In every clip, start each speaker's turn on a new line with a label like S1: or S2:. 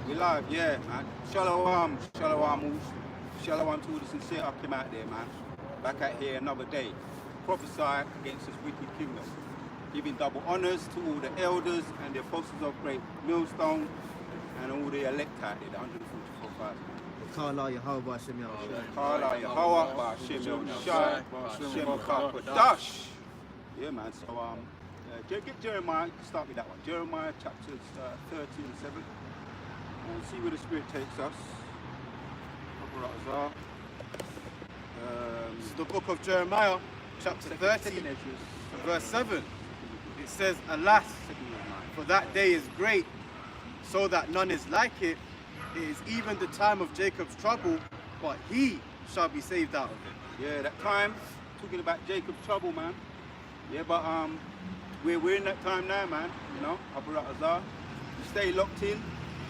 S1: We live, yeah, man. Shalom, shalom, shalom to all the sincere I came out there, man. Back out here another day. Prophesy against this wicked kingdom. Giving double honors to all the elders and the apostles of great millstone and all the elect out there, the 144,000.
S2: Kala Yahweh Hashem Yahushua.
S1: Kala Yahweh, Hashem Yahushua, Hashem Kakadash. Yeah, man. So, get Jeremiah, start with that one. Jeremiah chapters 13 and 7. And see where the Spirit takes us.
S3: This is the book of Jeremiah, chapter 13, verse 7. It says, Alas, for that day is great, so that none is like it. It is even the time of Jacob's trouble, but he shall be saved out of it.
S1: Yeah, that time, talking about Jacob's trouble, man. Yeah, but we're in that time now, man. You know, Abaratazar. Stay locked in,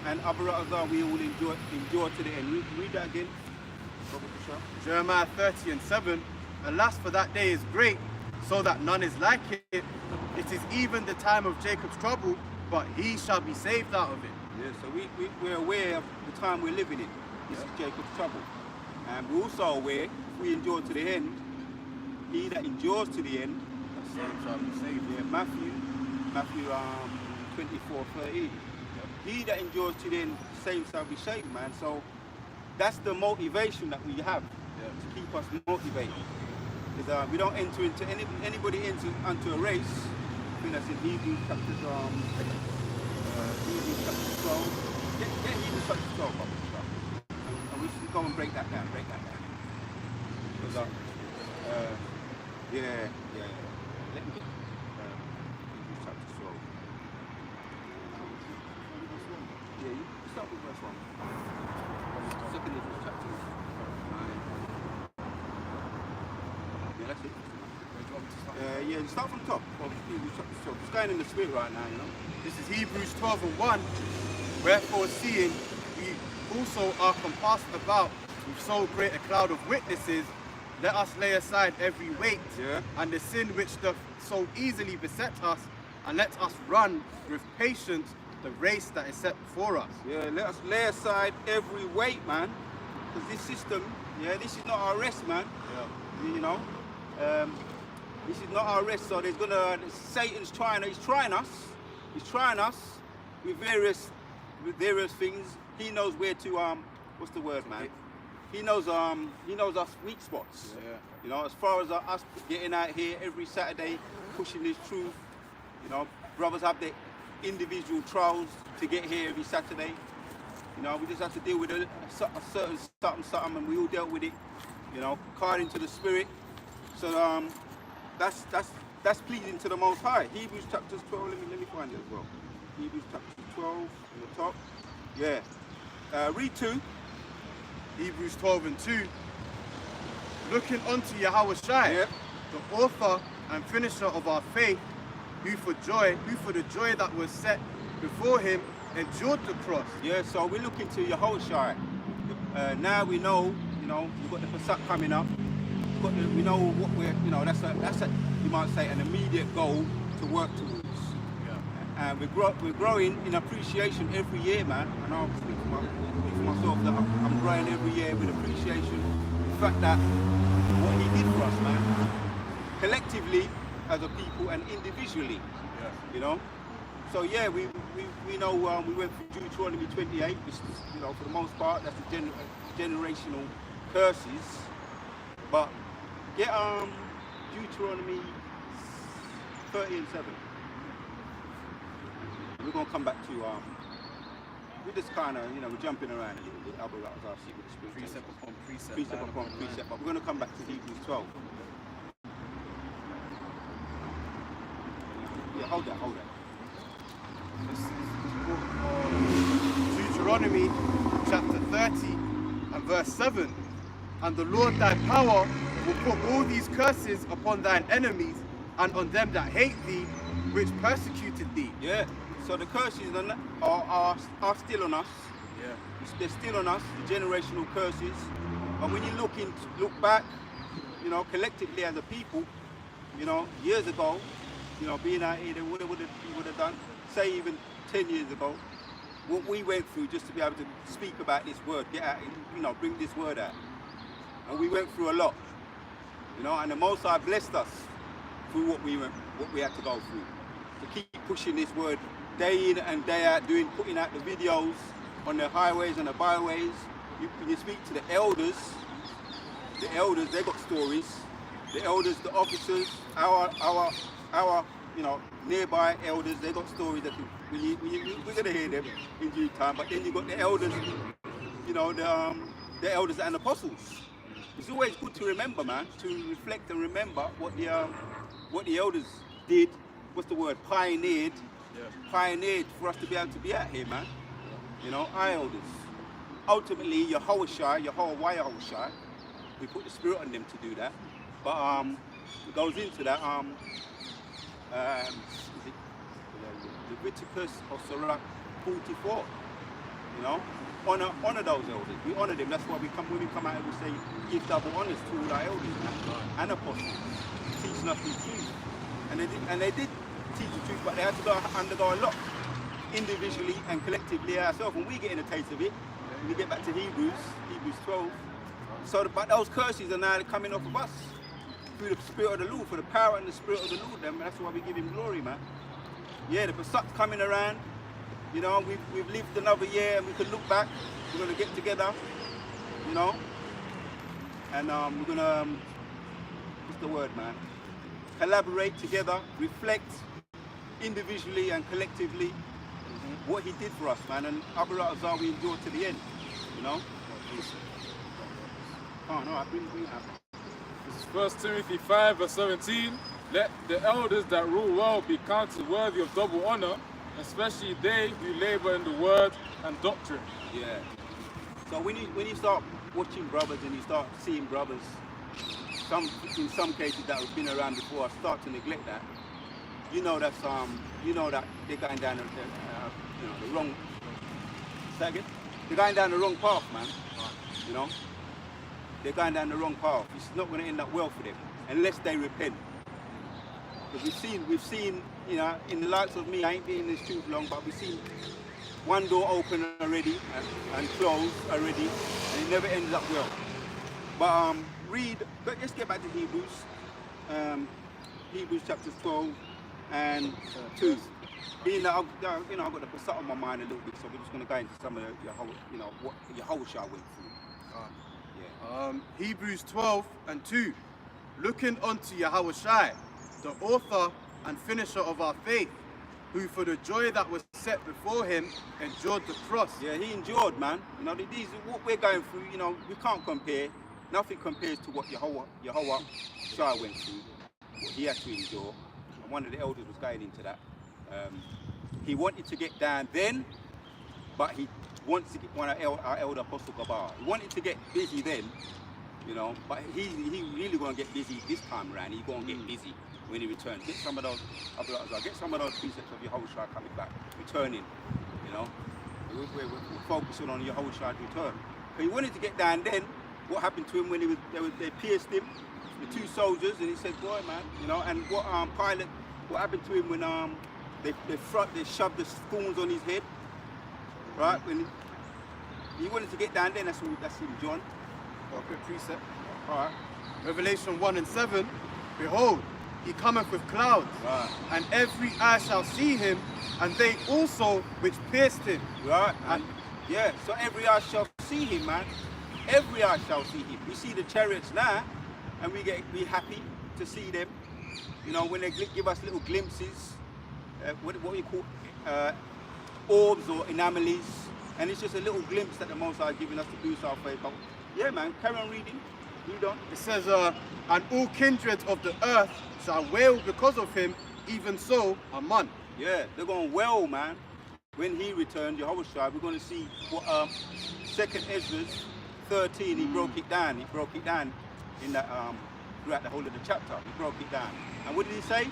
S1: and Abaratazar, we all endure to the end. Read that again.
S3: Jeremiah 30 and 7. Alas, for that day is great, so that none is like it. It is even the time of Jacob's trouble, but he shall be saved out of it.
S1: Yeah, so we're aware of the time we're living in. This is Jacob's trouble. And we're also aware, if we endure to the end, he that endures to the end,
S3: The same shall be saved.
S1: yeah, Matthew 24:13. He that endures to the end, same shall be saved, man. So that's the motivation that we have to keep us motivated. Because we don't enter into anybody onto a race. I think that's in Hebrews chapter 12. Get Hebrews chapter 12 up. And we should go and break that down. Because, yeah. Let me get Hebrews chapter 12. Yeah, you start with verse 1. Second Hebrews chapter 9. Yeah, that's it. Yeah, start from top. Hebrews chapter 12. It's going in the spirit right now, you know.
S3: This is Hebrews 12 and 1. Wherefore, seeing we also are compassed about with so great a cloud of witnesses, let us lay aside every weight and the sin which doth so easily beset us, and let us run with patience the race that is set before us.
S1: Yeah, let us lay aside every weight, man. Because this system, this is not our rest, man.
S3: Yeah.
S1: You know, this is not our rest. So Satan's trying us. He's trying us with various things. He knows where to what's the word, man? He knows us weak spots.
S3: Yeah.
S1: You know, as far as us getting out here every Saturday, pushing this truth. You know, brothers have their individual trials to get here every Saturday. You know, we just have to deal with a certain something, and we all dealt with it. You know, card into the spirit. So that's pleasing to the Most High. Hebrews chapter 12. Let me find it as well. Hebrews chapter 12 in the top. Yeah. Read 2.
S3: Hebrews 12 and 2. Looking unto Yahweh Shai, the author and finisher of our faith, who for the joy that was set before him endured the cross.
S1: Yeah, so we're looking to Yahushua. Now we know, we've got the Pesach coming up. We know what that's a you might say an immediate goal to work towards. Yeah. And we're growing in appreciation every year, man. And I'll speak for myself that I'm growing every year with appreciation. The fact that what he did for us, man, collectively as a people and individually, you know. So yeah, we know we went through Deuteronomy 28, which is, for the most part, that's the generational curses. But get Deuteronomy 30 and 7. We're gonna come back to we're just kind of we're jumping around a little bit. I'll see with the spirit. Precept upon precept. But we're gonna come back to Hebrews 12. Yeah, hold that.
S3: This is the book of Deuteronomy chapter 30 and verse 7. And the Lord thy power will put all these curses upon thine enemies and on them that hate thee, which persecuted thee.
S1: Yeah, so the curses are still on us.
S3: Yeah.
S1: They're still on us, the generational curses. But when you look back, collectively as a people, years ago, being out here, what would have done? Say even 10 years ago, what we went through just to be able to speak about this word, get out, you know, bring this word out. And we went through a lot, you know, and the Most High blessed us through what we had to go through. To keep pushing this word day in and day out, putting out the videos on the highways and the byways. When you speak to the elders, they got stories. The elders, the officers, our you know, nearby elders, they got stories that we're gonna hear them in due time. But then you got the elders, you know, the elders and apostles. It's always good to remember, man, to reflect and remember what the elders did. What's the word? Pioneered. Yeah. Pioneered for us to be able to be out here, man. You know, our elders. Ultimately, Yahushua, we put the spirit on them to do that. But it goes into that. Is it Leviticus or Sirach 44? You know, honor those elders. We honor them. That's why when we come out and we say, give double honors to all our elders, man, and apostles, teaching us the truth. And they did teach the truth, but they had to undergo a lot, individually and collectively ourselves. When we get in a taste of it, we get back to Hebrews 12. So, but those curses are now coming off of us through the Spirit of the Lord, for the power and the Spirit of the Lord. And that's why we give Him glory, man. Yeah, the Pesach's coming around. You know, we've lived another year, and we can look back. We're gonna get together, you know, and we're gonna what's the word, man? Collaborate together, reflect individually and collectively what He did for us, man. And Abu Razar, we endure to the end, you know. Oh no, I bring up.
S4: This is 1 Timothy 5 verse 17. Let the elders that rule well be counted worthy of double honor, especially they who labor in the word and doctrine.
S1: Yeah. So when you start watching brothers and you start seeing brothers, in some cases that have been around before, start to neglect that, you know that they're going down the wrong. Second, they're going down the wrong path, man. You know, they're going down the wrong path. It's not going to end up well for them unless they repent. Because we've seen, you know, in the likes of me, I ain't been in this too long, but we've seen one door open already and closed already, and it never ended up well. But let's get back to Hebrews. Hebrews chapters 12 and 2. Being that I've got the Pesach on my mind a little bit, so we're just going to go into some of what Yahushua went through.
S3: Hebrews 12 and 2. Looking unto Yahushua, the author and finisher of our faith, who for the joy that was set before him endured the cross.
S1: Yeah, he endured, man. You know, these what we're going through. You know, we can't compare. Nothing compares to what Yahushua went through, what he had to endure. And one of the elders was going into that. He wanted to get down then, but he wants to get our elder apostle Gabar. He wanted to get busy then, you know, but he really gonna get busy this time around. He's gonna get busy when he returns. Get some of those precepts of Yahushua coming back, returning, you know. We're focusing on Yahushua's return. But he wanted to get down then. What happened to him when they pierced him, the two soldiers, and he said, boy, man, you know, and what happened to him when they shoved the thorns on his head, right? When he wanted to get down there, that's him, John.
S3: A quick precept.
S1: All right.
S3: Revelation 1 and 7. Behold, he cometh with clouds,
S1: right,
S3: and every eye shall see him, and they also which pierced him.
S1: Right, and yeah, so every eye shall see him, man. Every eye shall see him. We see the chariots now, and we happy to see them. You know, when they give us little glimpses, what we call orbs or anomalies, and it's just a little glimpse that the Most High is giving us to boost our faith. But yeah, man, carry on reading. Read on.
S3: It says, and all kindreds of the earth shall wail because of him, even so, amen.
S1: Yeah, they're going to wail, man. When he returned, Yahushua, we're going to see what 2nd Ezra 13, he broke it down. He broke it down in that throughout the whole of the chapter. He broke it down. And what did he say?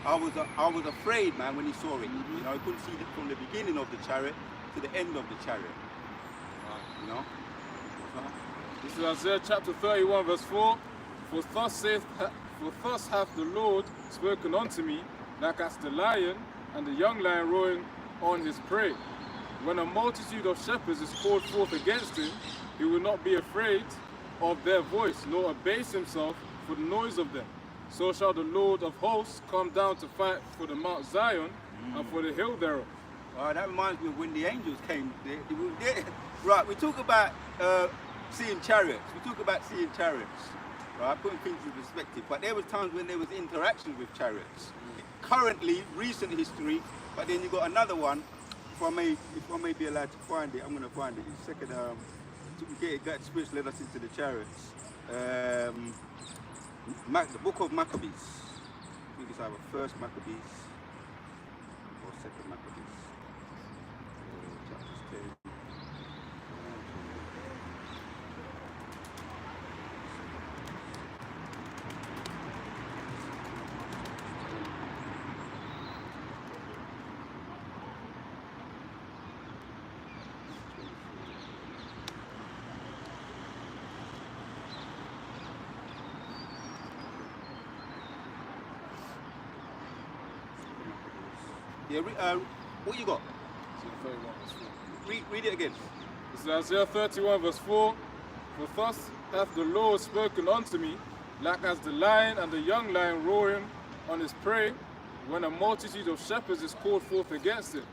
S1: I was afraid, man, when he saw it. You know, he couldn't see it from the beginning of the chariot to the end of the chariot. You know.
S4: This is Isaiah chapter 31 verse 4. For thus hath the Lord spoken unto me, like as the lion and the young lion roaring on his prey. when a multitude of shepherds is called forth against him, he will not be afraid of their voice, nor abase himself for the noise of them. So shall the Lord of hosts come down to fight for the Mount Zion and for the hill thereof.
S1: That reminds me of when the angels came. Right, we talk about seeing chariots. We talk about seeing chariots, right? Putting things in perspective. But there was times when there was interactions with chariots. Currently, recent history, but then you got another one. If I may be allowed to find it, I'm going to find it. It's second. God's Spirit led us into the chariots. The book of Maccabees. I think it's either first Maccabees or second Maccabees. Chapters 10. Yeah, what you got?
S4: Isaiah 31 verse 4.
S1: Read it again.
S4: This is Isaiah 31 verse 4. For thus hath the Lord spoken unto me, like as the lion and the young lion roaring on his prey, when a multitude of shepherds is called forth against him.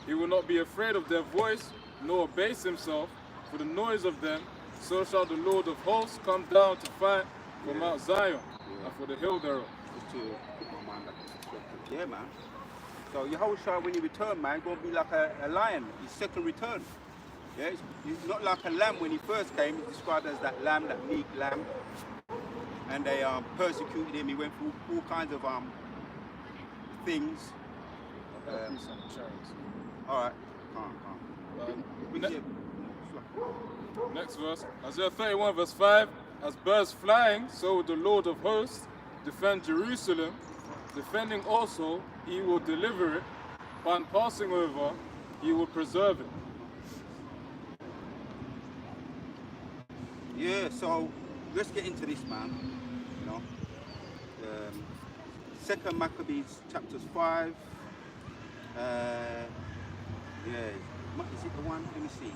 S4: He will not be afraid of their voice, nor abase himself for the noise of them. So shall the Lord of hosts come down to fight for Mount Zion and for the hill thereof.
S1: Just to put my mind back in perspective. Yeah, man. So Yahushua, when he returned, man, going to be like a lion, his second return. Yeah, he's not like a lamb when he first came. He's described as that lamb, that meek lamb. And they persecuted him. He went through all kinds of things. All right,
S4: Next verse, Isaiah 31 verse 5. As birds flying, so will the Lord of hosts defend Jerusalem. Defending also, he will deliver it, and passing over, he will preserve it.
S1: Yeah, so let's get into this, man. You know, Second Maccabees chapters 5. Yeah, is it the one? Let me see.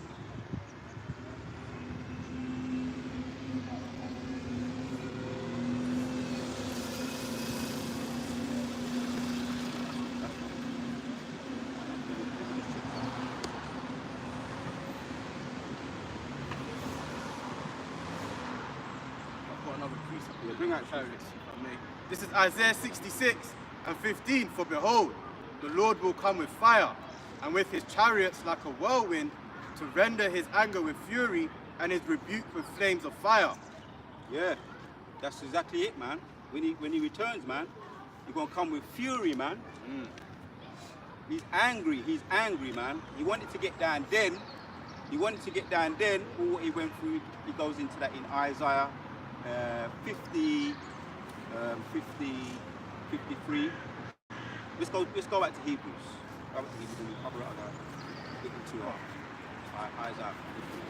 S3: This is Isaiah 66 and 15. For behold, the Lord will come with fire, and with his chariots like a whirlwind, to render his anger with fury and his rebuke with flames of fire.
S1: Yeah, that's exactly it, man. When he returns, man, he's gonna come with fury, man. He's angry, man. He wanted to get down then. All what he went through, he goes into that in Isaiah 50, 53. Let's go back to Hebrews. Go back to Hebrews and we'll cover it out. Get into Isaiah 53.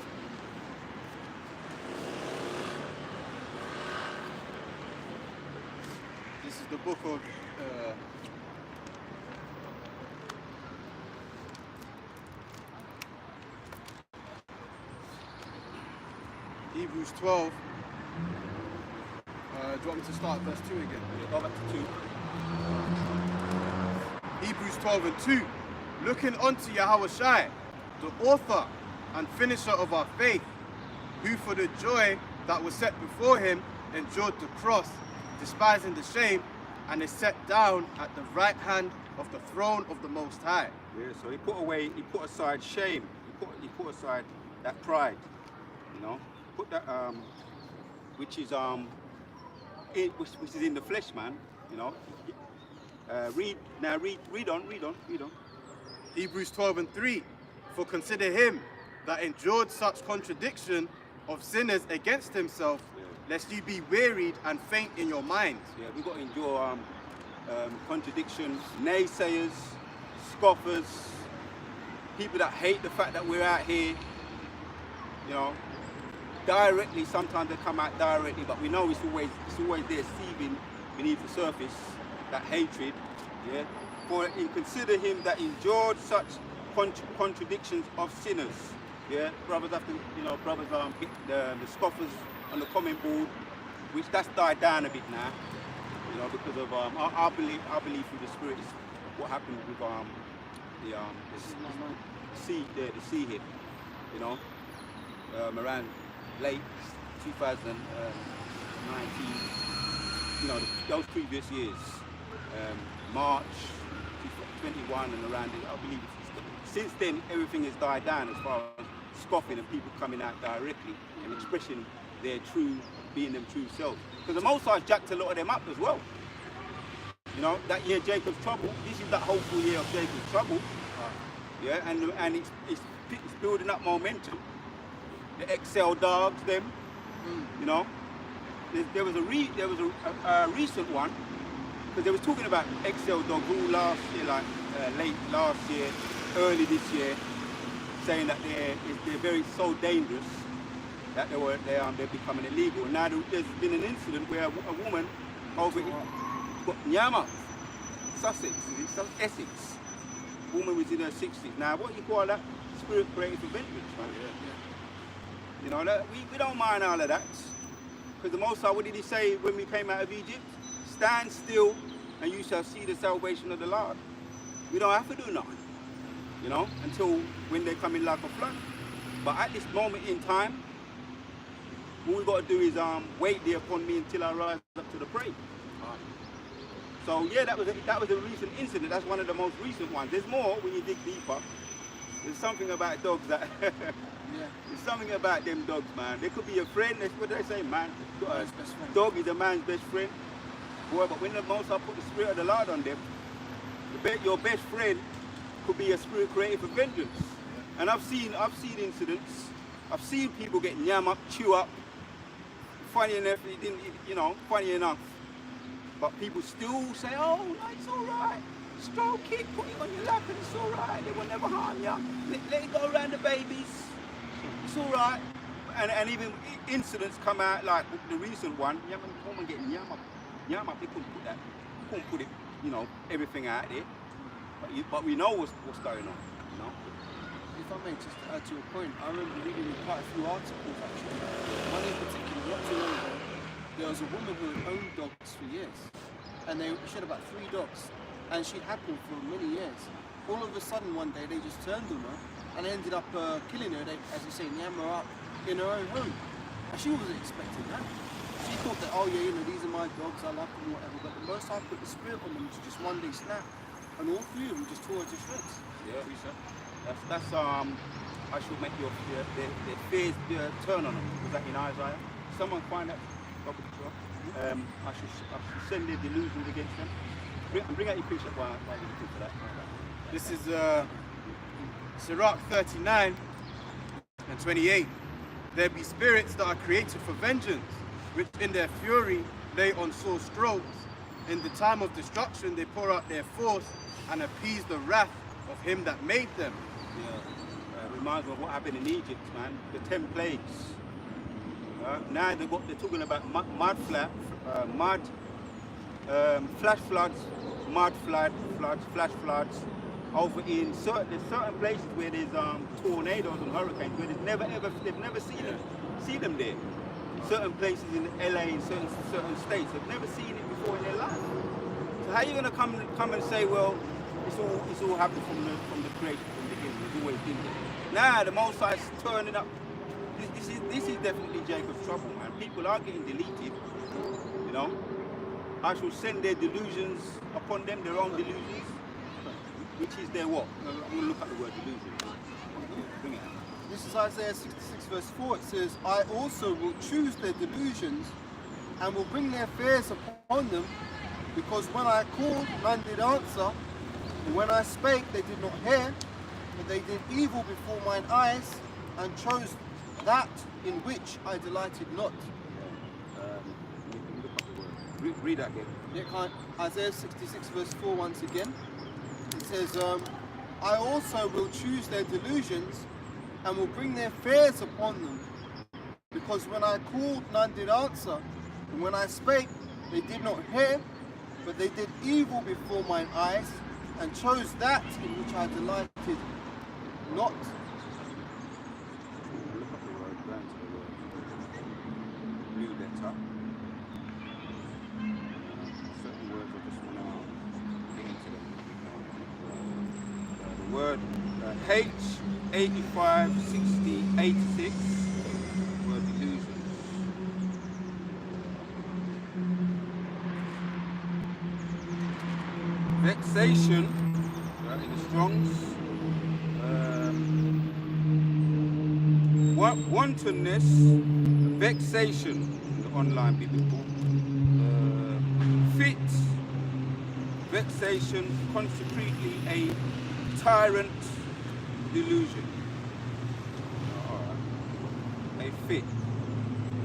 S3: This is the book of Hebrews 12. Do you want me to start verse 2 again?
S1: Yeah, go back to 2.
S3: Hebrews 12 and 2. Looking unto Yahushua, the author and finisher of our faith, who for the joy that was set before him endured the cross, despising the shame, and is set down at the right hand of the throne of the Most High.
S1: Yeah, so he put aside shame. He put aside that pride. You know, put that which is in the flesh, man. You know. Read on.
S3: Hebrews 12 and 3. For consider him that endured such contradiction of sinners against himself, lest ye be wearied and faint in your minds.
S1: Yeah, we've got to endure contradiction, naysayers, scoffers, people that hate the fact that we're out here. You know, directly, sometimes they come out directly, but we know it's always there seething beneath the surface, that hatred. Yeah. For and consider him that endured such contradictions of sinners. Yeah, brothers have to, brothers get the scoffers on the comment board, which that's died down a bit now. Because of our belief through the Spirit is what happened with the sea hit. Around late 2019. Those previous years, March 21 and around it, I believe since then everything has died down as far as scoffing and people coming out directly and expressing their being them true selves. Because the Most High jacked a lot of them up as well. That year Jacob's trouble, this is that hopeful year of Jacob's trouble. Yeah, and it's building up momentum. The Excel dogs, them, There was a recent one, because they was talking about Excel dogs all last year, like late last year, early this year, saying that they're very so dangerous that they're becoming illegal. Now there's been an incident where a woman over got Nyama, Sussex, Essex. Woman was in her 60s. Now what you call that? Spirit created for vengeance, man. Yeah. We don't mind all of that. Because the Most High, what did he say when we came out of Egypt? Stand still and you shall see the salvation of the Lord. We don't have to do nothing, until when they come in like a flood. But at this moment in time, all we got to do is wait there upon me until I rise up to the prey. So yeah, that was a recent incident. That's one of the most recent ones. There's more when you dig deeper. There's something about dogs that there's something about them dogs, man. They could be a friend. What do they say, man? Dog is a man's best friend. Boy, but when the Most High put the Spirit of the Lord on them, your best friend could be a spirit created for vengeance. And I've seen incidents. I've seen people get yam up, chew up. Funny enough, funny enough. But people still say, oh, no, it's all right. Stroke it, put it on your lap and it's all right. They will never harm you. Let it go around the babies. It's all right. And even incidents come out like the recent one. Woman getting yam up. They couldn't put that. Couldn't put it, everything out there. But we know what's going on.
S2: If I may just add to your point, I remember reading quite a few articles actually. One in particular, not too long ago, there was a woman who had owned dogs for years, and she had about 3 dogs, and she'd had them for many years. All of a sudden one day they just turned on her and ended up killing her. They, as you say, yam her up in her own home, and she wasn't expecting that. She thought that, oh yeah, these are my dogs, I love them, whatever. But the Most High put the Spirit on them to just one day snap, and all 3 of them just tore her to shreds.
S1: Yeah, that's I should make their fears turn on them. Was that in Isaiah? Someone find that. I should send their delusions against them. Bring out your picture while we're looking for that.
S3: This is Sirach 39 and 28. There be spirits that are created for vengeance, which in their fury lay on sore strokes. In the time of destruction they pour out their force and appease the wrath of him that made them.
S1: Reminds me of what happened in Egypt, man. The 10 plagues. Now they're talking about flash floods, flash floods. Over in there's certain places where there's tornadoes and hurricanes where they've never seen them there. Certain places in LA, in certain states, they've never seen it before in their life. So how are you going to come and say, well, it's all happened from the creation, from the beginning? It's always been there. Now the Most High is turning up. This is definitely Jacob's trouble, man. People are getting deleted. I shall send their delusions upon them, their own delusions, which is their what? I'm going to look at the word delusion. Bring it out.
S2: This is Isaiah 66 verse 4. It says, I also will choose their delusions and will bring their fears upon them, because when I called, none did answer, and when I spake, they did not hear, but they did evil before mine eyes, and chose that in which I delighted not.
S1: Read that again.
S2: Yeah, Isaiah 66 verse 4 once again. It says, I also will choose their delusions and will bring their fears upon them, because when I called, none did answer, and when I spake, they did not hear, but they did evil before mine eyes, and chose that in which I delighted not.
S1: Look up the word, go into the word. Blue letter. Certain words I just want to get into them. The word H856086. Word delusion. Vexation, right, in the Strongs. Wantonness, vexation in the online biblical. Fit, vexation, consequently a tyrant delusion. Alright. A fit.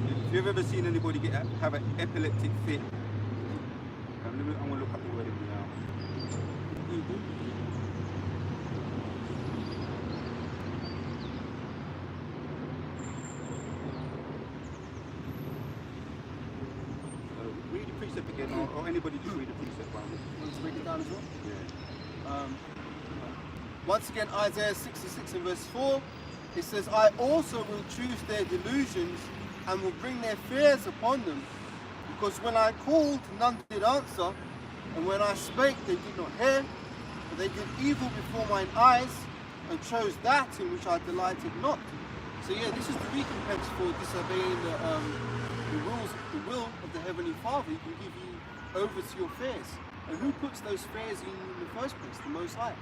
S1: If you've ever seen anybody have an epileptic fit, I'm going to look up the word in now. Read the precept again, or anybody just read the precept.
S2: Want to break it down as well?
S1: Yeah.
S2: Once again, Isaiah 66 and verse 4, it says, I also will choose their delusions and will bring their fears upon them. Because when I called, none did answer, and when I spake, they did not hear. For they did evil before mine eyes, and chose that in which I delighted not. So yeah, this is the recompense for disobeying the will of the Heavenly Father. He can give you over to your fears. And who puts those fears in the first place? The Most High.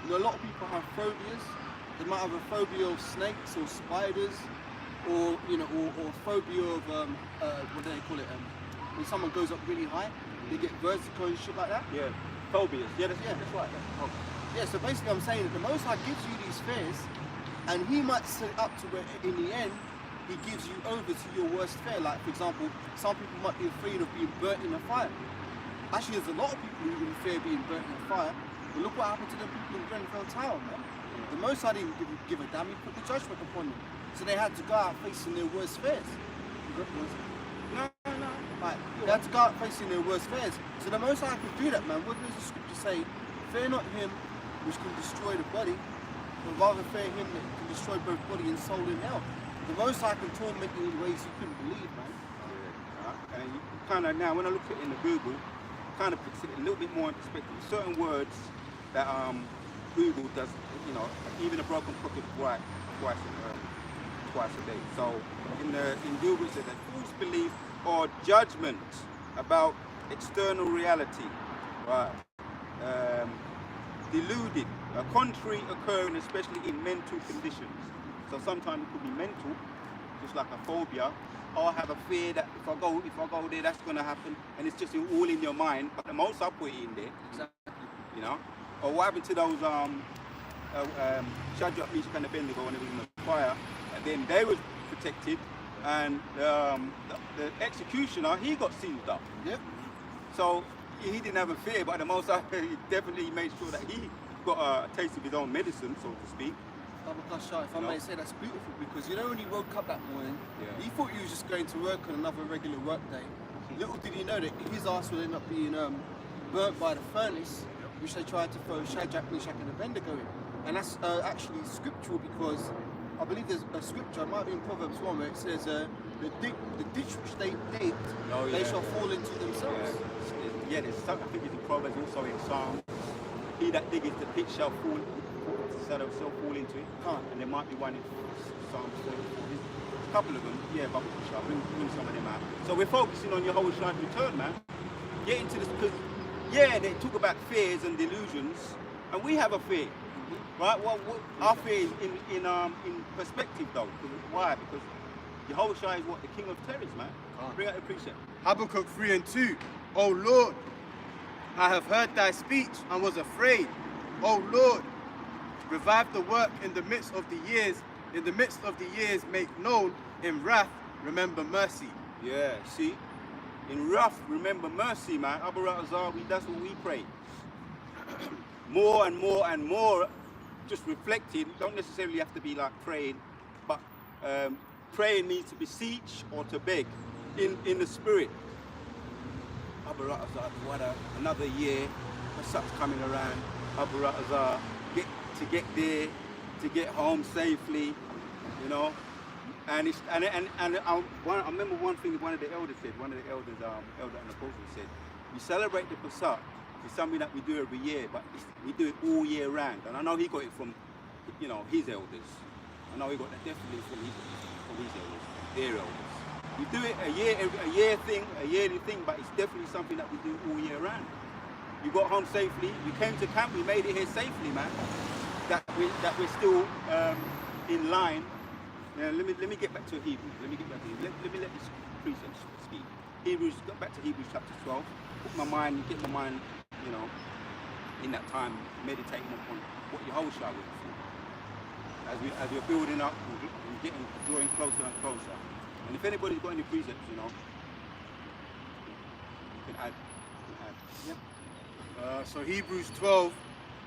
S2: You know, a lot of people have phobias. They might have a phobia of snakes or spiders, or or phobia of what do they call it? When someone goes up really high, they get vertigo and shit like that.
S1: Yeah. Phobias. Yeah, that's right. Oh.
S2: Yeah, so basically I'm saying that the Most High gives you these fears, and He might set it up to where in the end He gives you over to your worst fear. Like for example, some people might be afraid of being burnt in a fire. Actually, there's a lot of people who fear being burnt in a fire. But look what happened to the people in Grenfell Tower, man. The Most High didn't give a damn. He put the judgment upon them, so they had to go out facing their worst fears.
S1: No.
S2: Right, they had to go out facing their worst fears. So the Most High can do that, man. What does the scripture say? Fear not him which can destroy the body, but rather fear him that can destroy both body and soul in hell. The Most High can torment you in ways you couldn't believe, man.
S1: Yeah. And you kind of now, when I look at it in the Google, kind of puts it a little bit more in perspective. Certain words that Google does, even a broken pocket right twice a day. So in Google it says that false belief or judgment about external reality, right? Deluded, contrary occurring especially in mental conditions. So sometimes it could be mental, just like a phobia, or have a fear that if I go there, that's going to happen, and it's just all in your mind. But the most I put it in there,
S2: Exactly.
S1: Or what happened to those Shadrach, Meshach, and Abednego when it was in the fire, and then they were protected, and the executioner, he got sealed up.
S2: Yep.
S1: So he didn't have a fear, but the most he definitely made sure that he got a taste of his own medicine, so to speak.
S2: If I may say, that's beautiful, because when he woke up that morning,
S1: Yeah.
S2: he thought he was just going to work on another regular work day. Little did he know that his ass would end up being burnt by the furnace, which they tried to throw Shadrach, Meshach, and Abednego in. And that's actually scriptural, because I believe there's a scripture, it might be in Proverbs 1, where it says, the ditch which they digged, they shall fall into themselves.
S1: Yeah, there's some, I think it's in Proverbs, also in Psalms. He that diggeth the pit shall fall into it. And there might be one in Psalms 34. There's a couple of them, yeah, but I'll bring some of them out. So we're focusing on Yahushua's return, man. Get into this, because, yeah, they talk about fears and delusions, and we have a fear, right? Well, our fear is in perspective, though. Why? Because Yahushua is what? The King of Terrors, man. Bring out the precept.
S3: Habakkuk 3:2. O Lord, I have heard thy speech and was afraid. O Lord, revive the work in the midst of the years. In the midst of the years, make known. In wrath, remember mercy.
S1: Yeah, see? In wrath, remember mercy, man. Abu Razar, that's what we pray. More and more and more, just reflecting. Don't necessarily have to be like praying, but praying means to beseech or to beg in the spirit. Abu Razar, what another year, Pasak's coming around. Abu Razar, get there. to get home safely, you know. And I remember one thing one of the elders said, elder and apostle said, we celebrate the Pesach. It's something that we do every year, but we do it all year round. And I know he got it from, you know, his elders. I know he got that definitely from his elders, their elders. We do it a yearly thing, but it's definitely something that we do all year round. You got home safely. We came to camp. We made it here safely, man. That we're still in line. Now, let me get back to Hebrews. Let me let this precept speak. Hebrews. Go back to Hebrews chapter 12. Get my mind, you know, in that time, meditating upon what Yehoshua went through. As we're building up and drawing closer and closer. And if anybody's got any precepts, you know, you can add. Yeah.
S3: So Hebrews 12,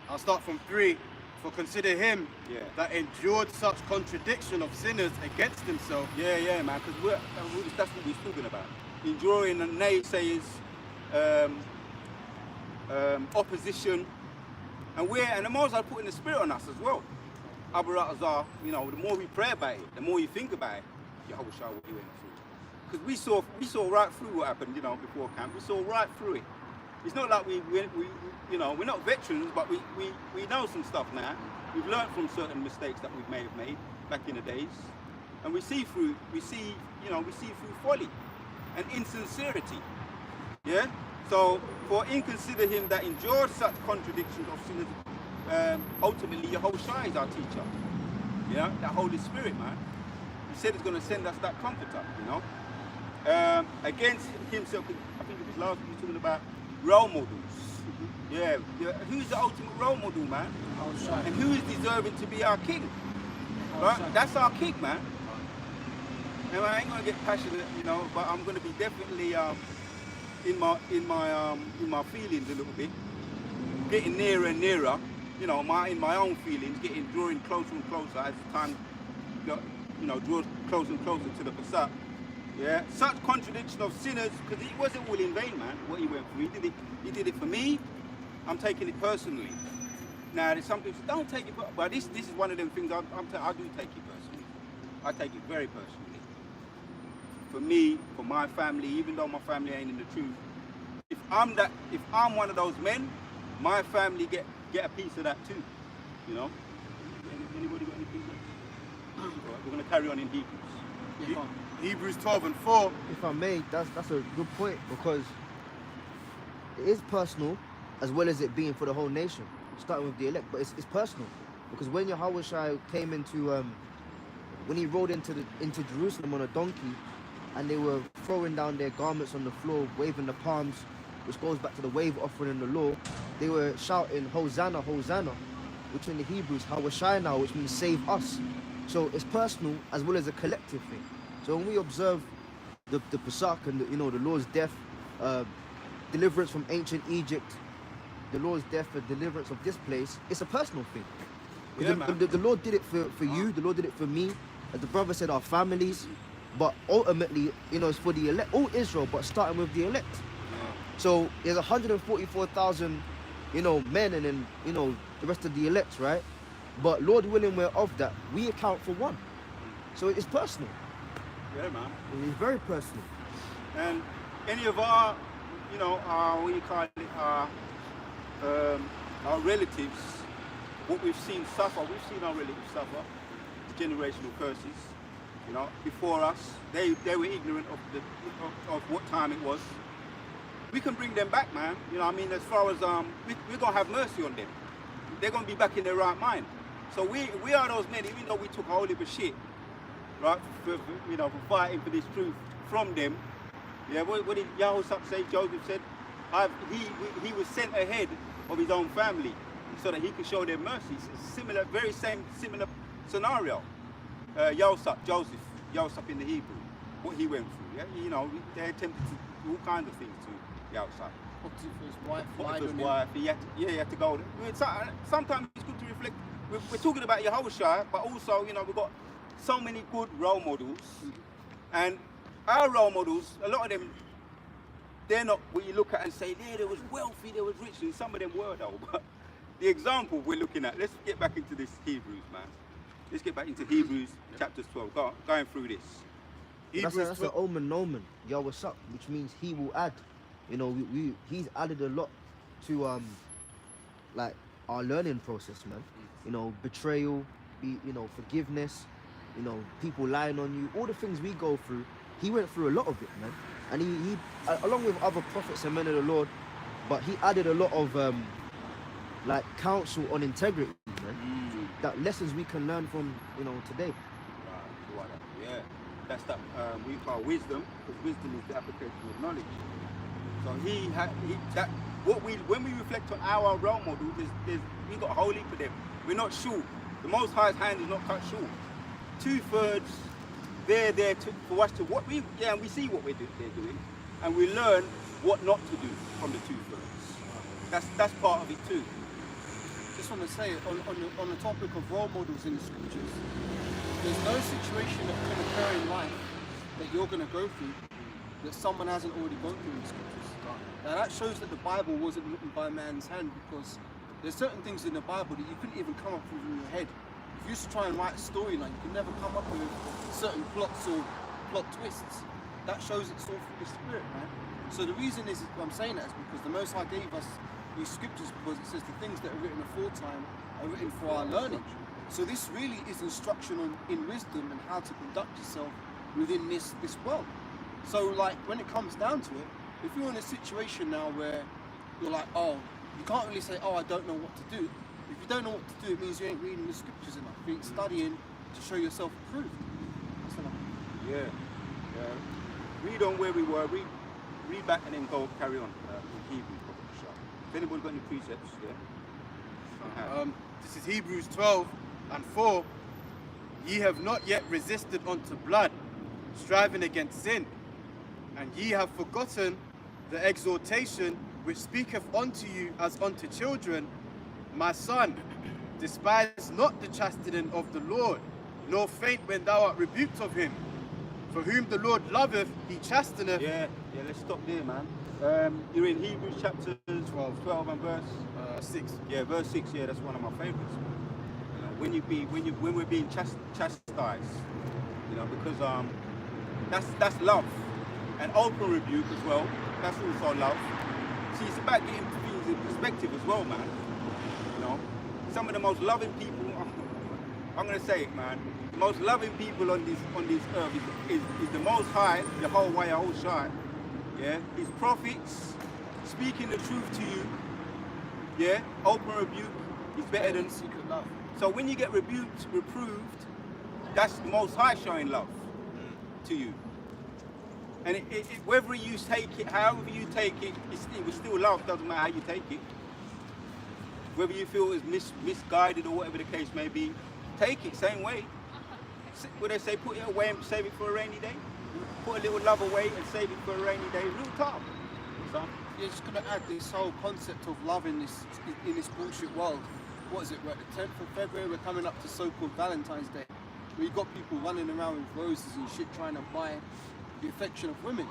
S3: I'll start from 3. For consider him that endured such contradiction of sinners against himself.
S1: Yeah, man, because that's what we're talking about. Enduring the naysayers, opposition, and the more I put in the spirit on us as well. Abarazar, you know, the more we pray about it, the more you think about it, Yehoshua, what he went through. Because we saw right through what happened, you know, before camp. We saw right through it. It's not like we you know, we're not veterans, but we know some stuff now. We've learned from certain mistakes that we may have made back in the days, and we see through folly and insincerity. Yeah. So for consider him that endured such contradictions of sinners, ultimately Yehoshua is our teacher. Yeah, that Holy Spirit, man. He said he's going to send us that comforter. You know, against himself. I think it was last week we were talking about role models. Yeah, who's the ultimate role model, man? And who is deserving to be our king? Right? That's our king, man. And I ain't gonna get passionate, you know, but I'm gonna be definitely in my feelings a little bit, getting nearer and nearer. You know, in my own feelings, drawing closer and closer as time, you know, draws closer and closer to the Pesach. Yeah, such contradiction of sinners, because it wasn't all in vain, man. What he went through, he did it for me. I'm taking it personally. Now, there's some people say, don't take it, but this is one of them things I do take it personally. I take it very personally. For me, for my family, even though my family ain't in the truth, if I'm one of those men, my family get a piece of that too. You know. Anybody got any pieces? We're gonna carry on in Hebrews.
S2: Yeah.
S3: Hebrews 12 and 4.
S5: If I may, that's a good point, because it is personal as well as it being for the whole nation, starting with the elect, but it's personal, because when Yehoshua came when he rode into Jerusalem on a donkey, and they were throwing down their garments on the floor, waving the palms, which goes back to the wave offering in the law, they were shouting Hosanna, Hosanna, which in the Hebrews Hawashai, which means save us. So it's personal as well as a collective thing. So when we observe the Pesach and the Lord's death, deliverance from ancient Egypt, the Lord's death and deliverance of this place, it's a personal thing.
S1: Yeah,
S5: the Lord did it for you, the Lord did it for me, as the brother said, our families, but ultimately, it's for the elect, all Israel, but starting with the elect. So there's 144,000, men, and then, the rest of the elect, right? But Lord willing, we're of that. We account for one. So it's personal.
S1: Yeah, man.
S5: It's very personal.
S1: And any of our, what you call it, our relatives, what we've seen suffer, we've seen our relatives suffer, the generational curses, before us. They were ignorant of what time it was. We can bring them back, man. As far as, we're going to have mercy on them. They're going to be back in their right mind. So we are those men, even though we took a whole heap of shit, right, for fighting for this truth from them. Yeah, what did Yehoshua say? Joseph said, he was sent ahead of his own family so that he could show them mercy. It's similar scenario. Joseph in the Hebrew, what he went through. Yeah, they attempted to do all kinds of things to Yehoshua. Potiphar's wife, he had to go. Sometimes it's good to reflect. We're talking about Yehoshua, but also, we've got so many good role models. And our role models, a lot of them, they're not what you look at and say, yeah, they was wealthy, they was rich, and some of them were though, but the example we're looking at, let's get back into this Hebrews, man. Let's get back into Hebrews chapter 12. Going through this.
S5: That's an omen, Yahweh Uk, which means he will add. You know, he's added a lot to like our learning process, man. You know, betrayal, forgiveness, people lying on you, all the things we go through. He went through a lot of it, man. And he along with other prophets and men of the Lord, but he added a lot of like counsel on integrity, man. That lessons we can learn from, today.
S1: Yeah, that's that we call wisdom, because wisdom is the application of knowledge. So when we reflect on our role models, we got a whole heap of them. We're not short. The Most High's hand is not cut short. 2/3, they're there for us to and we see what they're doing, and we learn what not to do from the 2/3. That's part of it too.
S2: Just want to say on the topic of role models in the scriptures, there's no situation that can occur in life that you're going to go through that someone hasn't already gone through in the scriptures. Now that shows that the Bible wasn't written by man's hand, because there's certain things in the Bible that you couldn't even come up with in your head. If you used to try and write a storyline, you could never come up with certain plots or plot twists. That shows it's all through the Spirit, man. So the reason I'm saying that is because the Most High gave us these scriptures, because it says the things that are written aforetime are written for our learning. So this really is instruction in wisdom and how to conduct yourself within this world. So like when it comes down to it, if you're in a situation now where you're like, oh, you can't really say, oh, I don't know what to do. If you don't know what to do, it means you ain't reading the scriptures enough. You ain't studying to show yourself approved.
S1: Yeah. Read on where we were, read back and then carry on in Hebrews. If anybody got any precepts,
S3: This is Hebrews 12:4. Ye have not yet resisted unto blood, striving against sin, and ye have forgotten the exhortation which speaketh unto you as unto children. My son, despise not the chastening of the Lord, nor faint when thou art rebuked of him. For whom the Lord loveth, he chasteneth.
S1: Yeah, let's stop there, man. You're in Hebrews chapter 12 and verse
S3: 6.
S1: Yeah, verse 6. Yeah, that's one of my favorites. When we're being chastised, because that's love, and open rebuke as well. That's also love. See, it's about getting things in perspective as well, man. Some of the most loving people, I'm gonna say it, man. The most loving people on this earth is the Most High, the whole way, whole shine. Yeah, his prophets speaking the truth to you. Yeah, open rebuke is better than secret love. So when you get rebuked, reproved, that's the Most High showing love to you. And whether you take it, however you take it, it was still love. Doesn't matter how you take it. Whether you feel it's misguided or whatever the case may be, take it same way. What they say, put it away and save it for a rainy day. Put a little love away and save it for a rainy day. Real talk. So,
S2: you're just gonna add this whole concept of love in this bullshit world. What is it? We're at the 10th of February. We're coming up to so-called Valentine's Day. We've got people running around with roses and shit trying to buy the affection of women.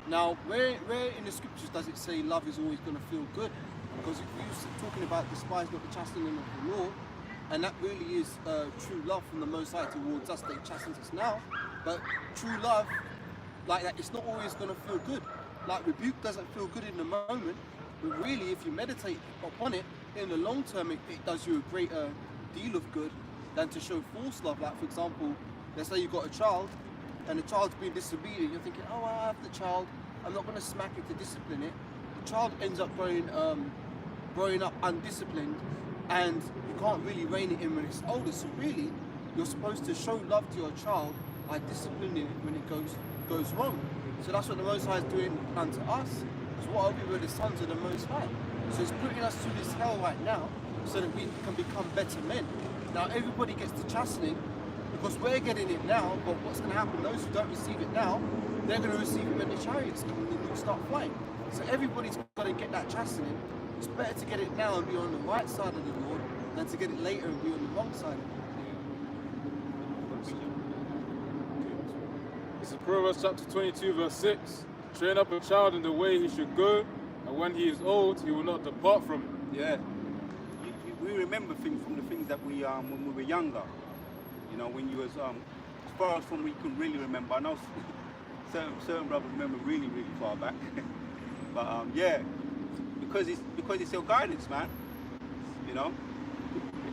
S2: Now, where in the scriptures does it say love is always going to feel good? Because if you're talking about despise not the chastening of the Lord, and that really is true love from the Most High towards us, they chasten us now, but true love, like that, it's not always going to feel good. Like rebuke doesn't feel good in the moment, but really if you meditate upon it, in the long term it does you a greater deal of good than to show false love. Like for example, let's say you've got a child, and the child's being disobedient, you're thinking, oh, I have the child, I'm not going to smack it to discipline it. The child ends up growing up undisciplined, and you can't really rein it in when it's older. So really, you're supposed to show love to your child by disciplining it when it goes wrong. So that's what the Most High is doing unto us. Because what are we? We're the sons of the Most High. So it's putting us through this hell right now so that we can become better men. Now everybody gets the chastening, because we're getting it now, but what's going to happen, those who don't receive it now, they're going to receive it when the chariots come and they start flying. So everybody's got to get that chastening. It's better to get it now and be on the right side of the Lord than to get it later and be on the wrong side of the Lord.
S4: This is Proverbs chapter 22 verse 6. Train up a child in the way he should go, and when he is old, he will not depart from it.
S1: yeah, remember things from the things that we when we were younger. You know, when you was as far as from we can really remember. I know certain brothers remember really far back. But yeah, because it's your guidance, man. You know,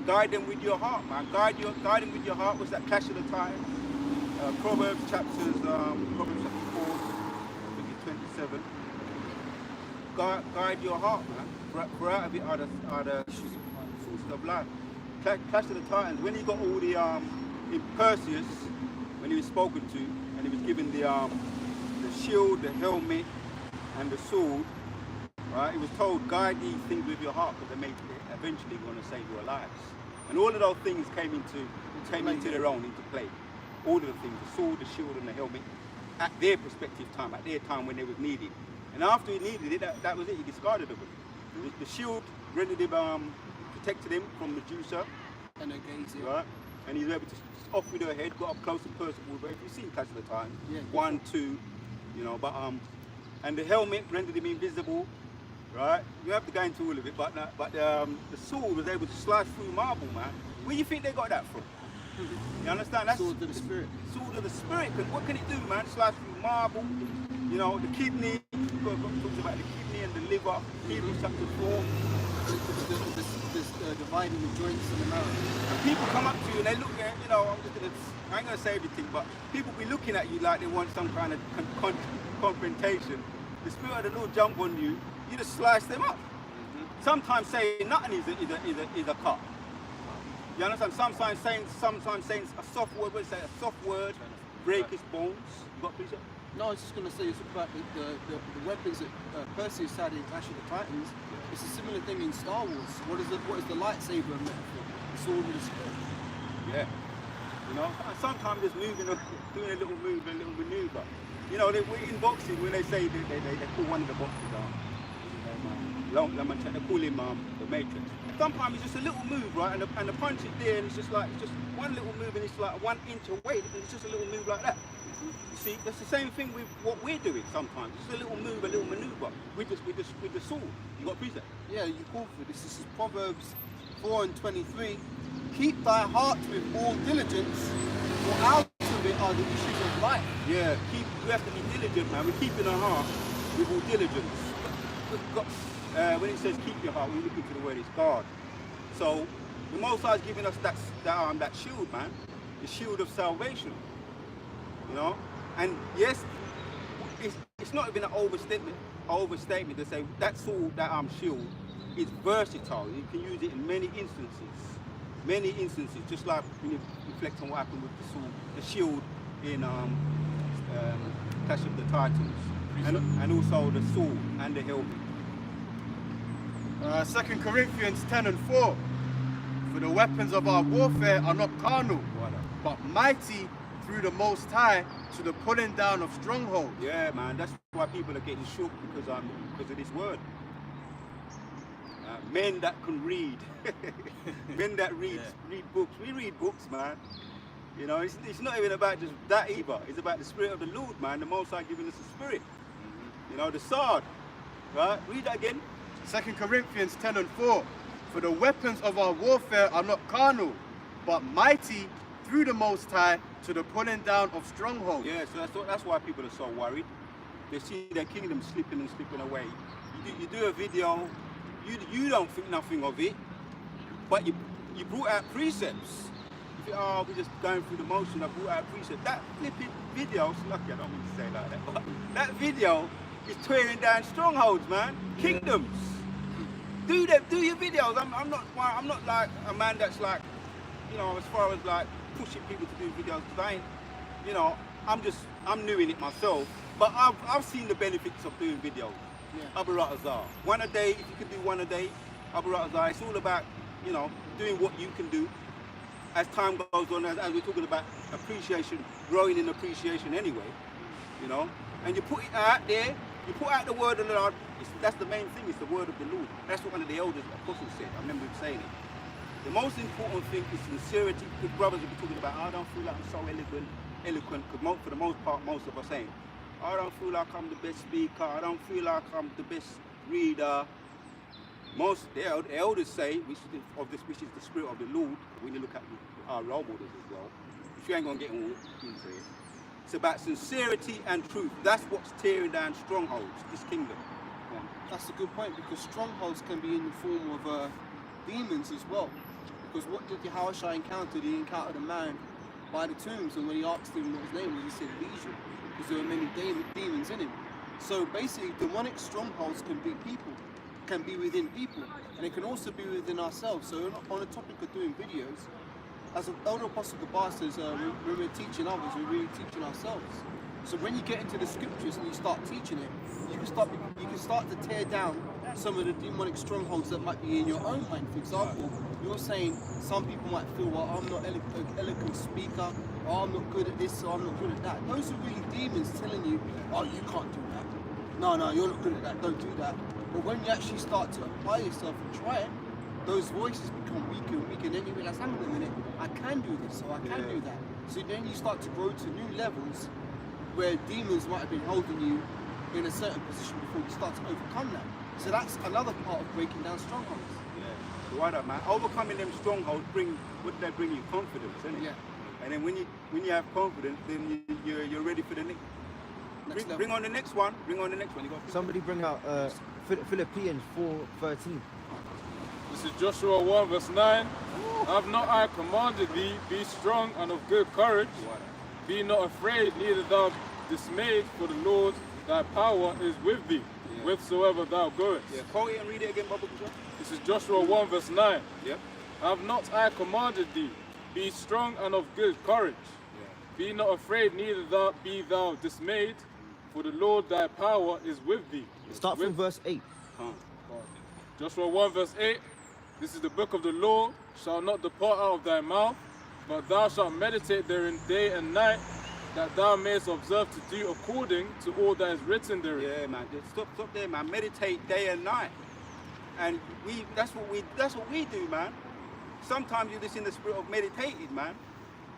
S1: guide them with your heart, man. Guide them with your heart. Was that Clash of the Titans? Proverbs chapters Proverbs chapter 4, I think it's 27. Guide your heart, man. For out of it are the sources of life. Clash of the Titans. When he got all the in Perseus, when he was spoken to, and he was given the shield, the helmet, and the sword, right? He was told, guide these things with your heart, because they're eventually going to save your lives. And all of those things came into their own, into play. All of the things, the sword, the shield, and the helmet, at their prospective time, at their time when they was needed. And after he needed it, that was it. He discarded them. The shield rendered him, protected him from Medusa,
S2: and against it.
S1: Right? And he was able to off with her head, got up close and personal with her. If you've seen Clash of the Titans,
S2: yeah,
S1: 1, 2, you know, but and the helmet rendered him invisible, right? You have to go into all of it, but the sword was able to slice through marble, man. Where do you think they got that from? You understand? That's
S2: sword of the spirit.
S1: Sword of the spirit. Because what can it do, man? Slice through marble. You know, the kidney. God talks about the kidney and the liver. Hebrews chapter 4.
S2: Dividing the joints and the marrow.
S1: And people come up to you and they look at, you know, I ain't gonna say everything, but people be looking at you like they want some kind of confrontation. The Spirit of the Lord jump on you, you just slice them up. Sometimes saying nothing is a cut. You understand? Sometimes saying a soft word, what say a soft word, break his bones. You got pleasure?
S2: No, I was just going to say, it's about the weapons that Perseus had in Clash of the Titans. It's a similar thing in Star Wars. What is the lightsaber metaphor? The sword of the spirit.
S1: Yeah. You know, sometimes just moving, doing a little move, a little maneuver. You know, in boxing, when they say they call one of the boxers they call him the Matrix. Sometimes it's just a little move, right? And the punch is there, and it's just one little move, and it's like 1 inch away, and it's just a little move like that. You see, that's the same thing with what we're doing sometimes. Just a little move, a little maneuver with the sword. You got precept?
S2: Yeah, you call for this. This is Proverbs 4 and 23. Keep thy heart with all diligence, for out of it are the issues of life.
S1: Yeah, we have to be diligent, man. We're keeping our heart with all diligence. When it says keep your heart, we look into the word, it's guard. So the Most High is giving us that shield, man, the shield of salvation. You know, and yes, it's not even an overstatement to say that sword, that shield, is versatile. You can use it in many instances. Just like when you reflect on what happened with the sword, the shield in Clash of the Titans, and also the sword and the helmet.
S3: 2 Corinthians 10 and 4. For the weapons of our warfare are not carnal, but mighty through the Most High to the pulling down of strongholds.
S1: Yeah, man, that's why people are getting shook because of this word. Men that can read, men that read books. We read books, man. You know, it's not even about just that either. It's about the Spirit of the Lord, man. The Most High giving us the Spirit. You know, the sword, right? Read that again.
S3: 2 Corinthians 10 and 4. For the weapons of our warfare are not carnal, but mighty through the Most High to the pulling down of strongholds.
S1: Yeah, so that's why people are so worried. They see their kingdom slipping away. You do a video, you don't think nothing of it, but you brought out precepts. You think, oh, we're just going through the motion. I brought out precepts. That flipping video, lucky I don't mean to say it like that, but that video is tearing down strongholds, man. Kingdoms. Do your videos. I'm not like a man that's like, you know, as far as like pushing people to do videos, because I ain't, you know, I'm new in it myself, but I've seen the benefits of doing videos.
S2: Yeah.
S1: Abaratazar. One a day, if you can do one a day, Abaratazar. It's all about, you know, doing what you can do. As time goes on, as we're talking about appreciation, growing in appreciation anyway, you know, and you put it out there, you put out the word of the Lord. That's the main thing, it's the word of the Lord. That's what one of the elders, apostles, said. I remember him saying it. The most important thing is sincerity. Good brothers will be talking about, I don't feel like I'm so eloquent, because for the most part, most of us saying, I don't feel like I'm the best speaker, I don't feel like I'm the best reader. The elders say, which is the spirit of the Lord. When you look at our role models as well, if you ain't gonna get all into it, it's about sincerity and truth. That's what's tearing down strongholds. This kingdom. Go on.
S2: That's a good point, because strongholds can be in the form of demons as well. Because what did Yahushua encounter? He encountered a man by the tombs, and when he asked him what his name was, he said Legion, because there were many demons in him. So basically, demonic strongholds can be people, can be within people, and it can also be within ourselves. So on the topic of doing videos, as an elder apostle Gabar says, when we're teaching others, we're really teaching ourselves. So when you get into the scriptures and you start teaching it, you can start to tear down some of the demonic strongholds that might be in your own mind. For example, you're saying some people might feel, well, I'm not an eloquent speaker, or I'm not good at this, or I'm not good at that. Those are really demons telling you, oh, you can't do that. No, you're not good at that, don't do that. But when you actually start to apply yourself and try it, those voices become weaker and weaker, and then you realize, hang on a minute, I can do this, or I can do that. So then you start to grow to new levels where demons might have been holding you in a certain position before you start to overcome that. So that's another part of breaking down strongholds.
S1: Yeah. Right up, man. Overcoming them strongholds bring you confidence, innit?
S2: Yeah.
S1: And then when you have confidence, then you're ready for the next. Bring on the next one. Bring on the next one. You got
S5: Somebody bring out Philippians 4:13.
S4: This is Joshua 1 verse 9. Have not I commanded thee, be strong and of good courage. Be not afraid, neither thou dismayed, for the Lord thy power is with thee, whithersoever thou goest.
S1: Yeah, quote it and read it again, Baba Kusha.
S4: This is Joshua 1 verse 9.
S1: Yep.
S4: Have not I commanded thee, be strong and of good courage. Be not afraid, neither be thou dismayed, for the Lord thy power is with thee.
S5: Start from verse 8.
S4: Joshua 1 verse 8. This is the book of the law, shall not depart out of thy mouth, but thou shalt meditate therein day and night, that thou mayest observe to do according to all that is written therein.
S1: Yeah, man. Just stop there, man. Meditate day and night, and that's what we do, man. Sometimes you're just in the spirit of meditating, man.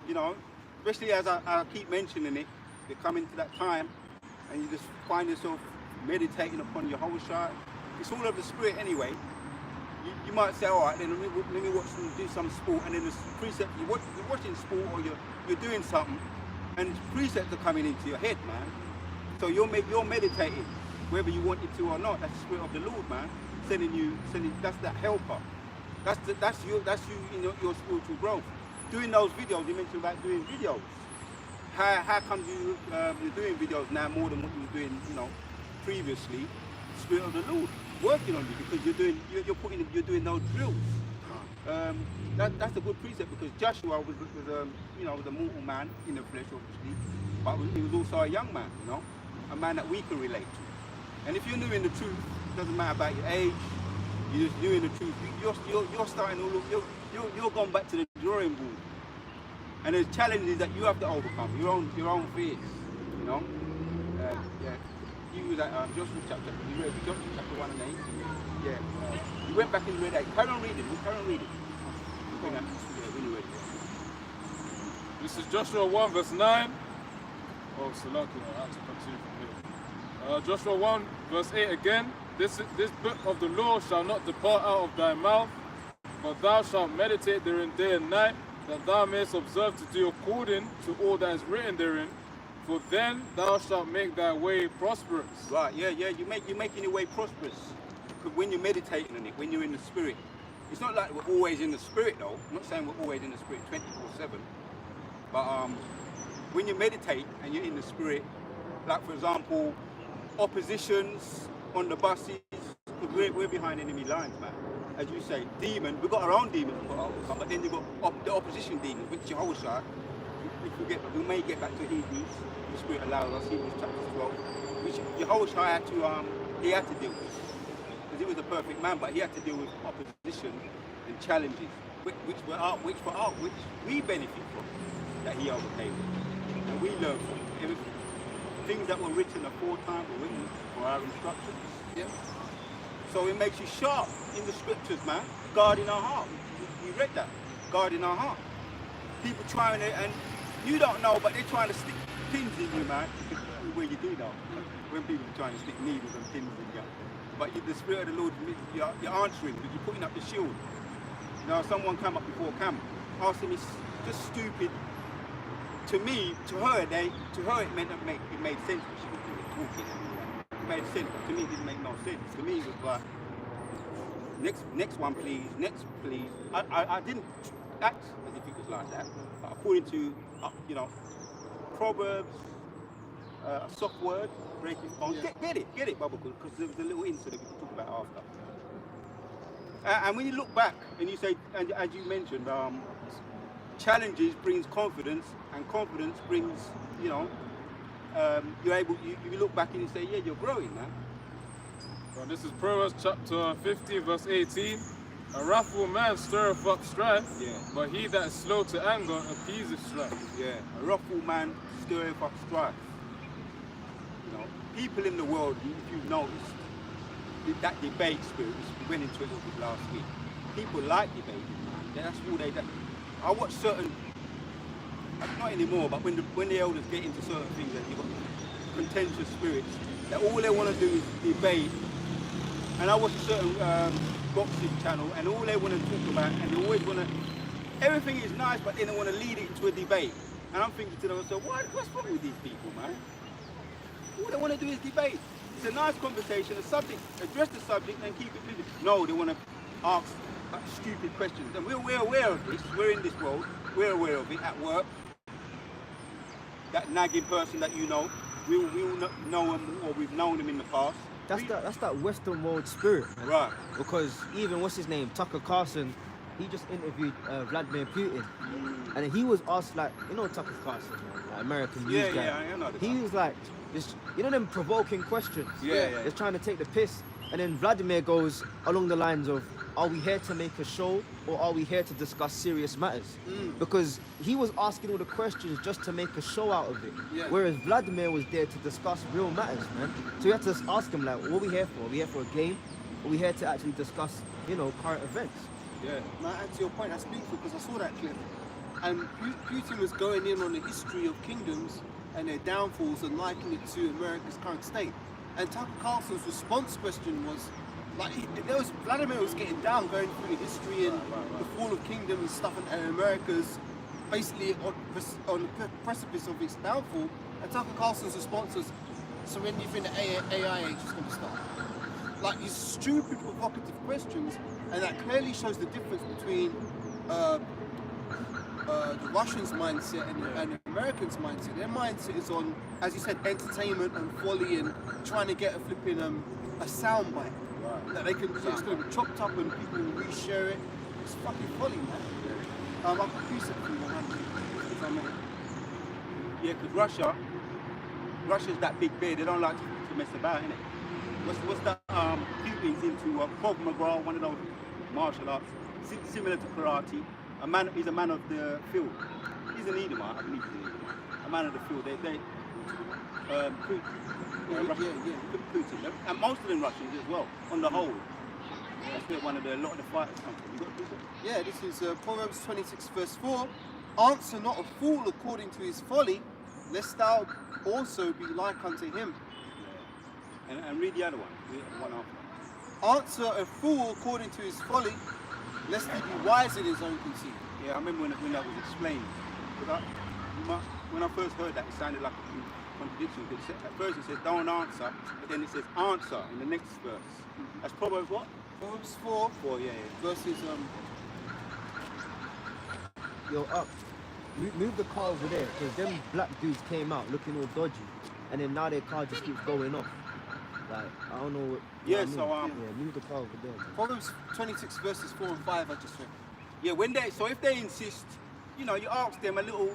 S1: You know, especially as I keep mentioning it, you're coming to that time, and you just find yourself meditating upon your whole shot. It's all of the spirit anyway. You might say, all right, then let me watch them do some sport, and then the precepts, you're watching sport, or you're doing something, and precepts are coming into your head, man. So you're meditating, whether you want it to or not. That's the spirit of the Lord, man, sending. That's that helper. That's you in your spiritual growth. Doing those videos, you mentioned about doing videos. How come you're doing videos now more than what you were doing, previously? The spirit of the Lord working on you, because you're doing those drills. That's a good precept, because Joshua was a mortal man in the flesh, obviously, but he was also a young man, a man that we can relate to. And if you're new in the truth, it doesn't matter about your age. You're just new in the truth. You're starting all of you're going back to the drawing board. And there's challenges that you have to overcome, your own fears, You was at Joshua chapter 1 and 8. Yeah. You went back and read 8. Carry on reading. When you read it.
S4: This is Joshua 1 verse 9. Oh, Salaki, I have to continue from here. Joshua 1 verse 8 again. This book of the law shall not depart out of thy mouth, but thou shalt meditate therein day and night, that thou mayest observe to do according to all that is written therein. For then thou shalt make thy way prosperous.
S1: Right, yeah, you're making your way prosperous. Because when you're meditating on it, when you're in the spirit, it's not like we're always in the spirit though. I'm not saying we're always in the spirit 24/7. But when you meditate and you're in the spirit, like for example, oppositions on the buses, because we're behind enemy lines, man. As you say, demons, we've got our own demons, but then you've got the opposition demons, which Jehoshua, we may get back to Hebrews. The Spirit allows us, Hebrews chapter 12, which Jehoshua had to deal with. Because he was a perfect man, but he had to deal with opposition and challenges, which we benefit from, that he overcame. And we learn from everything. Things that were written aforetime were written for our instructions. Yeah. So it makes you sharp in the scriptures, man. Guarding our heart. We read that. Guarding our heart. People trying to, and you don't know, but they're trying to stick pins in you, man. Where you do know. When people are trying to stick needles and pins in you. but the Spirit of the Lord, you're answering, but you're putting up the shield. Now, someone came up before camp, asking me just stupid. To me, to her, it made sense. She was talking. It made sense, but to me, it didn't make no sense. To me, it was like, next one, please. Next, please. I didn't act as if it was like that. But according to, Proverbs, a soft word, breaking bones. Get it, Bubba, because there was a little incident we can talk about after. And when you look back and you say, and as you mentioned, challenges brings confidence, and confidence brings, you're able. You look back and you say, yeah, you're growing, man.
S4: Well, this is Proverbs chapter 15, verse 18. A wrathful man stirreth up strife, but he that is slow to anger appeaseth strife.
S1: Yeah, a wrathful man stirreth up strife. People in the world, if you've noticed, that debate spirit, we went into it a little bit last week. People like debating, man. That's all they do. I watch certain, not anymore, but when the elders get into certain things, that you've got contentious spirits, that all they want to do is debate. And I watch a certain boxing channel, and all they want to talk about, and they always want to, everything is nice, but then they want to lead it into a debate. And I'm thinking to myself, what's wrong with these people, man? All they want to do is debate. It's a nice conversation, a subject, address the subject and keep it moving. No, they want to ask stupid questions. And we're aware of this. We're in this world. We're aware of it at work. That nagging person that you know, we'll know him, or we've known him in the past.
S5: That's that Western world spirit, man.
S1: Right.
S5: Because even, what's his name, Tucker Carlson, he just interviewed Vladimir Putin. And he was asked, like, Tucker Carlson, like American news guy.
S1: Yeah, I know.
S5: He was like, just, them provoking questions.
S1: Yeah.
S5: Just trying to take the piss. And then Vladimir goes along the lines of, are we here to make a show, or are we here to discuss serious matters? Because he was asking all the questions just to make a show out of it.
S2: Yeah.
S5: Whereas Vladimir was there to discuss real matters, man. So you have to ask him, like, what are we here for? Are we here for a game? Are we here to actually discuss, current events?
S2: Yeah. Now, and to your point, that's beautiful, because I saw that clip. And Putin was going in on the history of kingdoms and their downfalls and likening it to America's current state. And Tucker Carlson's response question was, like, Vladimir was getting down, going through the history and the fall of kingdoms and stuff, and America's basically on the precipice of its downfall. And Tucker Carlson's response was, so when do you think the AI age is going to start? Like, these stupid, provocative questions, and that clearly shows the difference between the Russians' mindset and the Americans' mindset. Their mindset is on, as you said, entertainment and folly and trying to get a flipping a soundbite that they can, it's going to be chopped up and people will reshare it. It's fucking folly, man. I'll produce it for you, man.
S1: Yeah, because Russia's that big bear. They don't like to mess about, innit? What's that? Putin's into Krav Maga, one of those martial arts, similar to karate. He's a man of the field. He's an Edomite, I believe he's an Edomite. A man of the field. Putin. And most of them Russians as well, on the whole. That's where a lot of the fighters come from. You got to do that?
S2: Yeah, this is Proverbs 26, verse 4. Answer not a fool according to his folly, lest thou also be like unto him.
S1: Yeah. And read the other one. Read one after.
S2: Answer a fool according to his folly, lest he be wise in his own conceit.
S1: Yeah, I remember when that was explained. When I first heard that, it sounded like a contradiction. At first it says don't answer, but then it says answer in the next verse. That's Proverbs what?
S2: Proverbs 4.
S1: 4, yeah.
S2: Verses
S5: Yo, up. Move the car over there, because them black dudes came out looking all dodgy, and then now their car just keeps going off. Like, I don't know what.
S1: Yeah,
S5: I mean.
S1: so
S5: move the car over there.
S2: Proverbs 26 verses 4 and 5. I just read.
S1: yeah, if they insist, you ask them a little.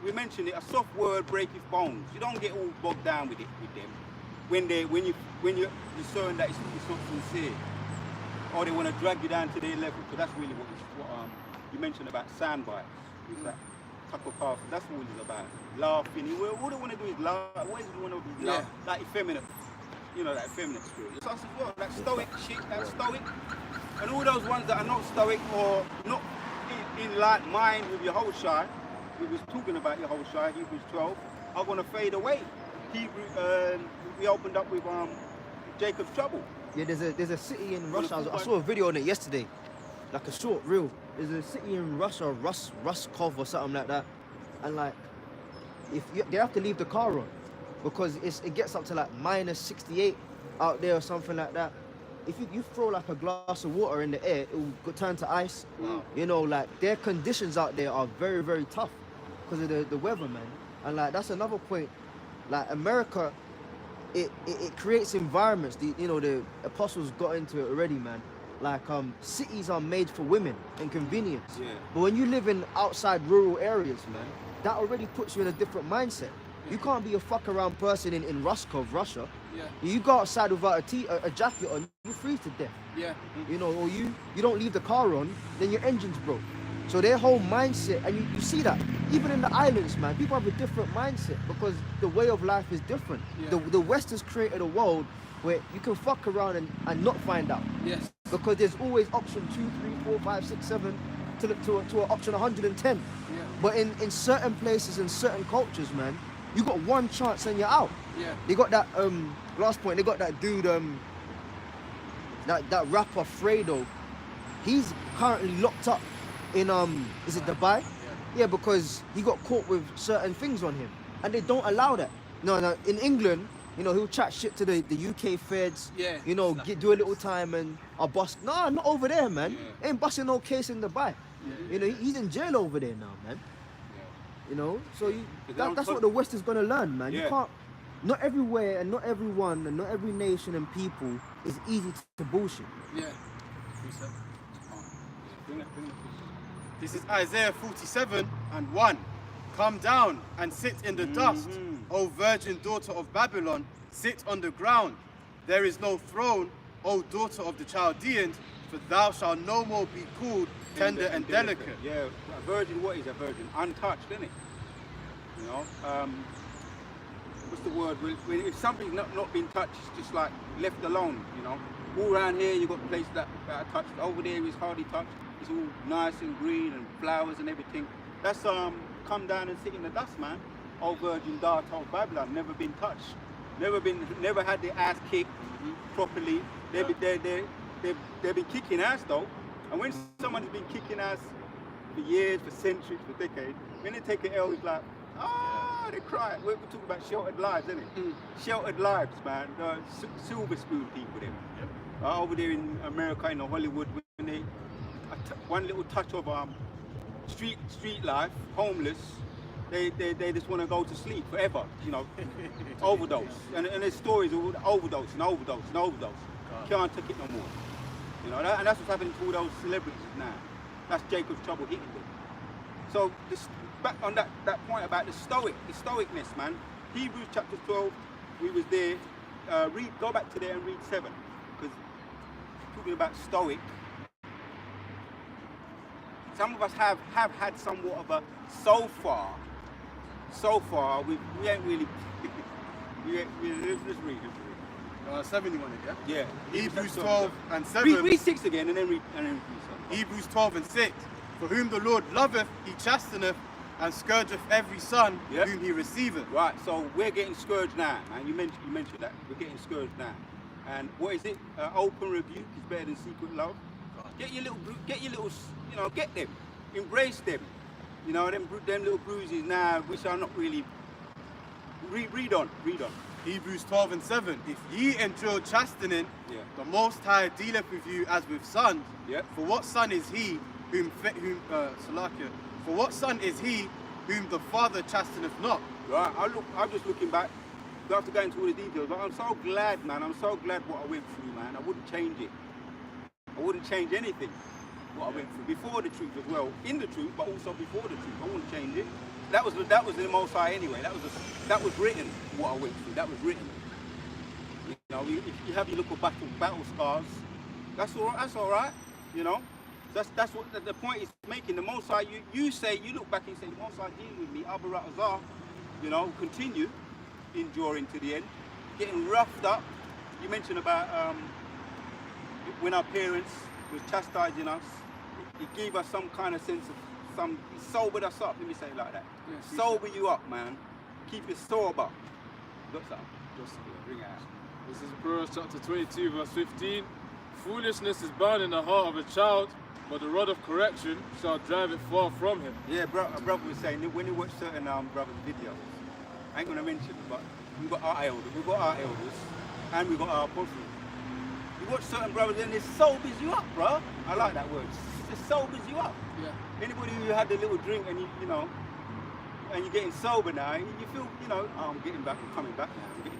S1: We mentioned it. A soft word breaketh bones. You don't get all bogged down with them. When you discern that it's not sincere, or they want to drag you down to their level. So that's really what you mentioned about sound bites. That Tucker Carlson. That's what it's about. Laughing. All they want to do is laugh. Always want to be laugh. Like effeminate. That effeminate spirit. It's us as well. That stoic shit. That stoic. And all those ones that are not stoic or not in like mind with your whole shy. We was talking about your whole shy. Hebrews 12 are going to fade away. We opened up with Jacob's trouble.
S5: Yeah, there's a city in
S1: Well,
S5: Russia.
S1: the
S5: I saw a video on it yesterday, like a short reel. There's a city in Russia, Ruskov or something like that, and like they have to leave the car on because it gets up to like -68 out there or something like that. If you throw like a glass of water in the air, it will turn to ice.
S3: Wow.
S5: You know, like their conditions out there are very, very tough because of the weather, man. And like that's another point. Like America, it creates environments. The apostles got into it already, man. Like cities are made for women and convenience.
S1: Yeah.
S5: But when you live in outside rural areas, man, that already puts you in a different mindset. You can't be a fuck around person in Ruskov, Russia.
S2: Yeah.
S5: You go outside without a jacket on, you freeze to death.
S2: Yeah.
S5: You know, or you don't leave the car on, then your engine's broke. So their whole mindset, and you see that even in the islands, man, people have a different mindset because the way of life is different.
S2: Yeah.
S5: The West has created a world where you can fuck around and not find out.
S2: Yes.
S5: Because there's always option 2, 3, 4, 5, 6, 7 to an option 110.
S2: Yeah.
S5: But in certain places and certain cultures, man, you got one chance and you're out.
S2: Yeah.
S5: They got that last point. They got that dude that rapper Fredo. He's currently locked up in is it Dubai? Yeah, because he got caught with certain things on him, and they don't allow that. No, in England, you know, he'll chat shit to the UK feds.
S2: Yeah.
S5: You know, do a little time and I'll bust. No, not over there, man.
S1: Yeah.
S5: Ain't busting no case in Dubai. You know, he's in jail over there now, man. You know, so that's what the West is gonna learn, man. You
S1: Yeah.
S5: can't. Not everywhere and not everyone and not every nation and people is easy to bullshit.
S2: Yeah.
S3: This is Isaiah 47:1. Come down and sit in the dust, O virgin daughter of Babylon, sit on the ground. There is no throne, O daughter of the Chaldeans, for thou shalt no more be called tender and delicate.
S1: Yeah, a virgin, what is a virgin? Untouched, isn't it? You know, what's the word? If something's not been touched, it's just like left alone, you know. All around here, you've got places that are touched. Over there is hardly touched. It's all nice and green and flowers and everything. That's come down and sit in the dust, man. Old virgin daughter of Babylon, never been touched, never had their ass kicked properly. They've been kicking ass though, and when someone's been kicking ass for years, for centuries, for decades, when they take an L, it's like, they cry. We're talking about sheltered lives, isn't it? Sheltered lives, man. Silver spoon people, them. Over there in America, in Hollywood, when they one little touch of street life, homeless, they just want to go to sleep forever, you know, overdose. And there's stories of overdose and overdose and overdose. Can't take it no more. You know, and that's what's happening to all those celebrities now. That's Jacob's trouble hitting them. So back on that point about the stoicness, man. Hebrews chapter 12, we was there. Go back to there and read 7, because talking about stoic. Some of us have had somewhat of a so far we ain't really. Let's read.
S3: 7 you wanted, yeah?
S1: Yeah.
S3: Hebrews 12:7.
S1: Read 6 again and then read 7.
S3: Hebrews 12:6. For whom the Lord loveth, he chasteneth, and scourgeth every son whom he receiveth.
S1: Right, so we're getting scourged now, man. You mentioned that. We're getting scourged now. And what is it? Open rebuke is better than secret love. Get your little, you know, get them. Embrace them. You know, them little bruises now, which are not really. Read on.
S3: Hebrews 12:7. If ye endure chastening, the Most High dealeth with you as with sons. For what son is he whom the Father chasteneth not?
S1: Right. I'm just looking back. Don't have to go into all the details, but I'm so glad, man. I'm so glad what I went through, man. I wouldn't change it. I wouldn't change anything what I went through before the truth as well. In the truth, but also before the truth. I wouldn't change it. That was the Most High anyway. That was written. What I went through. That was written. You know, if you have your little battle scars, that's all right. That's all right. You know, that's what the point is making. The Most High, you say, you look back and say, the Most High dealing with me. Abaratazar, you know, continue enduring to the end, getting roughed up. You mentioned about when our parents was chastising us, it gave us some kind of sense of it sobered us up. Let me say it like that. Sober you up, man. Keep you sober. Got something? Just bring it out.
S4: This is Proverbs chapter 22, verse 15. Foolishness is bound in the heart of a child, but the rod of correction shall drive it far from him.
S1: Yeah, a brother was saying that when you watch certain brothers' videos, I ain't gonna mention it, but we've got our elders, and we've got our apostles. You watch certain brothers and it sobers you up, bro. I like that word. It sobers you up.
S2: Yeah.
S1: Anybody who had a little drink and you know, and you're getting sober now, you feel, you know, oh, I'm getting back, I'm coming back now. I'm getting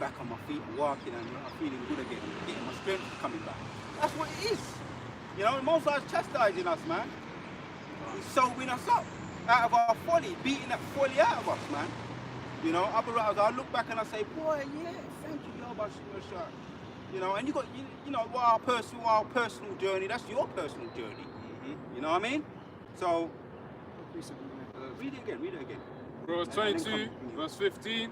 S1: back on my feet and walking and I'm feeling good again. I'm getting my strength coming back. That's what it is. You know, Most High's chastising us, man. He's sobering us up out of our folly, beating that folly out of us, man. You know, I look back and I say, boy, yeah, thank you, Yahweh Shah. You know, and you got, you know, our personal journey. That's your personal journey. You know what I mean? So, read it again.
S4: Proverbs 22, verse 15.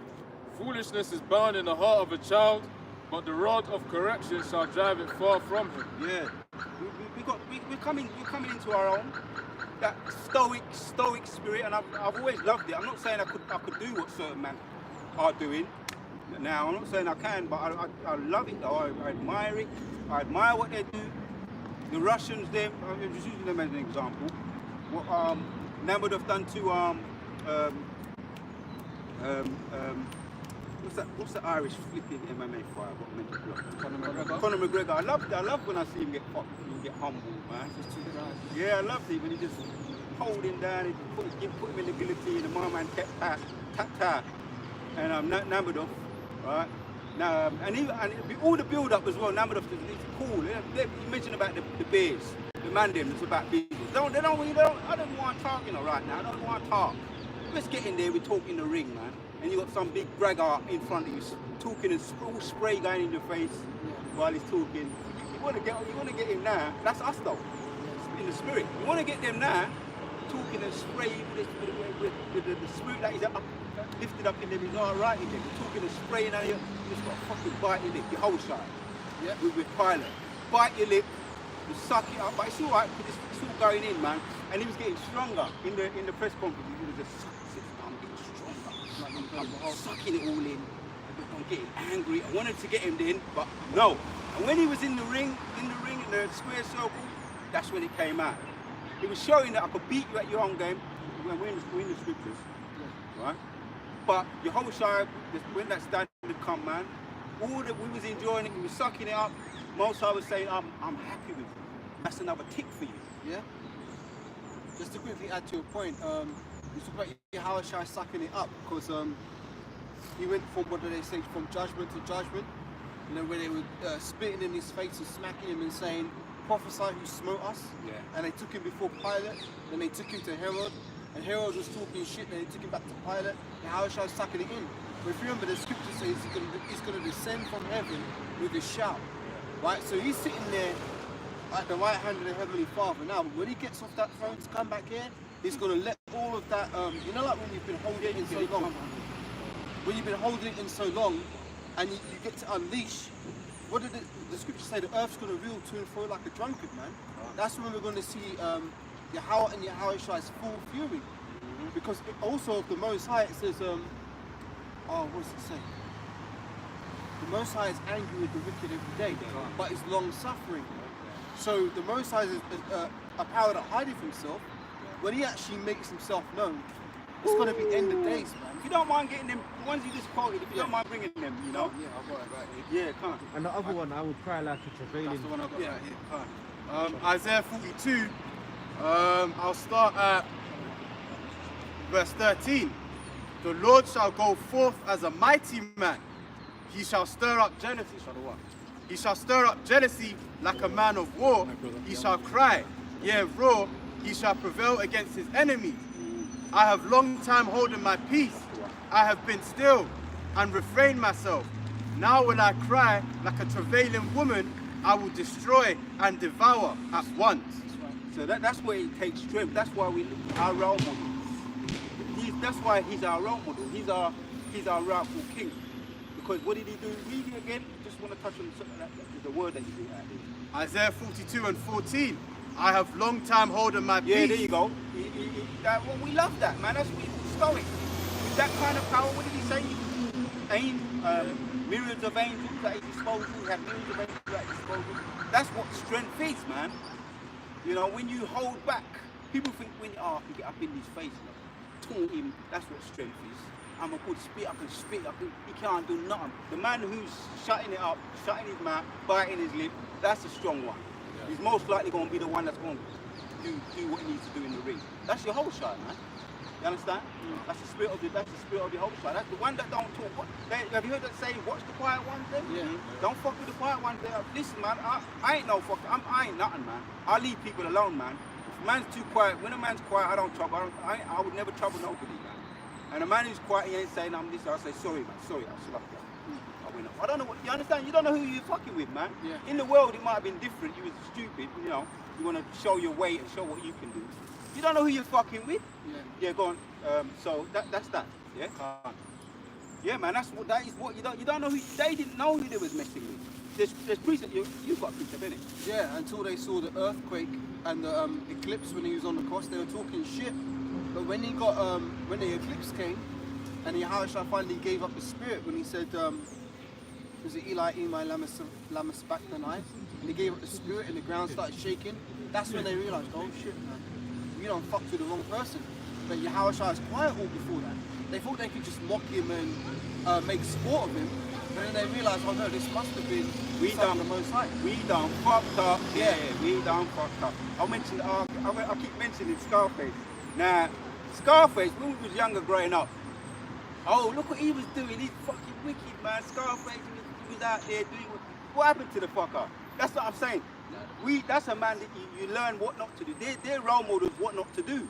S4: Foolishness is bound in the heart of a child, but the rod of correction shall drive it far from him.
S1: Yeah, we're coming into our own. That stoic spirit, and I've always loved it. I'm not saying I could do what certain men are doing now. I'm not saying I can, but I love it though. I admire it. I admire what they do. The Russians, I'm just using them as an example. What Namath done to what's the Irish flipping MMA fighter? Conor McGregor. I love when I see him get humbled, man. Yeah, I love it when he just hold him down, and put him in the guillotine, and my man tap, and Namath, right? Now, and all the build up as well. Namath is cool. You mentioned about the beers, the man them. It's about beers. I don't want to talk, you know, right now. I don't want to talk. Let's get in there. We talk in the ring, man. And you got some big braggart in front of you, talking and all spray going in your face while he's talking. You want to get him now. That's us though, in the spirit. You want to get them now, talking and spraying with the spirit that is lifted up in them. He's all right in them. You're talking and spraying at you. You just got to fucking bite your lip. Your whole side. Yeah. With Pilate. Bite your lip. You suck it up, but it's all right because it's all going in, man. And he was getting stronger in the press conference. He was just sucking it all in. I'm getting angry. I wanted to get him in, but no. And when he was in the ring, in the square circle, that's when it came out. It was showing that I could beat you at your own game. We're in the scriptures, right? But your whole side, when that standard come, man, all that we was enjoying it, we was sucking it up. Most I was saying, I'm happy with you. That's another tick for you.
S2: Yeah. Just to quickly add to your point, you talk about Yahushua sucking it up because he went from, what do they say, from judgment to judgment. You know, where they were spitting in his face and smacking him and saying, prophesy who smote us. Yeah. And they took him before Pilate, then they took him to Herod, and Herod was talking shit, and they took him back to Pilate. Yahushua was sucking it in. But if you remember, the scripture says he's going to descend from heaven with a shout. Right? So he's sitting there at the right hand of the Heavenly Father. Now, when he gets off that throne to come back here, he's going to let all of that, you know, like when you've been holding it in so long, when you've been holding it in so long, and you get to unleash, what did the scripture say? The earth's going to reel to and fro like a drunkard, man. That's when we're going to see Yahweh and Yahushua's full fury. Because also of the Most High, it says, what does it say? The Most High is angry with the wicked every day, but is long suffering. So the Most High is a power that hideth himself. When he actually makes himself known, it's going to be end of days, man.
S1: If you don't mind getting them, the ones you just quoted, if you don't mind bringing them, you know?
S2: Yeah, I've got it right here.
S1: Yeah, come on.
S5: And the other one, I will cry like a travailing.
S2: That's the one I've got right here.
S3: Isaiah 42, I'll start at verse 13. The Lord shall go forth as a mighty man. He shall stir up jealousy. He shall stir up jealousy like a man of war. He shall cry, yea, roar. He shall prevail against his enemies. I have long time holden my peace. I have been still and refrained myself. Now will I cry like a travailing woman. I will destroy and devour at once.
S1: So that's where it takes strength. That's why we our role model. That's why he's our role model. He's our rightful king. Because what did he do? Read it again. Just want to touch on the word that you did out there.
S3: Isaiah 42 and 14. I have long time holden my peace.
S1: Yeah, there you go. We love that, man. That's what stoic. With that kind of power, what did he say? myriads of angels at his disposal. He had myriads of angels at his disposal. That's what strength is, man. You know, when you hold back, people think when I can get up in his face, taunt him. That's what strength is. I'm a good spit. I can spit. He can't do nothing. The man who's shutting it up, shutting his mouth, biting his lip, that's a strong one. Yeah. He's most likely going to be the one that's going to do what he needs to do in the ring. That's your whole shot, man. You understand? That's the spirit of the whole shot. That's the one that don't talk. Have you heard that saying, watch the quiet ones then? Yeah. Don't fuck with the quiet ones there. Listen, man, I ain't no fuck. I ain't nothing, man. I leave people alone, man. If a man's too quiet, when a man's quiet, I don't trouble. I would never trouble nobody, man. And a man who's quiet, he ain't saying I'm this. I say sorry, man. Sorry, I should have done. I don't know what you understand. You don't know who you're fucking with, man. Yeah. In the world, it might have been different. You was stupid, you know. You want to show your weight and show what you can do. You don't know who you're fucking with. Yeah, go on. So that's that. Yeah. Yeah, man. That is what you don't know who they didn't know who they was messing with. There's precept. You've got precept, innit?
S2: Yeah. Until they saw the earthquake and the eclipse when he was on the cross, they were talking shit. But when he got when the eclipse came, and Yahushua finally gave up the spirit when he said, was it Eli lama sabachthani? And he gave up the spirit and the ground started shaking. That's when they realized, oh shit, man, we don't fuck with the wrong person. But Yahushua was quiet all before that. They thought they could just mock him and make sport of him. But then they realized, oh no, this must have been the Most High.
S1: We done fucked up. Yeah, we done fucked up. I keep mentioning Scarface. Now, Scarface, when we was younger growing up, oh, look what he was doing. He's fucking wicked, man. Scarface, he was out there doing what happened to the fucker? That's what I'm saying. That's a man that you learn what not to do. They're role models, what not to do.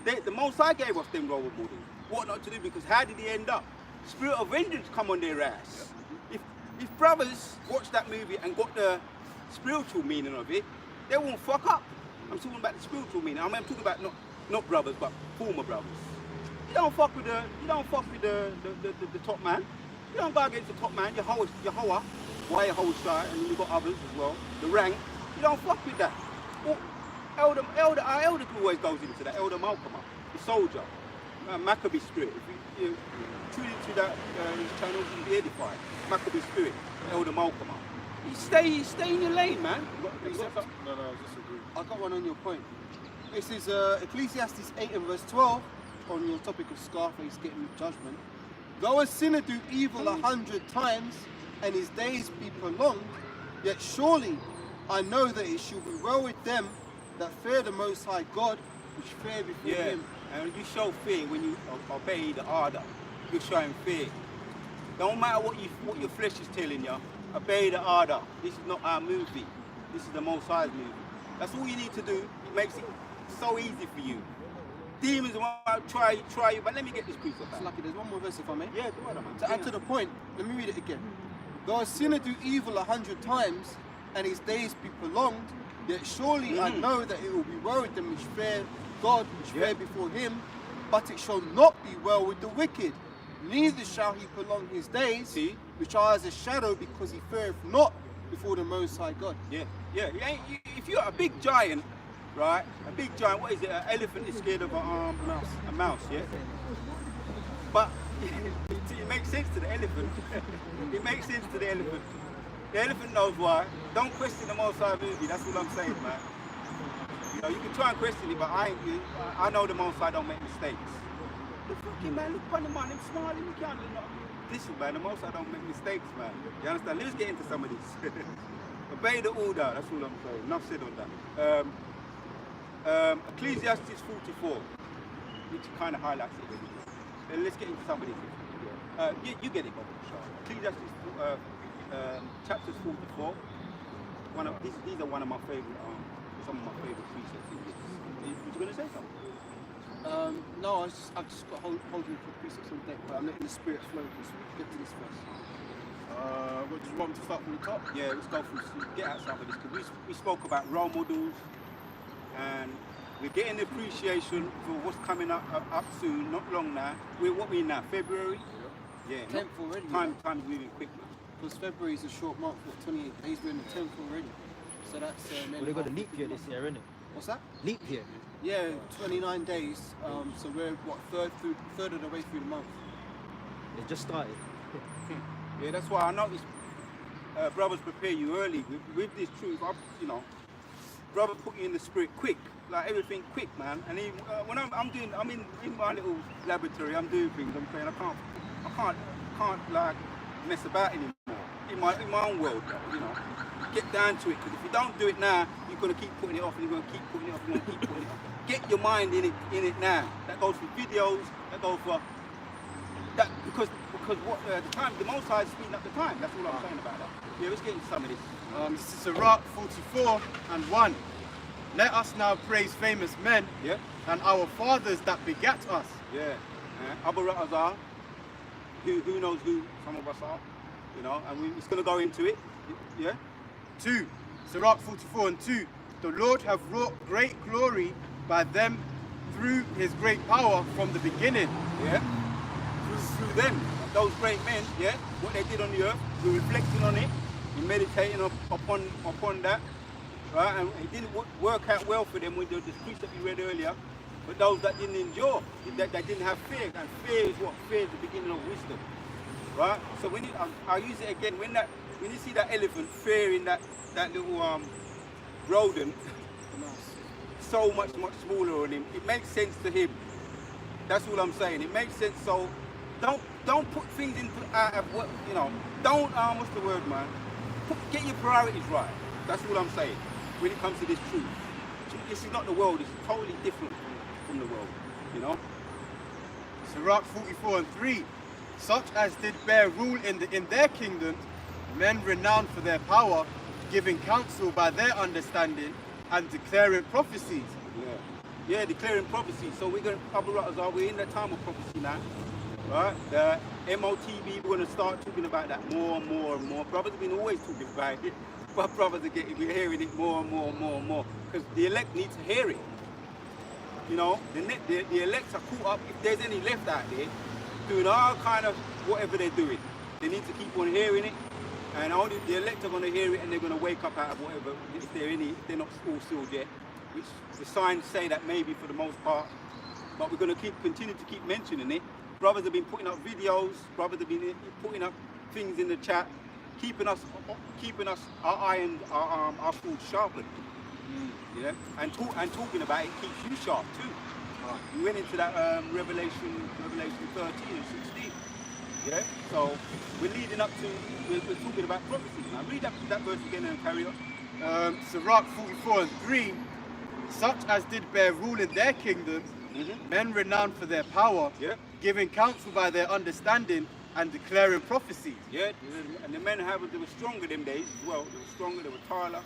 S1: The Most High gave us them role models, what not to do, because how did he end up? Spirit of vengeance come on their ass. If brothers watch that movie and got the spiritual meaning of it, they won't fuck up. I'm talking about the spiritual meaning. I'm talking about not brothers, but former brothers. You don't fuck with the top man. You don't go against the top man. Yahweh, why Yahushua, and then you got others as well. The rank. You don't fuck with that. Our elder always goes into that. Elder Malcolm, the soldier, Maccabee spirit. If you tune into that his channel, you'll be edified. Maccabee spirit, Elder Malcolm. You stay in your lane, man.
S4: No, I disagree.
S2: I got one on your point. This is Ecclesiastes 8 and verse 12 on your topic of Scarface getting judgment. Though a sinner do evil 100 times and his days be prolonged, yet surely I know that it shall be well with them that fear the Most High God, which fear before him.
S1: And you show fear when you obey the order. You're showing fear. Don't matter what your flesh is telling you, obey the order. This is not our movie. This is the Most High's movie. That's all you need to do. It makes it so easy for you. Demons want to try you, but let me get this proof of that.
S2: It's lucky, there's one more verse if I may.
S1: Yeah, go on, man.
S2: To add to the point, let me read it again. Though a sinner do evil 100 times, and his days be prolonged, yet surely I know that it will be well with them which fear God, which fear before him, but it shall not be well with the wicked. Neither shall he prolong his days, which are as a shadow, because he feareth not before the Most High God.
S1: If you're a big giant, right? A big giant, what is it? An elephant is scared of a mouse, yeah? But it makes sense to the elephant. It makes sense to the elephant. The elephant knows why. Don't question the Most High movie, that's what I'm saying, man. You know, you can try and question it, but I know the Most High don't make mistakes. The fucking man, look upon the man, him smiling, you can't do nothing. Listen, man, the Most High don't make mistakes, man. You understand? Let's get into some of this. Obey the order, that's all I'm saying. Enough said on that. Ecclesiastes 44, which kind of highlights it a little bit. Let's get into some of this. You get it, Bob. Ecclesiastes chapters 44. These are one of my favorite, some of my favorite precepts in this. Was you going to say something?
S2: No, I've just got holding for precepts on deck, but I'm letting the spirit flow. Let's get to this first.
S3: What do you want me to start from the top?
S1: Yeah, let's go from get out some of this, because we spoke about role models, and we're getting appreciation for what's coming up soon, not long now. What we in now? February? Yeah.
S2: 10th already.
S1: Time's moving quick, man.
S2: Because February is a short month, 28 days, we're in the 10th already. So that's...
S5: well, they got a leap year this year, innit?
S2: What's that?
S5: Leap year.
S2: Yeah, 29 days. So we're, what, third of the way through the month.
S5: It just started.
S1: Yeah, that's why I noticed brothers prepare you early with this truth. You know, brother put you in the spirit quick, like everything quick, man. And even, when I'm in my little laboratory, I'm doing things. I'm saying I can't like mess about anymore in my own world, you know. Get down to it, because if you don't do it now, you're gonna keep putting it off, and you're gonna keep putting it off, and you're gonna keep putting it off. Get your mind in it now. That goes for videos. That goes for that because what the time, the Most High is speeding up the time. That's all I'm saying about that. Yeah, let's get into some of this.
S3: This is Sirach 44 and 1. Let us now praise famous men
S1: Yeah,
S3: and our fathers that begat us.
S1: yeah. Abu Ratazar, who knows who some of us are, you know, and it's gonna go into it. Yeah.
S3: 2. Sirach 44 and 2. The Lord have wrought great glory by them through his great power from the beginning.
S1: Yeah, through them, those great men, yeah, what they did on the earth, we're reflecting on it, we're meditating upon that, right, and it didn't work out well for them with the precept we read earlier, but those that didn't endure, that didn't have fear, and fear is what? Fear is the beginning of wisdom, right, so when I'll use it again, when you see that elephant fearing that little rodent, so much smaller on him, it makes sense to him. That's all I'm saying. It makes sense. So don't put things into out of what, you know. Don't what's the word, man? Get your priorities right. That's all I'm saying. When it comes to this truth, this is not the world. It's totally different from the world. You know.
S3: Sirach 44 and 3. Such as did bear rule in their kingdoms, men renowned for their power, giving counsel by their understanding, and declaring prophecies.
S1: Yeah, declaring prophecy. So we're going to, we're in the time of prophecy now, right? The MOTB, we're going to start talking about that more and more and more. Brothers have been always talking about it, but brothers we're hearing it more and more and more and more, because the elect need to hear it. You know, the elect are caught up, if there's any left out there, doing all kind of whatever they're doing. They need to keep on hearing it, and only the elect are going to hear it, and they're going to wake up out of whatever, if they're not all sealed yet, which the signs say that maybe for the most part, but we're going to continue to keep mentioning it. Brothers have been putting up videos, brothers have been putting up things in the chat, keeping us our iron, our food sharpened. Yeah, and talking about it keeps you sharp too. We went into that Revelation 13 and 16. Yeah, so we're leading up to, we're talking about prophecy. Now read that verse again and carry on.
S3: Sirach 44 and 3. Such as did bear rule in their kingdoms, men renowned for their power,
S1: Yeah.
S3: giving counsel by their understanding, and declaring prophecies.
S1: Yeah, and the men they were stronger them days as well. They were stronger, they were taller.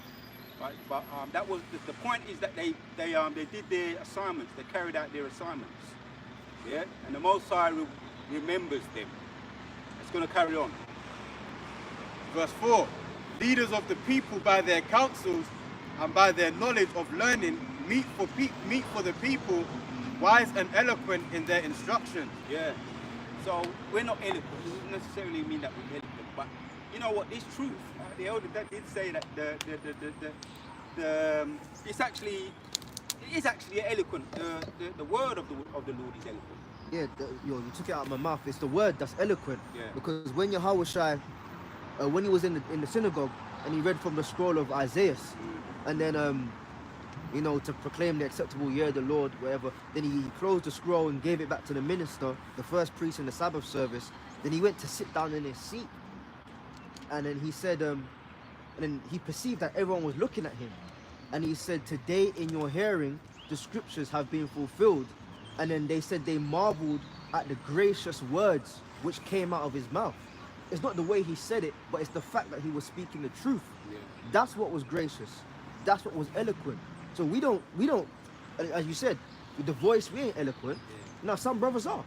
S1: Right? But that was the point is that they did their assignments, they carried out their assignments. Yeah, and the Most High remembers them. It's going to carry on.
S3: Verse 4. Leaders of the people by their counsels and by their knowledge of learning meet for the people, wise and eloquent in their instructions.
S1: Yeah. So we're not eloquent. It doesn't necessarily mean that we're eloquent, but you know what? This truth, the elder that did say that it is actually eloquent. The word of the Lord is eloquent.
S5: Yeah, you took it out of my mouth. It's the word that's eloquent.
S1: Yeah.
S5: Because when Yahweh Shai, when he was in the synagogue and he read from the scroll of Isaiah, and then to proclaim the acceptable year of the Lord, whatever, then he closed the scroll and gave it back to the minister, the first priest in the Sabbath service. Then he went to sit down in his seat, and then he said, and then he perceived that everyone was looking at him, and he said, "Today in your hearing, the scriptures have been fulfilled." And then they said they marveled at the gracious words which came out of his mouth. It's not the way he said it, but it's the fact that he was speaking the truth.
S1: Yeah.
S5: That's what was gracious. That's what was eloquent. So we don't, as you said, with the voice we ain't eloquent. Now some brothers are,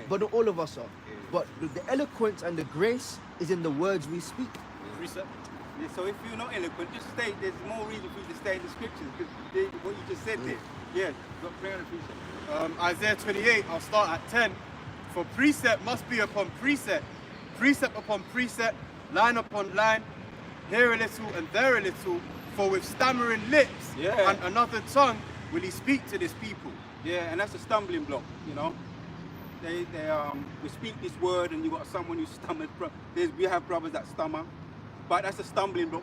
S5: but not all of us are. But the eloquence and the grace is in the words we speak.
S3: Precept.
S1: Yeah, so if you're not eloquent, just stay. There's more reason for you to stay in the scriptures because what you just said there. Yeah, bring on the precept.
S3: Isaiah 28, I'll start at 10. For precept must be upon precept, precept upon precept, line upon line, here a little and there a little, for with stammering lips
S1: Yeah.
S3: and another tongue will he speak to this people.
S1: Yeah, and that's a stumbling block, you know. we speak this word, and you got someone who stammers. We have brothers that stammer, but that's a stumbling block.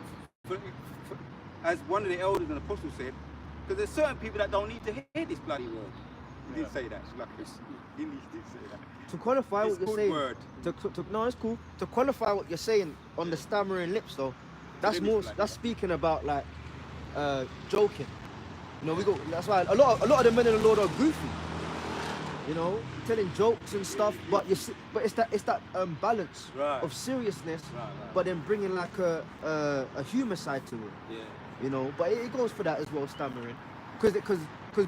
S1: As one of the elders and apostles said, because there's certain people that don't need to hear this bloody word. He didn't say that. He did say that.
S5: To qualify
S1: It's
S5: what you're
S1: good
S5: saying,
S1: word.
S5: no, it's cool. To qualify what you're saying on the stammering lips, though, that's more. That's speaking about like joking. You know, that's why a lot of the men in the Lord are goofy. You know, telling jokes and stuff, but it's that balance of seriousness, but then bringing like a humor side to it.
S1: Yeah.
S5: You know, but it goes for that as well, stammering, because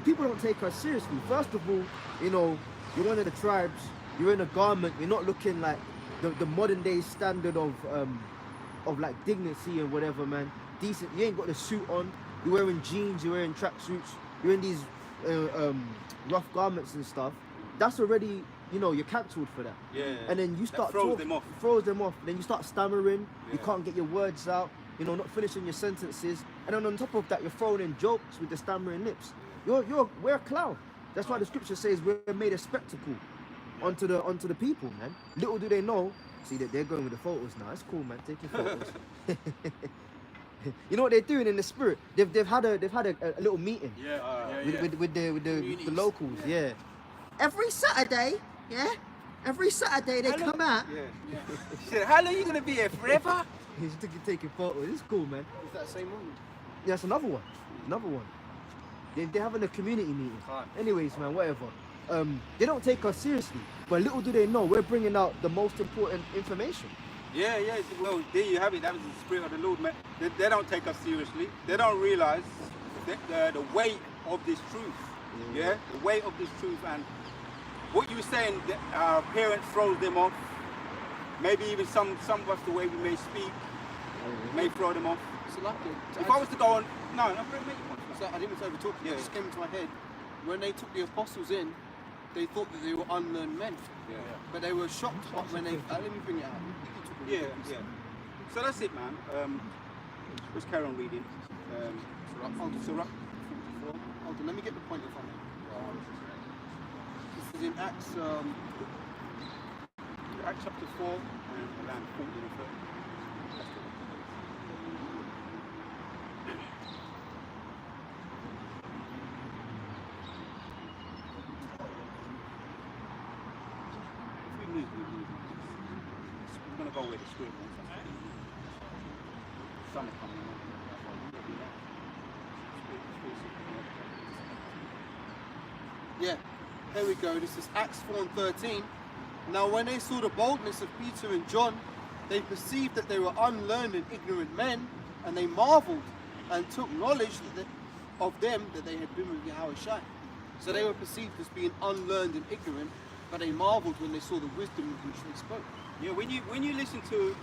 S5: people don't take us seriously. First of all, you know, you're one of the tribes. You're in a garment. You're not looking like the modern day standard of like dignity and whatever, man. Decent. You ain't got the suit on. You're wearing jeans. You're wearing tracksuits. You're in these rough garments and stuff. That's already, you know, you're cancelled for that.
S1: Yeah.
S5: And then you start
S1: throws them off.
S5: Throws them off. Then you start stammering.
S1: Yeah.
S5: You can't get your words out. You know, not finishing your sentences. And then on top of that, you're throwing in jokes with the stammering lips. We're a clown. That's why the scripture says we're made a spectacle onto the people, man. Little do they know. See that they're going with the photos now. It's cool, man. Taking photos. You know what they're doing in the spirit? They've had a little meeting. With the locals. Yeah. Every Saturday, yeah. Every Saturday they come out.
S1: Yeah. She said, "How long are you gonna be here? Forever?"
S5: He's taking photos. It's cool, man.
S2: Is that the same one?
S5: Yeah, it's another one. Another one. They're having a community meeting. Anyways, man, whatever. They don't take us seriously, but little do they know we're bringing out the most important information.
S1: Yeah. Well, there you have it. That was the spirit of the Lord, man. They don't take us seriously. They don't realize the weight of this truth. Yeah, the weight of this truth, and what you were saying, that our parents throws them off. Maybe even some of us, the way we may speak, may throw them off.
S2: So like
S1: If I was to go on, no, make your point.
S2: So I didn't mean to overtalk you.
S1: Yeah.
S2: It just came into my head. When they took the apostles in, they thought that they were unlearned men.
S1: Yeah.
S2: But they were shocked when they. Let me bring it out.
S1: Yeah. So that's it, man. Let's carry on reading. Sirach.
S2: Hold on, let me get the point in front of me. This is in Acts.
S1: Acts chapter 4 and around 14 and 30. That's the one. If we move. We're going to go where the spirit wants us to be. Summer coming on.
S2: Yeah, there we go. This is Acts 4 and 13. Now when they saw the boldness of Peter and John, they perceived that they were unlearned and ignorant men, and they marveled and took knowledge of them that they had been with Yahushua. So they were perceived as being unlearned and ignorant, but they marveled when they saw the wisdom with which they spoke.
S1: Yeah, when you listen to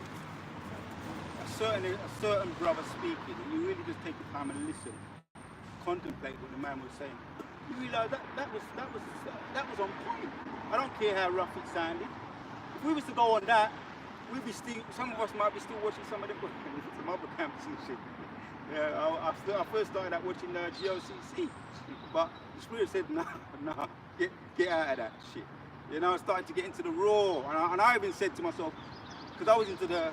S1: a certain brother speaking, and you really just take the time and listen, contemplate what the man was saying, you realise that was on point. I don't care how rough it sounded. If we was to go on that, we'd be still. Some of us might be still watching some of them some other camps and shit. Yeah, I first started out watching GOCC, but the spirit said, "No, get out of that shit." You know, I started to get into the raw, and I even said to myself, because I was into the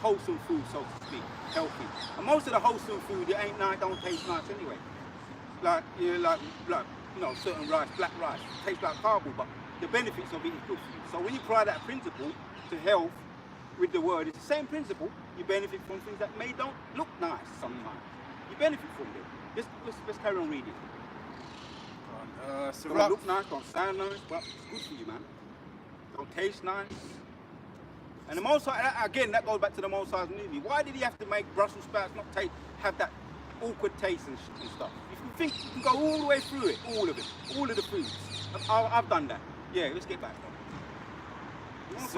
S1: wholesome food, so to speak, healthy. And most of the wholesome food, it ain't nice, don't taste nice anyway. Like certain rice, black rice, tastes like cardboard, but the benefits of it is good for you. So when you apply that principle to health with the word, it's the same principle. You benefit from things that don't look nice sometimes. You benefit from them. Let's carry on reading. Don't look nice, don't sound nice, but it's good for you, man. Don't taste nice. And the Most High, again, that goes back to the Most High's movie. Why did he have to make Brussels sprouts have that awkward taste and stuff? If you think you can go all the way through it, all of the foods. I've done that. Yeah, let's get back. The Most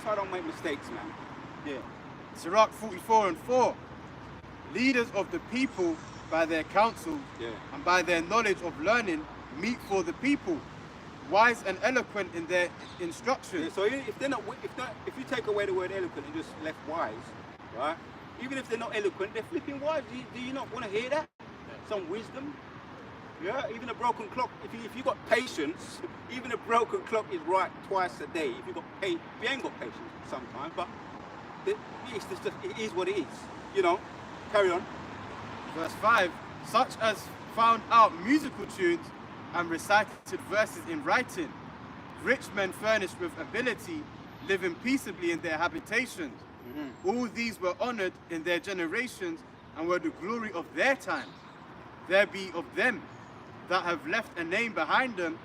S1: High don't make mistakes, man. Yeah.
S3: Sirach 44 and 4. Leaders of the people by their counsel and by their knowledge of learning meet for the people, wise and eloquent in their instruction.
S1: Yeah, so if you take away the word eloquent and just left wise, right? Even if they're not eloquent, they're flipping wise. Do you not want to hear that? Some wisdom. Yeah, even a broken clock. If you got patience, even a broken clock is right twice a day. If you got if you ain't got patience sometimes, but it is what it is. You know, carry on.
S3: Verse 5, such as found out musical tunes and recited verses in writing, rich men furnished with ability, living peaceably in their habitations. All these were honored in their generations and were the glory of their time. There be of them that have left a name behind them,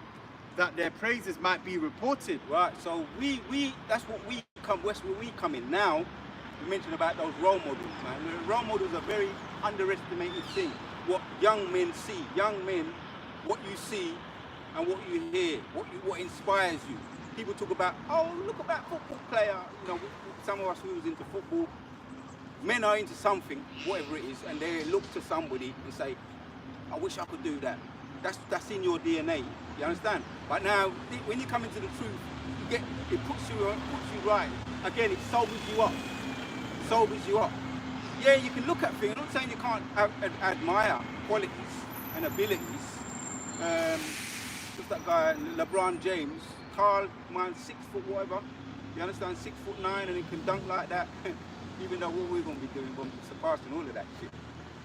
S3: that their praises might be reported.
S1: Right. So we that's what we come. Where we come in now. You mentioned about those role models, man. The role models are very underestimated thing. What young men see, what you see and what you hear, what inspires you. People talk about, oh, look at that football player. You know, some of us who was into football, men are into something, whatever it is, and they look to somebody and say, I wish I could do that. That's in your DNA. You understand? But now, when you come into the truth, it puts you right. Again, it sobers you up. Yeah, you can look at things. I'm not saying you can't admire qualities and abilities. What's that guy, LeBron James? Carl, man, 6 foot whatever. You understand? 6'9", and he can dunk like that. Even though what we're going to be doing, we're going to be surpassing all of that shit.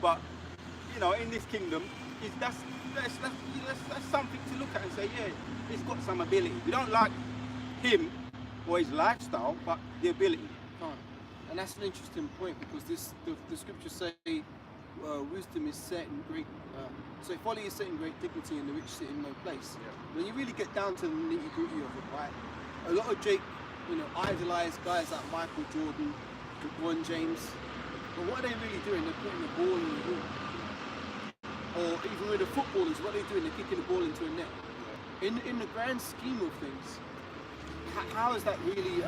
S1: But you know, in this kingdom, that's something to look at and say, yeah, he's got some ability. We don't like him or his lifestyle, but the ability.
S2: And that's an interesting point, because the scriptures say wisdom is set in great, so folly is set in great dignity and the rich sit in no place.
S3: Yeah.
S2: When you really get down to the nitty gritty of it, right? A lot of Jake, idolize guys like Michael Jordan, LeBron James, but what are they really doing? They're putting the ball in the hoop. Or even with the footballers, what are they doing? They're kicking the ball into a net. In the grand scheme of things, how is that really?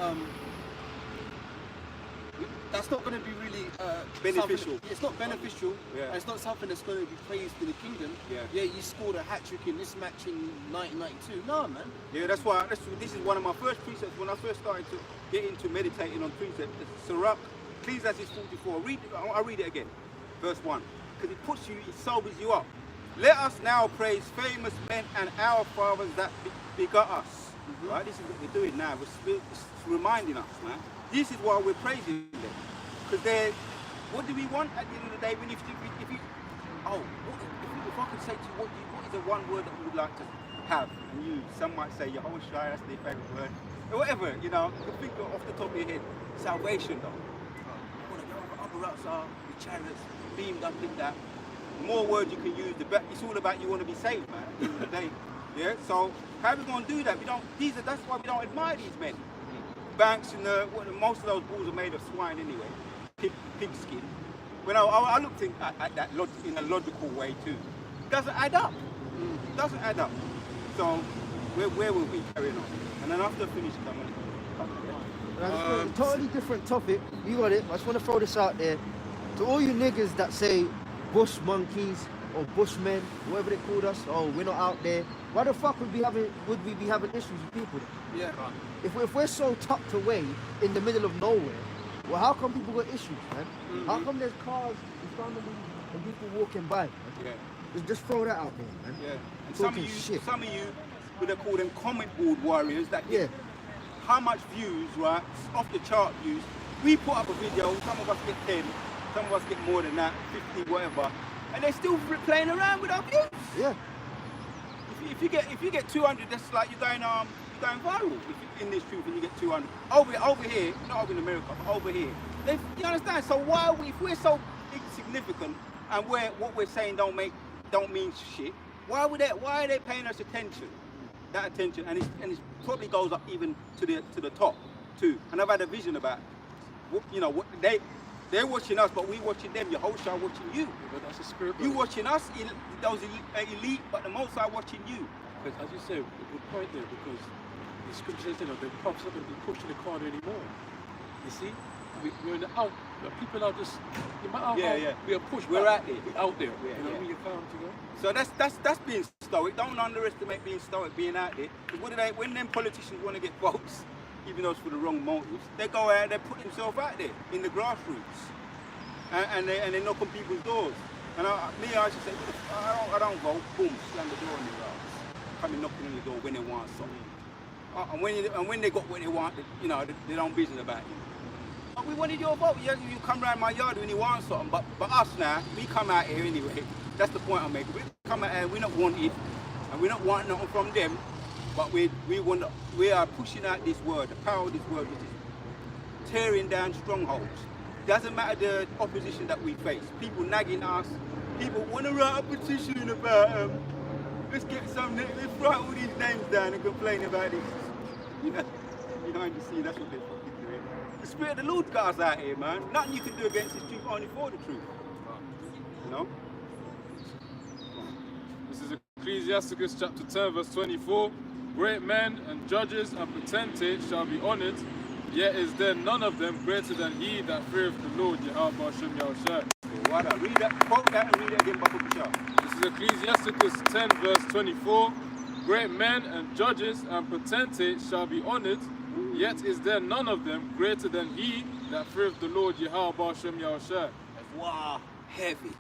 S2: That's not going to be really
S1: beneficial.
S2: It's not beneficial.
S1: Yeah.
S2: And it's not something that's going to be praised in the kingdom.
S1: Yeah.
S2: You scored a hat trick in this match in 1992. No, man.
S1: Yeah, that's why. This is one of my first precepts when I first started to get into meditating on precepts. Sirach, Ecclesiastes 44. I'll read it again, verse 1, because it puts you, it sobers you up. Let us now praise famous men and our fathers that begot us. Right, this is what we're doing now. It's reminding us, man. This is why we're praising them, because what do we want at the end of the day? If I could say to you, what is the one word that we would like to have and use? Some might say Yahushua, that's their favorite word, or whatever. You know, you can think off the top of your head. Salvation, though. The chariots beamed up in that. The more words you can use, the better. It's all about you want to be saved, man. At the end of the day, yeah. So how are we going to do that? That's why we don't admire these men. Banks and most of those balls are made of swine anyway, pig skin. When I looked at that in a logical way too, it doesn't add up. It doesn't add up. So where will we carry on? And then after I finish, I'm gonna
S5: Totally different topic. You got it. I just want to throw this out there to all you niggas that say bush monkeys or bushmen, whatever they called us. Oh, we're not out there. Why the fuck would we be having issues with people?
S2: Yeah.
S5: If we're so tucked away in the middle of nowhere, well, how come people got issues, man? How come there's cars in front of me and people walking by? Man?
S1: Yeah.
S5: Just throw that out there, man.
S1: Yeah. And
S5: Talking shit.
S1: some of you would call them comment board warriors that get how much views, right? Off the chart views. We put up a video, some of us get 10, some of us get more than that, 50, whatever, and they're still playing around with our views.
S5: Yeah.
S1: If you get 200, that's like you're going viral. In this truth, and you get 200 over here, not over in America, but over here. You understand? So if we're so insignificant and what we're saying don't mean shit, why are they paying us attention? That attention, and it probably goes up even to the top too. And I've had a vision about, what they're watching us, but we watching them. Yahushua watching you.
S4: But that's a spirit.
S1: You watching us, those elite, but the Most High watching you.
S4: But as you say, a good point there, because the scripture says, the prophets are going to be pushed in the corner anymore. You see, we're in the out. People are just, no matter how we are pushed.
S1: We're out there.
S4: We're out there.
S1: Yeah,
S4: you can't,
S1: So that's being stoic. Don't underestimate being stoic, being out there. Because when them politicians want to get votes, even though it's for the wrong motives, they go out, they put themselves out there in the grassroots, and they knock on people's doors. And I just say, I don't go, boom, slam the door in their house. Coming knocking on the door when they want something. And when they got what they want, you know, they don't business about you. But we wanted your vote. Yeah, you come round my yard when you want something. But us now, we come out here anyway. That's the point I'm making. We come out here, we're not wanted, and we're not wanting nothing from them. But we are pushing out this word, the power of this word, which is tearing down strongholds. Doesn't matter the opposition that we face. People nagging us. People want to write a petition about let's get some. Let's write all these names down and complain about this. You know, behind the scene, that's what they're fucking doing. The Spirit of the Lord got us out here, man. Nothing you can do against this truth, only for the truth. You know.
S4: This is Ecclesiasticus chapter 10, verse 24. Great men and judges and potentates shall be honoured, yet is there none of them greater than he that feareth the Lord, Yahweh Hashem Yahushua.
S1: Read that, quote that and read it again, Baba Bishop.
S4: This is Ecclesiasticus 10, verse 24. Great men and judges and potentates shall be honoured, yet is there none of them greater than he that feareth the Lord, Yahweh Hashem Yahushua.
S1: Wow, heavy,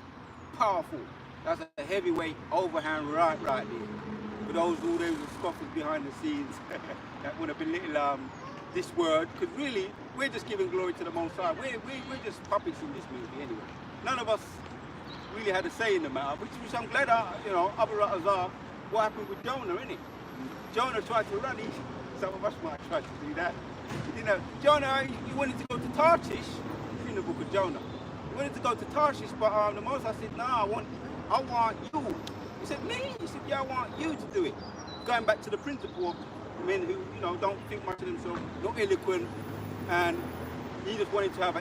S1: powerful. That's a heavyweight overhand right there. For those all those scoffers behind the scenes that would have belittled this word, because really we're just giving glory to the Most High. We're just puppets in this movie anyway. None of us really had a say in the matter, which I'm glad, you know, other writers are. What happened with Jonah, innit? Jonah tried to run. Some of us might try to do that. You know, Jonah, he wanted to go to Tarshish. It's in the book of Jonah. He wanted to go to Tarshish, but the Most High said, "No, I want you." He said, "Me?" He said, "Yeah, I want you to do it." Going back to the principle of men who, you know, don't think much of themselves, not eloquent, and he just wanted to have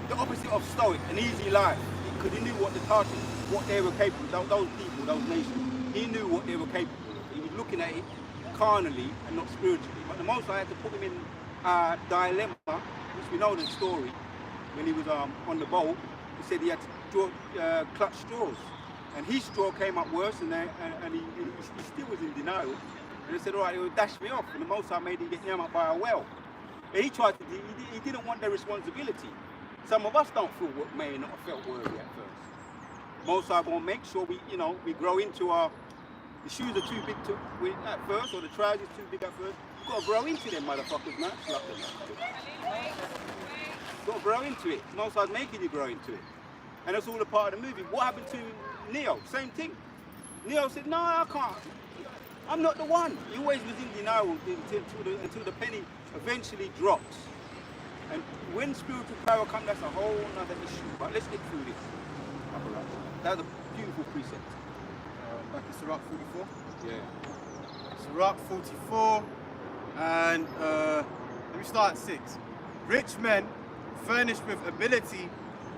S1: the opposite of stoic, an easy life, because he knew what the Tarshish, what they were capable of, those people, those nations. He knew what they were capable of. He was looking at it carnally and not spiritually. But the Most High had to put him in a dilemma, which we know the story. When he was on the boat, he said he had to clutch straws, and his straw came up worse, and he still was in denial. And they said, "All right, he'll dash me off," and the Most High made him get him up by a well. And he tried to, he didn't want the responsibility. Some of us don't feel what may not have felt worthy at first. Most High will make sure we grow into our. The shoes are too big at first, or the trousers too big at first. You've got to grow into them, motherfuckers, man. You've got to grow into it. Most High's making you grow into it. And that's all a part of the movie. What happened to Neo? Same thing. Neo said, "No, I can't. I'm not the one." He always was in denial until the penny eventually drops. And when spiritual power comes, that's a whole other issue. But let's get through this. That's a beautiful precept.
S3: Back to Sirach 44.
S1: Yeah.
S3: Sirach 44, and let me start at 6. Rich men, furnished with ability,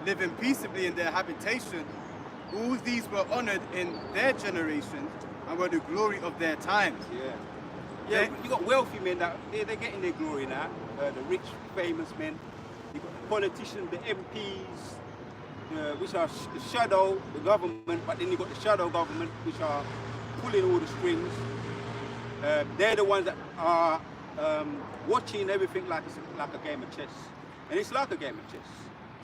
S3: living peaceably in their habitation, all these were honoured in their generation and were the glory of their times.
S1: Yeah, you got wealthy men that they're getting their glory now. The rich, famous men. You got the politicians, the MPs, which are the shadow, the government. But then you got the shadow government, which are pulling all the strings. They're the ones that are watching everything like a game of chess, and it's like a game of chess.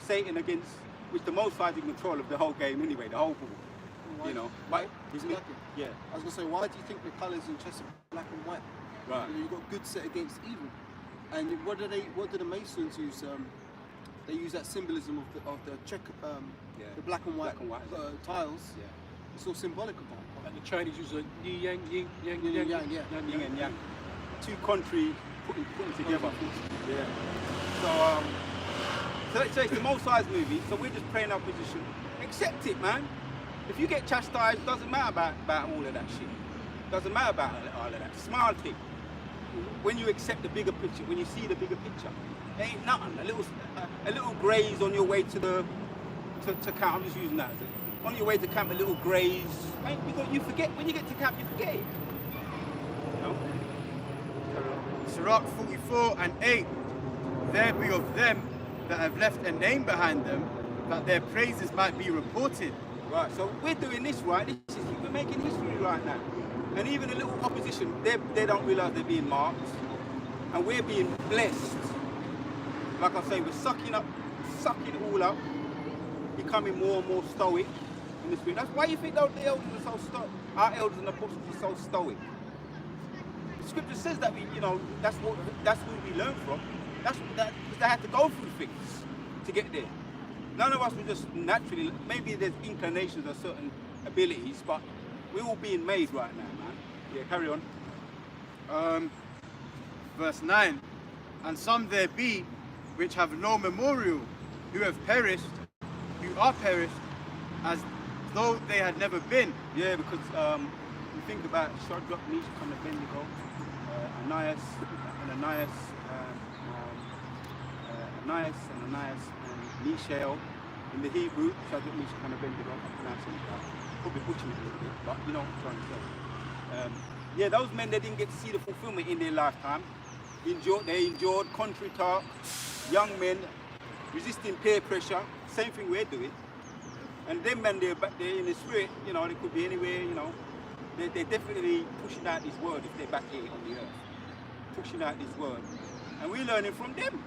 S1: Satan against, which the Most High is in control of the whole game anyway, the whole board. You know, but
S2: Exactly.
S1: yeah,
S2: I was gonna say, why do you think the colours in chess are black and white?
S1: right.
S2: You know, you've got good set against evil. And what do the Masons use? They use that symbolism of the check, the black and white, tiles.
S1: Yeah.
S2: It's all symbolic of that.
S6: And the Chinese use a yin yang, yin yang,
S2: Yin
S6: yin
S2: and
S6: yang,
S2: yang,
S1: Yin and yang. Two countries putting together. Yeah. So let's say it's the Most High's movie, so we're just playing our position. Accept it, man. If you get chastised, doesn't matter about all of that shit. Doesn't matter about all of that. Smile thing. When you accept the bigger picture, when you see the bigger picture, it ain't nothing. A little graze on your way to camp. I'm just using that. On your way to camp, a little graze. You forget when you get to camp. You forget it. No.
S3: Sirach 44 and 8. There be of them that have left a name behind them, that their praises might be reported.
S1: Right, so we're doing this right. We're making history right now. And even a little opposition, they don't realise they're being marked. And we're being blessed. Like I say, we're sucking it all up. becoming more and more stoic in the spirit. That's why you think the elders are so stoic. Our elders and apostles are so stoic. The scripture says that that's who we learn from. They had to go through things to get there. None of us were just naturally. Maybe there's inclinations or certain abilities, but we're all being made right now, man. Yeah, carry on.
S3: Verse 9, and some there be which have no memorial, who have perished, who are perished, as though they had never been.
S1: Yeah, because you think about Shadrach, Meshach, and Abednego, Ananias, and Mishael. In the Hebrew, Shadrach, Meshach, and Abednego, I'm pronouncing it, probably butchering it a little bit, but you know what I'm trying to say. Yeah, those men, they didn't get to see the fulfillment in their lifetime. They endured contrary talk, young men resisting peer pressure, same thing we're doing. And them men, they're back there in the spirit, they could be anywhere, they're definitely pushing out this word if they're back here on the earth. Pushing out this word. And we're learning from them.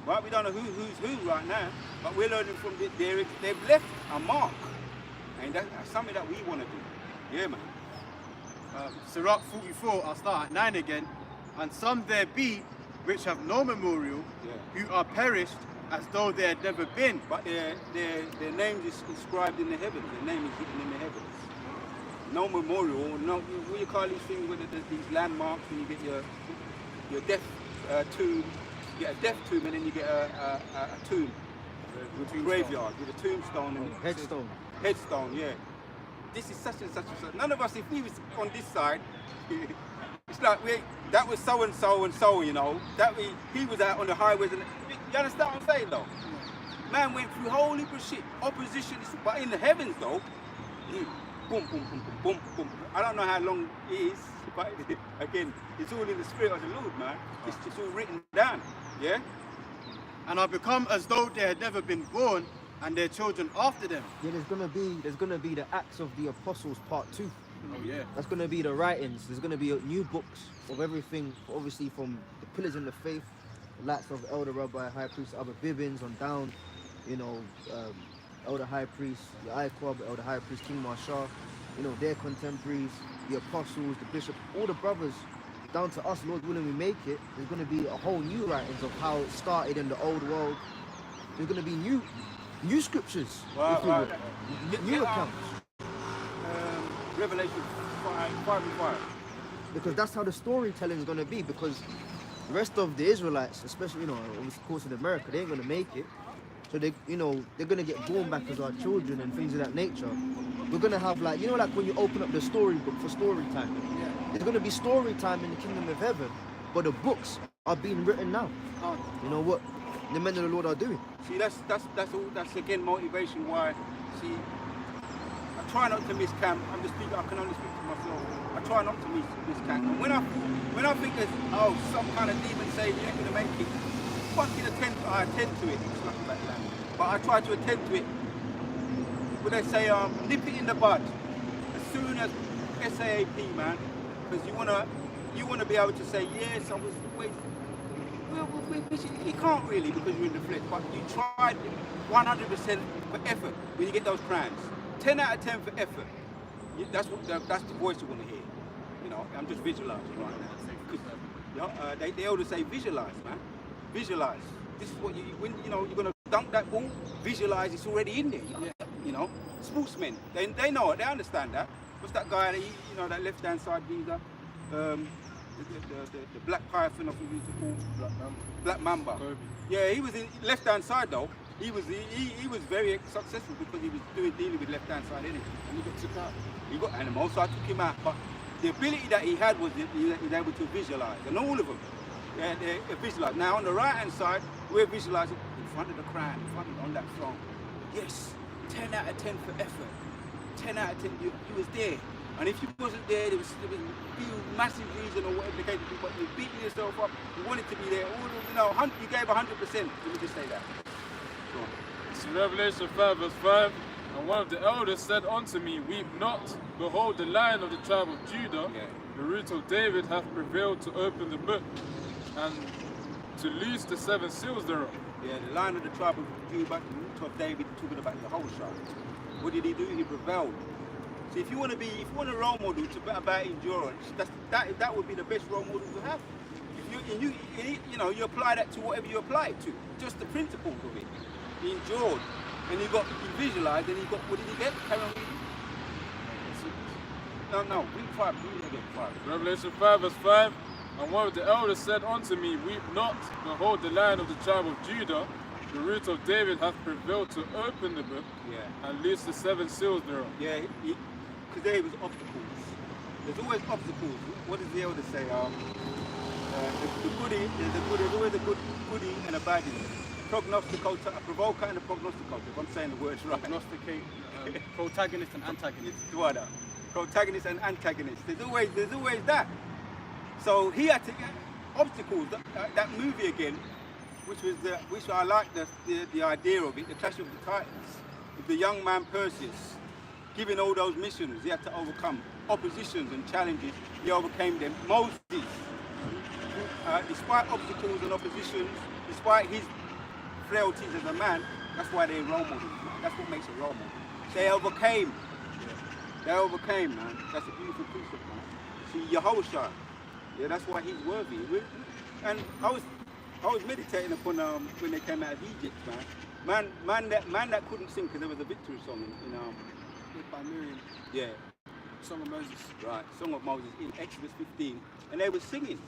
S1: Right? We don't know who's who right now, but we're learning from them. They've left a mark. And that's something that we want to do. Yeah, man.
S3: Sirach 44, I'll start at 9 again. And some there be which have no memorial, who are perished as though they had never been.
S1: But their name is inscribed in the heavens. Their name is written in the heavens. No memorial, no, what do you call these things, where there's these landmarks, when you get your death tomb, you get a death tomb, and then you get a tomb, with a graveyard, with a tombstone. And
S5: Headstone.
S1: Headstone, yeah. This is such and such and such. None of us, if we was on this side, it's like that was so and so and so, he was out on the highways, and you understand what I'm saying though? Man went through whole heap of shit, opposition, but in the heavens though, boom, boom, boom, boom, boom, boom. I don't know how long it is, but again, it's all in the spirit of the Lord, man. It's all written down, yeah?
S3: And are become as though they had never been born, and their children after them.
S5: Yeah, there's gonna be the Acts of the Apostles Part 2.
S3: Oh yeah.
S5: That's gonna be the writings. There's gonna be new books of everything, obviously from the pillars in the faith, the likes of Elder Rabbi, High Priest Abba Bibbins on down, Elder High Priest, the Iqab, Elder High Priest King Marshall, their contemporaries, the apostles, the bishop, all the brothers, down to us, Lord willing, we make it. There's gonna be a whole new writings of how it started in the old world. There's gonna be new scriptures,
S1: Wow.
S5: new accounts.
S1: Revelation 5 and 5.
S5: Because that's how the storytelling is going to be, because the rest of the Israelites, especially, of course in America, they ain't going to make it. So they're going to get born back as our children and things of that nature. We're going to have like when you open up the storybook for story time.
S2: Yeah.
S5: There's going to be story time in the kingdom of heaven, but the books are being written now. You know what the men of the Lord are doing.
S1: See, that's again motivation why, see, I try not to miss camp. I can only speak to myself. I try not to miss camp. And when I think there's some kind of demon saying you ain't gonna make it, I attend to it. It's not like that. But I try to attend to it. But they say nip it in the bud as soon as SAAP, man, because you wanna be able to say yes, I was waiting. You can't really because you're in the flesh, but you tried 100% for effort when you get those crowns. 10 out of 10 for effort. That's the voice you want to hear. I'm just visualizing right now. They always say visualize, man. Visualize. This is what when you're gonna dunk that ball. Visualize it's already in there. Sportsmen, they know it. They understand that. What's that guy that that left hand side geezer? The black python, I think he was called Black Mamba.
S4: Kobe.
S1: Yeah, he was in left hand side though. He was very successful because he was dealing with left hand side, innit? And he got took out. He got animals, so I took him out. But the ability that he had was he was able to visualize, and all of them, they visualize. Now on the right hand side, we're visualizing in front of the crown, on that throne. Yes, 10 out of 10 for effort. 10 out of 10, you was there. And if you wasn't there, there was a massive reason or whatever the case may be, but you're beating yourself up, you wanted to be there, you gave 100%, let me just say that. Go on.
S4: It's Revelation 5 verse 5. And one of the elders said unto me, weep not, behold the Lion of the tribe of Judah, the root of David hath prevailed to open the book and to loose the 7 seals thereof.
S1: Yeah, the line of the tribe of Judah, of David, talking about Yehoshua. What did he do? He prevailed. So if you want a role model to about endurance, that would be the best role model to have. If you apply that to whatever you apply it to, just the principles of it. He endured, and he visualized, and he got, what did he get? Carry on reading. No, read 5, read it again, 5.
S4: Revelation 5 verse 5. And one of the elders said unto me, Weep not, behold, the Lion of the tribe of Judah, the root of David, hath prevailed to open the book and loose the 7 seals thereof.
S1: Yeah, because there was obstacles. There's always obstacles. What does the elder say? There's always a good goodie and a baddie. Prognosticator, a provoker and a prognosticator, if I'm saying the words right.
S3: Prognosticate, protagonist and antagonist.
S1: Protagonist and antagonist. There's always that. So he had to get obstacles. That movie again, which I like the idea of it, the Clash of the Titans, with the young man Perseus, giving all those missions, he had to overcome oppositions and challenges. He overcame them. Moses, despite obstacles and oppositions, despite his frailties as a man, that's why they're role models. That's what makes a role model. They overcame. They overcame, man. That's a beautiful precept, man. See, Yehoshua, yeah, that's why he's worthy. And I was meditating upon when they came out of Egypt, man. Man that couldn't sing because there was a victory song in
S2: By Miriam.
S1: yeah,
S2: Song of Moses.
S1: right, Song of Moses in Exodus 15, and they were singing.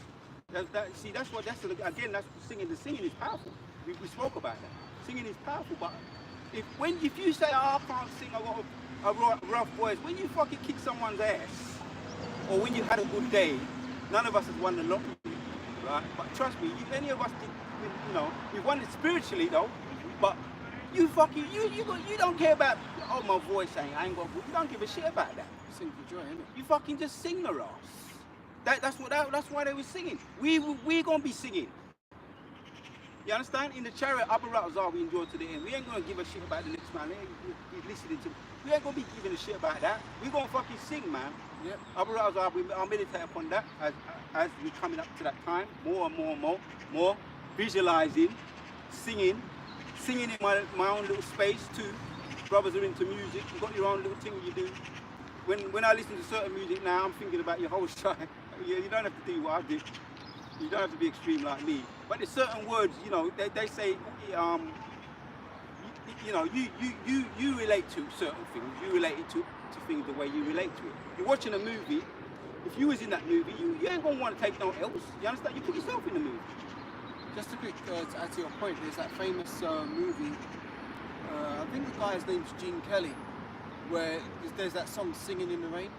S1: Again, that's singing. The singing is powerful. We spoke about that. Singing is powerful, but if you say, oh, I can't sing, I got a rough voice, when you fucking kick someone's ass, or when you had a good day, none of us has won the lottery, right? But trust me, any of us did, we've won it spiritually though, but you don't care about, oh, my voice I ain't got good. You don't give a shit about that.
S2: Sing for joy, innit?
S1: You fucking just sing the ass. That's why they were singing. We gonna be singing. You understand? In the chariot, Abu Razar, we enjoy to the end. We ain't gonna give a shit about the next man. He's listening to. We ain't gonna be giving a shit about that. We gonna fucking sing, man.
S2: Yep.
S1: Abu Razar, I'll meditate upon that as we coming up to that time. More and more. Visualizing, singing in my own little space too. Brothers are into music. You got your own little thing you do. When I listen to certain music now, I'm thinking about your whole shine. You don't have to do what I did. You don't have to be extreme like me. But there's certain words, they say, you relate to certain things. You relate to things the way you relate to it. You're watching a movie. If you was in that movie, you ain't gonna want to take no else. You understand? You put yourself in the movie.
S2: Just a quick, to add to your point, there's that famous movie, I think the guy's name's Gene Kelly, where there's that song Singing in the Rain,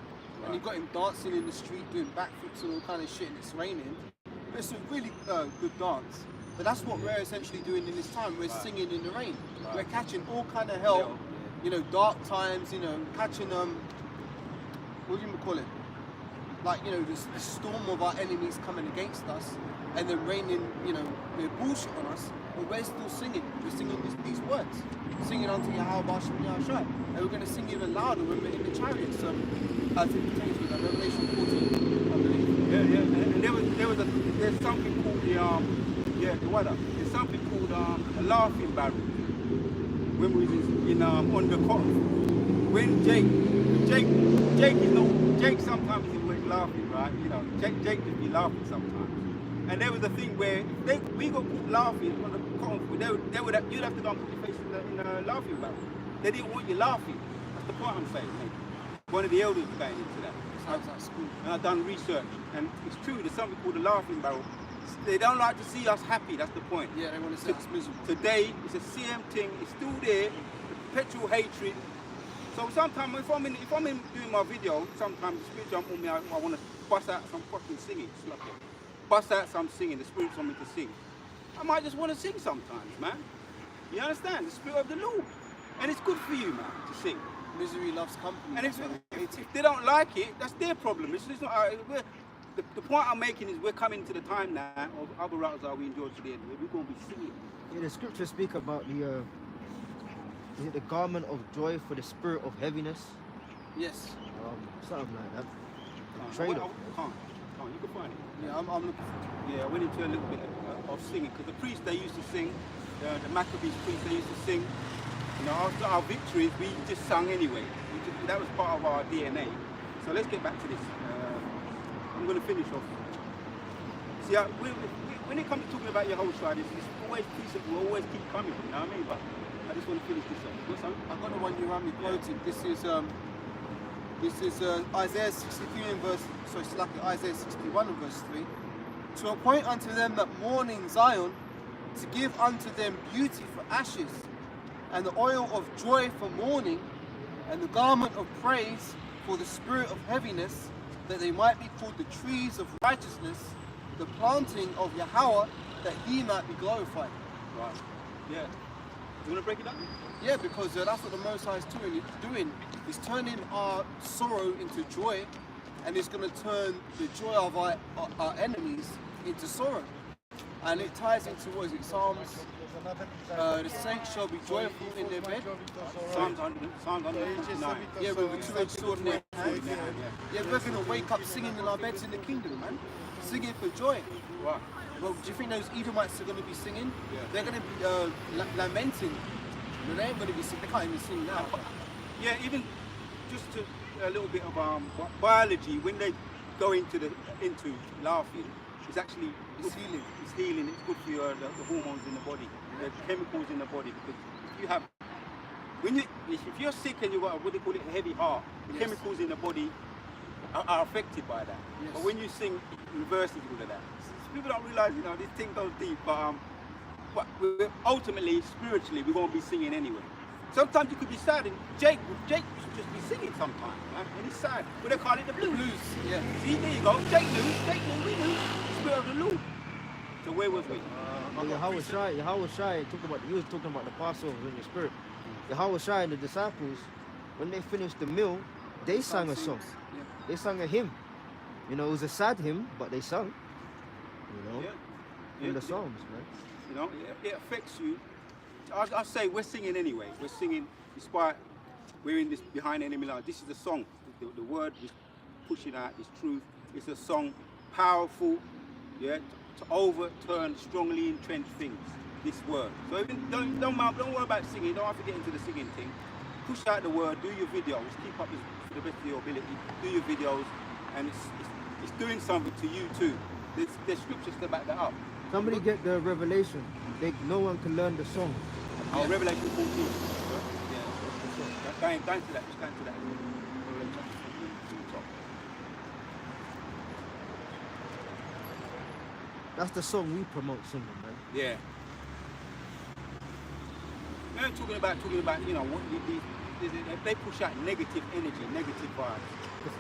S2: and you've got him dancing in the street, doing backflips and all kind of shit, and it's raining. It's a really good dance. But that's what we're essentially doing in this time. We're singing in the rain. We're catching all kind of hell, dark times, catching, what do you call it? Like, the storm of our enemies coming against us, and then raining, their bullshit on us, but we're still singing. We're singing these words. Singing unto Yahweh Bashem Yahshua. And we're going to sing even louder when we're in the chariots. As it pertains to Revelation 14, I believe.
S1: Yeah. And there's something called there's something called a laughing barrel. When we was on the cotton. When Jake sometimes is always laughing, right? Jake just be laughing sometimes. And there was a thing where we got caught laughing on the cotton. You'd have to go and put your face in the laughing barrel. They didn't want you laughing. That's the point I'm saying, mate. One of the elders was going into that.
S2: Sounds like school.
S1: And I've done research, and it's true. There's something called a laughing barrel. They don't like to see us happy. That's the point.
S2: Yeah, they want to see us miserable.
S1: Today, it's a CM thing. It's still there. The perpetual hatred. So sometimes if I'm in doing my video, sometimes the spirit jump on me. I want to bust out some fucking singing. Bust out some singing. The spirit's on me to sing. I might just want to sing sometimes, man. You understand? The spirit of the Lord, and it's good for you, man, to sing.
S2: Misery loves company.
S1: And if they don't like it, that's their problem. It's not. The point I'm making is we're coming to the time now of other routes that we enjoy to the end. We're going to be singing.
S5: Yeah, the scriptures speak about the garment of joy for the spirit of heaviness.
S2: Yes.
S5: Something like that.
S1: Can't. can't. You can find it.
S2: Yeah, I'm looking for it.
S1: Yeah, I went into a little bit of singing because the priests they used to sing, the Maccabees priests they used to sing. You know, after our victories, we just sung anyway. That was part of our DNA. So let's get back to this. I'm going to finish off. See, when it comes to talking about your whole side, it's always peace will always keep coming. You know what I mean? But I just want to finish this off. What's that?
S2: I've got the one you ran me quoted. This is Isaiah 63 and verse. Sorry, slack it. Isaiah 61 and verse 3. To appoint unto them that mourn in Zion, to give unto them beauty for ashes, and the oil of joy for mourning, and the garment of praise for the spirit of heaviness, that they might be called the trees of righteousness, the planting of Yahweh, that he might be glorified.
S1: Right. Yeah. You want to break it down?
S2: Yeah, because that's what the Most High is doing. It's turning our sorrow into joy, and it's going to turn the joy of our enemies into sorrow. And it ties into, what is it, Psalms? The saints shall be joyful in their bed.
S1: Psalms 109.
S2: Yeah, with a two-edged sword in their hand. Yeah, we're going to wake up singing in our beds in the kingdom, man. Singing for joy.
S1: Right.
S2: Well, do you think those Edomites are going to be singing?
S1: Yeah.
S2: They're going to be lamenting. But they ain't going to be singing. They can't even sing now.
S1: Yeah, even just a little bit of biology. When they go into laughing, it's actually
S2: It's healing.
S1: It's healing. It's good for your the hormones in the body, the chemicals in the body. Because if you have, if you're sick and you've got what they call it, a heavy heart, the chemicals in the body are affected by that.
S2: Yes.
S1: But when you sing, it reverses all of that. People don't realize, you know, this thing goes deep. But ultimately, spiritually, we won't be singing anyway. Sometimes you could be sad, and Jake should just be singing sometimes, man. And he's sad. But they call it the blues.
S2: Yeah.
S1: See, there you go. Jake knew, we knew. Spirit of the Lord. So where was we?
S5: Yahweh Shai, he was talking about the Passover in the spirit. Yahweh Shai and the disciples, when they finished the meal, they sang a song.
S2: Yeah.
S5: They sang a hymn. You know, it was a sad hymn, but they sung. You know, in the Psalms, man.
S1: You know, it affects you. I say we're singing anyway. We're singing despite we're in this behind enemy line. This is a song. The word is pushing out this truth. It's a song, powerful, yeah, to overturn strongly entrenched things. This word. So even don't worry about singing. Don't have to get into the singing thing. Push out the word. Do your videos. Keep up to the best of your ability. Do your videos, and it's doing something to you too. There's scriptures to back that up.
S5: Somebody get the revelation. No one can learn the song.
S1: Oh, Revelation 14. Yeah. Going to that. Just going to that. Revelation chapter 14 to the top.
S5: That's the song we promote singing, man.
S1: Yeah. We're talking about, you know, what they push out negative energy, negative vibes.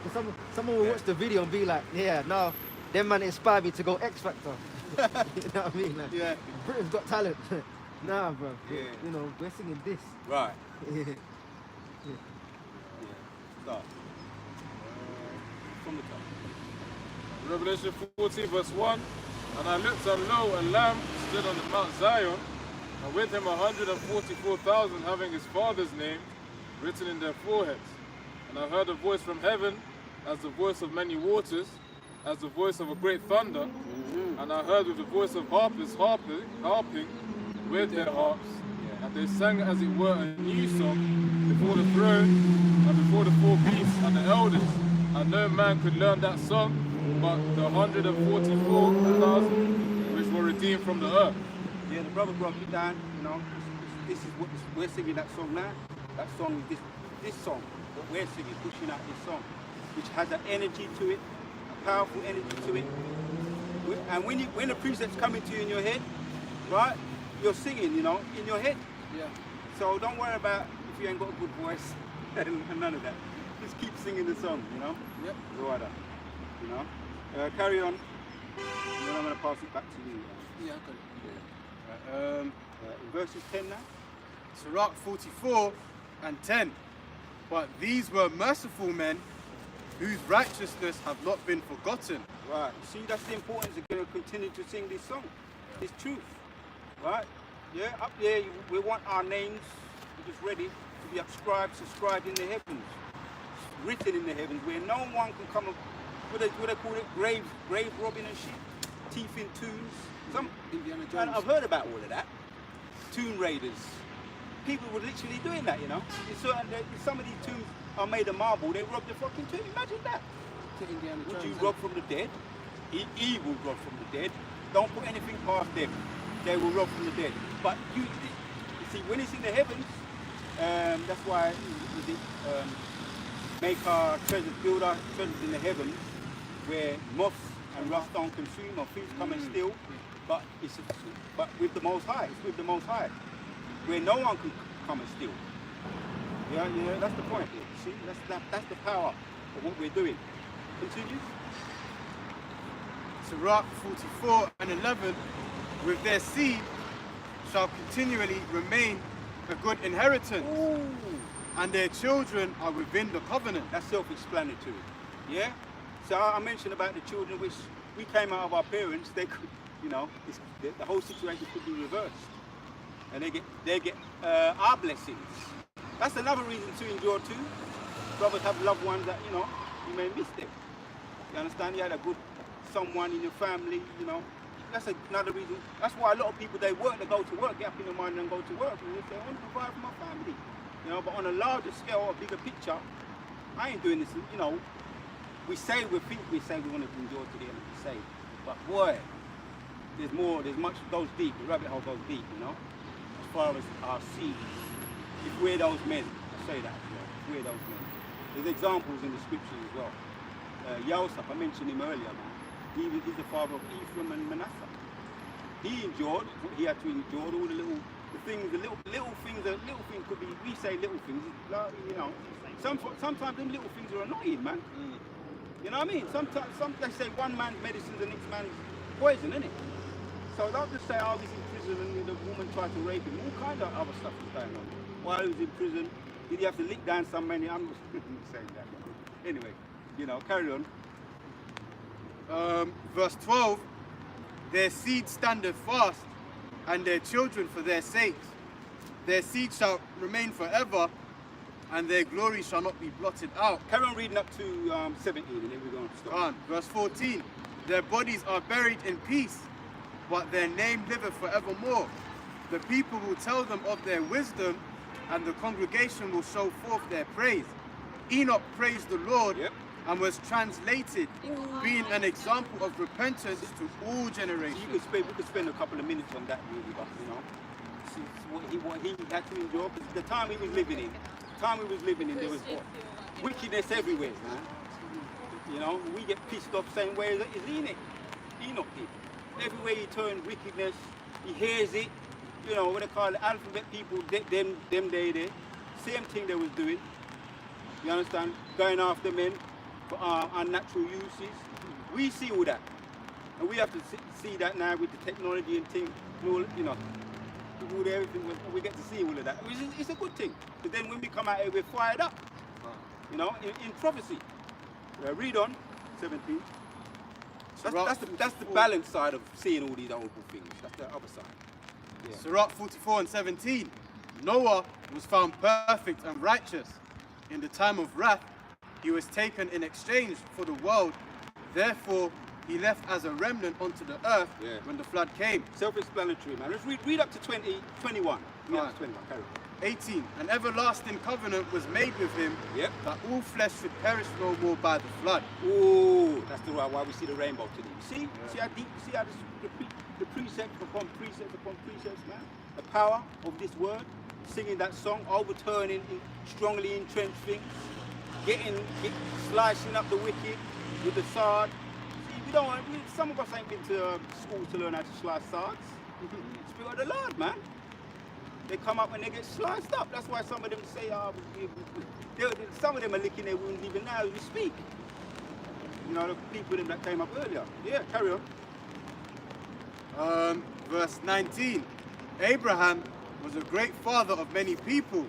S5: Because someone will watch the video and be like, yeah, no, them man inspired me to go X Factor. You know what I mean? Like,
S2: Yeah.
S5: Britain's Got Talent. Nah, bro.
S1: Yeah.
S5: You know, we're singing this.
S1: Right.
S5: Yeah.
S1: Yeah. Start. From the top.
S4: Revelation 14 verse 1. And I looked, and lo, a lamb stood on the Mount Zion, and with him 144,000 having his father's name written in their foreheads. And I heard a voice from heaven, as the voice of many waters, as the voice of a great thunder. And I heard with the voice of harpers harping with their harps. And they sang as it were a new song before the throne and before the four beasts and the elders. And no man could learn that song but the 144,000 which were redeemed from the earth.
S1: Yeah, the brother broke it down, you know. This is what we're singing that song now. That song is this song, what we're singing, pushing out this song, which has an energy to it, a powerful energy to it. And when the precepts come into you in your head, right, you're singing, you know, in your head.
S2: Yeah.
S1: So don't worry about if you ain't got a good voice and none of that. Just keep singing the song, you know.
S2: Yep.
S1: Right, you know. Carry on. And then I'm going to pass it back to you.
S2: Yeah, okay.
S1: In verses 10 now.
S3: Sirach 44 and 10. But these were merciful men whose righteousness have not been forgotten.
S1: Right. See, that's the importance of going to continue to sing this song. This truth. Right? Yeah, up there we want our names, which is ready to be subscribed in the heavens. Written in the heavens, where no one can come what they call it, grave robbing and shit, teeth in tombs.
S2: Indiana
S1: And
S2: Jones.
S1: I've heard about all of that. Tomb raiders. People were literally doing that, you know. Some of these tombs are made of marble. They rob the fucking tomb. Imagine that.
S2: To Indiana
S1: Would
S2: Jones.
S1: you rob from the dead? Evil rob from the dead. Don't put anything past them. They will rob from the dead. But you see, when it's in the heavens, that's why make our treasures, build our treasures in the heavens, where moths and rust don't consume or thieves come and steal. But with the Most High, it's with the Most High, where no one can come and steal. Yeah, that's the point. See, that's the power of what we're doing. Continue.
S3: Sirach 44 and 11, with their seed shall continually remain a good inheritance,
S1: Ooh,
S3: and their children are within the covenant.
S1: that's self-explanatory. Yeah. So I mentioned about the children, which we came out of our parents. They could, you know, the whole situation could be reversed, and they get our blessings. That's another reason to endure too. Brothers have loved ones that, you know, you may miss them. You understand? You had a good someone in your family, you know. That's another reason. That's why a lot of people, they go to work, get up in the morning and go to work, and they say, I want to provide for my family. You know, but on a larger scale, a bigger picture, I ain't doing this, you know. We say we want to endure to the end of the say, but boy, there's more, there's much, goes deep, the rabbit hole goes deep, you know. As far as our seeds, if we're those men, I say that as well, if we're those men. There's examples in the scriptures as well. Yosef, I mentioned him earlier, man. He's the father of Ephraim and Manasseh. He endured what he had to endure, all the little things could be, we say little things, like, you know. Sometimes them little things are annoying, man. You know what I mean? Sometimes they say one man's medicine, the next man's poison, isn't it? So don't just say, oh, he's in prison and the woman tried to rape him. All kind of other stuff was going on. While he was in prison, did he have to lick down some many? I'm not saying that. Anyway, you know, carry on.
S3: Verse 12, their seed standeth fast, and their children for their sakes. Their seed shall remain forever, and their glory shall not be blotted out.
S1: Carry on reading up to 17, and then we're going to stop.
S3: On. Verse 14, their bodies are buried in peace, but their name liveth forevermore. The people will tell them of their wisdom, and the congregation will show forth their praise. Enoch praised the Lord,
S1: Yep.
S3: and was translated, being an example of repentance to all generations.
S1: We could spend a couple of minutes on that really, but you know, what he had to endure, because the time he was living in, there was wickedness everywhere, man. You know, we get pissed off same way as Enoch did. Everywhere he turned, wickedness, he hears it, you know, what they call it, alphabet people, them there, same thing they was doing, you understand, going after men for our unnatural uses. We see all that, and we have to see that now with the technology and things, you know, all everything, we get to see all of that. It's a good thing, because then when we come out here, we're fired up, you know, in prophecy. Read on, 17. That's the balanced side of seeing all these horrible things. That's the other side. Yeah.
S3: Sirach 44 and 17, Noah was found perfect and righteous. In the time of wrath, he was taken in exchange for the world. Therefore, he left as a remnant onto the earth when the flood came.
S1: Self-explanatory, man. Let's read up to 21. Read up to 21, carry on.
S3: 18, an everlasting covenant was made with him,
S1: Yep.
S3: that all flesh should perish no more by the flood.
S1: Oh, that's the why we see the rainbow today. See? See how deep, see how the precepts upon precepts upon precepts, man? The power of this word, singing that song, overturning strongly entrenched things, slicing up the wicked with the sword. See, some of us ain't been to school to learn how to slice swords. Spirit of the Lord, man. They come up and they get sliced up. That's why some of them say, some of them are licking their wounds even now as we speak. You know, the people that came up earlier. Yeah, carry on.
S3: Verse 19, Abraham was a great father of many people.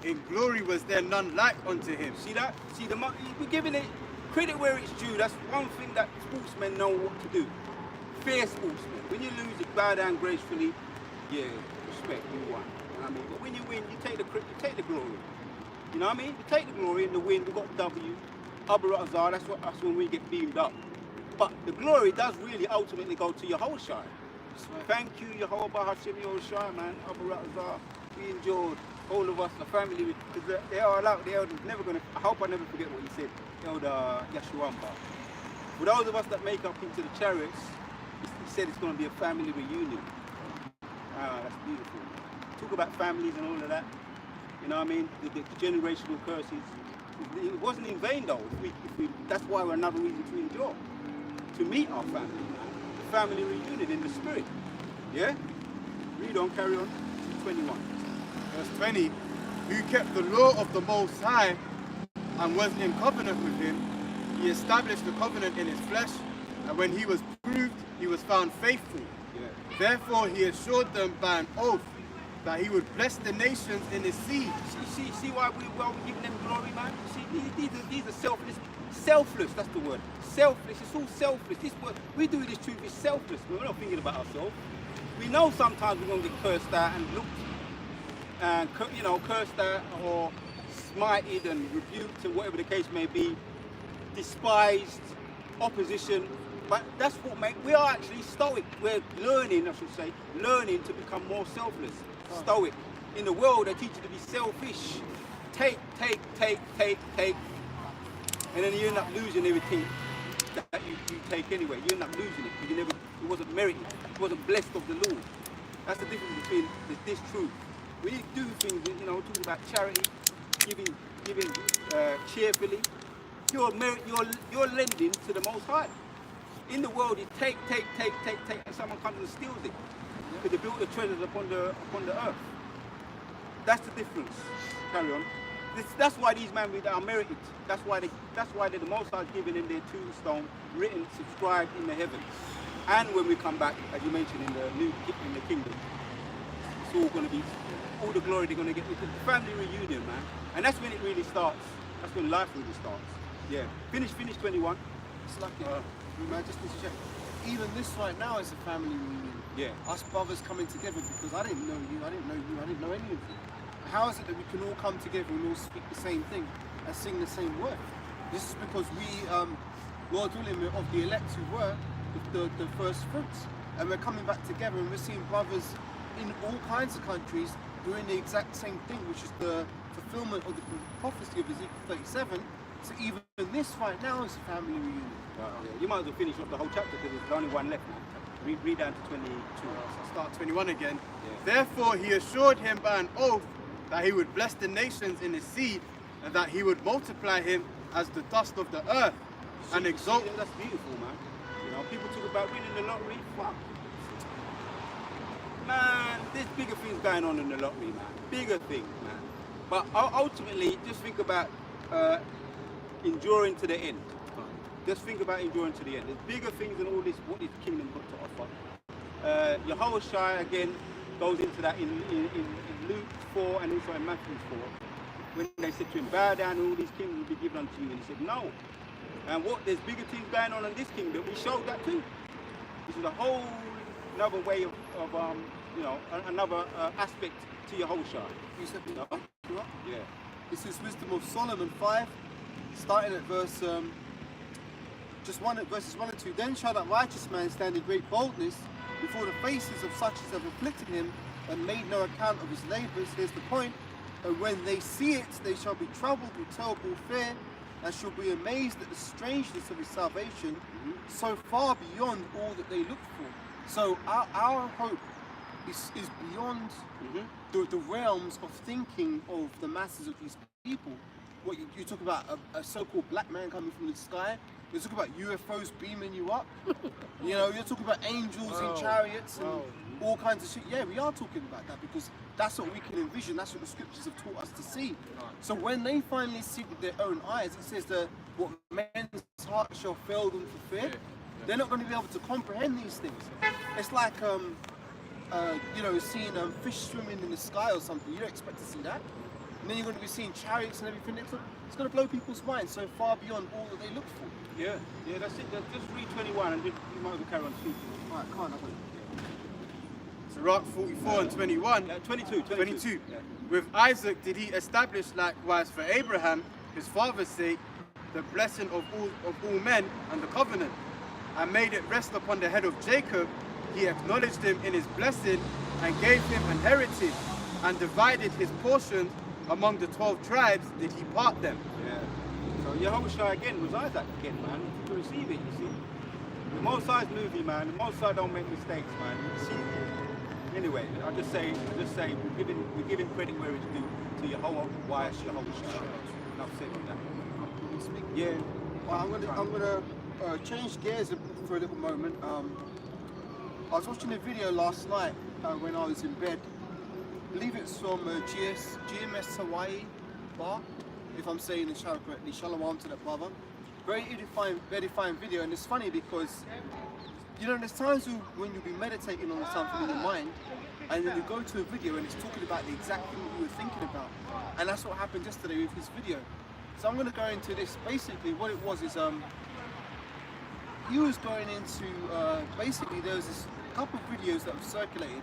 S3: In glory was there none like unto him.
S1: See that? See, we're giving it credit where it's due. That's one thing that sportsmen know what to do. Fair sportsmen. When you lose, you bow down gracefully. Yeah, respect, you won. You know what I mean? But when you win, you take the glory. You know what I mean? You take the glory in the win. We got W. Abarazar, that's when we get beamed up. But the glory does really ultimately go to Yahushua. Thank you, Yehovah Hashem Yahushua, man. Abarazar, we enjoyed, all of us, the family, because they are out there, never gonna, I hope I never forget what he said, Elder Yeshuamba. For those of us that make up into the chariots, he said it's gonna be a family reunion. Ah, that's beautiful. Talk about families and all of that. You know what I mean? The generational curses. It wasn't in vain though. That's why we're another reason to enjoy. To meet our family, man. The family reunion in the spirit. Yeah? Read on, carry on. 21.
S3: Verse 20, who kept the law of the Most High and was in covenant with him, he established the covenant in his flesh, and when he was proved, he was found faithful.
S1: Yeah.
S3: Therefore he assured them by an oath that he would bless the nations in his seed.
S1: See why we're giving them glory, man? See, these are selfless. Selfless, that's the word. Selfless, it's all selfless. This word, we do this truth is selfless. We're not thinking about ourselves. We know sometimes we're going to get cursed out and looked, and cursed out or smited and rebuked and whatever the case may be, despised, opposition. But that's what we are actually stoic. We're learning, I should say, learning to become more selfless. Stoic. In the world, they teach you to be selfish. Take. And then you end up losing everything that you take anyway. You end up losing it because it wasn't merited. It wasn't blessed of the Lord. That's the difference between this truth. We need to do things, talking about charity, giving cheerfully. You're lending to the Most High. In the world, you take, and someone comes and steals it. Because they built the treasures upon the earth. That's the difference. Carry on. That's why these men are merited. That's why the Most High given in their tombstone, written, subscribed in the heavens. And when we come back, as you mentioned, in the kingdom, it's all going to be all the glory they're going to get. It's a family reunion, man. And that's when it really starts. That's when life really starts. Yeah. Finish 21.
S2: It's like, man, just to check. Even this right now is a family reunion.
S1: Yeah.
S2: Us brothers coming together because I didn't know you, I didn't know you, I didn't know any of you. How is it that we can all come together and all speak the same thing and sing the same word? This is because we, Lord willing, we're of the elect who were the first fruits. And we're coming back together and we're seeing brothers in all kinds of countries doing the exact same thing, which is the fulfillment of the prophecy of Ezekiel 37. So even this right now is a family reunion.
S1: Yeah. You might as well finish off the whole chapter because there's only one left now. Read down to 22.
S3: So I'll start 21 again.
S1: Yeah.
S3: Therefore he assured him by an oath that he would bless the nations in his seed, and that he would multiply him as the dust of the earth, and exalt.
S1: That's beautiful, man. People talk about winning the lottery. Fuck. Man, there's bigger things going on in the lottery, man. Bigger things, man. But ultimately, just think about enduring to the end. Just think about enduring to the end. There's bigger things than all this, what this kingdom got to offer. Yahushua again goes into that in Luke 4 and also in Matthew 4. When they said to him, bow down and all these kingdoms will be given unto you. And he said, no. And there's bigger things going on in this kingdom. We showed that too. This is a whole another way of another aspect to Yahushua.
S2: You said,
S1: Yeah.
S2: This is Wisdom of Solomon 5, starting at verses 1 and 2. Then shall that righteous man stand in great boldness before the faces of such as have afflicted him and made no account of his labours. Here's the point. And when they see it, they shall be troubled with terrible fear, and shall be amazed at the strangeness of his salvation, so far beyond all that they look for. So our hope is beyond the realms of thinking of the masses of these people. What you talk about a so-called black man coming from the sky. You talk about UFOs beaming you up. You're talking about angels in chariots and all kinds of shit. Yeah, we are talking about that because that's what we can envision. That's what the scriptures have taught us to see. So when they finally see with their own eyes, it says that what men's hearts shall fail them for fear. They're not going to be able to comprehend these things. It's like seeing fish swimming in the sky or something. You don't expect to see that. And then you're going to be seeing chariots and everything. It's going to blow people's minds so far beyond all that they look for.
S1: Yeah, that's it. Just read 21 and you might as well carry on speaking.
S2: Alright, come on,
S3: Sirach 44 and 21.
S1: 22.
S3: Yeah. With Isaac did he establish likewise for Abraham, his father's sake, the blessing of all men and the covenant, and made it rest upon the head of Jacob, he acknowledged him in his blessing and gave him an heritage, and divided his portion among the 12 tribes did he part them.
S1: Yeah. So Yahushua again was Isaac again, man, to receive it, you see. The Most High's movie, man. The Most High don't make mistakes, man. You see? Anyway, I just say we're giving credit where it's due to Yahweh. Why it's Yahushua? Enough said on that. Yeah.
S2: Well, I'm gonna change gears for a little moment. I was watching a video last night when I was in bed. I believe it's from GMS Hawaii bar, if I'm saying the channel correctly. Shalom to that brother. Very edifying video, and it's funny because you know there's times when you'll be meditating on something in your mind, and then you go to a video and it's talking about the exact thing you were thinking about, and that's what happened yesterday with his video. So I'm going to go into this. Basically, what it was is he was going into basically there was this couple of videos that were circulated.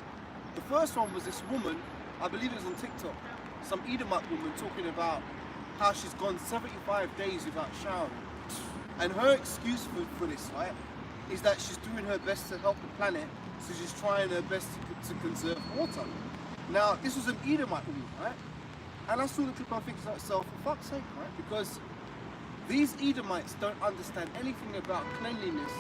S2: The first one was this woman, I believe it was on TikTok, some Edomite woman talking about how she's gone 75 days without showering. And her excuse for this, right, is that she's doing her best to help the planet, so she's trying her best to conserve water. Now, this was an Edomite woman, right? And I saw the clip, I'm thinking to myself, for fuck's sake, right? Because these Edomites don't understand anything about cleanliness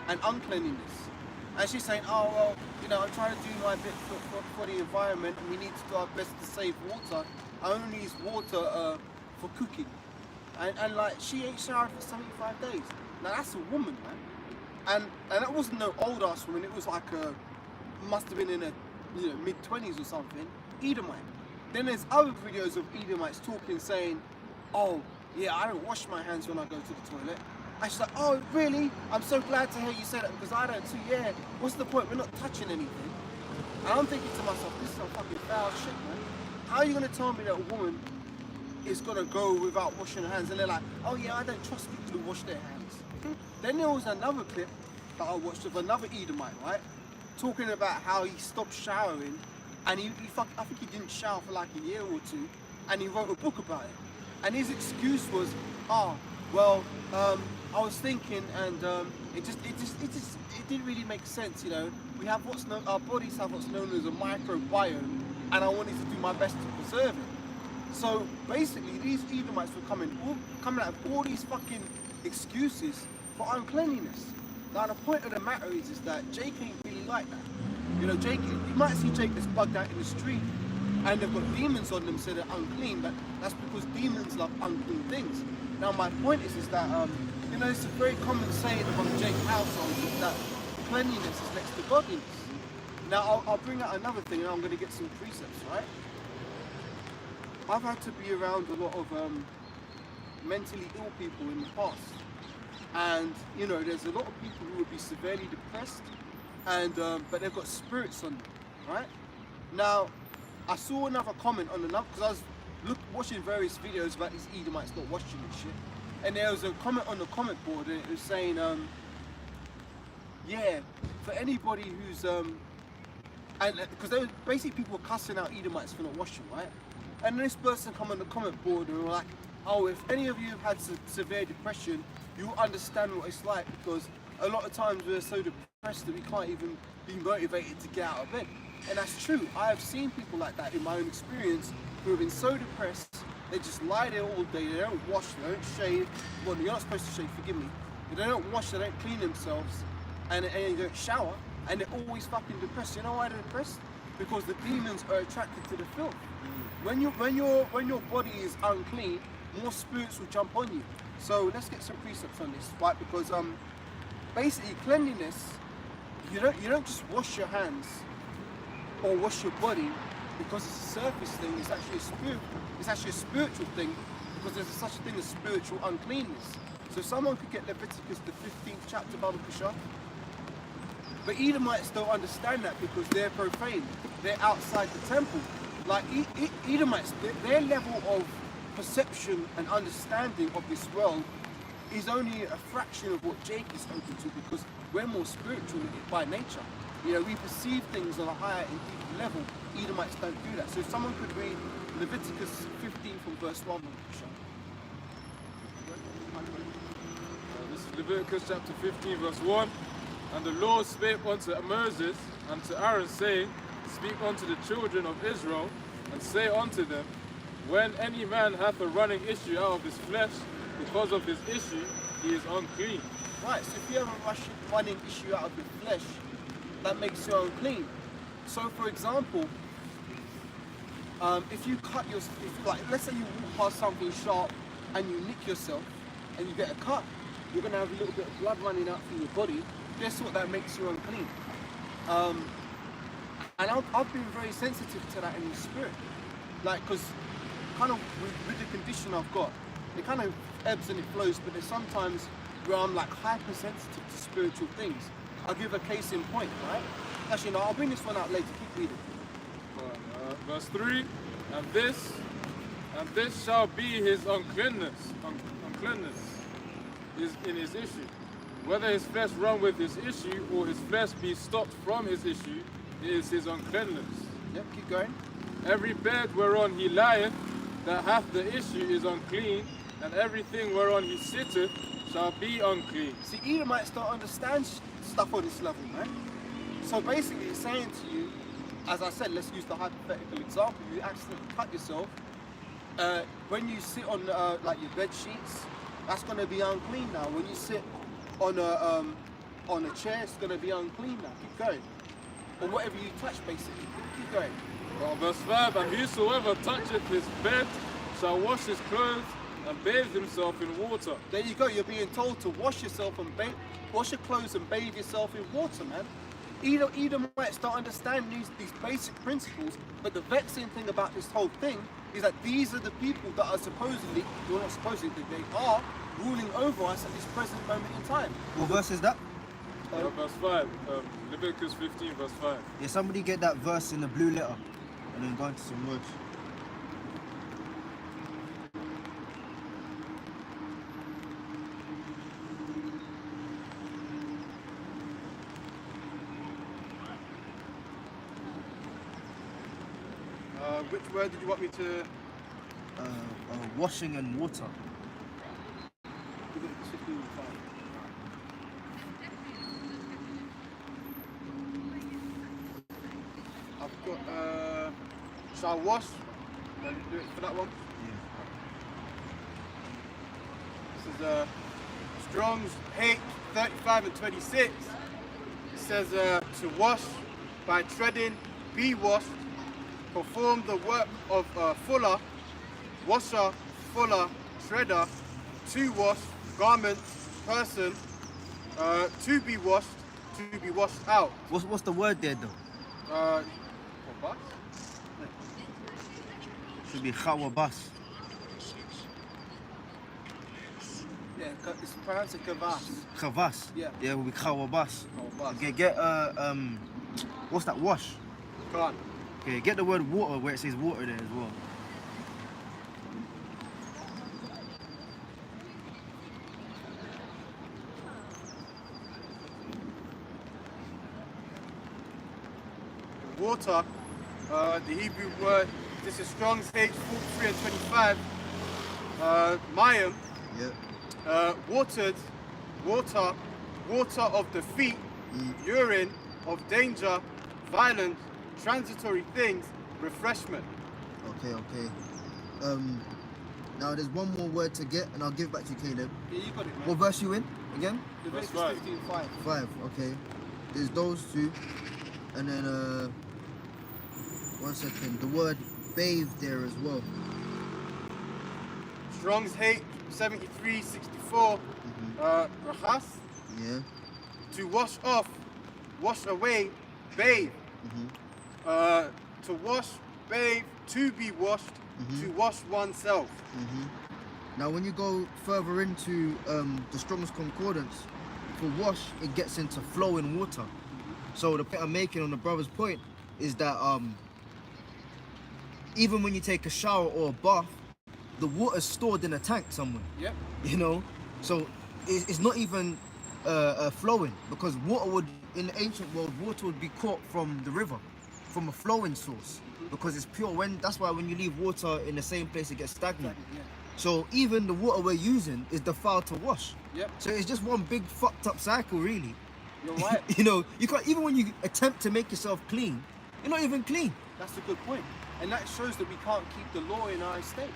S2: and uncleanliness. And she's saying, oh, well, you know, I'm trying to do my bit for the environment, and we need to do our best to save water. I only use water for cooking. And like, she ain't showered for 75 days. Now, that's a woman, man. And that wasn't no old ass woman, it was like must have been in her, you know, mid-20s or something, Edomite. Then there's other videos of Edomites talking, saying, oh, yeah, I don't wash my hands when I go to the toilet. And she's like, oh, really? I'm so glad to hear you say that, because I don't too. Yeah, what's the point? We're not touching anything. And I'm thinking to myself, this is some fucking foul shit, man. How are you going to tell me that a woman is going to go without washing her hands? And they're like, oh, yeah, I don't trust people who wash their hands. Then there was another clip that I watched of another Edomite, right? Talking about how he stopped showering, and I think he didn't shower for like a year or two, and he wrote a book about it. And his excuse was, oh, well, I was thinking, and it didn't really make sense, you know. We have our bodies have what's known as a microbiome, and I wanted to do my best to preserve it. So basically, these Edomites were coming out of all these fucking excuses for uncleanliness. Now the point of the matter is that Jake ain't really like that. You know, Jake, you might see Jake that's bugged out in the street, and they've got demons on them, so they're unclean, but that's because demons love unclean things. Now my point is that, you know, it's a very common saying among Jake households is that cleanliness is next to godliness. Now I'll bring out another thing, and I'm going to get some precepts, right? I've had to be around a lot of mentally ill people in the past. And, you know, there's a lot of people who would be severely depressed, and but they've got spirits on them, right? Now, I saw another comment on another, because I was watching various videos about these Edomites not washing and shit, and there was a comment on the comment board, and it was saying, yeah, for anybody who's, and because they were basically people were cussing out Edomites for not washing, right? And this person come on the comment board and were like, oh, if any of you have had severe depression, you understand what it's like, because a lot of times we're so depressed that we can't even be motivated to get out of bed. And that's true. I have seen people like that in my own experience who have been so depressed, they just lie there all day, they don't wash, they don't shave. Well, you're not supposed to shave, forgive me. But they don't wash, they don't clean themselves, and they don't shower, and they're always fucking depressed. You know why they're depressed? Because the demons are attracted to the filth. When your body is unclean, more spirits will jump on you. So let's get some precepts on this, right? Because basically cleanliness, you don't just wash your hands or wash your body because it's a surface thing. It's actually a spiritual thing, because there's such a thing as spiritual uncleanness. So someone could get Leviticus the 15th chapter, Bible Kusha. But Edomites don't understand that because they're profane. They're outside the temple. Like Edomites, their level of perception and understanding of this world is only a fraction of what Jake is open to, because we're more spiritual by nature. You know, we perceive things on a higher and deeper level. Edomites don't do that. So if someone could read Leviticus 15 from verse 1,
S4: Leviticus chapter 15 verse 1. And the Lord spake unto Moses and to Aaron, saying, Speak unto the children of Israel, and say unto them, When any man hath a running issue out of his flesh, because of his issue, he is unclean.
S2: Right, so if you have a running issue out of your flesh, that makes you unclean. So for example, if you cut your, like, let's say you walk past something sharp and you nick yourself and you get a cut, you're going to have a little bit of blood running out from your body. Guess what? That makes you unclean. And I've been very sensitive to that in the spirit. Like, because kind of with the condition I've got, it kind of ebbs and it flows, but there's sometimes where I'm like hypersensitive to spiritual things. I'll give a case in point, right? Actually, no, I'll bring this one out later. Keep reading.
S4: Verse 3, and this shall be his uncleanness is in his issue. Whether his flesh run with his issue, or his flesh be stopped from his issue, is his uncleanness.
S2: Yep, keep going.
S4: Every bed whereon he lieth, that hath the issue, is unclean, and everything whereon he sitteth shall be unclean.
S2: See, Edomites don't understand stuff on this level, man. So basically, it's saying to you, as I said, let's use the hypothetical example. You accidentally cut yourself. When you sit on like your bed sheets, that's going to be unclean now. When you sit on a chair, it's going to be unclean now. Keep going. Or whatever you touch, basically. Keep going.
S4: Well, verse 5, and whosoever toucheth his bed shall wash his clothes and bathe himself in water.
S2: There you go. You're being told to wash yourself and wash your clothes and bathe yourself in water, man. Edomites don't understand these basic principles, but the vexing thing about this whole thing is that these are the people that are supposedly, well not supposedly, they are ruling over us at this present moment in time.
S5: What verse is that?
S4: Verse 5, Leviticus 15 verse 5.
S5: Yeah, somebody get that verse in the blue letter and then go into some words.
S3: Which word did you want me to?
S5: Washing and water.
S2: Leviticus 15 and 5.
S3: I've got shall wash. Do it for that one.
S5: Yeah.
S3: This is Strong's H 35 and 26. It says to wash by treading, be washed, perform the work of fuller, washer, fuller, shredder, to wash, garment, person, to be washed out.
S5: What's the word there though?
S3: What?
S5: Should be khawabas.
S2: Yeah, it's pronounced kavas.
S5: Khavas.
S2: Yeah.
S5: Yeah, it will be khawabas.
S2: Kavas.
S5: Okay, get what's that? Wash.
S3: Can't.
S5: Okay, get the word water where it says water there as well.
S3: Water, the Hebrew word, this is Strong's H 43 and 25. Mayim,
S5: Yeah.
S3: watered, water of the feet, urine of danger, violence, transitory things, refreshment.
S5: Okay. Now there's one more word to get, and I'll give back to you, Caleb.
S2: Yeah, you got it, man.
S5: What verse you in again?
S2: Leviticus
S4: Verse
S2: 15 and 5.
S5: 5. Okay. There's those two, and then 1 second. The word bathe there as well.
S3: Strong's H 73-64, rahas,
S5: Yeah.
S3: to wash off, wash away, bathe. To wash, bathe, to be washed, to wash oneself.
S5: Now, when you go further into the Strong's Concordance, for wash, it gets into flowing water. So the point I'm making on the brother's point is that even when you take a shower or a bath, the water's stored in a tank somewhere.
S2: Yep.
S5: You know, so it's not even flowing, because water would, in the ancient world, water would be caught from the river, from a flowing source, because it's pure. That's why when you leave water in the same place, it gets stagnant.
S2: Yeah.
S5: So even the water we're using is defiled to wash.
S2: Yep.
S5: So it's just one big fucked up cycle, really.
S2: You're right.
S5: You know, you can't, even when you attempt to make yourself clean, you're not even clean.
S2: That's a good point. And that shows that we can't keep the law in our estate.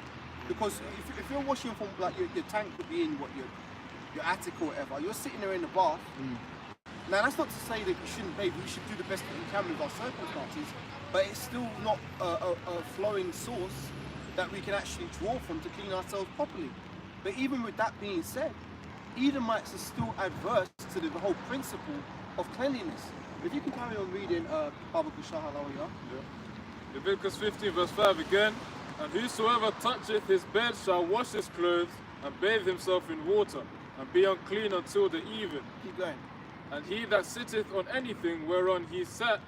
S2: Because if you're washing from, like, your tank could be in your attic or whatever, you're sitting there in the bath. Now, that's not to say that you shouldn't bathe. We should do the best that we can with our circumstances, but it's still not a flowing source that we can actually draw from to clean ourselves properly. But even with that being said, Edomites are still adverse to the whole principle of cleanliness. If you can carry on reading Baba Kushahalawiya.
S4: Leviticus 15 verse 5 again. And whosoever toucheth his bed shall wash his clothes and bathe himself in water and be unclean until the even.
S2: Keep going.
S4: And he that sitteth on anything whereon he sat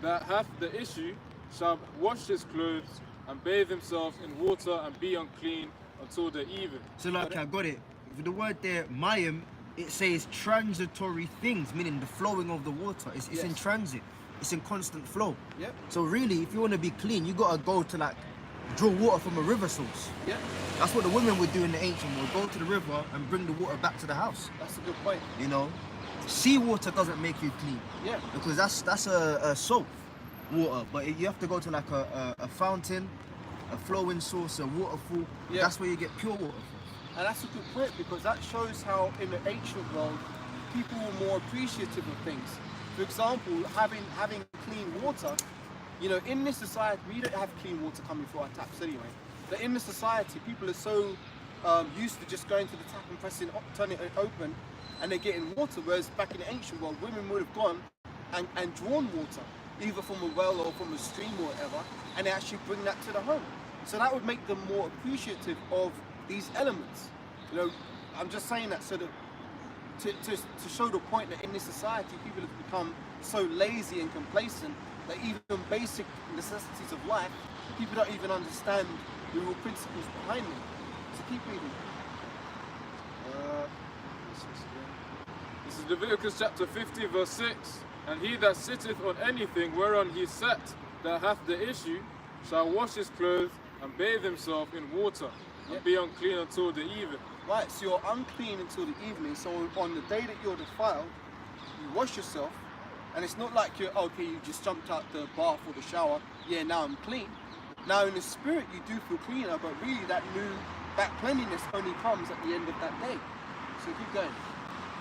S4: that hath the issue shall wash his clothes and bathe himself in water and be unclean until the even.
S5: So like, I got it. With the word there, mayim, it says transitory things, meaning the flowing of the water. It's in
S2: Yes.
S5: transit. It's in constant flow.
S2: Yep.
S5: So really, if you want to be clean, you gotta go to, like, draw water from a river source.
S2: Yep.
S5: That's what the women would do in the ancient world. Go to the river and bring the water back to the house.
S2: That's a good point.
S5: You know, seawater doesn't make you clean
S2: Yeah.
S5: because that's a soap water. But you have to go to like a fountain, a flowing source, a waterfall.
S2: Yeah.
S5: That's where you get pure water from.
S2: And that's a good point, because that shows how in the ancient world people were more appreciative of things. For example, having clean water. You know, in this society, we don't have clean water coming through our taps anyway. But in this society, people are so used to just going to the tap and turning it open, and they're getting water. Whereas back in the ancient world, women would have gone and drawn water, either from a well or from a stream or whatever, and they actually bring that to the home. So that would make them more appreciative of these elements. You know, I'm just saying that so that to show the point that in this society, people have become so lazy and complacent that even basic necessities of life, people don't even understand the real principles behind them. So keep reading.
S4: This is Leviticus chapter 50 verse 6. And he that sitteth on anything whereon he sat that hath the issue shall wash his clothes and bathe himself in water and be unclean until the even.
S2: Right, so you're unclean until the evening. So on the day that you're defiled, you wash yourself, and it's not like you're okay. You just jumped out the bath or the shower. Yeah, now I'm clean. Now in the spirit, you do feel cleaner, but really that cleanliness only comes at the end of that day. So keep going.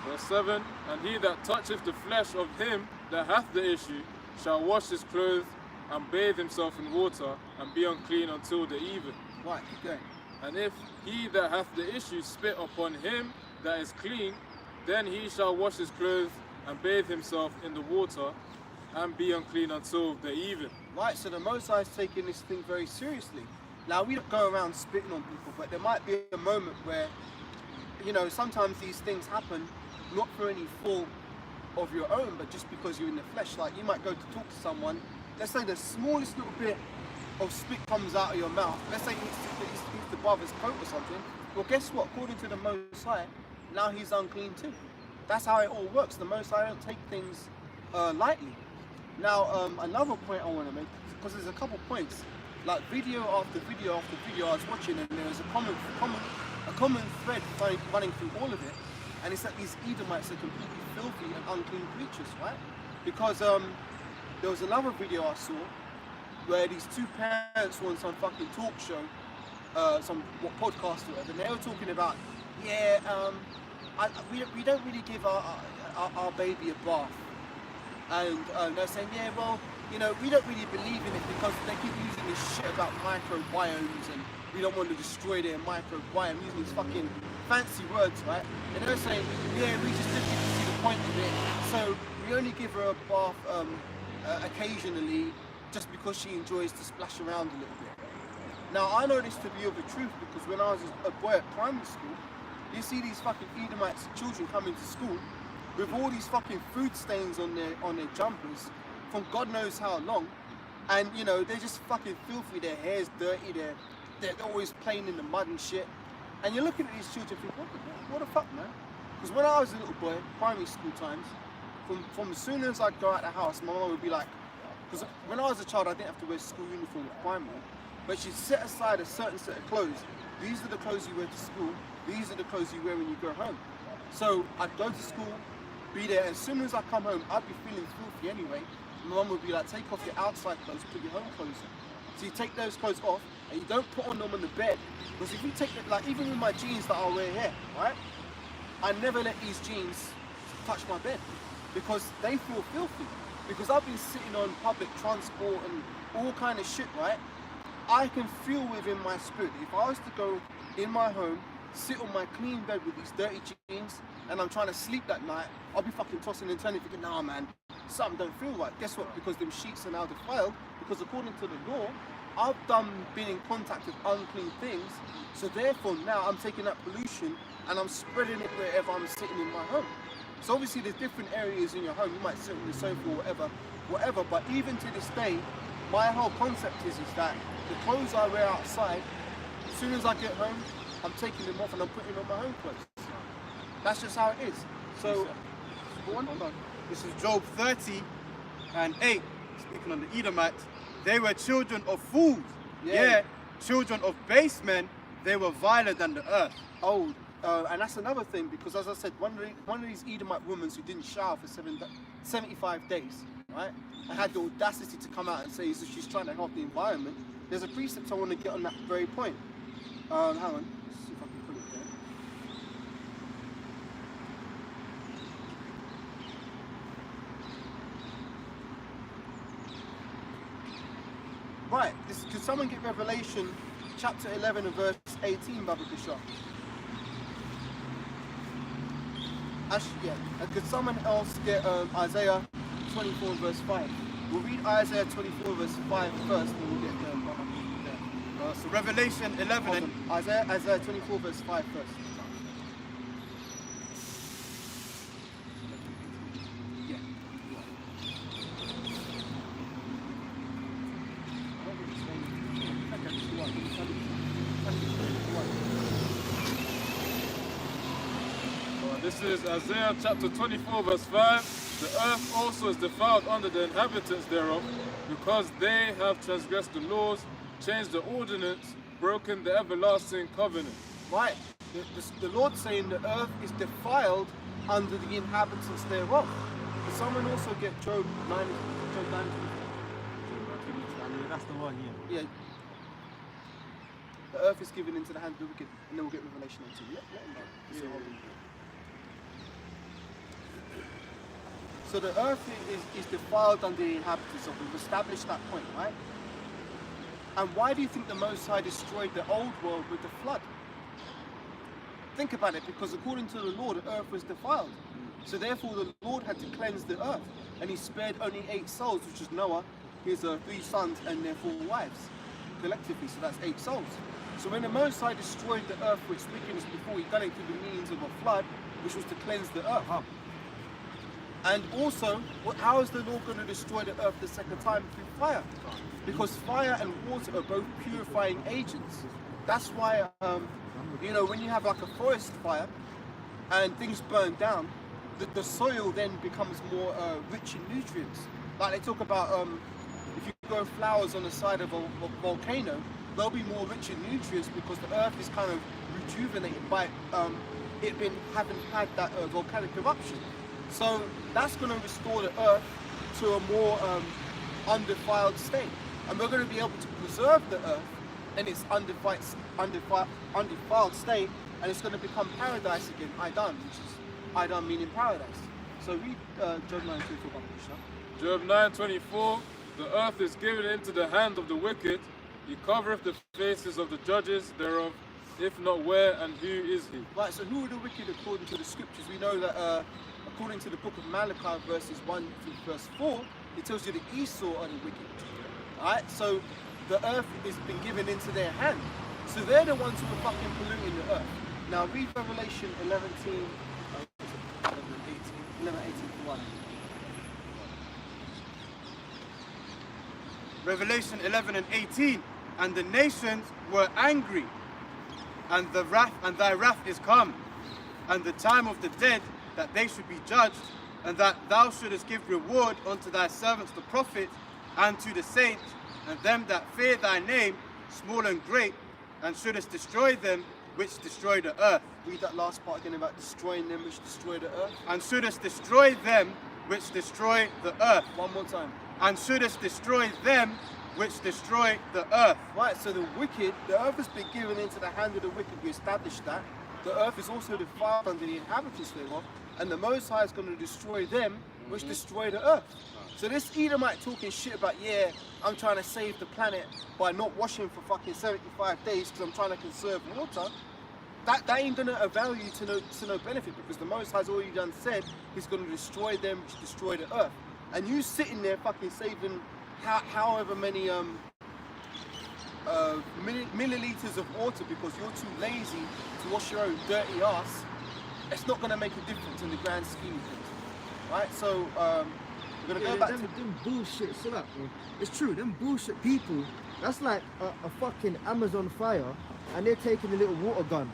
S4: Verse 7. And he that toucheth the flesh of him that hath the issue shall wash his clothes and bathe himself in water and be unclean until the even.
S2: Right, keep going.
S4: And if he that hath the issue spit upon him that is clean, then he shall wash his clothes and bathe himself in the water and be unclean until the even.
S2: Right, so the Most High is taking this thing very seriously. Now, we don't go around spitting on people, but there might be a moment where, you know, sometimes these things happen not for any fault of your own, but just because you're in the flesh. Like, you might go to talk to someone, let's say the smallest little bit of spit comes out of your mouth. Let's say he's the brother's coat or something. Well, guess what? According to the Most High, now he's unclean too. That's how it all works. The Most High don't take things lightly. Now, another point I want to make, because there's a couple points, like video after video after video I was watching, and there was a common thread running through all of it, and it's that these Edomites are completely filthy and unclean creatures, right? Because there was another video I saw where these two parents were on some fucking talk show, some podcast or whatever, and they were talking about, we don't really give our baby a bath. And they're saying, yeah, well, you know, we don't really believe in it because they keep using this shit about microbiomes and we don't want to destroy their microbiome, using these fucking fancy words, right? And they're saying, yeah, we just didn't get to see the point of it, so we only give her a bath occasionally just because she enjoys to splash around a little bit. Now, I know this to be of the truth because when I was a boy at primary school, you see these fucking Edomites children coming to school with all these fucking food stains on their jumpers from God knows how long, and you know they're just fucking filthy. Their hair's dirty. They're always playing in the mud and shit. And you're looking at these children, think, what the fuck, man? Because when I was a little boy, primary school times, from as soon as I'd go out the house, my mum would be like, because when I was a child, I didn't have to wear school uniform at primary, but she'd set aside a certain set of clothes these are the clothes you wear to school, these are the clothes you wear when you go home. So I'd go to school, be there, as soon as I come home, I'd be feeling filthy anyway. My mum would be like, take off your outside clothes, put your home clothes on. So you take those clothes off, and you don't put on them on the bed. Because if you take it, like even with my jeans that I wear here, right? I never let these jeans touch my bed because they feel filthy. Because I've been sitting on public transport and all kind of shit, right? I can feel within my spirit, if I was to go in my home, sit on my clean bed with these dirty jeans, and I'm trying to sleep that night, I'll be fucking tossing and turning thinking, nah man, something don't feel right. Guess what? Because them sheets are now defiled, because according to the law, I've been in contact with unclean things, so therefore now I'm taking that pollution and I'm spreading it wherever I'm sitting in my home. So obviously there's different areas in your home, you might sit on the sofa or whatever, but even to this day, my whole concept is that the clothes I wear outside, as soon as I get home, I'm taking them off and I'm putting on my home clothes. That's just how it is. So,
S3: This is Job 30:8, speaking on the Edomites. They were children of fools. Yeah. Children of base men. They were viler than the earth.
S2: Oh, and that's another thing, because as I said, one of these Edomite women who didn't shower for 75 days, right? I had the audacity to come out and say that she's trying to help the environment. There's a precept I want to get on that very point. Hang on, let's see if I can put it there. Right, could someone get Revelation chapter 11 and verse 18, Baba Bishop? Actually, yeah. And could someone else get Isaiah 24 verse 5? We'll read Isaiah 24 verse 5 first, and we'll get there.
S3: So Revelation 11 and
S2: Isaiah 24 verse 5 first. Yeah.
S4: This is Isaiah chapter 24 verse 5. The earth also is defiled under the inhabitants thereof, because they have transgressed the laws, changed the ordinance, broken the everlasting covenant.
S2: Right. The Lord saying the earth is defiled under the inhabitants thereof. Could someone also get Job 9?
S6: That's the one, yeah.
S2: Yeah. The earth is given into the hand of the wicked, and then we'll get Revelation 18. Let him know. So the earth is defiled under the inhabitants of it. We've established that point, right? And why do you think the Most High destroyed the old world with the flood? Think about it, because according to the law, the earth was defiled. So therefore the Lord had to cleanse the earth, and he spared only 8 souls, which was Noah, his 3 sons and their 4 wives, collectively, so that's 8 souls. So when the Most High destroyed the earth for its wickedness before, he done it through the means of a flood, which was to cleanse the earth. And also, how is the Lord going to destroy the earth the second time? Through fire. Because fire and water are both purifying agents. That's why, you know, when you have like a forest fire and things burn down, the soil then becomes more rich in nutrients. Like they talk about, if you grow flowers on the side of a volcano, they'll be more rich in nutrients because the earth is kind of rejuvenated by it having had that volcanic eruption. So that's going to restore the earth to a more undefiled state, and we're going to be able to preserve the earth in its undefiled state, and it's going to become paradise again, Aidan, which is Aidan meaning paradise. So read Job 9:24.
S4: Job 9:24. The earth is given into the hand of the wicked. He covereth the faces of the judges thereof. If not, where and who is he?
S2: Right. So who are the wicked according to the scriptures? We know that. According to the book of Malachi, verses 1 through verse 4, it tells you that Esau are the wicked. Alright, so the earth has been given into their hand. So they're the ones who are fucking polluting the earth. Now read Revelation 11, 18, 1.
S3: Revelation 11 and 18. And the nations were angry, and thy wrath is come, and the time of the dead, that they should be judged, and that thou shouldest give reward unto thy servants the prophets, and to the saints, and them that fear thy name, small and great, and shouldest destroy them which destroy the earth.
S2: Read that last part again about destroying them which destroy the earth.
S3: And shouldest destroy them which destroy the earth.
S2: One more time.
S3: And shouldest destroy them which destroy the earth.
S2: Right, so the wicked, the earth has been given into the hand of the wicked. We established that. The earth is also defiled under the inhabitants thereof, and the Most High is going to destroy them which destroy the earth. So this Edomite talking shit about, yeah, I'm trying to save the planet by not washing for fucking 75 days because I'm trying to conserve water, that ain't going to avail you to no benefit, because the Most High's already done said he's going to destroy them which destroy the earth. And you sitting there fucking saving however many milliliters of water because you're too lazy to wash your own dirty ass, it's not going to make a difference in the grand scheme of things. Right? So, we're going to go back to...
S5: Them bullshit, so that, bro. It's true, them bullshit people, that's like a fucking Amazon fire, and they're taking a little water gun.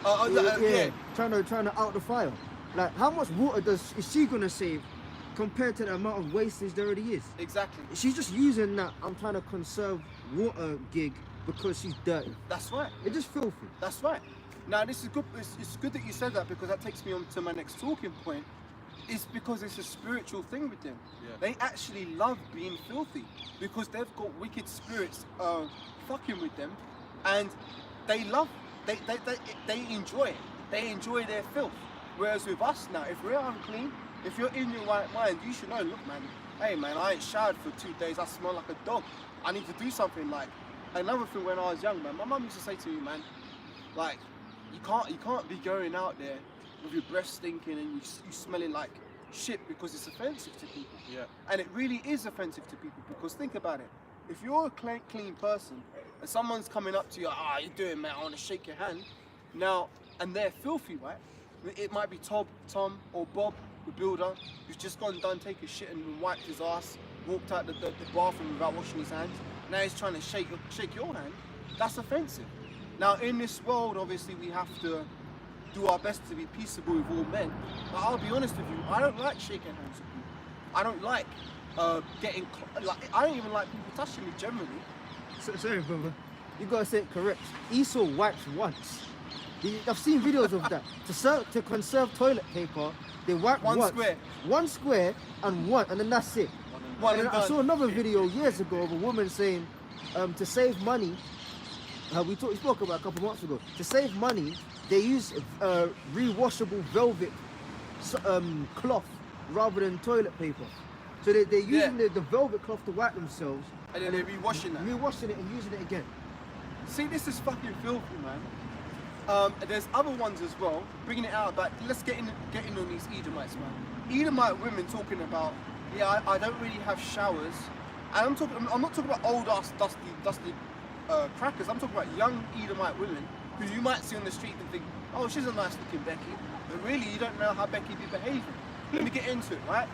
S2: Yeah.
S5: Trying to out the fire. Like, how much water is she gonna save compared to the amount of wastage there already is?
S2: Exactly.
S5: She's just using that I'm trying to conserve water gig because she's dirty.
S2: That's right.
S5: It's just filthy.
S2: That's right. Now this is good. It's good that you said that, because that takes me on to my next talking point. It's because it's a spiritual thing with them.
S4: Yeah.
S2: They actually love being filthy because they've got wicked spirits fucking with them, and they love. They enjoy it. They enjoy their filth. Whereas with us now, if we're unclean, if you're in your right mind, you should know, look man, hey man, I ain't showered for 2 days, I smell like a dog. I need to do something. Like, another thing when I was young, man, my mum used to say to me, man, like, you can't be going out there with your breath stinking and you smelling like shit, because it's offensive to people.
S4: Yeah.
S2: And it really is offensive to people, because think about it. If you're a clean person and someone's coming up to you, how you doing, man? I want to shake your hand. Now, and they're filthy, right? It might be Tom or Bob, the builder, who's just gone done, take a shit and wiped his ass, walked out the bathroom without washing his hands. Now he's trying to shake your hand. That's offensive. Now, in this world, obviously, we have to do our best to be peaceable with all men. But I'll be honest with you, I don't like shaking hands with people. I don't like I don't even like people touching me generally.
S5: Sorry, brother. You gotta say it correct. Esau wipes once. I've seen videos of that. To conserve toilet paper, they wipe
S2: One
S5: once.
S2: square.
S5: One square and then that's it.
S2: One
S5: And I saw another video years ago of a woman saying, to save money, we spoke about a couple months ago. To save money, they use rewashable velvet cloth rather than toilet paper. So they're using the velvet cloth to wipe themselves.
S2: And then they're rewashing that.
S5: Rewashing it and using it again.
S2: See, this is fucking filthy, man. There's other ones as well, bringing it out about, let's get in on these Edomites, man. Edomite women talking about, yeah, I don't really have showers. And I'm not talking about old ass dusty crackers. I'm talking about young Edomite women who you might see on the street and think, oh, she's a nice looking Becky. But really, you don't know how Becky be behaving. Let me get into it, right?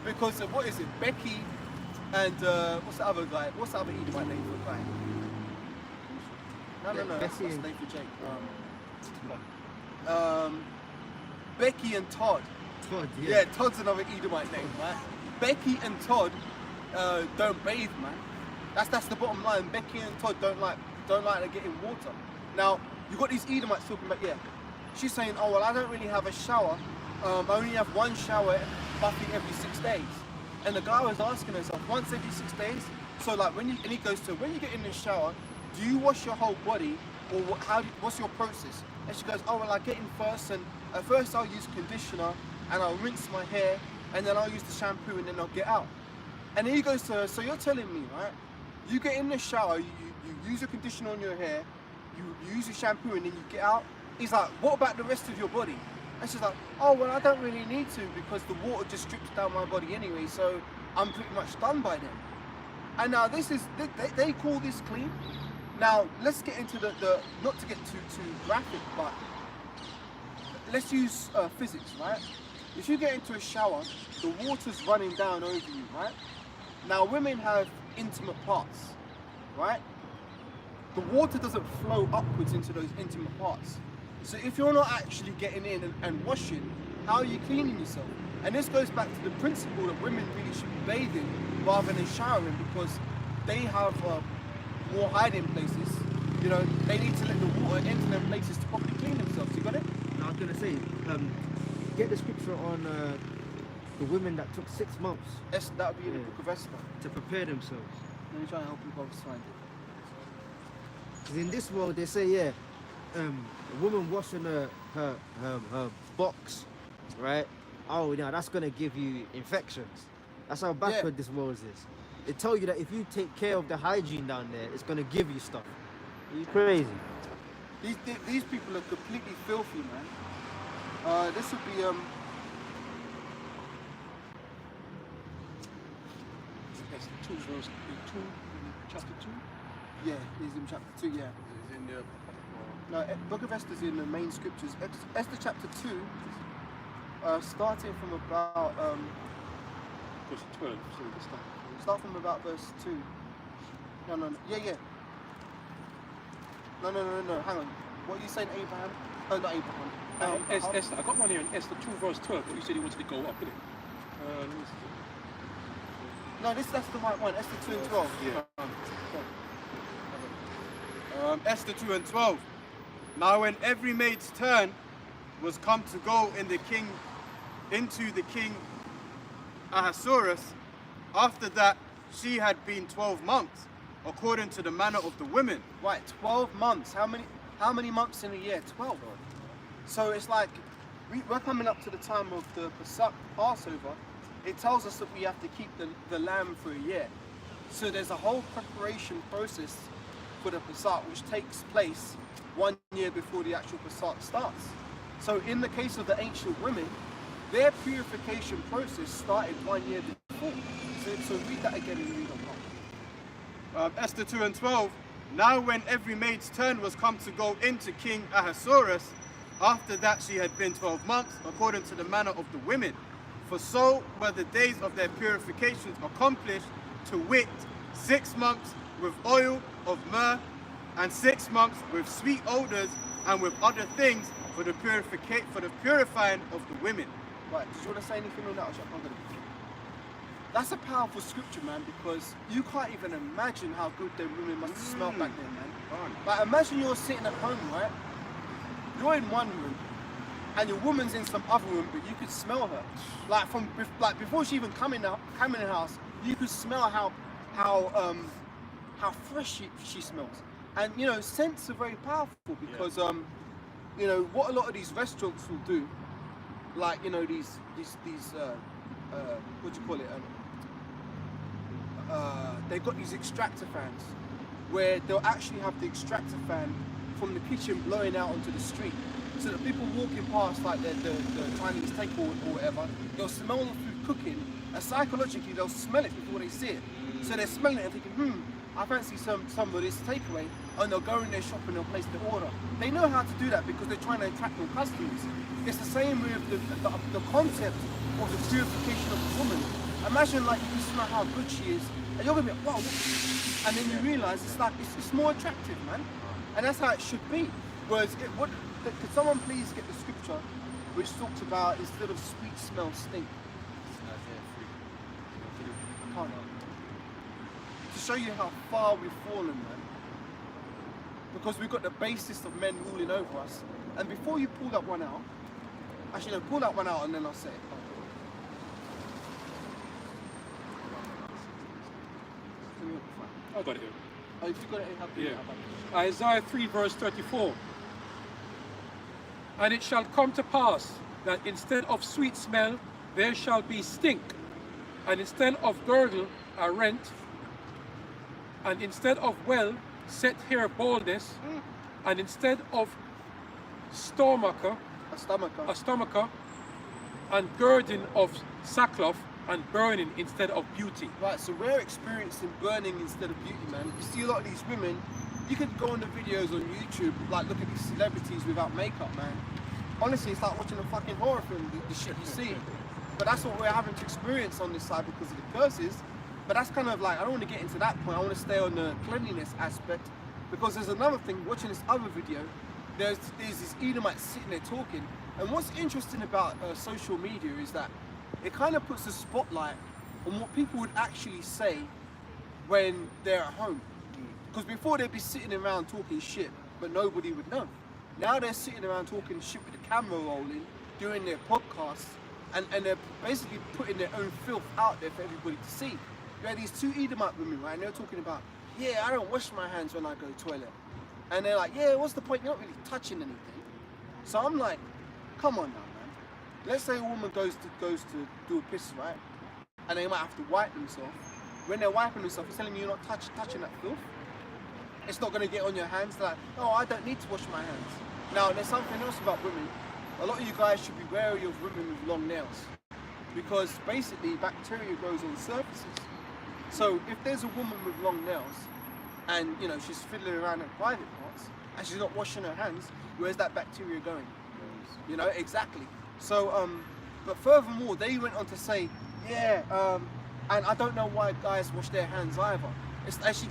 S2: Because of, what is it, Becky and what's the other guy? What's the other Edomite name for a guy? No, that's the name for Jake. Becky and Todd.
S5: Todd,
S2: Yeah, Todd's another Edomite name, right? Becky and Todd don't bathe, man. That's the bottom line. Becky and Todd don't like to get in water. Now, you got these Edomites talking about, she's saying, oh well, I don't really have a shower. I only have one shower buffing every 6 days. And the guy was asking himself, once every 6 days? So like when he goes to, when you get in the shower, do you wash your whole body, or what's your process? And she goes, oh well, I get in first, and at first I'll use conditioner and I'll rinse my hair, and then I'll use the shampoo, and then I'll get out. And then he goes to her, so you're telling me, right? You get in the shower, you use your conditioner on your hair, you use your shampoo, and then you get out. He's like, what about the rest of your body? And she's like, oh well, I don't really need to, because the water just drips down my body anyway, so I'm pretty much done by then. And now this is, they call this clean. Now let's get into the not to get too graphic, but let's use physics, right? If you get into a shower, the water's running down over you, right? Now women have intimate parts, right? The water doesn't flow upwards into those intimate parts. So if you're not actually getting in and washing, how are you cleaning yourself? And this goes back to the principle that women really should be bathing rather than showering, because they have more hiding places. You know, they need to let the water enter their places to properly clean themselves. You got it?
S5: I was gonna say, get the scripture on the women that took 6 months
S2: That would be in the book of Esther.
S5: to prepare themselves.
S2: Let me try and help you guys find it.
S5: Because in this world, they say, a woman washing her box, right? Oh, yeah, that's gonna give you infections. That's how backward this world is. They tell you that if you take care of the hygiene down there, it's gonna give you stuff. It's crazy.
S2: These people are completely filthy, man. This would be
S6: That's 2 verse 2, chapter 2.
S2: Yeah, he's in chapter 2. Yeah.
S3: It's in the
S2: No, Book of Esther's in the main scriptures. Esther chapter 2, starting from about
S6: Verse 12. So we can
S2: start from about verse 2. No. Yeah. No. Hang on. What are you saying, Abraham? Oh, not Abraham.
S6: Esther, I got one here in Esther 2 verse 12, but you said you wanted to go up, didn't it? Let me see.
S2: No, that's the right one. Esther 2 and 12.
S3: yeah. Esther 2 and 12. Now when every maid's turn was come to go into the king Ahasuerus, after that she had been 12 months, according to the manner of the women.
S2: Right, 12 months. How many months in a year? 12. So it's like we're coming up to the time of the Passover. It tells us that we have to keep the lamb for a year. So there's a whole preparation process for the Pesach, which takes place 1 year before the actual Pesach starts. So in the case of the ancient women, their purification process started 1 year before. So read that again and read on.
S3: Esther 2 and 12. Now when every maid's turn was come to go into King Ahasuerus, after that she had been 12 months, according to the manner of the women. For so were the days of their purifications accomplished, to wit, 6 months with oil of myrrh, and 6 months with sweet odors, and with other things for the purifying of the women.
S2: Right, did you want to say anything on that? That's a powerful scripture, man, because you can't even imagine how good their women must have smelled back then, man. Like, imagine you're sitting at home, right? You're in one room, and your woman's in some other room, but you could smell her. Like before she even come in the house, you could smell how fresh she smells. And you know, scents are very powerful because you know what a lot of these restaurants will do, like you know these what do you call it? They've got these extractor fans where they'll actually have the extractor fan from the kitchen blowing out onto the street, so that people walking past, like the Chinese takeaway or whatever, they'll smell the food cooking, and psychologically they'll smell it before they see it. So they're smelling it and thinking, I fancy some of this takeaway, and they'll go in their shop and they'll place the order. They know how to do that because they're trying to attract more customers. It's the same with the concept of the purification of the woman. Imagine like you can smell how good she is, and you're gonna be like, wow, and then you realise it's more attractive, man. And that's how it should be. Whereas, could someone please get the scripture which talks about instead of sweet smell, stink? I can't. To show you how far we've fallen, man. Because we've got the basis of men ruling over us. And before you pull that one out, actually no, pull that one out and then I'll say it.
S6: I got it here.
S2: Oh, if you got it,
S6: Yeah. Isaiah 3 verse 34. And it shall come to pass that instead of sweet smell, there shall be stink, and instead of girdle, a rent, and instead of well, set here baldness, and instead of
S2: a
S6: stomacher, and girding of sackcloth, and burning instead of beauty.
S2: Right, so we're experiencing burning instead of beauty, man. You see a lot of these women, you could go on the videos on YouTube, like look at these celebrities without makeup, man. Honestly, it's like watching a fucking horror film, the shit you see. But that's what we're having to experience on this side because of the curses. But that's kind of like, I don't want to get into that point, I want to stay on the cleanliness aspect. Because there's another thing, watching this other video, there's this Edomite sitting there talking. And what's interesting about social media is that it kind of puts a spotlight on what people would actually say when they're at home. Because before they'd be sitting around talking shit, but nobody would know. Now they're sitting around talking shit with the camera rolling, doing their podcasts, and they're basically putting their own filth out there for everybody to see. You have these two Edomite women, right? And they're talking about, yeah, I don't wash my hands when I go to the toilet. And they're like, yeah, what's the point? You're not really touching anything. So I'm like, come on now, man. Let's say a woman goes to do a piss, right? And they might have to wipe themselves. When they're wiping themselves, it's telling me you're not touching that filth. It's not going to get on your hands. Like, oh, I don't need to wash my hands. Now, there's something else about women. A lot of you guys should be wary of women with long nails, because basically bacteria grows on surfaces. So if there's a woman with long nails, and you know she's fiddling around her private parts, and she's not washing her hands, where's that bacteria going? You know, exactly. So, but furthermore, they went on to say, yeah, and I don't know why guys wash their hands either. It's actually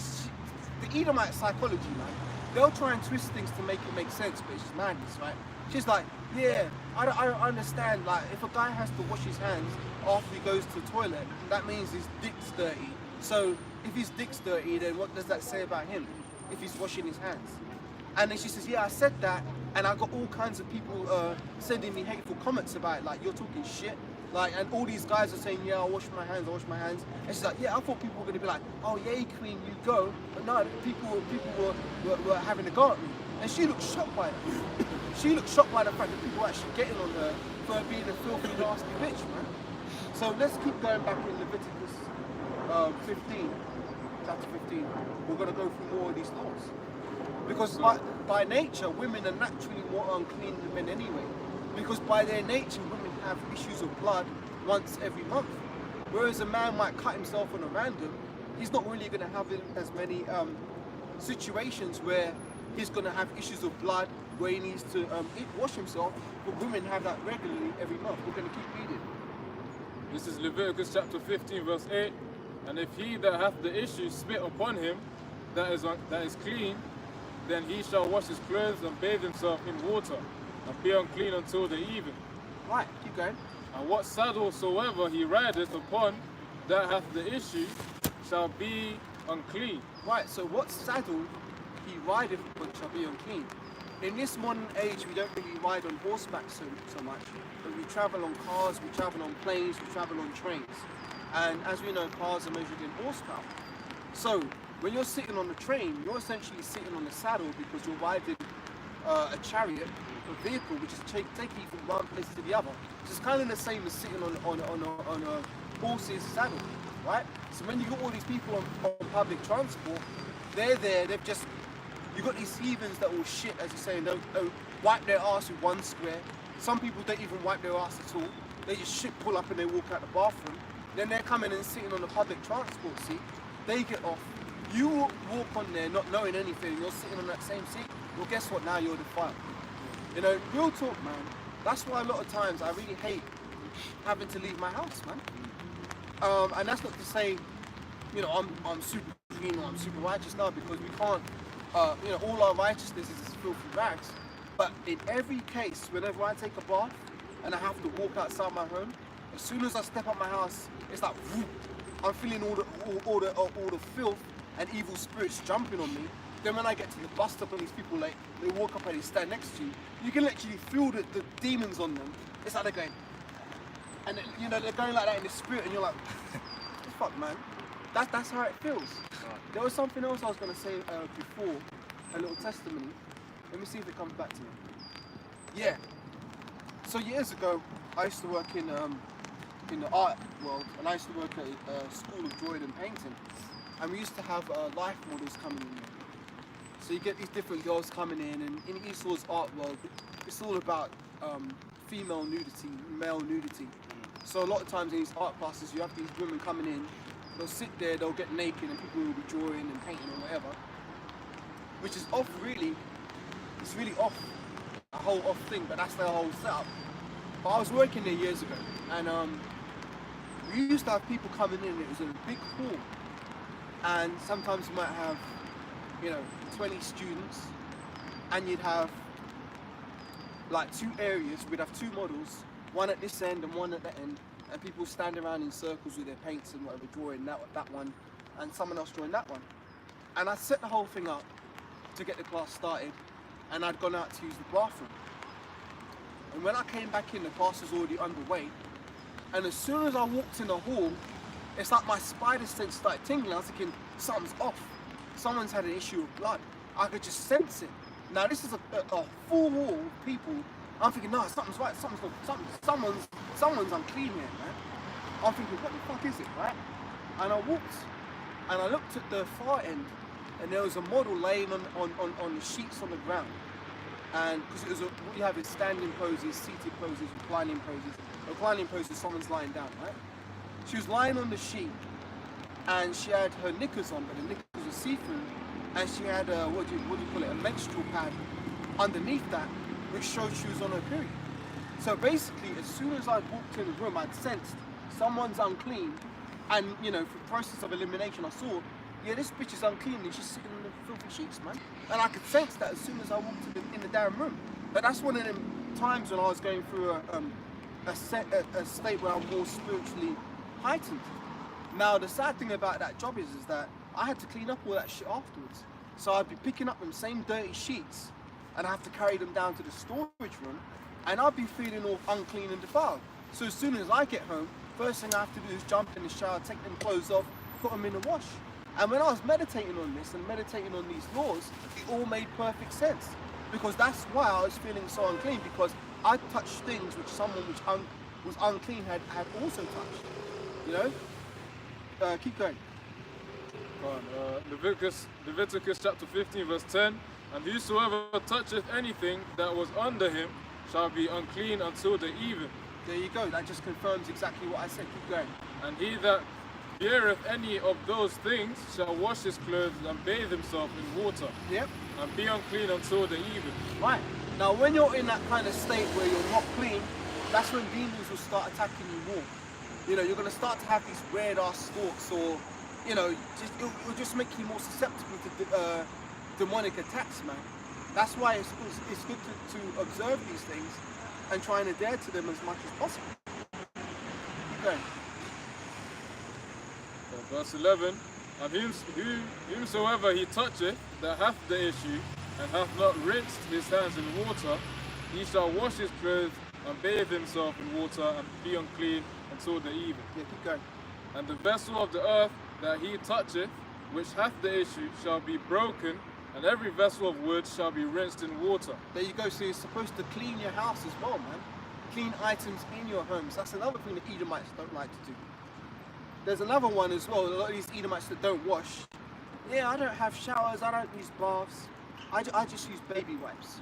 S2: the Edomite psychology, man. They'll try and twist things to make it make sense, but it's just madness, right? She's like, yeah, I don't understand. Like, if a guy has to wash his hands after he goes to the toilet, that means his dick's dirty. So if his dick's dirty, then what does that say about him if he's washing his hands? And then she says, yeah, I said that, and I got all kinds of people sending me hateful comments about it, like, you're talking shit. Like, and all these guys are saying, yeah, I wash my hands. And she's like, yeah, I thought people were going to be like, oh, yay, queen, you go. But no, people were having a go at me. And she looked shocked by it. She looked shocked by the fact that people were actually getting on her for being a filthy, nasty bitch, man. So let's keep going back in Leviticus 15, chapter 15. We're going to go through more of these laws. Because by nature, women are naturally more unclean than men anyway. Because by their nature, women have issues of blood once every month. Whereas a man might cut himself on a random, he's not really going to have as many situations where he's going to have issues of blood, where he needs to wash himself. But women have that regularly every month. We're going to keep reading.
S4: This is Leviticus chapter 15, verse 8. And if he that hath the issue spit upon him that is clean, then he shall wash his clothes and bathe himself in water, and be unclean until the even.
S2: Right, keep going.
S4: And what saddle soever he rideth upon that hath the issue shall be unclean.
S2: Right, so what saddle he rideth upon shall be unclean. In this modern age, we don't really ride on horseback so much, but we travel on cars, we travel on planes, we travel on trains. And as we know, cars are measured in horsepower. So when you're sitting on the train, you're essentially sitting on the saddle because you're riding a chariot, a vehicle which is taking you from one place to the other. Which is kind of the same as sitting on a horse's saddle, right? So when you got all these people on public transport, they're there, you've got these heathens that will shit, as you say, and don't wipe their ass with one square. Some people don't even wipe their ass at all. They just shit, pull up and they walk out the bathroom. Then they're coming and sitting on the public transport seat. They get off. You walk on there not knowing anything, you're sitting on that same seat. Well, guess what? Now you're defiled. You know, real talk, man. That's why a lot of times I really hate having to leave my house, man. And that's not to say, you know, I'm super clean or I'm super righteous now, because we can't, you know, all our righteousness is filthy rags. But in every case, whenever I take a bath and I have to walk outside my home, as soon as I step out my house, it's like, whoop, I'm feeling all the filth and evil spirits jumping on me. Then when I get to the bus stop and these people, like, they walk up and they stand next to you, you can literally feel the demons on them. It's like they're going, and you know, they're going like that in the spirit, and you're like, what the fuck, man? That's how it feels. There was something else I was going to say before, a little testimony. Let me see if it comes back to me. Yeah. So years ago, I used to work in the art world, and I used to work at a school of drawing and painting, and we used to have life models coming in. So you get these different girls coming in, and in Esau's art world, it's all about female nudity, male nudity. So a lot of times in these art classes, you have these women coming in, they'll sit there, they'll get naked, and people will be drawing and painting or whatever, which is off really. It's really off, a whole off thing, but that's their whole setup. But I was working there years ago, and we used to have people coming in. It was in a big hall, and sometimes you might have, you know, 20 students, and you'd have like two areas. We'd have two models, one at this end and one at the end, and people stand around in circles with their paints and whatever, drawing that one, and someone else drawing that one. And I set the whole thing up to get the class started, and I'd gone out to use the bathroom. And when I came back in, the class was already underway. And as soon as I walked in the hall, it's like my spider sense started tingling. I was thinking, something's off. Someone's had an issue with blood. I could just sense it. Now this is a full hall of people. I'm thinking, no, something's right. Someone's unclean here, man. I'm thinking, what the fuck is it, right? And I walked, and I looked at the far end, and there was a model laying on the sheets on the ground. And because it was what you have is standing poses, seated poses, reclining poses. Reclining poses, someone's lying down, right? She was lying on the sheet, and she had her knickers on, but the knickers were see-through, and she had a, what do you call it, a menstrual pad underneath that, which showed she was on her period. So basically, as soon as I walked in the room, I'd sensed someone's unclean, and you know, for the process of elimination, I saw, yeah, this bitch is unclean, and she's sitting in the filthy sheets, man. And I could sense that as soon as I walked in the damn room. But that's one of them times when I was going through a state where I'm more spiritually heightened. Now, the sad thing about that job is that I had to clean up all that shit afterwards. So I'd be picking up them same dirty sheets, and I have to carry them down to the storage room, and I'd be feeling all unclean and defiled. So as soon as I get home, first thing I have to do is jump in the shower, take them clothes off, put them in the wash. And when I was meditating on this and meditating on these laws, it all made perfect sense. Because that's why I was feeling so unclean, because I touched things which someone which was unclean had also touched. You know? Keep going.
S4: Leviticus chapter 15 verse 10, and whosoever toucheth anything that was under him shall be unclean until the even.
S2: There you go, that just confirms exactly what I said. Keep going.
S4: And he that beareth any of those things shall wash his clothes and bathe himself in water,
S2: Yep.
S4: and be unclean until the even.
S2: Right. Now when you're in that kind of state where you're not clean, that's when demons will start attacking you more. You know, you're going to start to have these weird ass thoughts, or, you know, it'll just make you more susceptible to demonic attacks, man. That's why it's good to observe these things and try and adhere to them as much as possible. Keep going.
S4: Verse 11, and whomsoever he toucheth that hath the issue, and hath not rinsed his hands in water, he shall wash his clothes and bathe himself in water, and be unclean until the even.
S2: Yeah, keep going.
S4: And the vessel of the earth that he toucheth, which hath the issue, shall be broken, and every vessel of wood shall be rinsed in water.
S2: There you go. So you're supposed to clean your house as well, man. Clean items in your homes. That's another thing that Edomites don't like to do. There's another one as well. A lot of these Edomites that don't wash. Yeah, I don't have showers. I don't use baths. I just use baby wipes.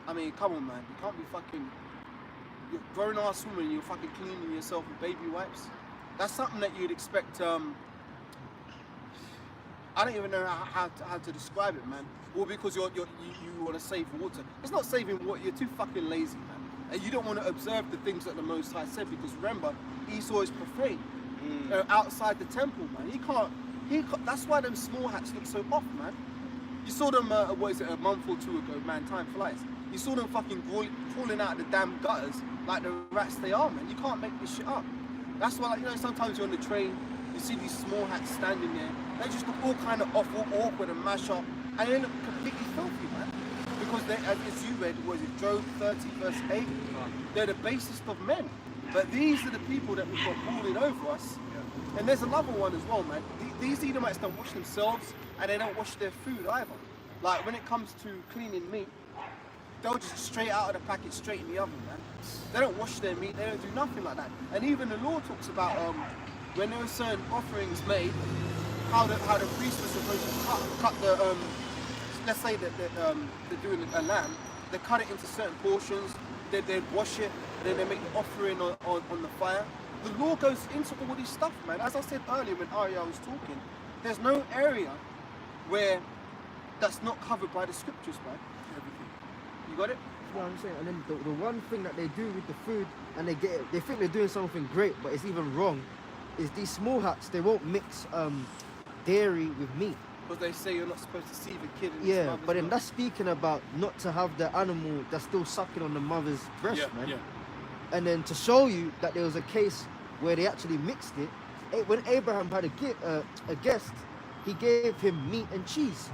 S2: I mean, come on, man. You can't be fucking... You're a grown-ass woman, you're fucking cleaning yourself with baby wipes. That's something that you'd expect... I don't even know how to describe it, man. All because you want to save water. It's not saving water. You're too fucking lazy, man. And you don't want to observe the things that the Most High said, because remember, Esau is profane outside the temple, man. He can't. That's why them small hats look so off, man. You saw them, what is it, a month or two ago, man, time flies. You saw them fucking crawling out of the damn gutters like the rats they are, man. You can't make this shit up. That's why, like, you know, sometimes you're on the train, you see these small hats standing there, they just look all kind of awful, awkward and mash up, and they look completely filthy, man. Because they, as you read, was it Job 30 verse 8? They're the basest of men. But these are the people that we've got ruling over us. And there's another one as well, man. These Edomites don't wash themselves, and they don't wash their food either. Like, when it comes to cleaning meat, they'll just straight out of the packet, straight in the oven, man. They don't wash their meat, they don't do nothing like that. And even the law talks about when there were certain offerings made, how the priest was supposed to cut the, let's say that they're doing a lamb, they cut it into certain portions, they'd wash it, then they make the offering on the fire. The law goes into all this stuff, man. As I said earlier when Arya was talking, there's no area where that's not covered by the scriptures, man. Everything. You got it?
S5: That's what I'm saying. And then the one thing that they do with the food, and they think they're doing something great, but it's even wrong, is these small hats, they won't mix dairy with meat.
S2: Because they say you're not supposed to see the kid in
S5: Yeah,
S2: his mother's
S5: but then
S2: milk.
S5: that's speaking about not to have the animal that's still sucking on the mother's breast, man.
S4: Yeah.
S5: And then to show you that there was a case where they actually mixed it, when Abraham had a guest, he gave him meat and cheese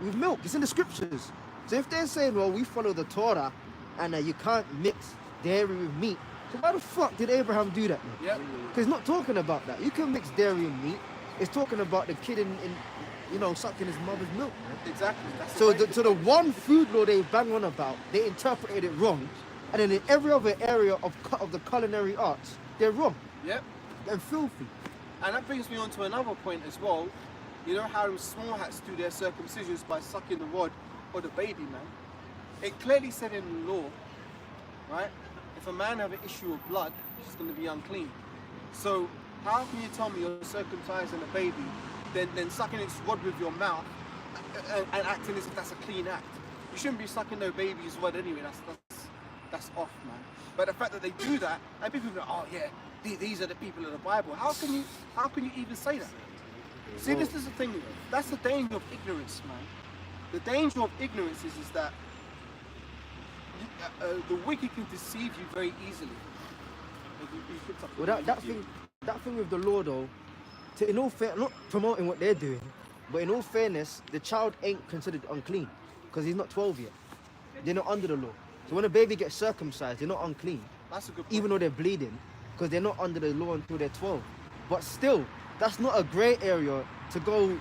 S5: with milk. It's in the scriptures. So if they're saying, well, we follow the Torah and you can't mix dairy with meat, so why the fuck did Abraham do that?
S2: Yep.
S5: Because it's not talking about that. You can mix dairy and meat. It's talking about the kid in sucking his mother's milk. Man.
S2: Exactly. That's
S5: So
S2: the
S5: the one food law they bang on about, they interpreted it wrong, and then in every other area of the culinary arts, they're wrong
S2: Yep.
S5: and filthy.
S2: And that brings me on to another point as well. You know how small hats do their circumcisions by sucking the rod or the baby, man? It clearly said in the law, right? If a man have an issue of blood, he's going to be unclean. So how can you tell me you're circumcising a baby, then sucking its rod with your mouth and acting as if that's a clean act? You shouldn't be sucking no baby's rod anyway. That's off, man. But the fact that they do that, and people go, oh yeah, these are the people of the Bible. How can you even say that? See, this is the thing. That's the danger of ignorance, man. The danger of ignorance is that the wicked can deceive you very easily.
S5: Well, that thing with the law though, in all fair, not promoting what they're doing, but in all fairness, the child ain't considered unclean because he's not 12 yet. They're not under the law. So when a baby gets circumcised, they're not unclean,
S2: That's a good point.
S5: even though they're bleeding, because they're not under the law until they're 12. But still, that's not a grey area to go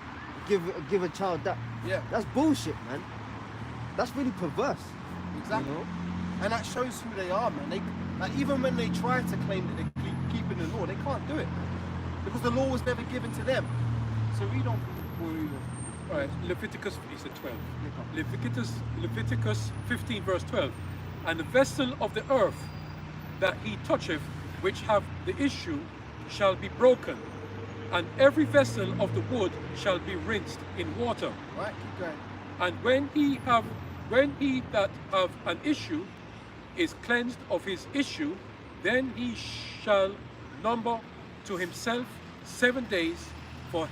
S5: give a child that.
S2: Yeah,
S5: That's bullshit, man. That's really perverse.
S2: exactly.
S5: You know?
S2: And that shows who they are, man. Even when they try to claim that they're keeping the law, they can't do it because the law was never given to them. So we don't worry.
S6: All right, Leviticus, he said 12. Leviticus 15 verse 12. And the vessel of the earth that he toucheth, which have the issue, shall be broken, and every vessel of the wood shall be rinsed in water.
S2: Right, keep going.
S6: And when he that have an issue is cleansed of his issue, then he shall number to himself 7 days for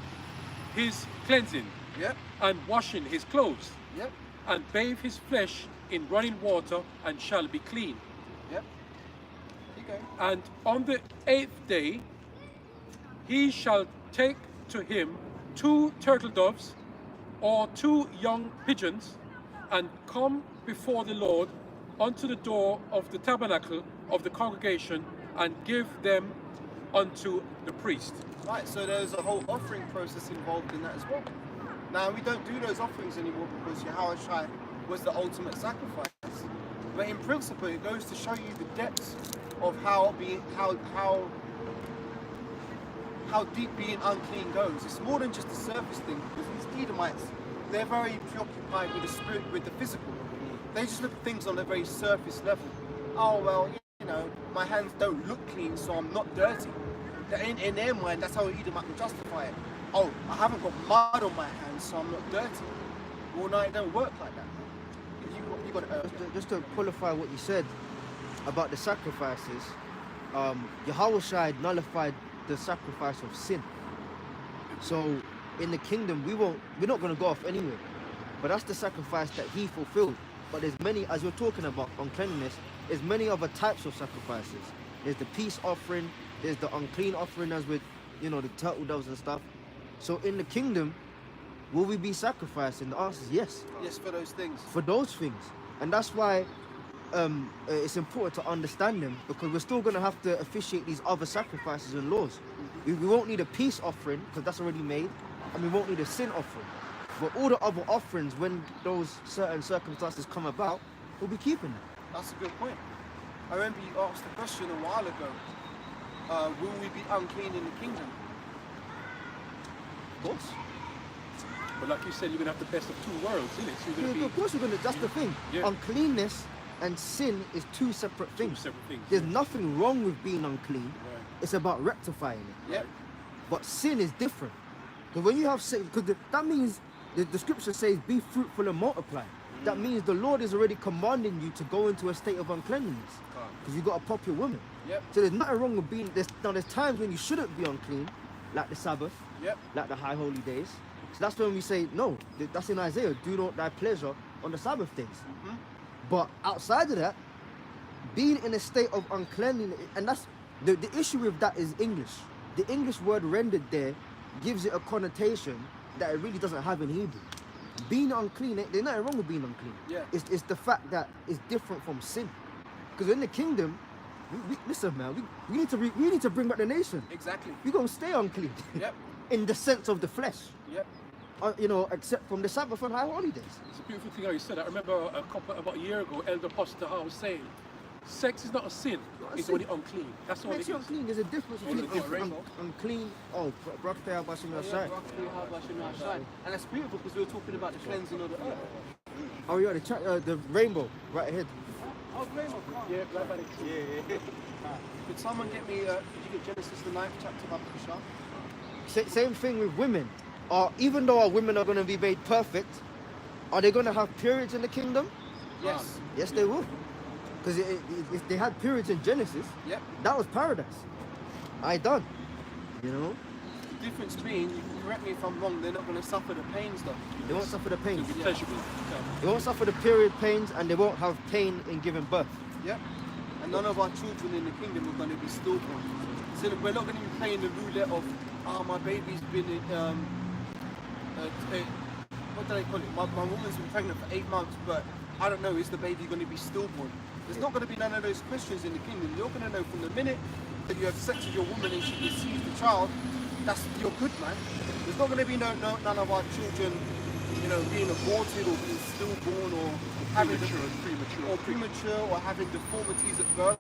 S6: his cleansing,
S2: Yep,
S6: and washing his clothes,
S2: yep,
S6: and bathe his flesh in running water, and shall be clean.
S2: yep. Keep going.
S6: And on the 8th day he shall take to him 2 turtle doves or 2 young pigeons, and come before the Lord unto the door of the tabernacle of the congregation, and give them unto the priest.
S2: Right, so there's a whole offering process involved in that as well. Now we don't do those offerings anymore because Yahushua was the ultimate sacrifice. But in principle, it goes to show you the depths of how deep being unclean goes. It's more than just a surface thing, because these Edomites, they're very preoccupied with the spirit, with the physical. They just look at things on a very surface level. Oh well, you know, my hands don't look clean, so I'm not dirty. In their mind, that's how an Edomite will justify it. Oh, I haven't got mud on my hands, so I'm not dirty. Well, no, it don't work like that. You got to
S5: Just to qualify what you said about the sacrifices, Yahushua nullified the sacrifice of sin. So in the kingdom, we're not going to go off anywhere. But that's the sacrifice that he fulfilled. But there's many, as you're talking about uncleanliness, there's many other types of sacrifices. There's the peace offering, there's the unclean offering, as with, the turtle doves and stuff. So in the kingdom, will we be sacrificing? The answer is yes.
S2: yes, for those things.
S5: For those things. And that's why it's important to understand them, because we're still going to have to officiate these other sacrifices and laws. We won't need a peace offering, because that's already made, and we won't need a sin offering. But all the other offerings, when those certain circumstances come about, we'll be keeping them.
S2: That's a good point. I remember you asked the question a while ago. Will we be unclean in the kingdom?
S5: Of course.
S6: But like you said, you're going to have the best of 2 worlds, isn't it? So you're
S5: Yeah,
S6: going to
S5: of course we're going to, that's the thing.
S6: Yeah.
S5: Uncleanness and sin is 2 separate
S6: be 2
S5: things.
S6: separate things.
S5: There's nothing wrong with being unclean.
S6: Right.
S5: It's about rectifying it.
S2: Yep.
S5: But sin is different. Because when you have sin, because that means the scripture says, be fruitful and multiply. That means the Lord is already commanding you to go into a state of uncleanliness. Because you've got a popular woman.
S2: Yep.
S5: So there's nothing wrong with being, there's times when you shouldn't be unclean, like the Sabbath,
S2: Yep.
S5: like the high holy days. So that's when we say, no, that's in Isaiah, do not thy pleasure on the Sabbath days. But outside of that, being in a state of uncleanliness, and that's, the issue with that is English. The English word rendered there gives it a connotation that it really doesn't have in Hebrew. Being unclean, there's nothing wrong with being unclean.
S2: Yeah.
S5: It's the fact that it's different from sin. Because in the kingdom, listen, man, we need to bring back the nation.
S2: Exactly.
S5: We're gonna stay unclean.
S2: Yep.
S5: In the sense of the flesh.
S2: Yep.
S5: You know, except from the Sabbath and high holidays.
S6: It's a beautiful thing how you said that. I remember about a year ago, Elder Pastor Howe was saying, sex is not a sin, it's only unclean. That's all it
S5: Makes
S6: is.
S5: you unclean. There's a difference between unclean. Oh, Brought to outside.
S2: And that's beautiful because we were talking about the cleansing of the earth.
S5: Oh, yeah, the rainbow right ahead.
S2: Oh, rainbow. Yeah, right by the tree. Yeah. Could someone get me? Did you get Genesis the 9th chapter of Abishah?
S5: Same thing with women. Even though our women are going to be made perfect, are they going to have periods in the kingdom?
S2: Yes.
S5: Yes, they will. Because if they had periods in Genesis,
S2: Yep.
S5: that was paradise. I done. You know?
S2: The difference being, you can correct me if I'm wrong, they're not going to suffer the pains though.
S5: They won't suffer the pains.
S6: It'll be pleasurable.
S5: They won't suffer the period pains, and they won't have pain in giving birth.
S2: Yep. And none of our children in the kingdom are going to be stillborn. So we're not going to be playing the roulette of, my baby's been in, what do they call it? My woman's been pregnant for 8 months, but I don't know, is the baby going to be stillborn? There's not going to be none of those questions in the kingdom. You're going to know from the minute that you have sex with your woman and she receives the child, you're good, man. There's not going to be none of our children, you know, being aborted or being stillborn or having premature or having deformities at birth.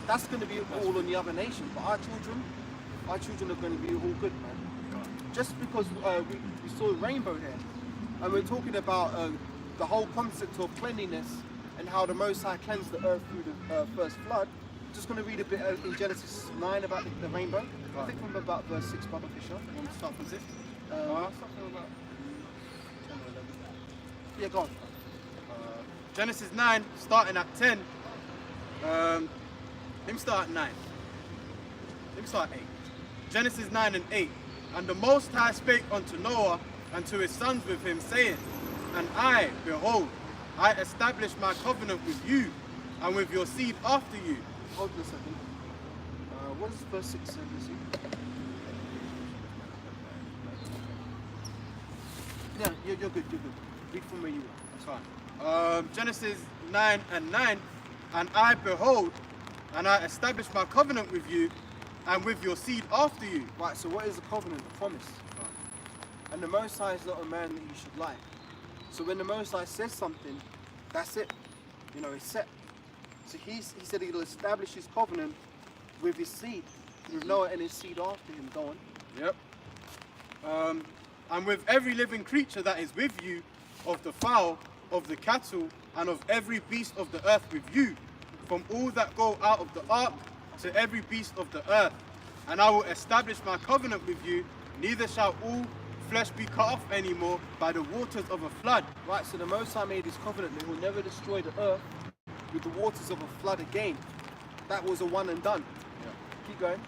S2: That's going to be all on the other nation. But our children are going to be all good, man. Just because we saw a rainbow here, and we're talking about the whole concept of cleanliness and how the Most High cleansed the earth through the first flood. Just going to read a bit in Genesis 9 about the rainbow. I think from about verse 6, Brother Fisher. You want to start from 6?
S3: Something about
S2: 10 or 11. Yeah, go on.
S3: Genesis 9, starting at 10. Let me start at 9. Let me start at 8. Genesis 9 and 8. And the Most High spake unto Noah and to his sons with him, saying, And I, behold, I establish my covenant with you and with your seed after you.
S2: Hold on a second. What does verse 6 say? Yeah, you're good, you're good. Read from where you were.
S3: That's fine. Genesis 9 and 9. And I, behold, and I establish my covenant with you and with your seed after you.
S2: Right, so what is the covenant? The promise. And the Most High is not a man that you should lie. So when the Most High says something, that's it. You know, it's set. So he said he'll establish his covenant with his seed, with Noah and his seed after him. Go on.
S3: Yep. And with every living creature that is with you, of the fowl, of the cattle, and of every beast of the earth with you, from all that go out of the ark to every beast of the earth. And I will establish my covenant with you, neither shall all flesh be cut off anymore by the waters of a flood.
S2: Right, so the Most High made his covenant that he will never destroy the earth with the waters of a flood again. That was a one and done.
S3: Yeah.
S2: Keep going.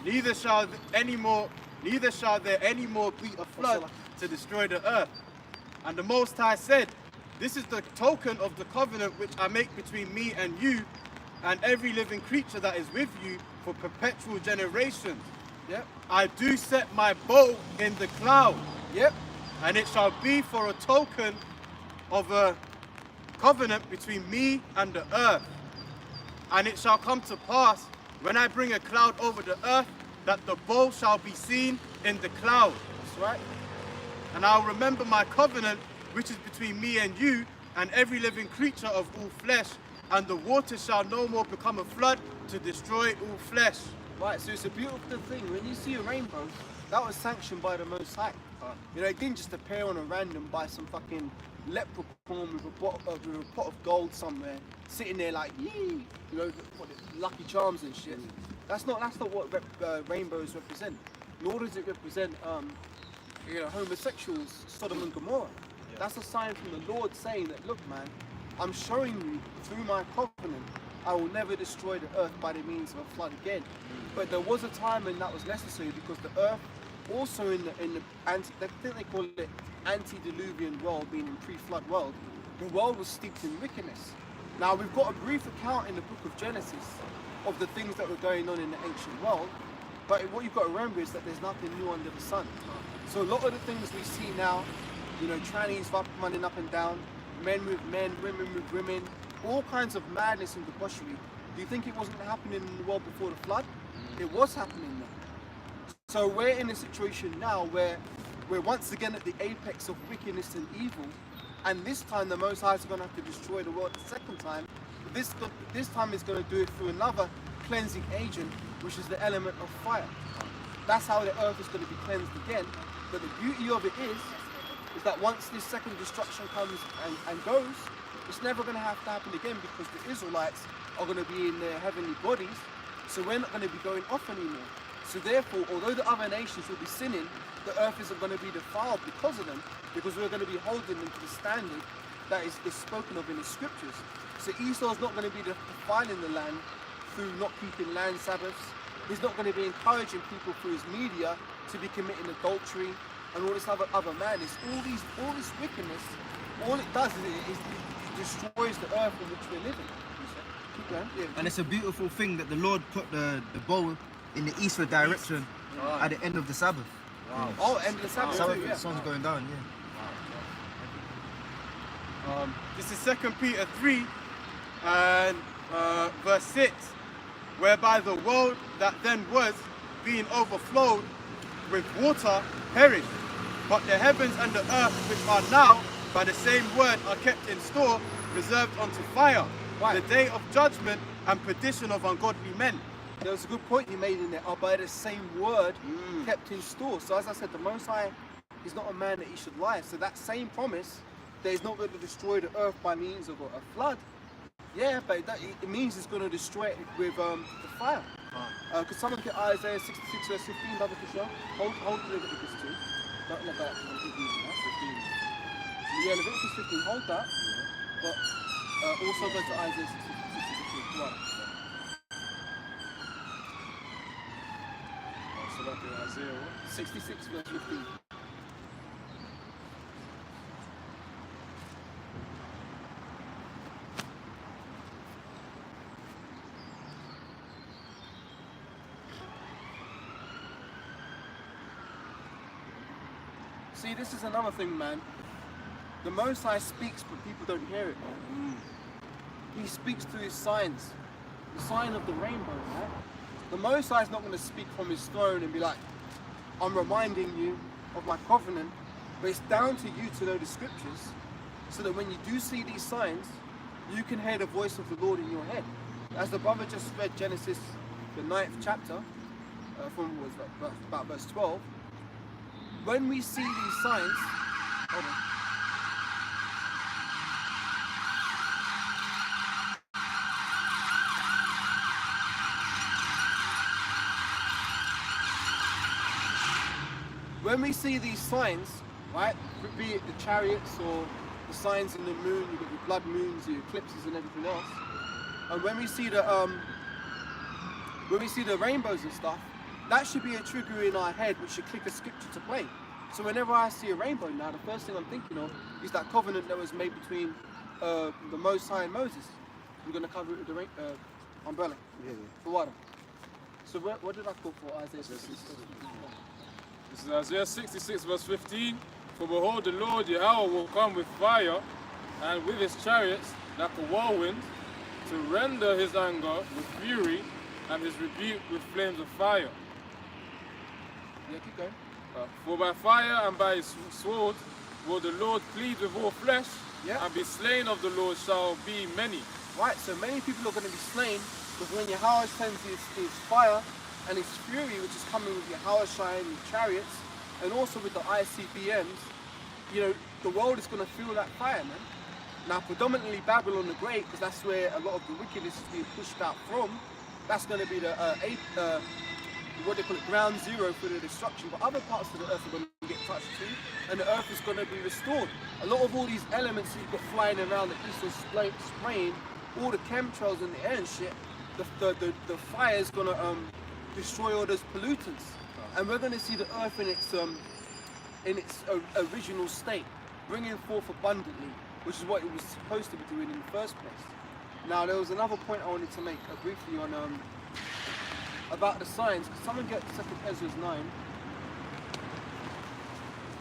S3: Neither shall there any more be a flood to destroy the earth. And the Most High said, This is the token of the covenant which I make between me and you and every living creature that is with you for perpetual generations.
S2: Yep.
S3: I do set my bow in the cloud.
S2: Yep.
S3: And it shall be for a token of a covenant between me and the earth. And it shall come to pass, when I bring a cloud over the earth, that the bow shall be seen in the cloud.
S2: That's right.
S3: And I'll remember my covenant, which is between me and you, and every living creature of all flesh, and the waters shall no more become a flood to destroy all flesh.
S2: Right, so it's a beautiful thing. When you see a rainbow, that was sanctioned by the Most High. You know, it didn't just appear on a random by some fucking leprechaun with a pot of gold somewhere, sitting there like, yee, you know, Lucky Charms and shit. That's not what rainbows represent. Nor does it represent, you know, homosexuals, Sodom and Gomorrah. Yeah. That's a sign from the Lord saying that, look, man, I'm showing you through my covenant, I will never destroy the earth by the means of a flood again. But there was a time when that was necessary because the earth, also in the I think they call it antediluvian world, being in pre-flood world, the world was steeped in wickedness. Now we've got a brief account in the book of Genesis of the things that were going on in the ancient world, But what you've got to remember is that there's nothing new under the sun. So a lot of the things we see now, you know, trannies running up and down, men with men, women with women, all kinds of madness and debauchery. Do you think it wasn't happening in the world before the flood? It was happening then. So we're in a situation now where we're once again at the apex of wickedness and evil, and this time the Most High is going to have to destroy the world the second time. This time he's going to do it through another cleansing agent, which is the element of fire. That's how the earth is going to be cleansed again. But the beauty of it is that once this second destruction comes and goes, it's never going to have to happen again, because the Israelites are going to be in their heavenly bodies, so we're not going to be going off anymore. So therefore, although the other nations will be sinning, the earth isn't going to be defiled because of them, because we're going to be holding them to the standard that is spoken of in the scriptures. So Esau's not going to be defiling the land through not keeping land Sabbaths. He's not going to be encouraging people through his media to be committing adultery and all this other madness. All this wickedness, all it does is it destroys the earth in which we're living. Keep going. Yeah.
S5: And it's a beautiful thing that the Lord put the bowl in the eastward direction at the end of the Sabbath.
S3: Wow.
S2: Oh, end of the Sabbath
S5: Sabbath,
S2: too,
S5: the
S2: yeah.
S5: sun's going down, yeah.
S3: This is 2 Peter 3 and verse 6, whereby the world that then was, being overflowed with water, perished. But the heavens and the earth, which are now by the same word, are kept in store, reserved unto fire,
S2: Right.
S3: the day of judgment and perdition of ungodly men.
S2: There was a good point you made in there. Are by the same word kept in store. So as I said, the Most High is not a man that he should lie. So that same promise that he's not going to destroy the earth by means of a flood. Yeah, but it means it's going to destroy it with the fire. Could someone get Isaiah 66 verse 15, Brother Kishore? Hold Leviticus 2. Don't let that Yeah, Leviticus 15, hold that. But also go to Isaiah 66 15. Right.
S4: So like Isaiah what?
S2: 66 verse 15. See, this is another thing, man. The Most High speaks, but people don't hear it. He speaks through his signs. The sign of the rainbow, right? The Most High is not going to speak from his throne and be like, I'm reminding you of my covenant, but it's down to you to know the scriptures, so that when you do see these signs, you can hear the voice of the Lord in your head. As the brother just read Genesis, the 9th chapter, from what was that, about verse 12, when we see these signs, hold on. When we see these signs, right, be it the chariots or the signs in the moon, you've got your blood moons, your eclipses and everything else, and when we see the rainbows and stuff, that should be a trigger in our head which should click a scripture to play. So whenever I see a rainbow now, the first thing I'm thinking of is that covenant that was made between the Most High and Moses. We're going to cover it with the umbrella for water. So what did I call for Isaiah 66?
S4: This is Isaiah 66 verse 15. For behold, the Lord Yahweh will come with fire, and with his chariots like a whirlwind, to render his anger with fury, and his rebuke with flames of fire.
S2: Yeah, keep going.
S4: For by fire and by his sword will the Lord plead with all flesh,
S2: Yeah.
S4: and be slain of the Lord shall be many.
S2: Right, so many people are going to be slain, because when Yahweh sends his fire and his fury, which is coming with Yahweh shine and chariots, and also with the ICBMs, you know, the world is going to feel that fire, man. Now, predominantly Babylon the Great, because that's where a lot of the wickedness is being pushed out from. That's going to be the what they call it, ground zero for the destruction. But other parts of the earth are going to get touched too, and the earth is going to be restored. A lot of all these elements that you've got flying around the east and spraying, all the chemtrails in the air and shit, the fire is going to destroy all those pollutants, and we're going to see the earth in its original state, bringing forth abundantly, which is what it was supposed to be doing in the first place. Now, there was another point I wanted to make briefly on about the signs. Could someone get 2nd Ezra 9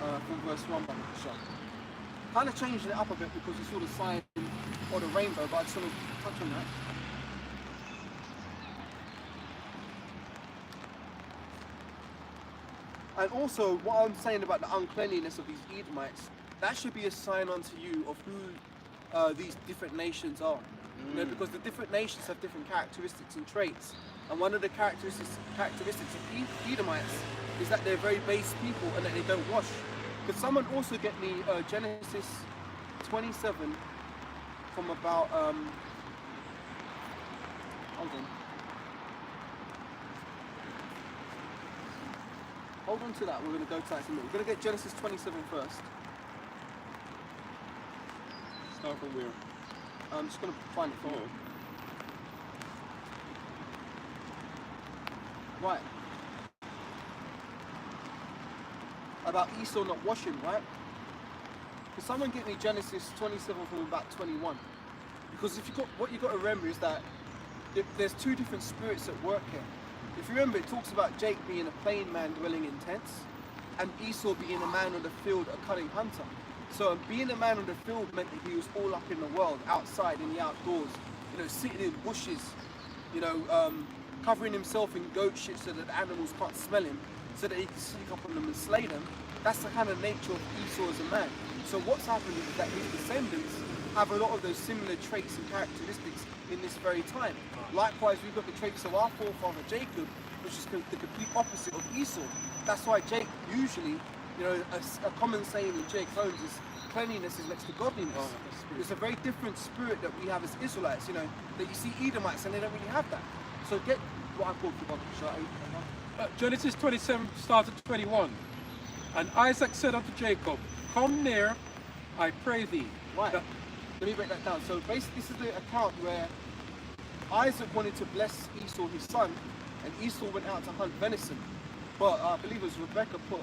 S2: from verse 1 back to shop? Kind of changing it up a bit because we saw the sign or the rainbow, but I just want to touch on that. And also, what I'm saying about the uncleanliness of these Edomites, that should be a sign unto you of who these different nations are. You know, because the different nations have different characteristics and traits. And one of the characteristics of Edomites is that they're very base people and that they don't wash. Could someone also get me Genesis 27 from about, hold on. Hold on to that, we're going to go to that in a minute. We're going to get Genesis 27 first.
S4: Start from where?
S2: I'm just going to find it for you. Right. About Esau not washing, right? Could someone get me Genesis 27 from about 21? Because if you got, what you got to remember is that there's two different spirits at work here. If you remember, it talks about Jake being a plain man dwelling in tents, and Esau being a man of the field, a cunning hunter. So being a man of the field meant that he was all up in the world, outside in the outdoors, you know, sitting in bushes, you know, covering himself in goat shit so that the animals can't smell him, so that he can sneak up on them and slay them. That's the kind of nature of Esau as a man. So what's happened is that his descendants have a lot of those similar traits and characteristics in this very time. Likewise, we've got the traits of our forefather Jacob, which is the complete opposite of Esau. That's why Jake usually, you know, a common saying in Jake Holmes is cleanliness is next to godliness. It's a very different spirit that we have as Israelites, you know, that you see Edomites and they don't really have that. So get what I call the
S6: Genesis 27 started 21. And Isaac said unto Jacob, come near, I pray thee.
S2: Right. Let me break that down. So basically this is the account where Isaac wanted to bless Esau, his son, and Esau went out to hunt venison. But I believe it was Rebecca put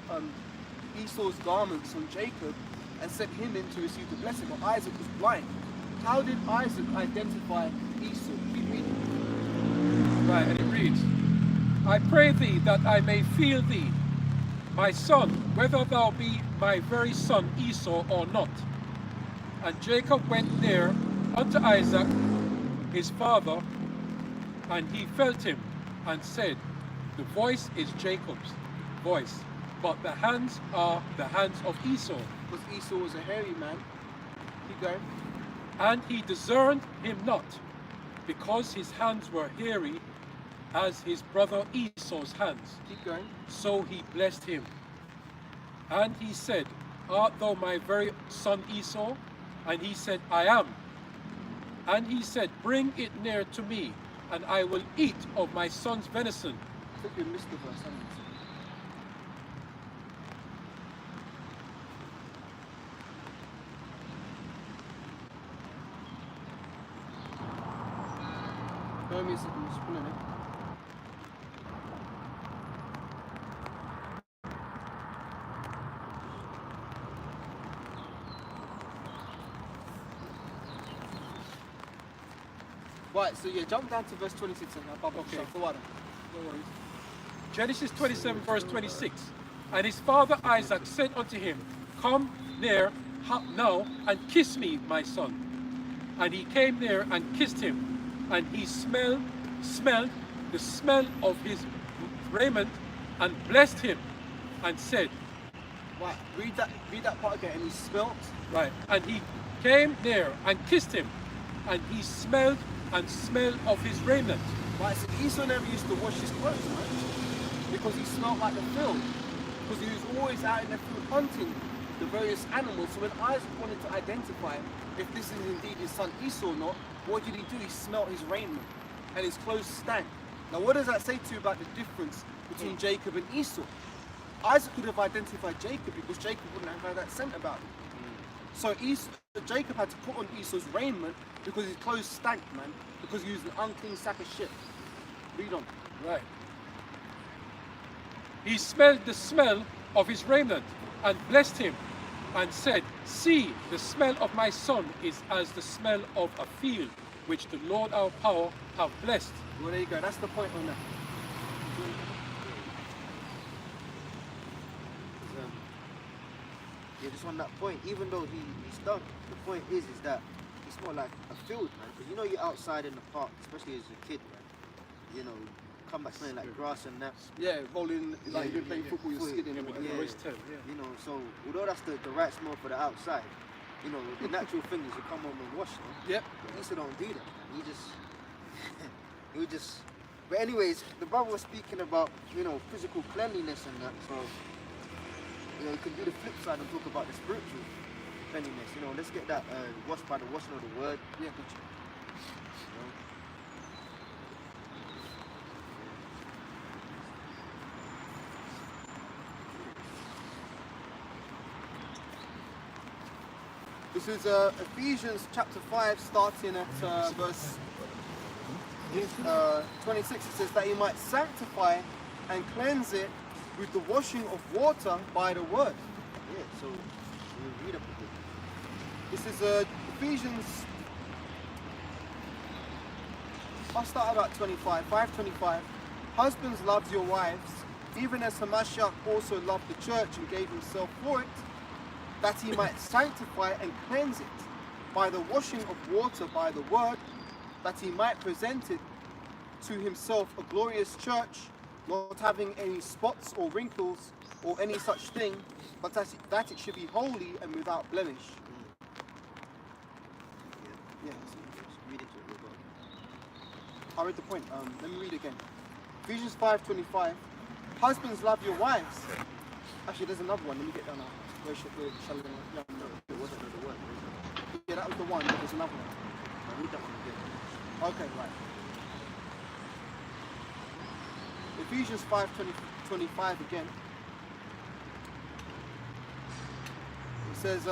S2: Esau's garments on Jacob and sent him in to receive the blessing, but Isaac was blind. How did Isaac identify Esau? Keep reading.
S6: Right, and it reads, I pray thee that I may feel thee, my son, whether thou be my very son Esau or not. And Jacob went near unto Isaac, his father, and he felt him, and said, the voice is Jacob's voice, but the hands are the hands of Esau.
S2: Because Esau was a hairy man. Keep going.
S6: And he discerned him not, because his hands were hairy as his brother Esau's hands.
S2: Keep going.
S6: So he blessed him. And he said, art thou my very son Esau? And he said, I am. And he said, bring it near to me, and I will eat of my son's venison.
S2: I think you missed the verse, haven't you? Bear me a second, I'm just pulling it. Right, so yeah, jump down to verse 26 and I'll bubble.
S6: Okay.
S2: So, no worries.
S6: Genesis 27 verse 26. And his father Isaac said unto him, come near now and kiss me, my son. And he came near and kissed him. And he smelled the smell of his raiment and blessed him and said,
S2: right, read that part again. And he smelt.
S6: Right, and he came near and kissed him, and he smelled of his raiment.
S2: Right, so Esau never used to wash his clothes, right? Because he smelled like the field. Because he was always out in the field hunting the various animals. So when Isaac wanted to identify if this is indeed his son Esau or not, what did he do? He smelled his raiment and his clothes stank. Now what does that say to you about the difference between Jacob and Esau? Isaac could have identified Jacob because Jacob wouldn't have had that scent about him. So Jacob had to put on Esau's raiment because his clothes stank, man, because he was an unclean sack of shit. Read on.
S6: Right. He smelled the smell of his raiment and blessed him and said, see, the smell of my son is as the smell of a field which the Lord our power hath blessed.
S2: Well, there you go. That's the point on that.
S5: Yeah, just on that point, even though he's done, the point is that it's more like a field, man. Because you know you're outside in the park, especially as a kid, man. You know, come back smelling like grass and that.
S2: Yeah, rolling, like you've been playing football, you're skidding and
S6: with
S2: whatever.
S6: the voice tell, yeah.
S5: You know, so although that's the right smell for the outside, you know, the natural thing is you come home and wash them.
S2: Yep.
S5: But Issa don't do that, man. He just. But anyways, the brother was speaking about, you know, physical cleanliness and that. So, you know, you can do the flip side and talk about the spiritual cleanliness. You know, let's get that washed by the washing of the word.
S2: Yeah, good.
S5: You know.
S2: This is Ephesians chapter 5, starting at verse 26. It says that he might sanctify and cleanse it with the washing of water by the word.
S5: Yeah, so you read up a bit.
S2: This is Ephesians. I'll start about 25, 5:25. Husbands, love your wives, even as Hamashiach also loved the church and gave himself for it, that he might sanctify and cleanse it by the washing of water by the word, that he might present it to himself a glorious church, not having any spots or wrinkles or any such thing, but that it should be holy and without blemish.
S5: Yeah.
S2: Yeah.
S5: Read it to everybody.
S2: I read the point. Let me read again. Ephesians 5:25. Husbands, love your wives. Actually, there's another one. Let me get down now. Where shall we?
S5: No, it wasn't another word.
S2: Yeah, that was the one. But there's another one.
S5: Now read that one again.
S2: Okay, right. Ephesians 5:25 again. It says,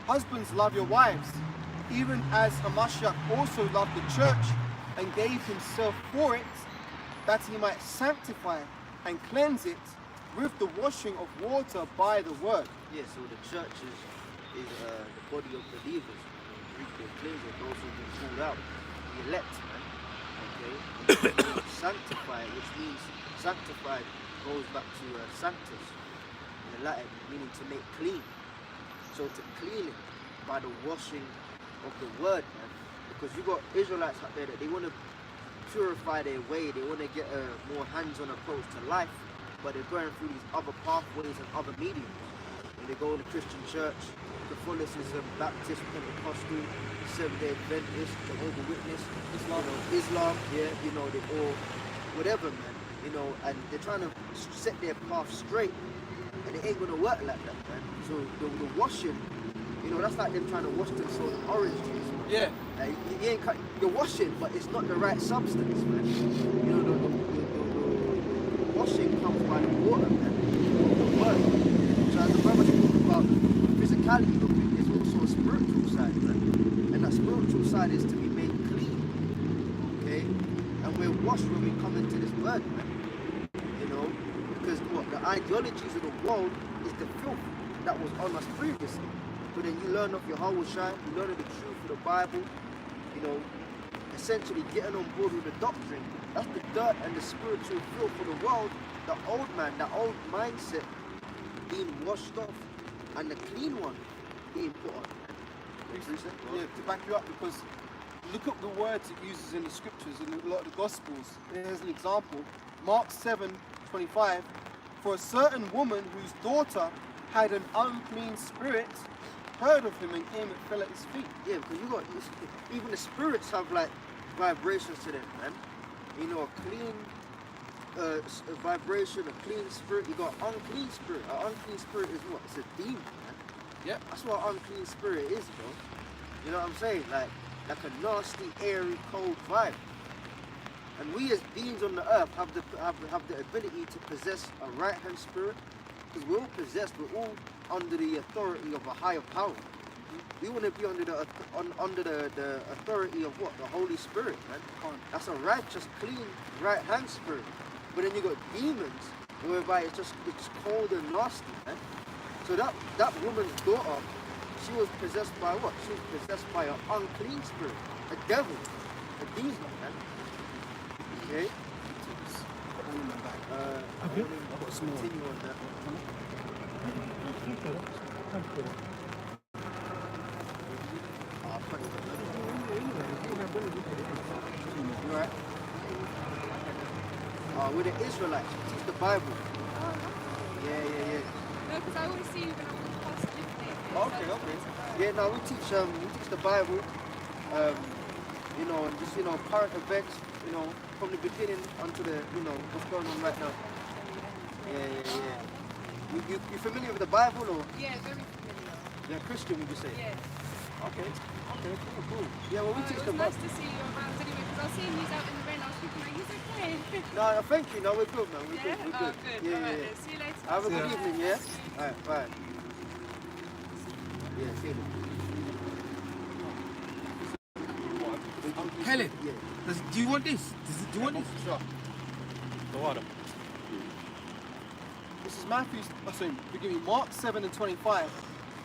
S2: husbands, love your wives, even as Hamashiach also loved the church and gave himself for it, that he might sanctify and cleanse it with the washing of water by the word.
S5: Yeah, so the church is the body of believers. Greek, the ecclesia, those who've been called out, the elect, man. Okay? Sanctify, which means sanctified goes back to sanctus in the Latin, meaning to make clean. So to clean it by the washing of the word, man. Because you got Israelites out there that they want to purify their way, they want to get a more hands-on approach to life, but they're going through these other pathways and other mediums. When they go in the Christian church, Catholicism, Baptist, Pentecostal, Seventh-day Adventist, Jehovah's Witness, Islam, yeah, you know, they all, whatever, man, you know, and they're trying to set their path straight, and it ain't gonna work like that, man. So the washing, you know, that's like them trying to wash themselves in orange juice, man.
S2: Yeah.
S5: Like, you ain't you're washing, but it's not the right substance, man. You know, the washing comes by the water, man, the word. So as the brother talked about physicality of it, there's also a spiritual side, man. And that spiritual side is to be made clean, okay? And we're washed when we come into this word, man. You know, because what the ideologies of the world is the filth that was on us previously. But then you learn of your Shai, you learn of the truth of the Bible, you know, essentially getting on board with the doctrine. That's the dirt and the spiritual filth of the world, the old man, the old mindset being washed off, and the clean one being put on.
S2: Yeah, to back you up, because look at the words it uses in the scriptures in a lot of the gospels. Here's an example. Mark 7:25. For a certain woman whose daughter had an unclean spirit heard of him and came and fell at his feet.
S5: Yeah, because you got, even the spirits have like vibrations to them, man. You know, a clean a vibration, a clean spirit. You got unclean spirit. An unclean spirit is what? It's a demon, man.
S2: Yeah.
S5: That's what an unclean spirit is, bro. You know what I'm saying? Like a nasty, airy, cold vibe. And we as beings on the earth have the ability to possess a right-hand spirit, because we're all possessed. We're all under the authority of a higher power. We want to be under the authority of what? The Holy Spirit, man. That's a righteous, clean, right-hand spirit. But then you got demons, whereby it's cold and nasty, man. So that woman's daughter, she was possessed by what? She was possessed by an unclean spirit, a devil, a demon, man. Okay. I want to continue on that. You right? We're the Israelites. We teach the Bible. Yeah.
S7: No, because I always see you when I'm walking past the lift.
S5: Okay. Yeah, no, we teach the Bible. And just current events. From the beginning onto the what's going on right now. Yeah. You familiar with the Bible or?
S7: Yeah, very familiar.
S5: You're a Christian, would you say?
S7: Yeah.
S5: Okay, cool. Yeah, well, we teach
S7: It
S5: the
S7: was
S5: Bible.
S7: nice to see you around anyway, because I was seeing you out in the rain. I was thinking, like, he's okay.
S5: No, thank you. No, we're good, man. We're
S7: Yeah?
S5: good. We're
S7: Oh,
S5: good.
S7: good.
S5: Yeah,
S7: Alright
S5: yeah.
S7: then. See you later.
S5: Have a good evening, yeah? Alright, bye. Yeah, see you.
S1: Helen,
S5: Yeah.
S1: do you want this? Do you want this?
S3: Sure.
S4: The water.
S2: This is Matthew, forgive me, Mark 7:25.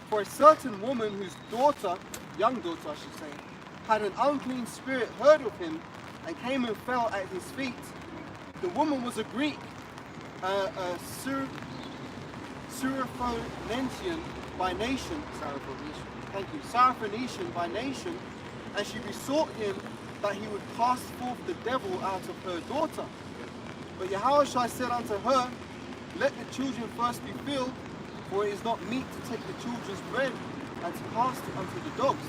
S2: For a certain woman whose daughter, young daughter I should say, had an unclean spirit heard of him and came and fell at his feet. The woman was a Greek, a Syrophoenician by nation. Thank you. Syrophoenician by nation, and she besought him that he would cast forth the devil out of her daughter. But Yahushua said unto her, let the children first be filled, for it is not meet to take the children's bread and to cast it unto the dogs.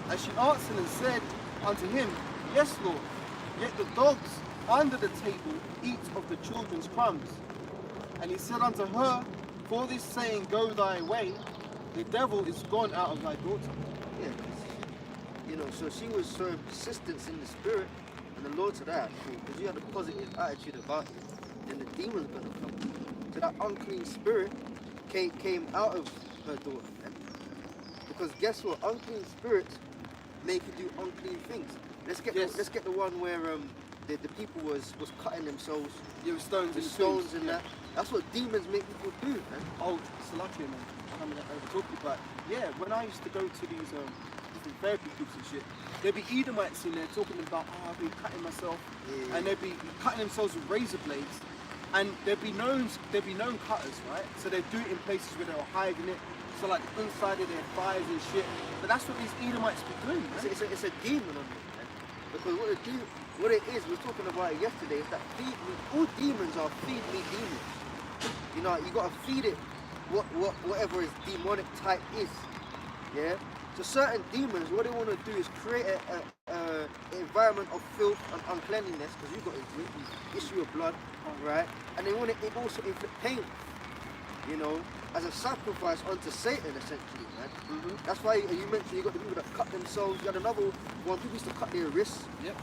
S2: And she answered and said unto him, yes, Lord, yet the dogs under the table eat of the children's crumbs. And he said unto her, for this saying, go thy way, the devil is gone out of thy daughter.
S5: Yeah, 'cause, so she was showing persistence in the spirit, and the Lord said, cool, because you had a positive attitude about it, then the demon's going to come. So that unclean spirit came out of her daughter. Man. Because guess what? Unclean spirits make you do unclean things. Let's get the one where the people was cutting themselves
S2: with stones
S5: with
S2: and
S5: stones
S2: tombs,
S5: and
S2: yeah.
S5: that. That's what demons make people do, man.
S2: Oh, Salakia, man. I'm going to overtalk you, but yeah, when I used to go to these different therapy groups and shit, there'd be Edomites in there talking about, I've been cutting myself,
S5: Yeah.
S2: and they'd be cutting themselves with razor blades, and there'd be known cutters, right? So they'd do it in places where they were hiding it, so like the inside of their thighs and shit. But that's what these Edomites be doing, man.
S5: It's a demon on it, man. Because what it is, we were talking about it yesterday, is that feed me. All demons are feed me demons. You got to feed it whatever its demonic type is. Yeah. So certain demons, what they want to do is create an environment of filth and uncleanliness, because you've got an issue of blood, right? And they want to also inflict pain, as a sacrifice unto Satan, essentially, man. Mm-hmm. That's why you mentioned you got the people that cut themselves. You had another one, people used to cut their wrists.
S2: Yep.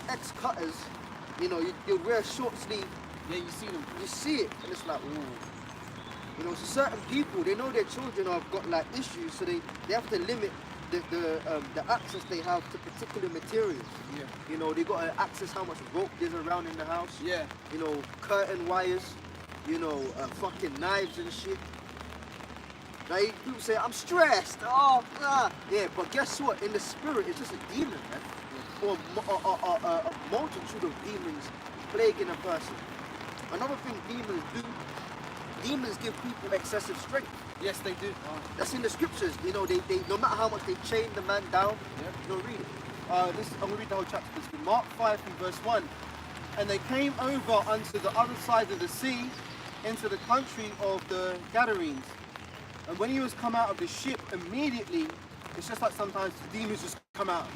S5: Ex-cutters, you'll wear a short sleeve.
S2: Yeah, you see them.
S5: You see it, and it's like, ooh. So certain people, they know their children have got like issues, so they have to limit the access they have to particular materials.
S2: Yeah.
S5: They got to access how much rope there's around in the house.
S2: Yeah.
S5: Curtain wires, fucking knives and shit. Like, people say, I'm stressed. Yeah, but guess what? In the spirit, it's just a demon, man. Or a multitude of demons plaguing a person. Another thing demons do, demons give people excessive strength.
S2: Yes, they do.
S5: That's in the scriptures. They no matter how much they chain the man down, read it.
S2: I'm going to read the whole chapter. It's Mark 5 from verse 1. And they came over unto the other side of the sea, into the country of the Gadarenes. And when he was come out of the ship, immediately, it's just like sometimes the demons just come out,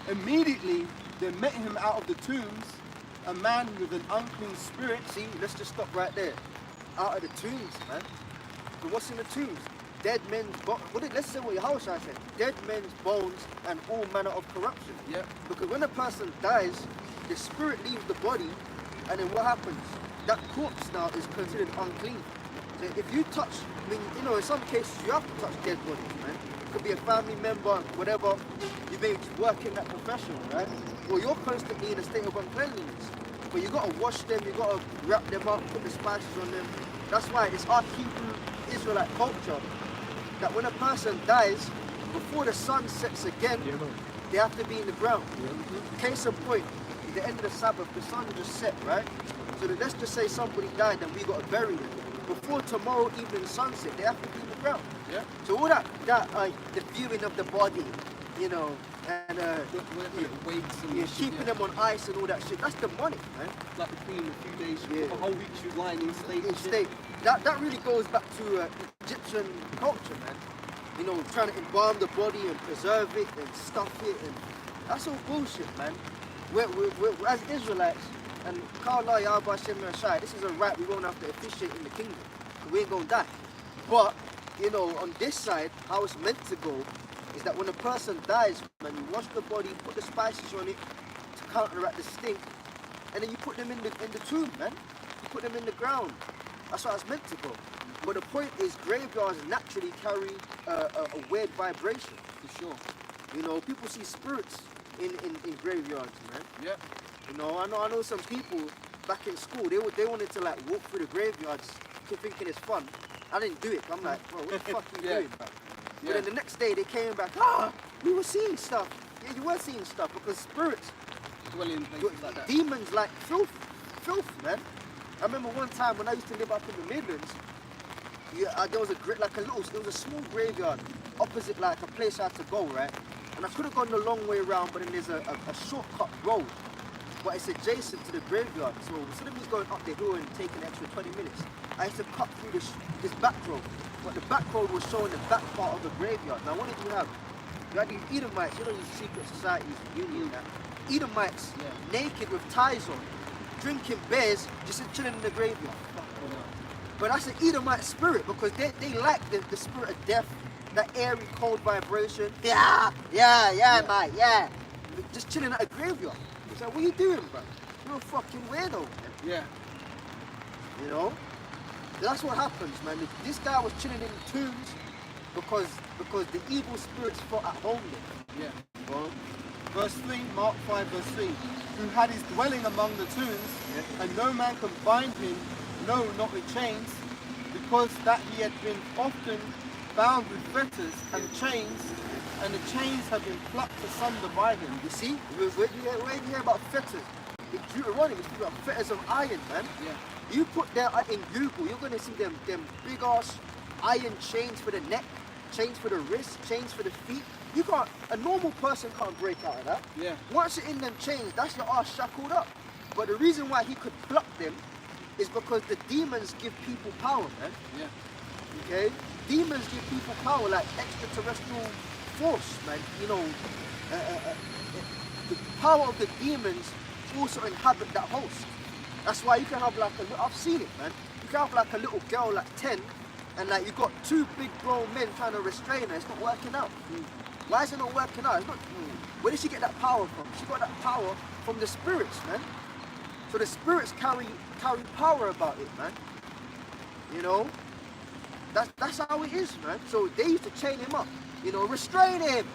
S2: Immediately, there met him out of the tombs a man with an unclean spirit.
S5: See, let's just stop right there. Out of the tombs, man. So what's in the tombs? Dead men's bones. Let's say what Yahushua said. Dead men's bones and all manner of corruption.
S2: Yeah.
S5: Because when a person dies, the spirit leaves the body, and then what happens? That corpse now is considered unclean. So if you touch, in some cases you have to touch dead bodies, man. It could be a family member, whatever. You may work in that profession, right? Or you're constantly in a state of uncleanliness. But you gotta wash them, you gotta wrap them up, put the spices on them. That's why it's our Hebrew Israelite culture that when a person dies, before the sun sets again, they have to be in the ground. Case in point, at the end of the Sabbath, the sun just set, right? So let's just say somebody died and we got to bury them. before tomorrow evening sunset, they have to clean the ground.
S2: Yeah.
S5: So all that the viewing of the body, you know, and
S2: Weights and
S5: yeah, keeping them on ice and all that shit, that's the money, man.
S2: like the Queen a few days,
S5: Yeah.
S2: a whole week she was lying in state.
S5: In
S2: and shit.
S5: state. That really goes back to Egyptian culture, man. You know, trying to embalm the body and preserve it and stuff it, and that's all bullshit, man. We're as Israelites, and Ka'Allah Yahweh Hashem Yashai, this is a right we won't have to officiate in the kingdom, because we ain't gonna die. But, you know, on this side, how it's meant to go is that when a person dies, man, you wash the body, put the spices on it to counteract the stink, and then you put them in the tomb, man. You put them in the ground. That's how it's meant to go. But the point is, graveyards naturally carry a weird vibration.
S2: For sure.
S5: You know, people see spirits in graveyards, man.
S2: Yeah.
S5: You know, I know some people back in school, they wanted to like walk through the graveyards thinking it's fun. I didn't do it. I'm like, bro, what the fuck are you
S2: Yeah.
S5: doing, bro? But then the next day they came back, we were seeing stuff. Yeah, you were seeing stuff because spirits,
S2: Dwelling in places like that.
S5: demons like filth, man. I remember one time when I used to live up in the Midlands, there was it was a small graveyard opposite like a place I had to go, right? And I could have gone the long way around, but then there's a shortcut road, but it's adjacent to the graveyard. So instead of me going up the hill and taking an extra 20 minutes, I used to cut through this back road. But the back road was showing the back part of the graveyard. Now what did you have? You had these Edomites, you know these secret societies, union that. Edomites, naked with ties on, drinking beers, just chilling in the graveyard. But that's an Edomite spirit because they like the spirit of death, that airy, cold vibration. Yeah, mate, yeah. Just chilling at a graveyard. It's like, what are you doing, bro? You're a fucking weirdo, man.
S2: Yeah.
S5: You know? That's what happens, man. This guy was chilling in tombs because the evil spirits fought at home there.
S2: Yeah.
S5: Bro.
S3: Verse 3, Mark 5 verse 3. Who had his dwelling among the tombs, and no man could bind him, no, not with chains, because that he had been often bound with fetters and chains, and the chains had been plucked asunder by him.
S5: You see? Where do you hear about fetters? In Deuteronomy, it's about fetters of iron, man.
S2: Yeah.
S5: You put that in Google, you're gonna see them big ass iron chains for the neck, chains for the wrist, chains for the feet. A normal person can't break out of that.
S2: Yeah.
S5: Once you're in them chains, that's your ass shackled up. But the reason why he could pluck them is because the demons give people power, man.
S2: Yeah.
S5: Okay? Demons give people power like extraterrestrial force, man. You know, the power of the demons also inhabit that host. That's why you can have like I've seen it, man. You can have like a little girl like 10 and like you got two big grown men trying to restrain her. It's not working out. Why is it not working out? It's not, where did she get that power from? She got that power from the spirits, man. So the spirits carry power about it, man. You know? That's how it is, man. So they used to chain him up. You know, restrain him.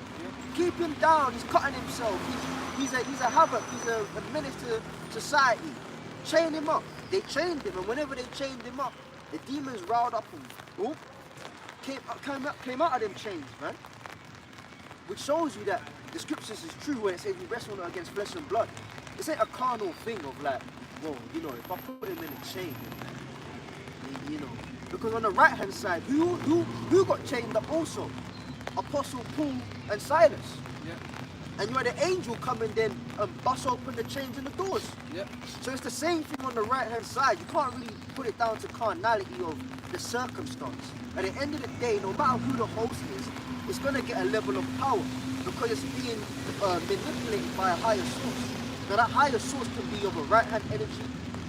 S5: Keep him down. He's cutting himself. He's a havoc. He's a menace to society. Chain him up. They chained him, and whenever they chained him up, the demons riled up and came out of them chains, man. Which shows you that the scriptures is true when it says we wrestle not against flesh and blood. This ain't a carnal thing of like, well, you know, if I put him in a chain, you know. Because on the right hand side, who got chained up also? Apostle Paul and Silas.
S2: Yeah.
S5: And you had an angel come and then bust open the chains and the doors.
S2: Yeah.
S5: So it's the same thing on the right hand side. You can't really put it down to carnality of the circumstance. At the end of the day, no matter who the host is, it's going to get a level of power because it's being manipulated by a higher source. Now that higher source can be of a right hand energy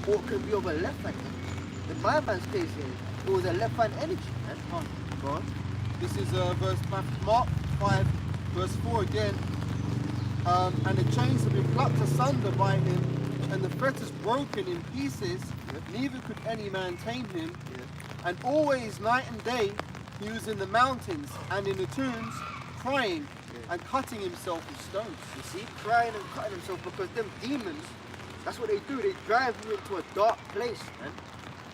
S5: or it can be of a left hand energy. In my man's case here, it was a left hand energy, man. Go on.
S3: This is Mark 5 verse 4 again. And the chains have been plucked asunder by him, and the fetters broken in pieces, neither could any man tame him. And always night and day he was in the mountains and in the tombs, crying and cutting himself with stones.
S5: You see, crying and cutting himself because them demons, that's what they do. They drive you into a dark place, man.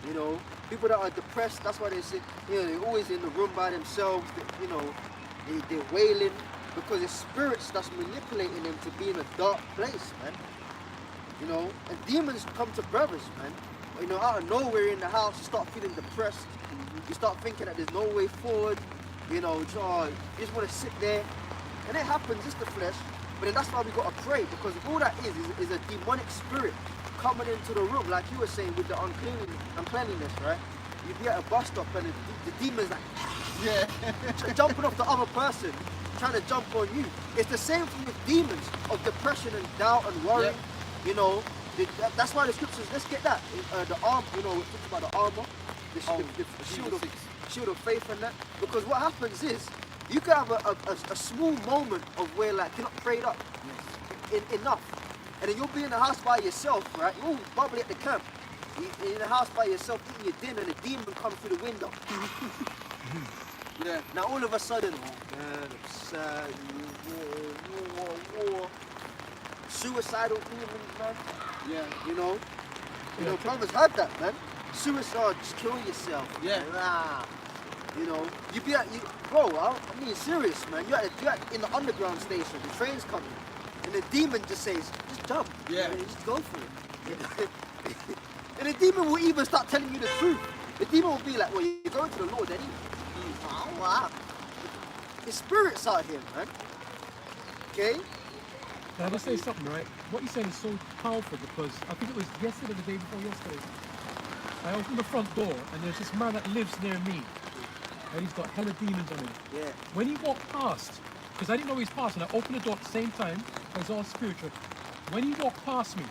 S5: You know, people that are depressed, that's why they say, you know, they're always in the room by themselves. You know, they're wailing because it's spirits that's manipulating them to be in a dark place, man. You know, and demons come to brothers, man. You know, out of nowhere in the house, you start feeling depressed. You start thinking that there's no way forward. You know, you just want to sit there. And it happens, it's the flesh. But then that's why we got to pray, because all that is a demonic spirit coming into the room, like you were saying with the uncleanliness, right? You'd be at a bus stop and the demon's like,
S2: Yeah.
S5: jumping off the other person, trying to jump on you. It's the same thing with demons of depression and doubt and worry.
S2: Yep.
S5: You know, that's why the scriptures, let's get that. The arm, you know, we talk about the armor, the shield of faith and that. Because what happens is, you can have a small moment of where like you're not prayed up enough. And then you'll be in the house by yourself, right? You're all bubbly at the camp. You're in the house by yourself eating your dinner and a demon comes through the window.
S2: Yeah.
S5: Now all of a sudden, oh man, I'm sad, war. Suicidal demons, man.
S2: Yeah.
S5: You know, brothers had that, man. Suicide, just kill yourself.
S2: Yeah.
S5: Man. Ah. You know, bro, I mean serious, man. You're in the underground station, the train's coming, and the demon just says, just jump.
S2: Yeah.
S5: You know, just go for it. And the demon will even start telling you the truth. The demon will be like, well, you're going to the Lord anyway. Oh, wow. The spirit's out here, man. Okay?
S6: Now, let's say something, right? What you're saying is so powerful because I think it was yesterday, the day before yesterday, I opened the front door and there's this man that lives near me. And he's got hella demons on him.
S5: Yeah.
S6: When he walked past, because I didn't know he was passing, I opened the door at the same time, it was all spiritual. When he walked past me,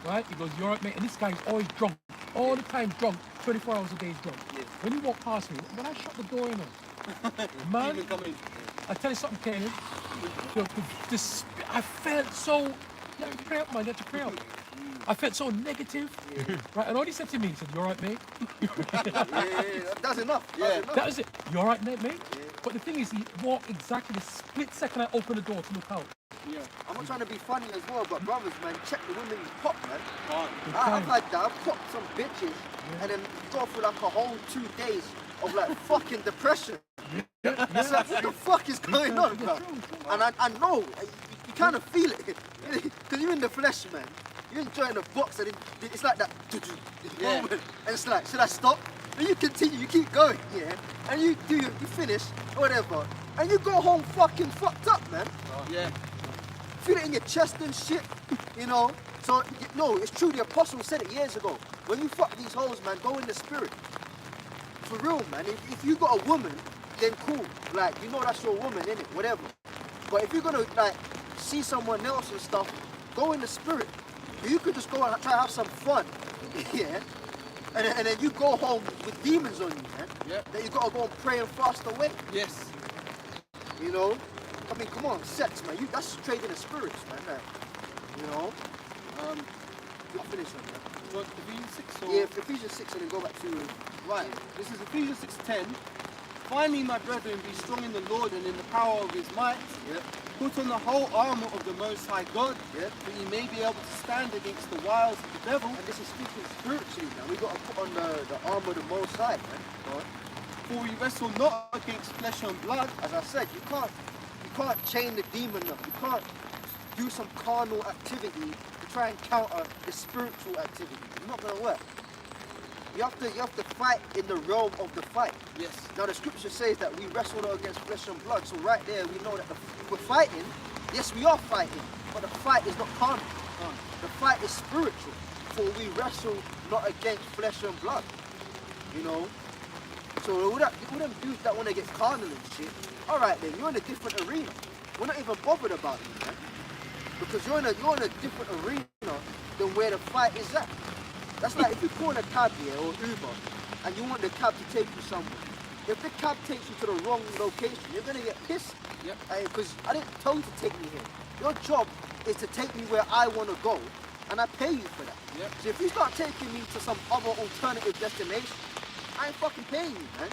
S6: right, he goes, you're right, mate, and this guy's always drunk, all the time drunk, 24 hours a day he's drunk.
S5: Yeah.
S6: When he walked past me, when I shut the door in on, man,
S2: Demon coming.
S6: I tell you something, Kanan, I felt so, you have to pray up, man, you have to pray up. I felt so negative, right, and all he said to me, he said, you're right, mate.
S5: That's enough.
S2: Yeah.
S6: That was it. You all right, mate?
S5: Yeah.
S6: But the thing is, he walked exactly the split second I opened the door to look out.
S2: Yeah.
S5: I'm not trying to be funny as well, but brothers, man, check the women you pop, man.
S2: Fine.
S5: I've had that. I've popped some bitches and then go through like a whole 2 days of like fucking depression. It's like, what the fuck is going on, bro? And I know, you kind of feel it. Because you're in the flesh, man. You're enjoying the box and it's like that
S2: Yeah.
S5: moment. And it's like, should I stop? And you continue, you keep going, yeah? And you finish, whatever. And you go home fucking fucked up, man.
S2: Yeah.
S5: Feel it in your chest and shit, you know? So, no, it's true, the apostle said it years ago. When you fuck these hoes, man, go in the spirit. For real, man. If you got a woman, then cool. Like, you know that's your woman, innit? Whatever. But if you're gonna, like, see someone else and stuff, go in the spirit. You could just go and try to have some fun, yeah? And then you go home with demons on you, man.
S2: Yeah.
S5: Then you gotta go and pray and fast away,
S2: Yes.
S5: you know? I mean, come on, sex, man. That's trading the spirits, man. Like, you know? I'll finish on that.
S2: What, Ephesians 6 or?
S5: Yeah, Ephesians 6 and then go back to...
S2: Right. This is Ephesians 6:10. Finally, my brethren, be strong in the Lord and in the power of his might.
S5: Yeah,
S2: Put on the whole armour of the Most High God,
S5: yeah.
S2: that ye may be able to stand against the wiles of the devil.
S5: And this is speaking spiritually now. We got to put on the armor of the Most High, man. Go on.
S2: For we wrestle not against flesh and blood.
S5: As I said, you can't chain the demon up. You can't do some carnal activity to try and counter the spiritual activity. It's not gonna work. You have to fight in the realm of the fight.
S2: Yes.
S5: Now the scripture says that we wrestle not against flesh and blood. So right there we know that we're fighting. Yes, we are fighting, but the fight is not carnal. The fight is spiritual. For we wrestle not against flesh and blood. You know. So all them dudes that want to get carnal and shit, all right then, you're in a different arena. We're not even bothered about you, man. Because you're in a different arena than where the fight is at. That's like if you call a cab here or Uber and you want the cab to take you somewhere. If the cab takes you to the wrong location, you're gonna get pissed.
S2: Yep.
S5: Because I didn't tell you to take me here. Your job is to take me where I want to go, and I pay you for that.
S2: Yep.
S5: So if you start taking me to some other alternative destination, I ain't fucking paying you, man.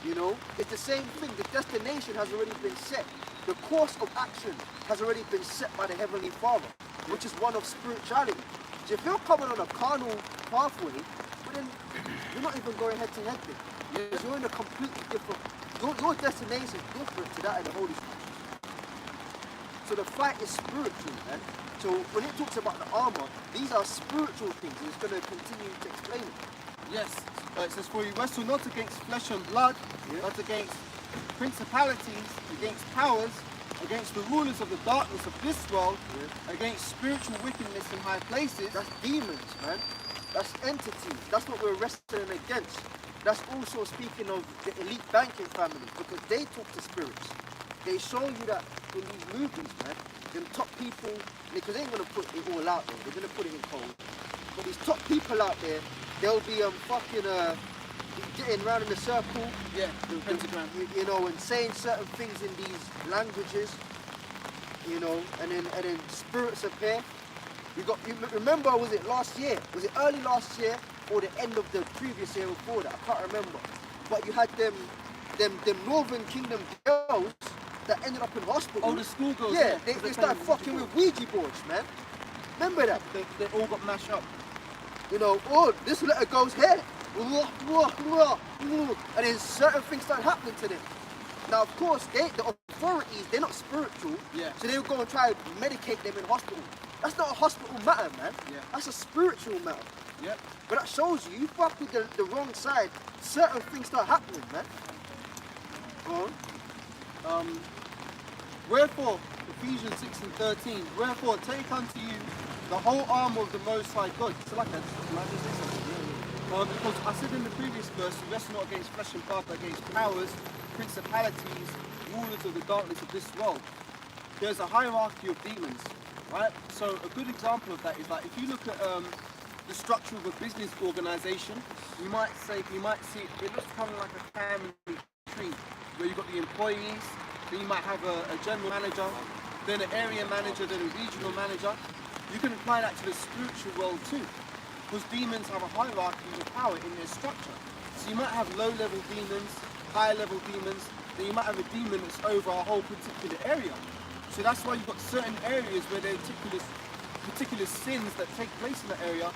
S5: You know, it's the same thing. The destination has already been set. The course of action has already been set by the Heavenly Father, which is one of spirituality. So if you're coming on a carnal pathway, well then you're not even going head to head with. Because you're in a completely different, your destination is different to that of the Holy Spirit. So the fight is spiritual, man. So when it talks about the armor, these are spiritual things, and it's going to continue to explain it.
S2: Yes, it says, for you wrestle not against flesh and blood, but against principalities, against powers, against the rulers of the darkness of this world, against spiritual wickedness in high places.
S5: That's demons, man. That's entities. That's what we're wrestling against. That's also speaking of the elite banking family, because they talk to spirits. They show you that in these movies, man. Them top people, because they ain't gonna put it all out there. They're gonna put it in code. But these top people out there, they'll be getting around in a circle.
S2: Yeah, pentagram.
S5: You know, and saying certain things in these languages. You know, and then spirits appear. You remember, was it last year? Was it early last year or the end of the previous year before that? I can't remember. But you had them Northern Kingdom girls that ended up in hospital.
S2: Oh, the schoolgirls.
S5: Yeah, they started fucking with Ouija boards, man. Remember that?
S2: They all got mashed up.
S5: You know, oh, this letter goes here. And then certain things start happening to them. Now, of course, the authorities, they're not spiritual.
S2: Yeah.
S5: So they'll go and try to medicate them in hospital. That's not a hospital matter, man.
S2: Yeah.
S5: That's a spiritual matter.
S2: Yep.
S5: But that shows you fuck with the wrong side, certain things start happening, man. Go on.
S2: Wherefore, Ephesians 6 and 13, wherefore take unto you the whole armor of the Most High God. So like that, because I said in the previous verse, we wrestle not against flesh and blood, but against powers, principalities, rulers of the darkness of this world. There's a hierarchy of demons, right? So a good example of that is like if you look at the structure of a business organization, you might see it looks kind of like a family tree where you've got the employees, then you might have a general manager, then an area manager, then a regional manager. You can apply that to the spiritual world too, because demons have a hierarchy of power in their structure. So you might have low-level demons, high-level demons, then you might have a demon that's over a whole particular area. So that's why you've got certain areas where there are particular sins that take place in that area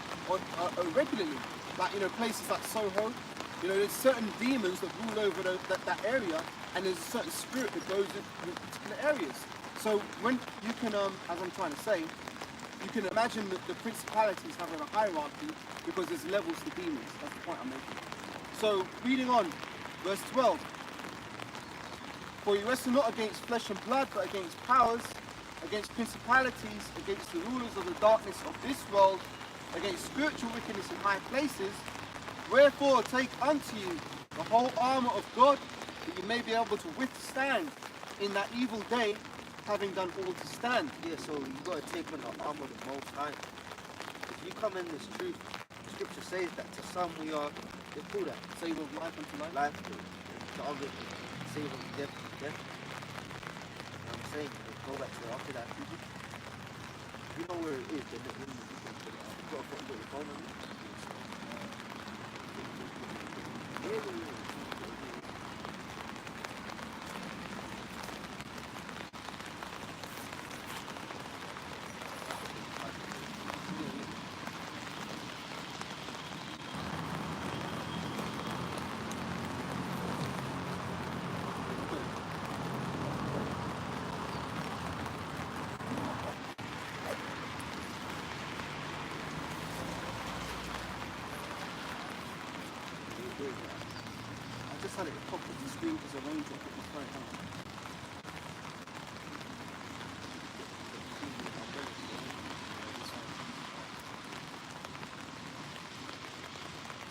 S2: regularly. Like, you know, places like Soho, you know, there's certain demons that rule over that area, and there's a certain spirit that goes in particular areas. So when you can, as I'm trying to say, you can imagine that the principalities having a hierarchy because there's levels to demons. That's the point I'm making. So reading on, verse 12. For you wrestle not against flesh and blood, but against powers, against principalities, against the rulers of the darkness of this world, against spiritual wickedness in high places. Wherefore take unto you the whole armour of God, that you may be able to withstand in that evil day, having done all to stand.
S5: Yeah, so you got to take on the armor of the Most High. If you come in this truth, Scripture says that to some we are, they call that
S2: Save of life unto life.
S5: life, to others, save them death to death. You know what I'm saying? Go back to after that. You know where it is, then you can put it up. You got your phone on you. Yeah.
S2: I just had it pop up the screen because a raindrop hit my phone.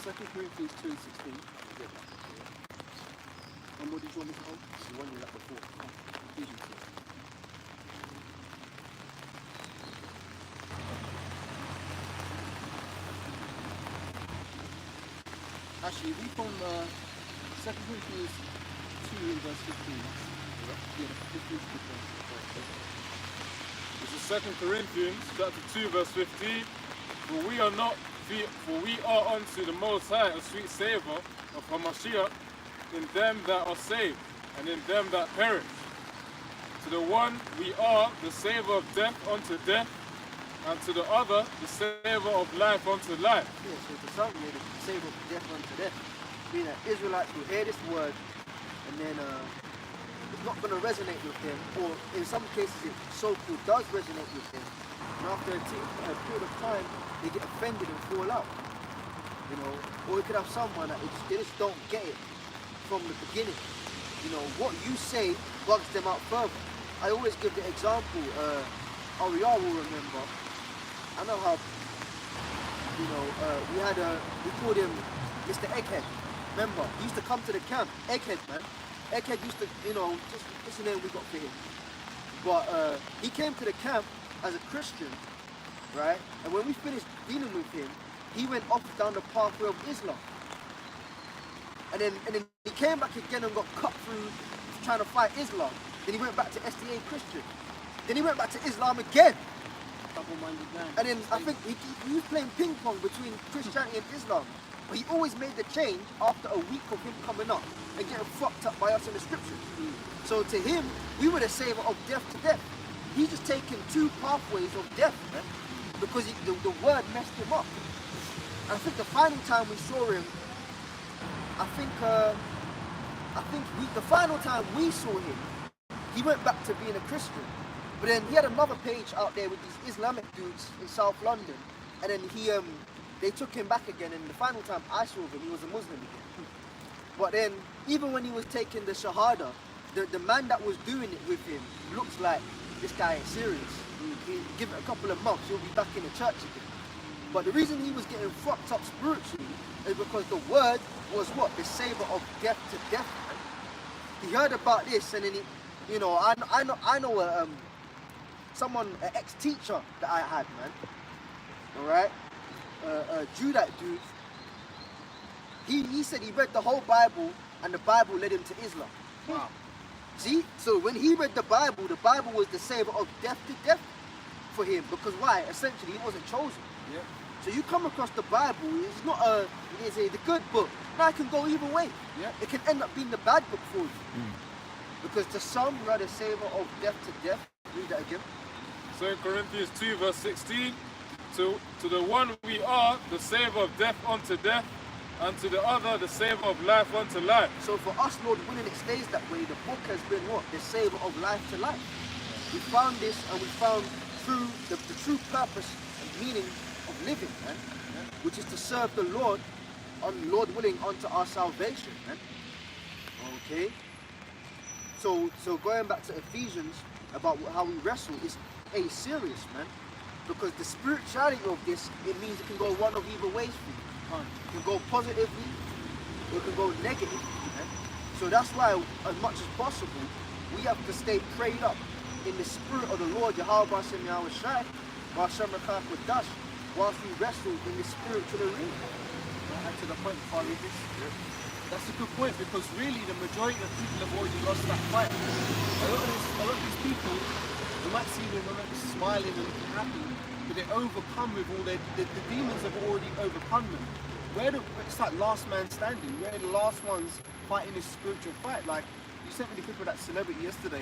S2: Second Corinthians 2 and 16. And what did you want me to hold?
S5: The one you left before.
S2: Ephesians 6. Actually, read from 2 Corinthians 2 and verse 15. Yeah, 15 to 15.
S4: This is 2 Corinthians chapter 2 verse 15. For we are unto the Most High a sweet savour of Hamashiach in them that are saved and in them that perish. To the one we are the savour of death unto death, and to the other the savour of life unto life.
S5: Yeah, so to some we're the savour of death unto death. Meaning that Israelites will hear this word and then not going to resonate with them, or in some cases it so-called does resonate with them, and after a period of time they get offended and fall out. You know, or you could have someone that they just don't get it from the beginning. You know, what you say bugs them out further. I always give the example, Ariel will remember. I know how, you know, we called him Mr. Egghead. Remember, he used to come to the camp. Egghead, man. Egghead used to, you know, just the name we got for him. But he came to the camp as a Christian, right? And when we finished dealing with him, he went off down the pathway of Islam. And then he came back again and got cut through trying to fight Islam. Then he went back to SDA Christian. Then he went back to Islam again.
S2: Double-minded man.
S5: And then I think he was playing ping pong between Christianity and Islam. But he always made the change after a week of him coming up and getting fucked up by us in the scriptures. So to him, we were the savior of death to death. He's just taken two pathways of death, man, because the word messed him up. And I think the final time we saw him, the final time we saw him, he went back to being a Christian. But then he had another page out there with these Islamic dudes in South London, and then they took him back again, and the final time I saw him, he was a Muslim again. But then, even when he was taking the Shahada, the man that was doing it with him looks like this guy ain't serious. Give it a couple of months, he'll be back in the church again. But the reason he was getting fucked up spiritually is because the word was what? The savior of death to death, man. He heard about this, and then he, you know, I know someone, an ex-teacher that I had, man. All right, Jew, that dude. He said he read the whole Bible, and the Bible led him to Islam.
S2: Wow.
S5: See, so when he read the Bible was the savior of death to death for him. Because why? Essentially, he wasn't chosen.
S2: Yeah.
S5: So you come across the Bible, it's not the good book. Now it can go either way.
S2: Yeah.
S5: It can end up being the bad book for you. Because to some, you are the savior of death to death. Read that again.
S4: 2 Corinthians 2 verse 16, to the one we are the savior of death unto death, and to the other the savior of life unto life.
S5: So for us, Lord willing, it stays that way. The book has been what? The savior of life to life. We found this, and we found through the true purpose and meaning of living, man, which is to serve the Lord, Lord willing, unto our salvation, man. Okay. So going back to Ephesians about how we wrestle is serious, man, because the spirituality of this, it means it can go one of either ways for you. It can go positively, or it can go negatively, man. So that's why, as much as possible, we have to stay prayed up in the spirit of the Lord, Yahweh Shem Yahweh Shai, whilst we wrestle in the spiritual arena.
S2: And to the point, before I read this, that's a good point, because really the majority of people have already lost that fight. A lot of these people, you might see them smiling and happy, but they're overcome with all the demons have already overcome them. It's like last man standing. We're the last ones fighting this spiritual fight. Like, you sent me the clip of that celebrity yesterday,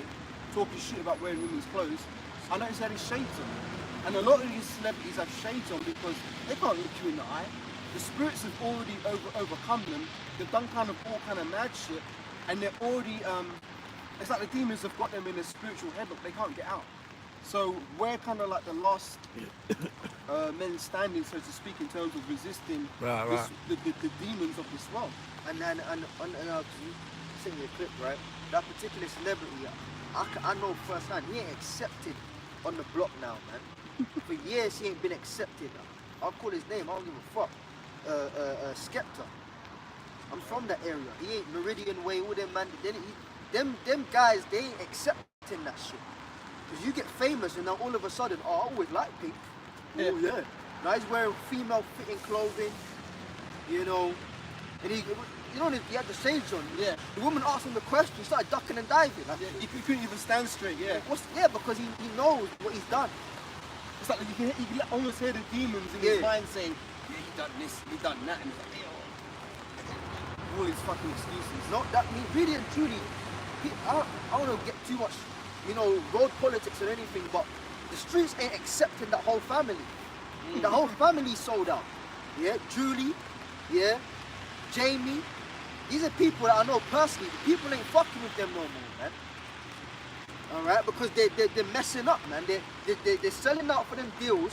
S2: talking shit about wearing women's clothes. I noticed he had his shades on. And a lot of these celebrities have shades on because they can't look you in the eye. The spirits have already overcome them. They've done kind of all kind of mad shit, and they're already, it's like the demons have got them in a spiritual headlock. They can't get out. So we're kind of like the last men standing, so to speak, in terms of resisting the demons of this world.
S5: And I'll send you a clip, right? That particular celebrity, I know firsthand, he ain't accepted on the block now, man. For years he ain't been accepted. I'll call his name, I don't give a fuck. Skepta. I'm from that area. He ain't Meridian Way, all them man. Them guys, they ain't accepting that shit. Because you get famous and now all of a sudden, I always like pink.
S2: Yeah.
S5: Oh yeah. Now he's wearing female fitting clothing, you know. And he had the shades on.
S2: Yeah.
S5: The woman asked him the question, he started ducking and diving. Like,
S2: Yeah, he couldn't even stand straight, yeah.
S5: Because he knows what he's done.
S2: It's like you can almost hear the demons in his mind saying, yeah, he done this, he done that, and he's like, yo. All his fucking excuses.
S5: Not that me, really and truly, I don't want to get too much, you know, road politics or anything, but the streets ain't accepting that whole family. The whole family sold out. Yeah, Julie, yeah, Jamie. These are people that I know personally. The people ain't fucking with them no more, man. All right, because they're messing up, man. They're selling out for them deals.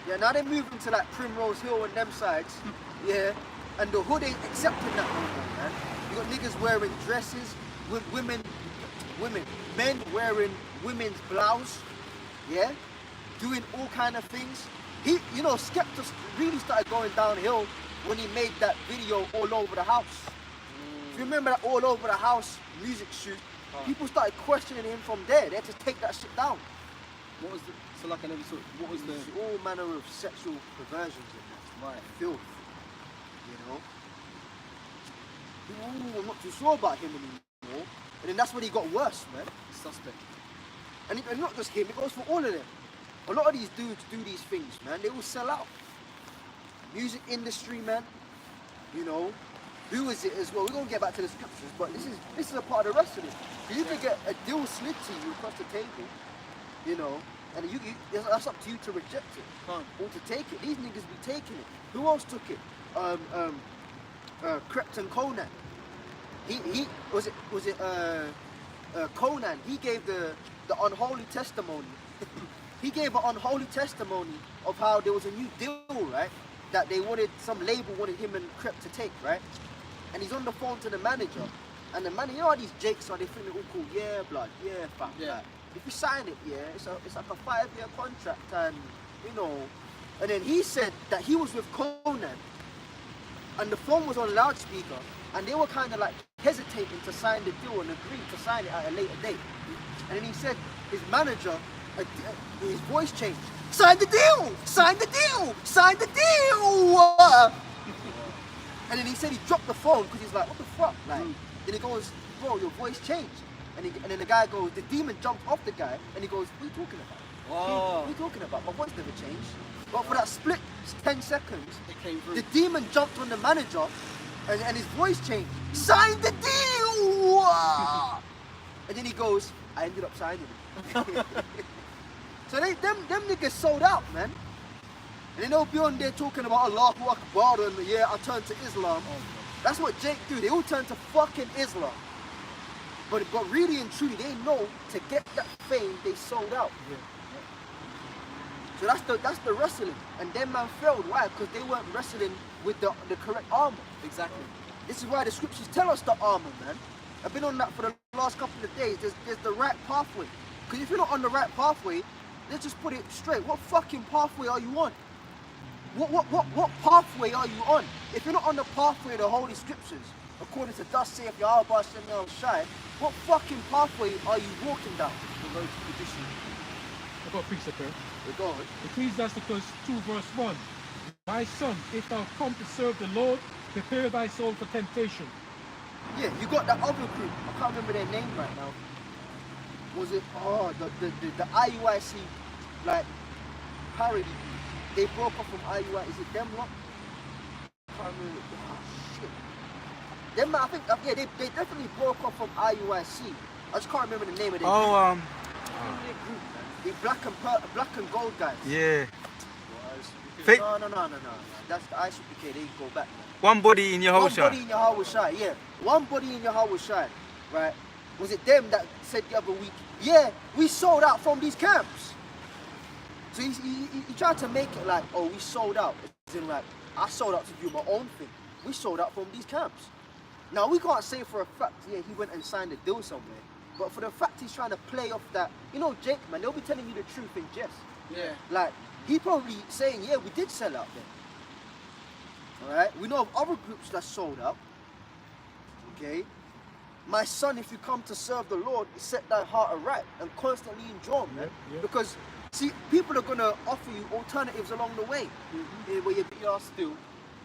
S5: Yeah, now they're moving to like Primrose Hill and them sides. Yeah, and the hood ain't accepting that no more, man. You got niggas wearing dresses, men wearing women's blouse. Yeah, doing all kind of things. Skepta really started going downhill when he made that video all over the house. If you remember that all over the house music shoot, people started questioning him from there. They had to take that shit down.
S2: What was the, so like I never saw, what was the...
S5: All manner of sexual perversions in that. Right. Filth. You know? Ooh, I'm not too sure about him anymore. And then that's when he got worse, man.
S2: Suspect.
S5: And not just him, it goes for all of them. A lot of these dudes do these things, man. They will sell out. Music industry, man. You know, who is it as well? We're gonna get back to the scriptures, but this is a part of the rest of it. You can get a deal slid to you across the table, you know, and that's up to you to reject it or to take it. These niggas be taking it. Who else took it? Krypton Conan. He was it Conan? He gave the unholy testimony. He gave an unholy testimony of how there was a new deal, right? That some label wanted him and Crep to take, right? And he's on the phone to the manager, and the manager, you know how these jakes are, they think they're all cool, yeah, blood, yeah, fam, yeah. Like, if you sign it, yeah, it's like a 5-year contract, and you know, and then he said that he was with Conan, and the phone was on loudspeaker, and they were kind of like hesitating to sign the deal and agreed to sign it at a later date. And then he said his manager, his voice changed. Sign the deal! Sign the deal! Sign the deal! And then he said he dropped the phone because he's like, what the fuck? Like, then he goes, bro, your voice changed. And then the guy goes, the demon jumped off the guy, and he goes, what are you talking about?
S2: Wow.
S5: What are you talking about? My voice never changed. But for that split 10 seconds,
S2: it came through.
S5: The demon jumped on the manager, and his voice changed. Sign the deal! And then he goes, I ended up signing it. So them niggas sold out, man. And then they'll be on there talking about Allahu Akbar and yeah, I turned to Islam. That's what Jake do. They all turn to fucking Islam. But really and truly, they know to get that fame, they sold out. Yeah. So that's the wrestling. And them man failed. Why? Because they weren't wrestling with the correct armor.
S2: Exactly.
S5: This is why the scriptures tell us the armor, man. I've been on that for the last couple of days. There's the right pathway. Because if you're not on the right pathway, let's just put it straight. What fucking pathway are you on? What pathway are you on? If you're not on the pathway of the Holy Scriptures, according to thus saith Yahweh Hashem El Shai, what fucking pathway are you walking down? The road to perdition.
S6: I've got a precept here.
S5: Go on.
S6: Ecclesiasticus 2 verse 1. My son, if thou come to serve the Lord, prepare thy soul for temptation.
S5: Yeah, you got that other group. I can't remember their name right now. Was it the IUIC like parody? They broke off from IUIC. Is it them lot? I can't remember. Oh shit. Them, I think, yeah, they definitely broke off from IUIC. I just can't remember the name of their group. The black and gold guys.
S8: Yeah.
S5: No. That's the ICPK. They go back. Man.
S8: One body in your whole shot.
S5: One body in your Yahweh Shai, yeah. One body in your Yahweh Shai, right? Was it them that said the other week, yeah, we sold out from these camps? So he tried to make it like, oh, we sold out. As in like, I sold out to do my own thing. We sold out from these camps. Now, we can't say for a fact, yeah, he went and signed a deal somewhere. But for the fact he's trying to play off that, you know, Jake, man, they'll be telling you the truth in jest.
S2: Yeah.
S5: Like, he probably saying, yeah, we did sell out then. Alright? We know of other groups that sold out. Okay? My son, if you come to serve the Lord, set thy heart aright and constantly enjoy, man. Yeah. Because, see, people are going to offer you alternatives along the way.
S2: Where you are still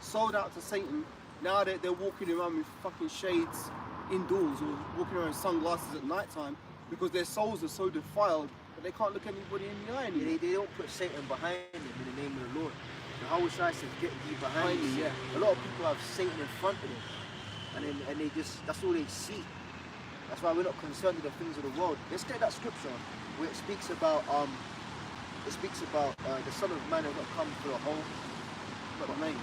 S2: sold out to Satan. Now they're walking around with fucking shades indoors or walking around with sunglasses at night time because their souls are so defiled that they can't look anybody in the eye anymore.
S5: They don't put Satan behind them in the name of the Lord. How would I say, get thee behind me?
S2: Yeah.
S5: A lot of people have Satan in front of them, and they just, that's all they see. That's why we're not concerned with the things of the world. Let's get that scripture where it speaks about the Son of Man has not come for a home, but the main.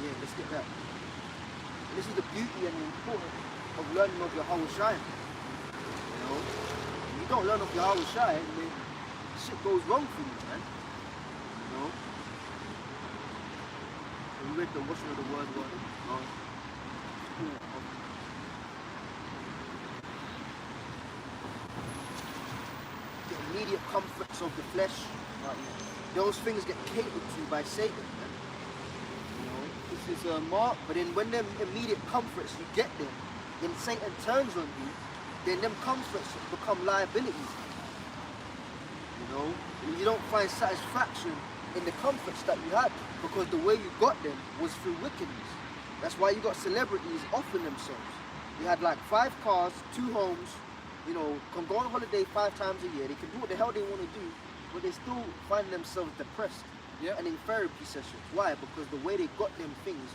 S5: Yeah, let's get that. And this is the beauty and the importance of learning of your whole shine. You know, you you don't learn off your Yahweh Shai, then shit goes wrong for you, man. You know? So we read the washing of the word, what? The immediate comforts of the flesh, those things get catered to by Satan, man. You know?
S2: This is Mark.
S5: But then when them immediate comforts, you get them, then Satan turns on you, then them comforts become liabilities. You know? And you don't find satisfaction in the comforts that you had, because the way you got them was through wickedness. That's why you got celebrities offering themselves. You had like 5 cars, 2 homes, you know, can go on holiday 5 times a year. They can do what the hell they want to do, but they still find themselves depressed.
S2: Yeah.
S5: And in therapy sessions. Why? Because the way they got them things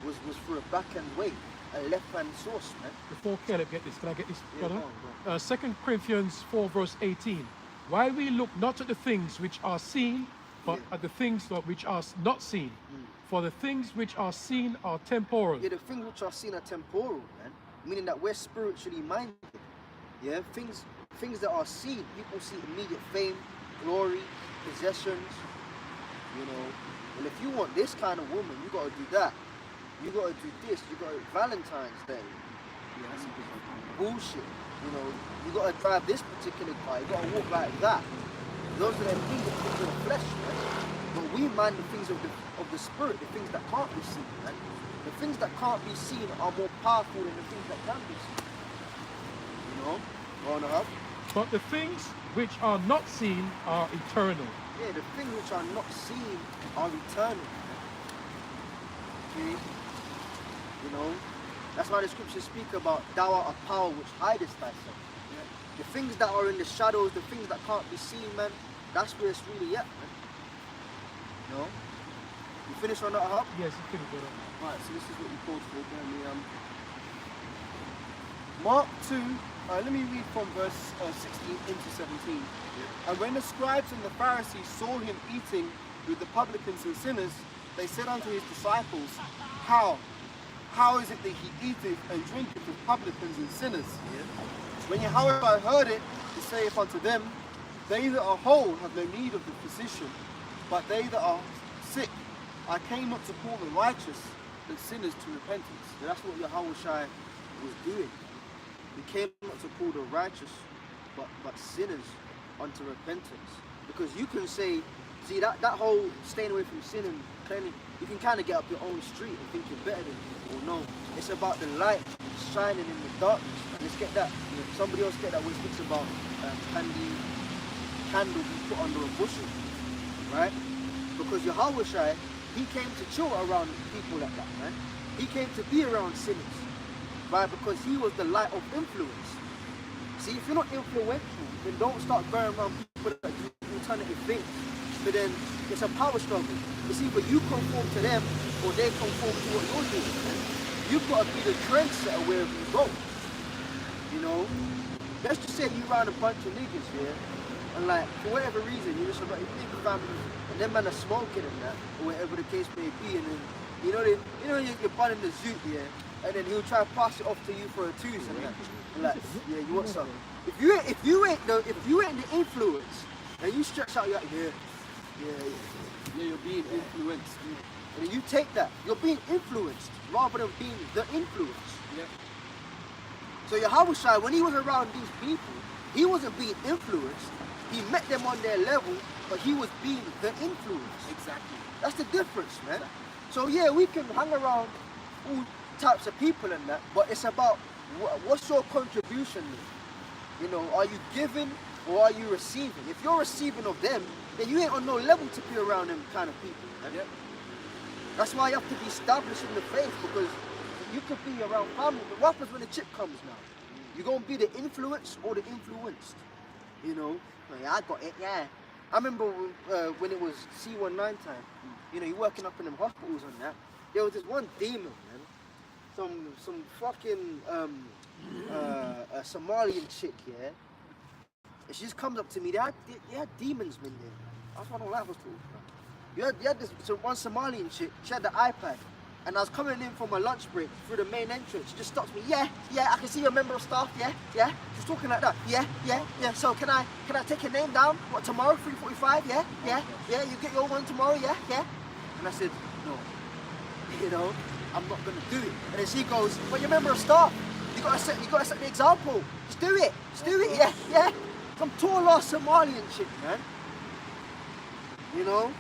S5: was through a backhand way, a left-hand source, man.
S6: Before Caleb get this, can I get this,
S5: Yeah,
S6: brother?
S5: go on.
S6: 2 Corinthians 4 verse 18. While we look not at the things which are seen, but
S5: Yeah.
S6: at the things which are not seen. For the things which are seen are temporal.
S5: Yeah, the things which are seen are temporal, man. Meaning that we're spiritually minded. Yeah, things that are seen, people see immediate fame, glory, possessions. You know, well, if you want this kind of woman, you gotta do that. You gotta do this. You gotta Valentine's Day.
S2: Yeah, that's a big one.
S5: Bullshit. You know, you gotta drive this particular car. You gotta walk like that. Those are the things of the flesh, man. But we mind the things of the spirit, the things that can't be seen, man. The things that can't be seen are more powerful than the things that can be seen. You know, growing up.
S6: But the things which are not seen are eternal.
S5: Yeah, the things which are not seen are eternal. Okay? You know, that's why the scriptures speak about thou art a power which hidest thyself. Yeah? The things that are in the shadows, the things that can't be seen, man, that's where it's really at, man. You know? You finish on that, Hub?
S6: Yes, you can go on.
S2: Right, so this is what you called for. Bear me, Mark 2, let me read from verse 16 into 17. And when the scribes and the Pharisees saw him eating with the publicans and sinners, they said unto his disciples, How is it that he eateth and drinketh with publicans and sinners? When Yahweh heard it, he saith unto them, They that are whole have no need of the physician, but they that are sick. I came not to call the righteous, but sinners to repentance.
S5: So that's what Yahweh Shai was doing. He came not to call the righteous, but sinners unto repentance. Because you can say, see that whole staying away from sin and cleaning, you can kind of get up your own street and think you're better than people. No, it's about the light shining in the darkness. Let's get that. Somebody else get that when it speaks about candle be put under a bushel, right? Because Yahweh Shai, he came to chill around people like that, man. He came to be around sinners, right? Because he was the light of influence. See, if you're not influential, then don't start going around people that do alternative things. But then it's a power struggle. It's either you conform to them or they conform to what you're doing. Man. You've got to be the trendsetter wherever you go. You know? Let's just say you around a bunch of niggas, yeah? And like, for whatever reason, you're just about your big family, and them man are smoking and that, or whatever the case may be, and then, you're bunning the zoot, yeah? And then he'll try to pass it off to you for a twos and that. And like, yeah, you want some? If you ain't the influence, and you stretch out, you're like,
S2: Yeah, you're being influenced.
S5: and then you take that, you're being influenced rather than being the influence.
S2: Yeah.
S5: So Yahweh Shai, when he was around these people, he wasn't being influenced. He met them on their level, but he was being the influence.
S2: Exactly.
S5: That's the difference, man. So yeah, we can hang around all types of people and that, but it's about what's your contribution. You know, are you giving or are you receiving? If you're receiving of them, then you ain't on no level to be around them kind of people, man.
S2: Yep.
S5: That's why you have to be established in the faith, because you could be around family, but what happens when the chip comes now? You're gonna be the influence or the influenced, you know? Like, I got it, yeah. I remember when it was C19 time, you know, you're working up in them hospitals and that. There was this one demon, man. Some fucking a Somalian chick, yeah. And she just comes up to me. They had demons in there. That's what I don't like hospitals. You had this one Somalian chick. She had the iPad, and I was coming in from my lunch break through the main entrance. She just stops me. Yeah, I can see you're a member of staff. Yeah. She's talking like that. Yeah. So can I take your name down? What, tomorrow, 3:45? Yeah. You get your one tomorrow. Yeah. And I said, no. You know, I'm not gonna do it. And then she goes, well, you're a member of staff. You gotta set the example. Just do it. Yeah. Some tall ass Somalian chick, man. You know?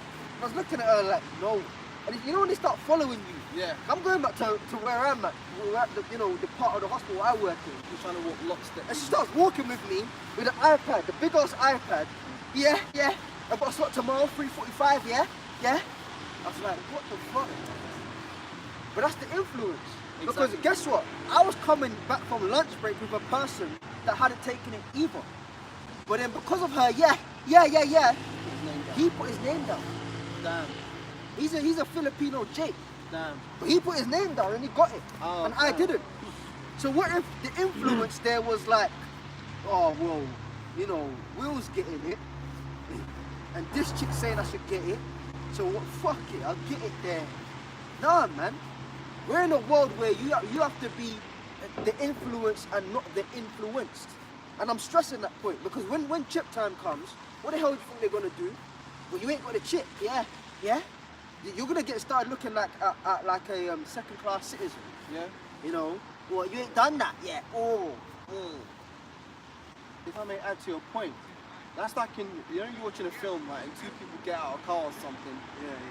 S5: I was looking at her like, no. And you know when they start following you?
S2: Yeah.
S5: I'm going back to where I'm at. We're at the, the part of the hospital I work in.
S2: You're trying to walk lockstep.
S5: And she starts walking with me with an iPad, the big ass iPad. Yeah. I've got a slot tomorrow, 3:45, yeah. I was like, what the fuck? But that's the influence. Because
S2: Exactly.
S5: guess what? I was coming back from lunch break with a person that hadn't taken it either. But then because of her, yeah, he put his name down.
S2: Damn.
S5: He's a Filipino Jake.
S2: Damn.
S5: But he put his name down and he got it.
S2: Oh,
S5: and I
S2: damn.
S5: didn't. So what if the influence there was like, oh, well, Will's getting it. And this chick saying I should get it. So what, fuck it, I'll get it there. Nah, man. We're in a world where you have to be the influence and not the influenced. And I'm stressing that point because when chip time comes, what the hell do you think they're gonna do? Well, you ain't got a chip, yeah. You're gonna get started looking like a second-class citizen.
S2: Yeah.
S5: Well, you ain't done that yet.
S2: If I may add to your point, that's like you're watching a film, right, and two people get out of a car or something,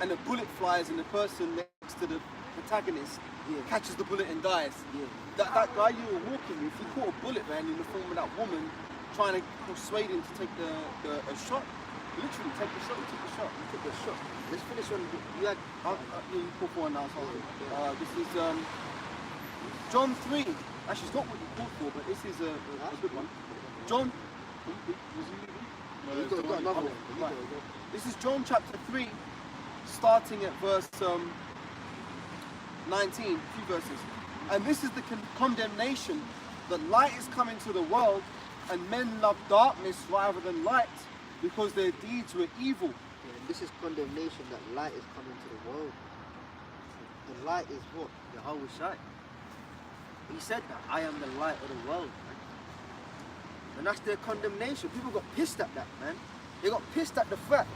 S2: and the bullet flies and the person next to the protagonist catches the bullet and dies.
S5: Yeah.
S2: That guy you were walking with, he caught a bullet, man, in the form of that woman trying to persuade him to take a shot. Literally, take the shot. He took the shot.
S5: Let's finish on. You had.
S2: You call for one now, sorry. This is John 3. Actually, it's not what you called for, but this is a good one. John.
S5: You got another one.
S2: Right. This is John chapter 3, starting at verse 19, a few verses. And this is the condemnation that light is come into the world, and men love darkness rather than light, because their deeds were evil.
S5: Yeah, this is condemnation that light is coming to the world. The light is what? Yahweh Shai. He said that, I am the light of the world, man. And that's their condemnation. People got pissed at that, man. They got pissed at the fact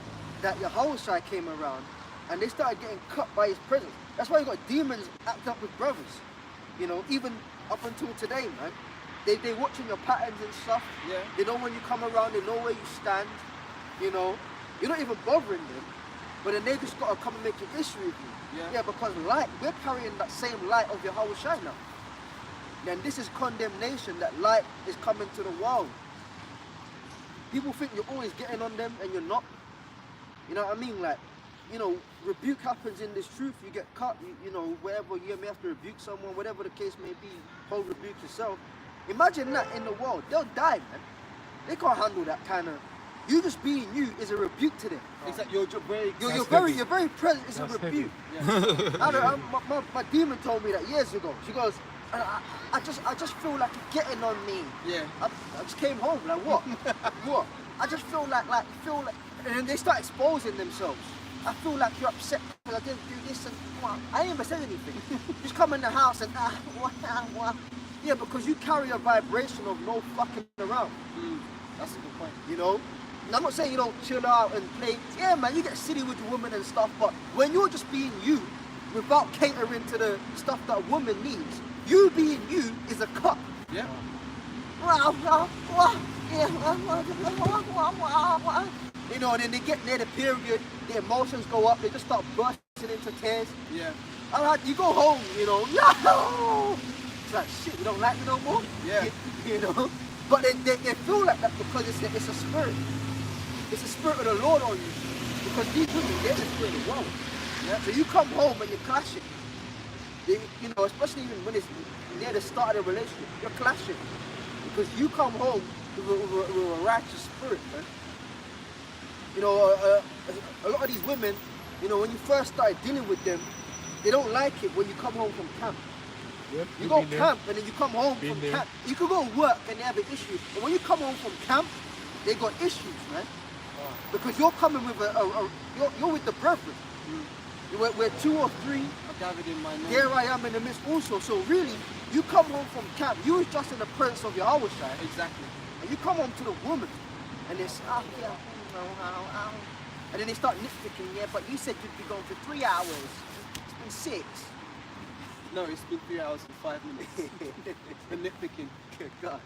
S5: that Yahweh Shai came around and they started getting cut by his presence. That's why you got demons act up with brothers. Even up until today, man. They watching your patterns and stuff.
S2: Yeah.
S5: They know when you come around, they know where you stand. You're not even bothering them, but then they just gotta come and make an issue with you.
S2: Yeah.
S5: Because light, we're carrying that same light of Yahweh Shai now. Then this is condemnation that light is coming to the world. People think you're always getting on them and you're not. You know what I mean? Like, rebuke happens in this truth. You get cut, wherever you may have to rebuke someone, whatever the case may be, hold rebuke yourself. Imagine that in the world. They'll die, man. They can't handle that kind of. You just being you is a rebuke to them.
S2: Exactly. You're
S5: very present. It's a rebuke. My demon told me that years ago. She goes, I just feel like you're getting on me.
S2: Yeah.
S5: I just came home. Like what? What? I just feel like, and then they start exposing themselves. I feel like you're upset because I didn't do this and what? I ain't even said anything. Just come in the house and what? Yeah, because you carry a vibration of no fucking around.
S2: That's a good point.
S5: And I'm not saying you don't chill out and play. Yeah, man, you get silly with your woman and stuff, but when you're just being you, without catering to the stuff that a woman needs, you being you is a cut.
S2: Yeah.
S5: And then they get near the period, their emotions go up, they just start bursting into tears.
S2: Yeah.
S5: Alright, you go home, no! It's like, shit, you don't like me no more?
S2: Yeah.
S5: But they feel like that because it's a spirit. It's the spirit of the Lord on you. Because these women, they're the spirit of the world. Yeah? So you come home and you're clashing. Especially even when it's near the start of the relationship, you're clashing. Because you come home with a righteous spirit, man. A lot of these women, when you first started dealing with them, they don't like it when you come home from camp.
S6: Yep,
S5: you go camp and then you come home from camp. You could go work and they have an issue. But when you come home from camp, they got issues, man. Because you're coming with you're with the brethren. Where 2 or 3 are
S2: gathered in my name.
S5: Here I am in the midst also. So really, you come home from camp, you was just in the presence of Yahweh Shai,
S2: Exactly.
S5: and you come home to the woman, and it's, yeah, and then they start nitpicking, yeah, but you said you'd be gone for 3 hours. It's been 6.
S2: No, it's been 3 hours and 5 minutes. The nitpicking.
S5: God.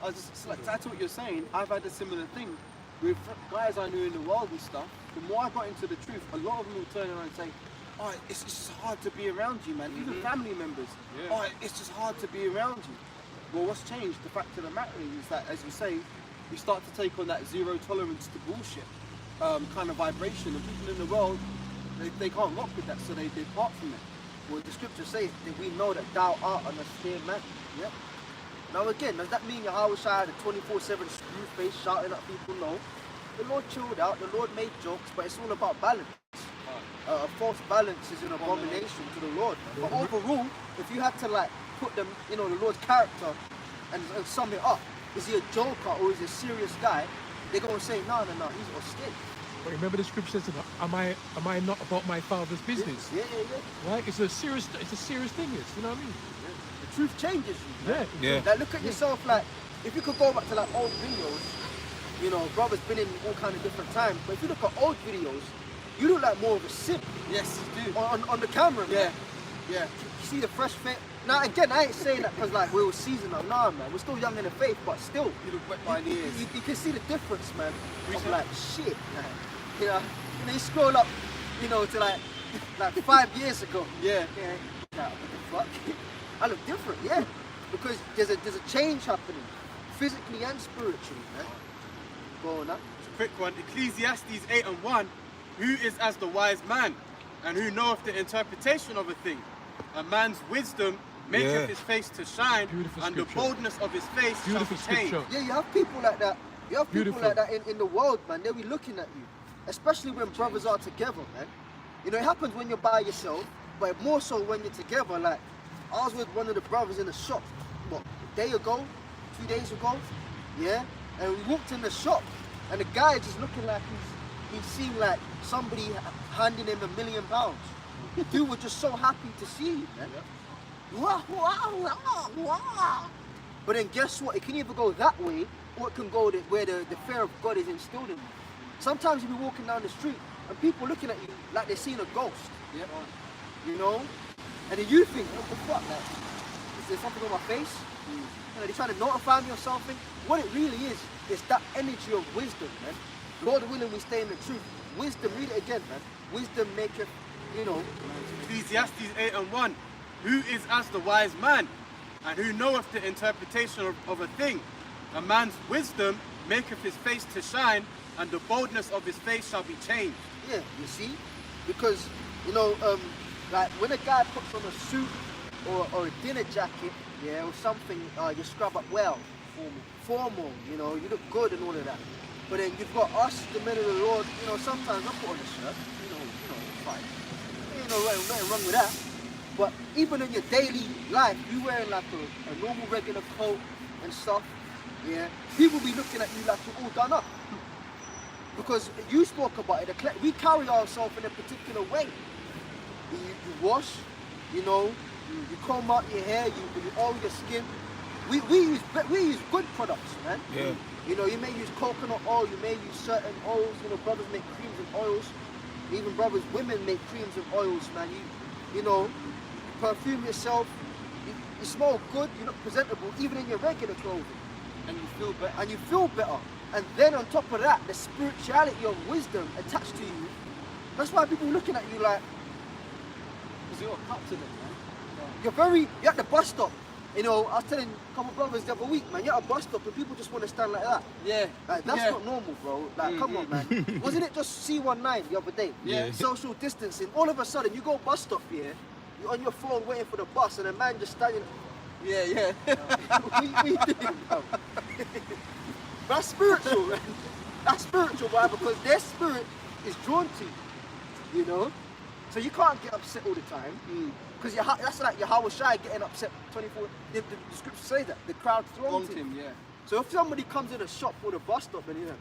S2: I was just like, that's what you're saying. I've had a similar thing with guys I knew in the world and stuff. The more I got into the truth, a lot of them will turn around and say, oh, it's just hard to be around you, man. Even family members.
S4: Yeah.
S2: Oh, it's just hard to be around you. Well, what's changed? The fact of the matter is that, as you say, you start to take on that zero tolerance to bullshit kind of vibration. And people in the world, they can't rock with that, so they depart from it.
S5: Well, the scripture says that we know that thou art an austere man.
S2: Yep.
S5: Now again, does that mean Yahweh Shai had a 24/7 screw face shouting at people? No. The Lord chilled out, the Lord made jokes, but it's all about balance. A false balance is an abomination to the Lord. But overall, if you had to like put them, you know, the Lord's character and sum it up, is he a joker or is he a serious guy? They're gonna say, no, he's austere.
S6: But remember the scripture says, am I not about my Father's business?
S5: Yeah.
S6: Right? It's a serious thing, it's, you know what I mean?
S5: The truth changes you. Man.
S6: Yeah.
S5: Like look at yourself, like if you could go back to like old videos, you know, brother's been in all kind of different times, but if you look at old videos, you look like more of a simp.
S2: Yes, you do.
S5: On the camera, man.
S2: Yeah.
S5: You see the fresh fit. Now again, I ain't saying that because like we were seasoned up. Nah, man, we're still young in the faith, but still,
S2: You look wet by the ears.
S5: you can see the difference, man. Of like shit, man. You know, you scroll up, you know, to like 5 years ago.
S2: Yeah.
S5: Like, what the fuck? I look different, yeah, because there's a change happening, physically and spiritually, man. Go on,
S3: It's a quick one. Ecclesiastes 8:1. Who is as the wise man, and who knoweth the interpretation of a thing? A man's wisdom maketh his face to shine,
S6: Beautiful
S3: and
S6: scripture.
S3: the boldness of his face
S6: Beautiful
S3: shall be changed.
S6: scripture.
S5: Yeah, you have people like that. You have people
S6: Beautiful.
S5: like that in the world, man. They'll be looking at you, especially when brothers are together, man. You know, it happens when you're by yourself, but more so when you're together. Like, I was with one of the brothers in the shop, what, a day ago, 2 days ago, yeah? And we walked in the shop, and the guy just looking like he seemed like somebody handing him £1 million. Dude was just so happy to see you, man. Wow. But then guess what? It can either go that way, or it can go where the fear of God is instilled in you. Sometimes you'll be walking down the street, and people looking at you like they're seeing a ghost.
S2: Yeah.
S5: You know? And then you think, what the fuck, like, is there something on my face? You know, they're trying to notify me or something. What it really is that energy of wisdom, man. Lord willing, we stay in the truth. Wisdom, read it again, man. Wisdom maketh, you know.
S3: Ecclesiastes 8:1. Who is as the wise man, and who knoweth the interpretation of a thing? A man's wisdom maketh his face to shine, and the boldness of his face shall be changed.
S5: Yeah, you see? Because, you know, like when a guy puts on a suit or a dinner jacket, yeah, or something, you scrub up well. Formal, you know, you look good and all of that. But then you've got us, the men of the Lord, you know, sometimes I put on a shirt, you know, fine. Ain't nothing wrong with that. But even in your daily life, you wearing like a normal regular coat and stuff, yeah, people be looking at you like you're all done up. Because you spoke about it, we carry ourselves in a particular way. You wash, you know, you comb out your hair, you oil your skin. We use good products, man.
S1: Yeah.
S5: You know, you may use coconut oil, you may use certain oils, you know, brothers make creams and oils. Even brothers, women make creams and oils, man. You know, you perfume yourself, you smell good, you look presentable, even in your regular clothing.
S2: And you feel better.
S5: And you feel better. And then on top of that, the spirituality of wisdom attached to you. That's why people looking at you like,
S2: Because you're a cut to them, man.
S5: you're at the bus stop. You know, I was telling a couple of brothers the other week, man, you're at a bus stop and people just want to stand like that.
S2: Yeah.
S5: Like, that's not normal, bro. Like, come on, man. Wasn't it just C19 the other day?
S2: Yeah.
S5: Social distancing. All of a sudden, you go bus stop here, you're on your phone waiting for the bus, and a man just standing.
S2: Yeah.
S5: What you doing, bro? That's spiritual, man. That's spiritual, why? Because their spirit is drawn to you, you know? So you can't get upset all the time. Because that's like Yahweh Shai getting upset 24. The scripture says that. The crowd thronged him.
S2: Yeah.
S5: So if somebody comes in a shop or the bus stop and you know,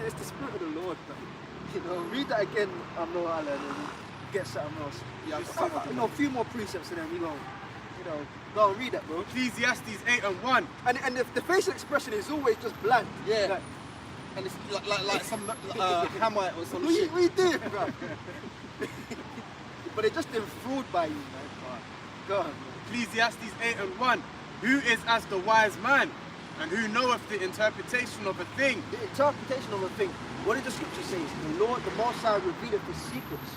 S5: it's the spirit of the Lord, man.
S2: You know, read that again, no Alan, and get something else. Yeah, a few more precepts and then we go. Go and read that, bro.
S3: Ecclesiastes 8:1.
S2: And the facial expression is always just bland. Yeah. Like, and it's like some Hamite or some shit. We do, bro. But they're just enthralled by you, man. Go on, man.
S3: Ecclesiastes 8:1. Who is as the wise man, and who knoweth the interpretation of a thing?
S2: The interpretation of a thing. What did the scripture say? The Lord, the Most High, revealeth his secrets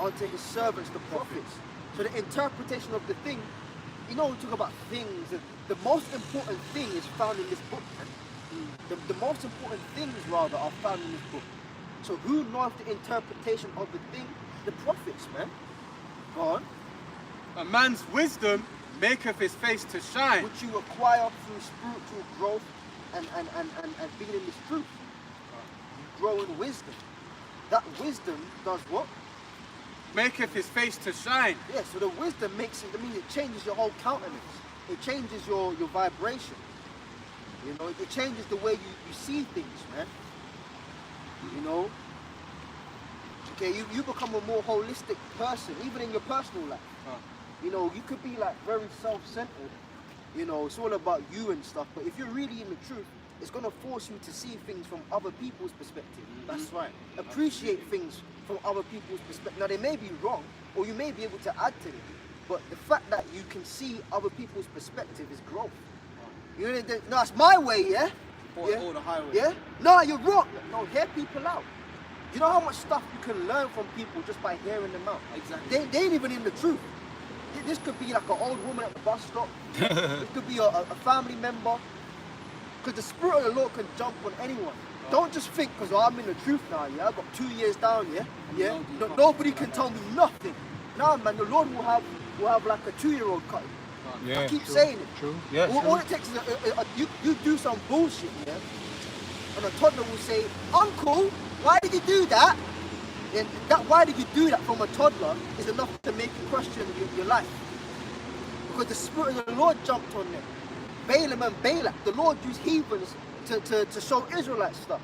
S2: unto his servants, the prophets. So the interpretation of the thing, we talk about things. The most important thing is found in this book, man. The most important things, rather, are found in this book. So who knows the interpretation of the thing? The prophets, man. Go on.
S3: A man's wisdom maketh his face to shine.
S2: Which you acquire through spiritual growth and being in this truth. You grow in wisdom. That wisdom does what?
S3: Maketh his face to shine.
S2: Yeah, so the wisdom it changes your whole countenance. It changes your vibration. It changes the way you see things, man. Okay, you become a more holistic person, even in your personal life. You could be like very self-centered. It's all about you and stuff. But if you're really in the truth, it's gonna force you to see things from other people's perspective.
S3: That's right.
S2: Appreciate things from other people's perspective. Now they may be wrong, or you may be able to add to them. But the fact that you can see other people's perspective is growth. No, it's my way, yeah?
S3: Or the highway.
S2: Yeah? No, you're wrong. No, hear people out. You know how much stuff you can learn from people just by hearing them out?
S3: Exactly.
S2: They ain't even in the truth. This could be like an old woman at the bus stop. It could be a family member. Because the Spirit of the Lord can jump on anyone. Don't just think, because I'm in the truth now, yeah? I've got 2 years down, yeah? Nobody can tell me nothing. Nah, man, the Lord will have like a 2-year-old cutting.
S4: Yeah,
S2: I keep saying it.
S4: True. Yeah.
S2: All it takes is you do some bullshit, yeah? And a toddler will say, Uncle, why did you do that? And why did you do that from a toddler is enough to make you question your life. Because the Spirit of the Lord jumped on them. Balaam and Balak, the Lord used heathens to show Israelites stuff.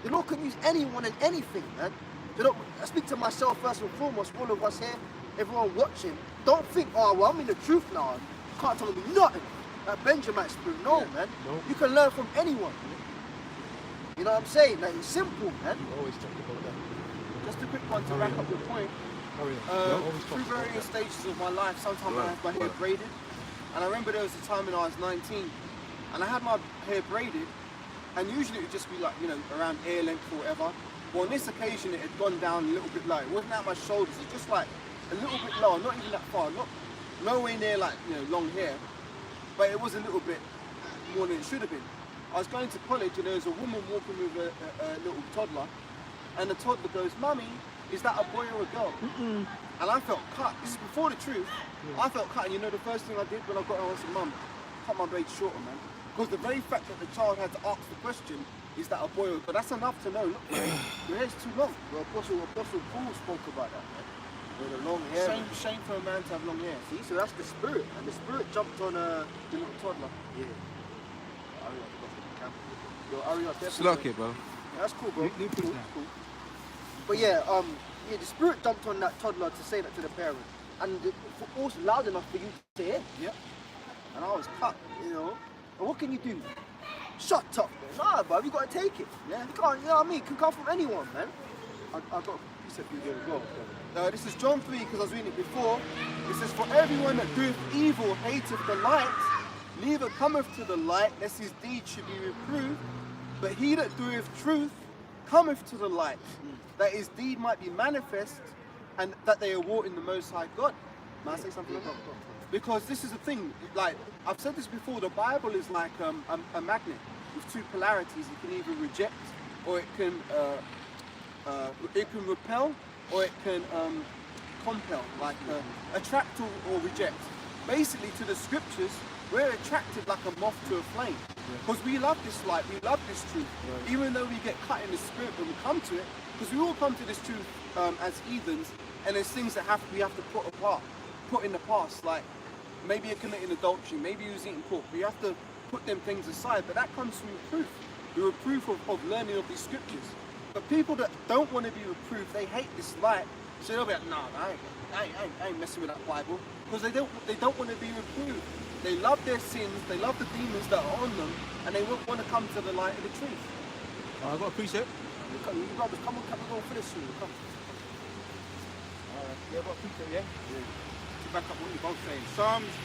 S2: The Lord can use anyone and anything, man. So I speak to myself first and foremost, all of us here, everyone watching. Don't think, oh, well, I'm in the truth now. You can't tell me nothing. Like Benjamin Spirit. No, man. Nope. You can learn from anyone. You know what I'm saying? Like, it's simple, man.
S4: You always talk about that.
S2: Just a quick one to wrap up your point. Through various stages of my life, sometimes I have my hair braided. And I remember there was a time when I was 19 and I had my hair braided, and usually it would just be like, around ear length or whatever. Well, on this occasion it had gone down a little bit low. It wasn't at my shoulders, it's just like a little bit lower, not even that far, nowhere near like, long hair, but it was a little bit more than it should have been. I was going to college and there was a woman walking with a little toddler, and the toddler goes, "Mummy, is that a boy or a girl?" And I felt cut. This is before the truth. I felt cut, and the first thing I did when I got home, I said, "Mum, cut my braids shorter, man." Because the very fact that the child had to ask the question, is that a boy or a girl, that's enough to know, look, your hair's too long. The Apostle Paul spoke about that, man. With the long hair. Shame for a man to have long hair. See, so that's the Spirit. And the Spirit jumped on the little toddler. Yeah.
S1: Sluck it, bro.
S2: Yeah, that's cool, bro. Cool. But the Spirit jumped on that toddler to say that to the parent. And also loud enough for you to hear. Yeah. And I was cut, And what can you do? Shut up, man. Nah, bro, you gotta take it. Yeah. You can't, it can come from anyone, man. I got a piece of video as well. This is John 3, because I was reading it before. It says, "For everyone that doeth evil hateth the light, neither cometh to the light, lest his deeds should be reproved. But he that doeth truth cometh to the light, that his deed might be manifest, and that they are wrought in the Most High God." May I say something like that? Because this is the thing, like, I've said this before, the Bible is like a magnet with two polarities. It can either reject, or it can repel, or it can compel, like attract or reject. Basically, to the scriptures, we're attracted like a moth to a flame. Because we love this light, we love this truth. Even though we get cut in the spirit when we come to it, because we all come to this truth as heathens, and there's things that we have to put in the past, like maybe you're committing adultery, maybe you're eating pork, but you have to put them things aside. But that comes from proof. The reproof of learning of these scriptures. But people that don't want to be reproved, they hate this light. So they'll be like, nah, I ain't messing with that Bible. Because they don't want to be reproved. They love their sins, they love the demons that are on them, and they won't want to come to the light of the truth.
S1: I've got a precept.
S2: You brothers, come on, we're going to finish soon. Come.
S1: Yeah, I've got a precept, yeah? To back up what you're both saying. Psalms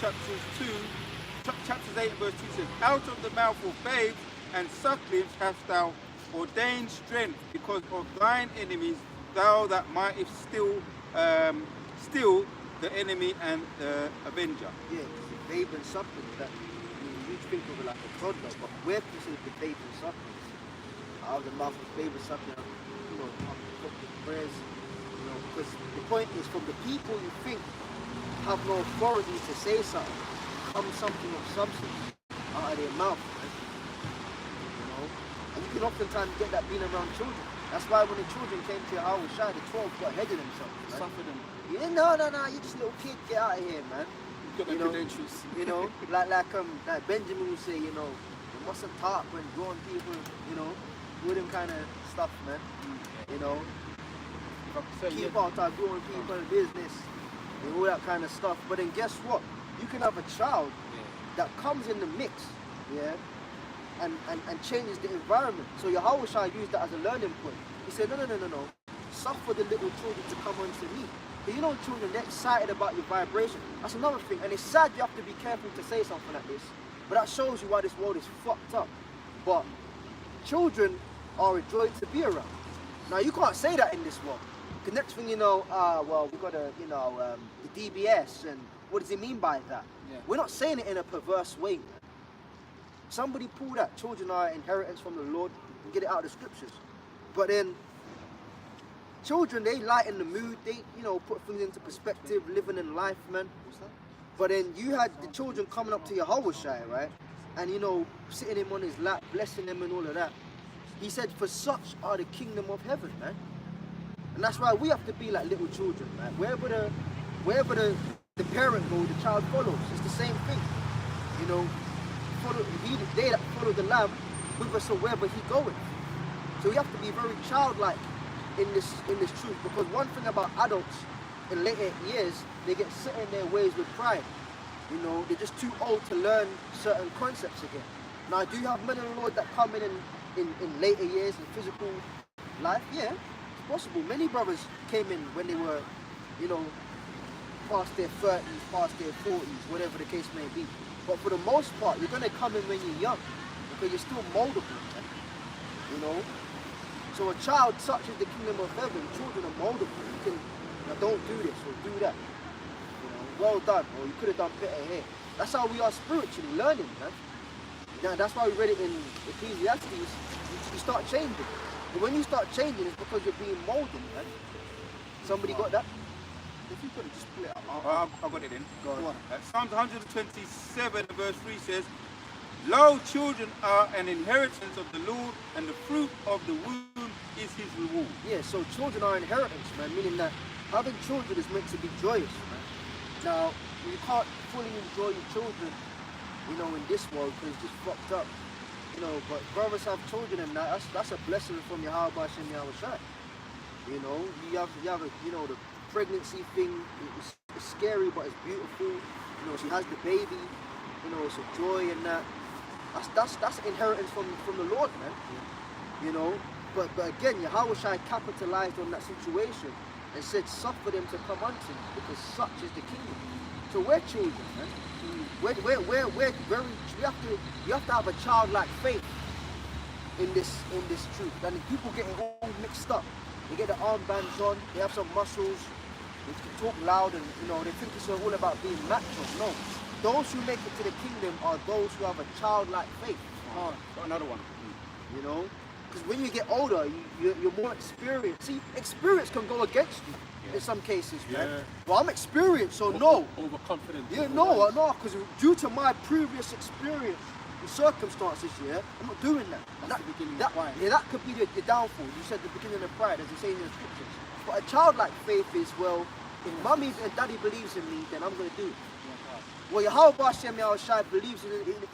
S1: chapters 8 and verse 2 says, out of the mouth of babes and sucklings hast thou ordained strength, because of thine enemies, thou that mightest still the enemy and the avenger.
S5: Yeah, it's a babe and suckling. That, I mean, you think of it like a toddler, but we're considered the babe and sucklings. Out of the mouth of babe and suckling, you know, the prayers, you know, because the point is, from the people you think have no authority to say something, comes something of substance out of their mouth. Right? You know, and you can oftentimes get that being around children. That's why when the children came to our shy, the 12 got ahead of themselves. Right?
S2: Suffer them.
S5: Yeah, no, you just a little kid, get out of here, man.
S2: You've got the credentials.
S5: You know, like Benjamin would say, you know, you mustn't talk when growing people, you know, do them kind of stuff, man. You know, keep out our growing people business and all that kind of stuff. But then guess what? You can have a child that comes in the mix, yeah, and changes the environment. So Yahushua used that as a learning point. He said, no. Suffer the little children to come unto me. But you know, children, they're excited about your vibration. That's another thing. And it's sad you have to be careful to say something like this. But that shows you why this world is fucked up. But children are a joy to be around. Now, you can't say that in this world. The next thing you know, well, we got a, you know, the DBS, and what does he mean by that?
S2: Yeah.
S5: We're not saying it in a perverse way, man. Somebody pull that. Children are inheritance from the Lord, and get it out of the scriptures. But then, children, they lighten the mood, they, you know, put things into perspective, living in life, man. But then you had the children coming up to Yahushua, right? And, you know, sitting him on his lap, blessing him and all of that. He said, for such are the kingdom of heaven, man. And that's why we have to be like little children, man. Wherever the parent goes, the child follows. It's the same thing. You know, they that follow the Lamb, whithersoever he goeth. So we have to be very childlike in this truth, because one thing about adults in later years, they get set in their ways with pride. You know, they're just too old to learn certain concepts again. Now, do you have men of the Lord that come in later years in physical life? Yeah, it's possible. Many brothers came in when they were, you know, past their 30s, past their 40s, whatever the case may be. But for the most part, you're going to come in when you're young, because you're still moldable, man. You know? So a child such as the kingdom of heaven, children are moldable. You can, now don't do this or do that. You know, well done, or you could have done better here. That's how we are spiritually learning, man. Now, that's why we read it in Ecclesiastes. You start changing. But when you start changing, it's because you're being molded, man. Somebody got that?
S2: If you could have just pull it up.
S1: I've got it in.
S2: Go on.
S1: Psalms 127 verse 3 says, lo, children are an inheritance of the Lord, and the fruit of the womb is his reward.
S5: Yeah, so children are inheritance, man, meaning that having children is meant to be joyous, man. Now, you can't fully enjoy your children, you know, in this world, because it's just fucked up. You know, but brothers have children, and that's a blessing from Yahweh and Yahushua. You know, you have a, you know, the pregnancy thing, it's scary, but it's beautiful. You know, she has the baby, you know, it's a joy and that. That's inheritance from the Lord, man. You know, but again, Yahushua capitalized on that situation and said, suffer them to come unto me, because such is the kingdom. So we're children, man. We're very, you have to have a childlike faith in this truth. And people get it all mixed up. They get the armbands on, they have some muscles, they can talk loud, and you know, they think it's all about being macho. No. Those who make it to the kingdom are those who have a childlike faith.
S1: Got another one.
S5: You know? Because when you get older, you're more experienced. See, experience can go against you in some cases, man.
S6: Yeah.
S5: Well, I'm experienced, so no.
S6: Overconfident.
S5: Yeah, no, because due to my previous experience and circumstances, yeah, I'm not doing that. That could be the downfall. You said the beginning of pride, as you say in the scriptures. But a childlike faith is, well, if mommy and daddy believes in me, then I'm going to do it. Well, Yahweh Hashem Yahushua believes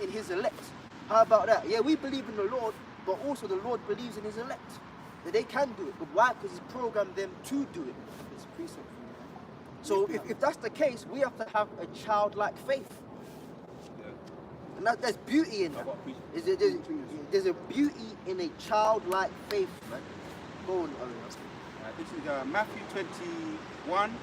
S5: in his elect. How about that? Yeah, we believe in the Lord, but also the Lord believes in his elect. that they can do it. But why? Because he's programmed them to do it.
S2: It's a precept for you, man.
S5: So if that's the case, we have to have a childlike faith.
S1: Yeah.
S5: And there's beauty in that.
S1: I've got pre-
S5: There's a beauty in a childlike faith, man. Go on, Ariel.
S1: This is Matthew 21,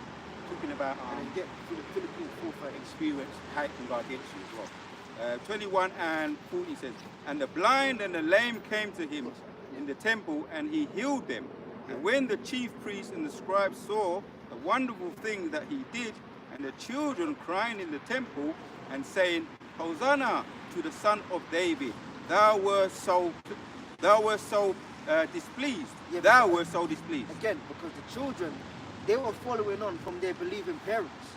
S1: talking about
S5: And then get to the Philippines 4:30.
S1: experience, how can God get you as well. 21 and 40 says, and the blind and the lame came to him in the temple, and he healed them. And when the chief priests and the scribes saw the wonderful thing that he did, and the children crying in the temple and saying, Hosanna to the Son of David, thou wert so displeased.
S5: Yeah,
S1: Thou
S5: but-
S1: wert so displeased.
S5: Again, because the children, they were following on from their believing parents.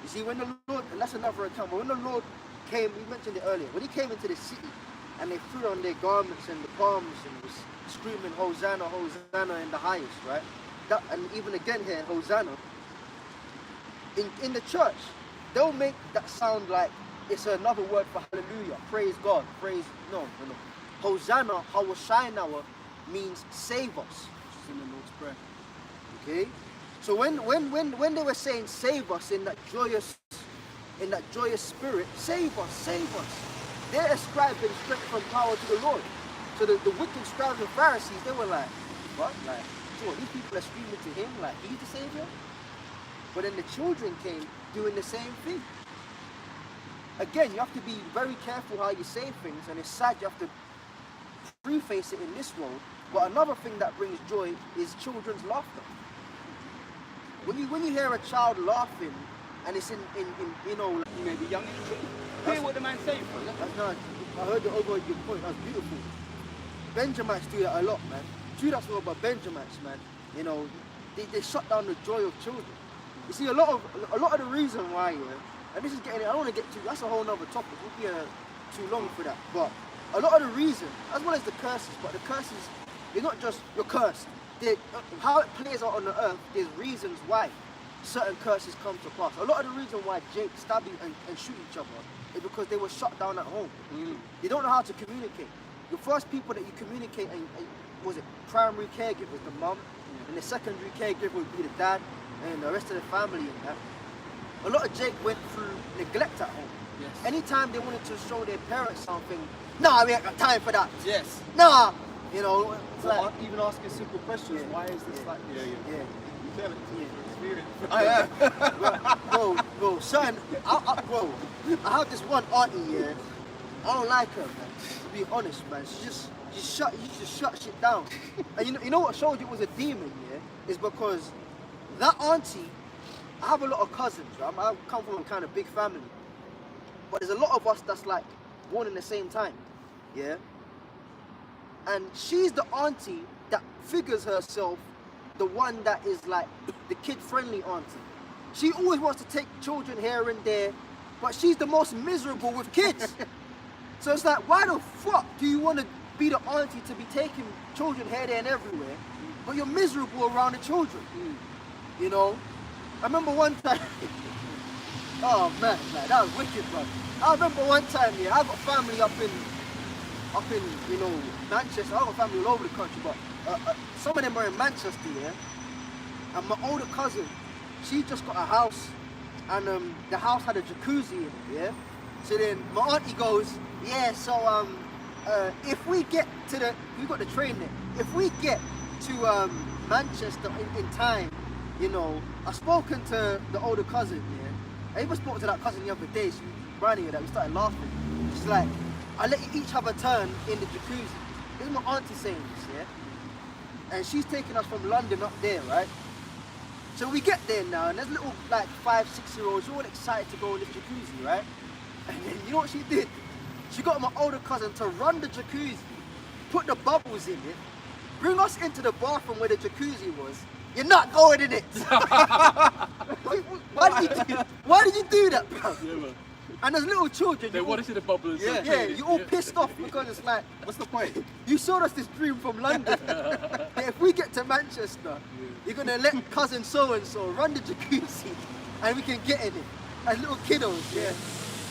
S5: You see, when the Lord, and that's another account, but when the Lord came, we mentioned it earlier, when he came into the city and they threw on their garments and the palms and was screaming, Hosanna, Hosanna in the highest, right? That, and even again here, Hosanna. In the church, they'll make that sound like it's another word for hallelujah, praise God, no. Hosanna, Hawashinawa, means save us.
S2: Which is in the Lord's Prayer.
S5: Okay, so when they were saying save us in that joyous spirit, save us, they're ascribing strength from power to the Lord. So the wicked scribes and Pharisees, they were like, what? Like, so these people are screaming to him like he's the savior? But then the children came doing the same thing. Again, you have to be very careful how you say things, and it's sad you have to preface it in this world. But another thing that brings joy is children's laughter. When you hear a child laughing, and it's in you know, like,
S1: You may be young and you hear what the man saying for you.
S5: that's not, I heard the over your point. That's beautiful. Benjamites do that a lot, man. Judas know about Benjamites, man. You know, they shut down the joy of children. You see, a lot of the reason why, and this is getting, I don't want to get too, that's a whole nother topic. We'll be too long for that. But a lot of the reason, as well as the curses, but the curses, it's not just you're cursed. How it plays out on the earth, there's reasons why certain curses come to pass. A lot of the reason why Jake stab and shoot each other is because they were shut down at home. They don't know how to communicate. The first people that you communicate and was it primary caregivers, the mum, and the secondary caregiver would be the dad and the rest of the family and that. A lot of Jake went through neglect at home.
S2: Yes.
S5: Anytime they wanted to show their parents something, nah, we ain't got time for that.
S2: Yes.
S5: Nah, you know, it's
S2: So
S5: like,
S2: even asking simple questions, why is this like this?
S5: yeah.
S1: You tell it to me from experience.
S5: I am. bro, son, bro, I have this one auntie, yeah. I don't like her, man. To be honest, man, she just shut shit down. And you know what showed it was a demon, yeah? Is because that auntie, I have a lot of cousins, right? I come from a kind of big family, but there's a lot of us that's like born in the same time, yeah. And she's the auntie that figures herself the one that is like the kid-friendly auntie. She always wants to take children here and there, but she's the most miserable with kids. So it's like, why the fuck do you want to be the auntie to be taking children here, there, and everywhere, but you're miserable around the children? You know? I remember one time, oh man, that was wicked, bro. I remember one time, yeah, I got family up in you know, Manchester. I got family all over the country, but some of them are in Manchester, yeah. And my older cousin, she just got a house, and the house had a jacuzzi in it, yeah. So then my auntie goes, yeah, so if we get to we got the train there. If we get to Manchester in time, you know, I've spoken to the older cousin, yeah. I even spoke to that cousin the other day. She was branding that. We started laughing. She's like, I'll let you each have a turn in the jacuzzi. This is my auntie saying this, yeah. And she's taking us from London up there, right? So we get there now, and there's little like 5, 6-year-olds all excited to go in this jacuzzi, right? And then you know what she did? She got my older cousin to run the jacuzzi, put the bubbles in it, bring us into the bathroom where the jacuzzi was. You're not going in it. Why did you do that, bro?
S6: Yeah, man.
S5: And there's little children.
S6: They
S5: you all-
S6: want to see the bubbles.
S5: yeah, you're all pissed off because it's like, what's the point? You showed us this dream from London. That if we get to Manchester, you're gonna let cousin so and so run the jacuzzi, and we can get in it as little kiddos. Yeah.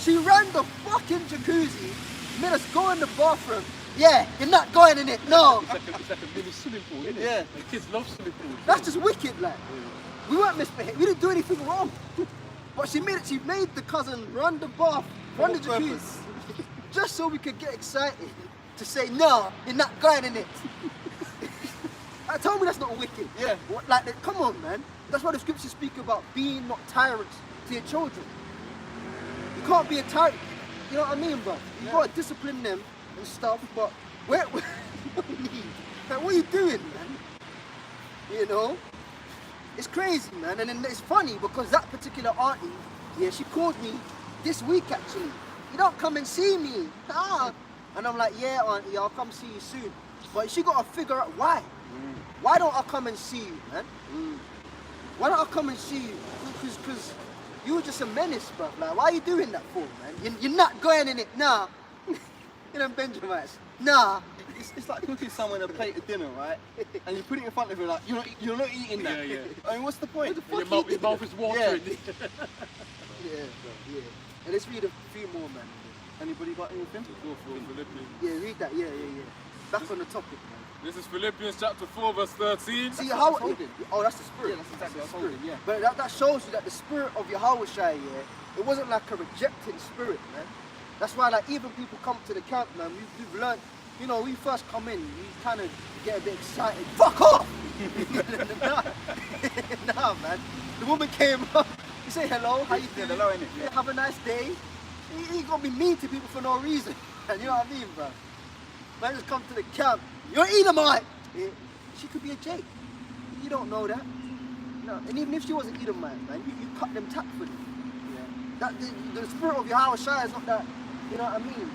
S5: She ran the fucking jacuzzi, made us go in the bathroom,
S2: Yeah, you're not going in it. No.
S6: It's like a mini swimming pool, isn't it?
S2: Yeah.
S6: And kids love swimming pools.
S2: That's just wicked, like. We weren't misbehaving. We didn't do anything wrong. But she made the cousin run the bath, run the jacuzzi, just so we could get excited to say, no, you're not going in it. Tell me that's not wicked.
S3: Yeah.
S2: Like, come on, man. That's why the scriptures speak about being not tyrants to your children. You can't be a tyrant. You know what I mean, bro? You gotta discipline them and stuff, but what do you need? Like, what are you doing, man? You know? It's crazy, man. And then it's funny because that particular auntie, yeah, she called me this week actually. You don't come and see me. Ah. And I'm like, yeah, auntie, I'll come see you soon. But she gotta figure out why. Why don't I come and see you, man? Why don't I come and see you? Because you were just a menace, bro. Like, why are you doing that for, man? You're not going in it, nah. You know, Benjamites, nah.
S3: It's like cooking someone a plate of dinner, right? And you put it in front of her like, you're not eating that.
S6: Yeah.
S3: I mean, what's the point?
S6: And your mouth is watering.
S2: Yeah. And let's read a few more, man.
S3: Anybody got anything?
S4: Go for Philippians.
S2: Yeah, read that. Yeah. Back on the topic, man.
S4: This is Philippians chapter 4 verse 13.
S2: See how?
S3: holding.
S2: Oh, that's the spirit.
S3: Yeah, that's exactly what I was holding, yeah.
S2: But that shows you that the spirit of Yahweh Shai, yeah, it wasn't like a rejecting spirit, man. That's why, like, even people come to the camp, man. We've learned, you know, we first come in, we kind of get a bit excited. Fuck off! nah, man. The woman came up. You say hello. How you doing?
S1: Hello, innit?
S2: Yeah, have a nice day. You ain't gonna be mean to people for no reason. You know what I mean, bro? Man, just come to the camp. You're Edomite. Yeah. She could be a Jake. You don't know that. No. And even if she was an Edomite, man, you cut them tactfully. Yeah. That the spirit of Yahweh Shai is not that. You know what I mean?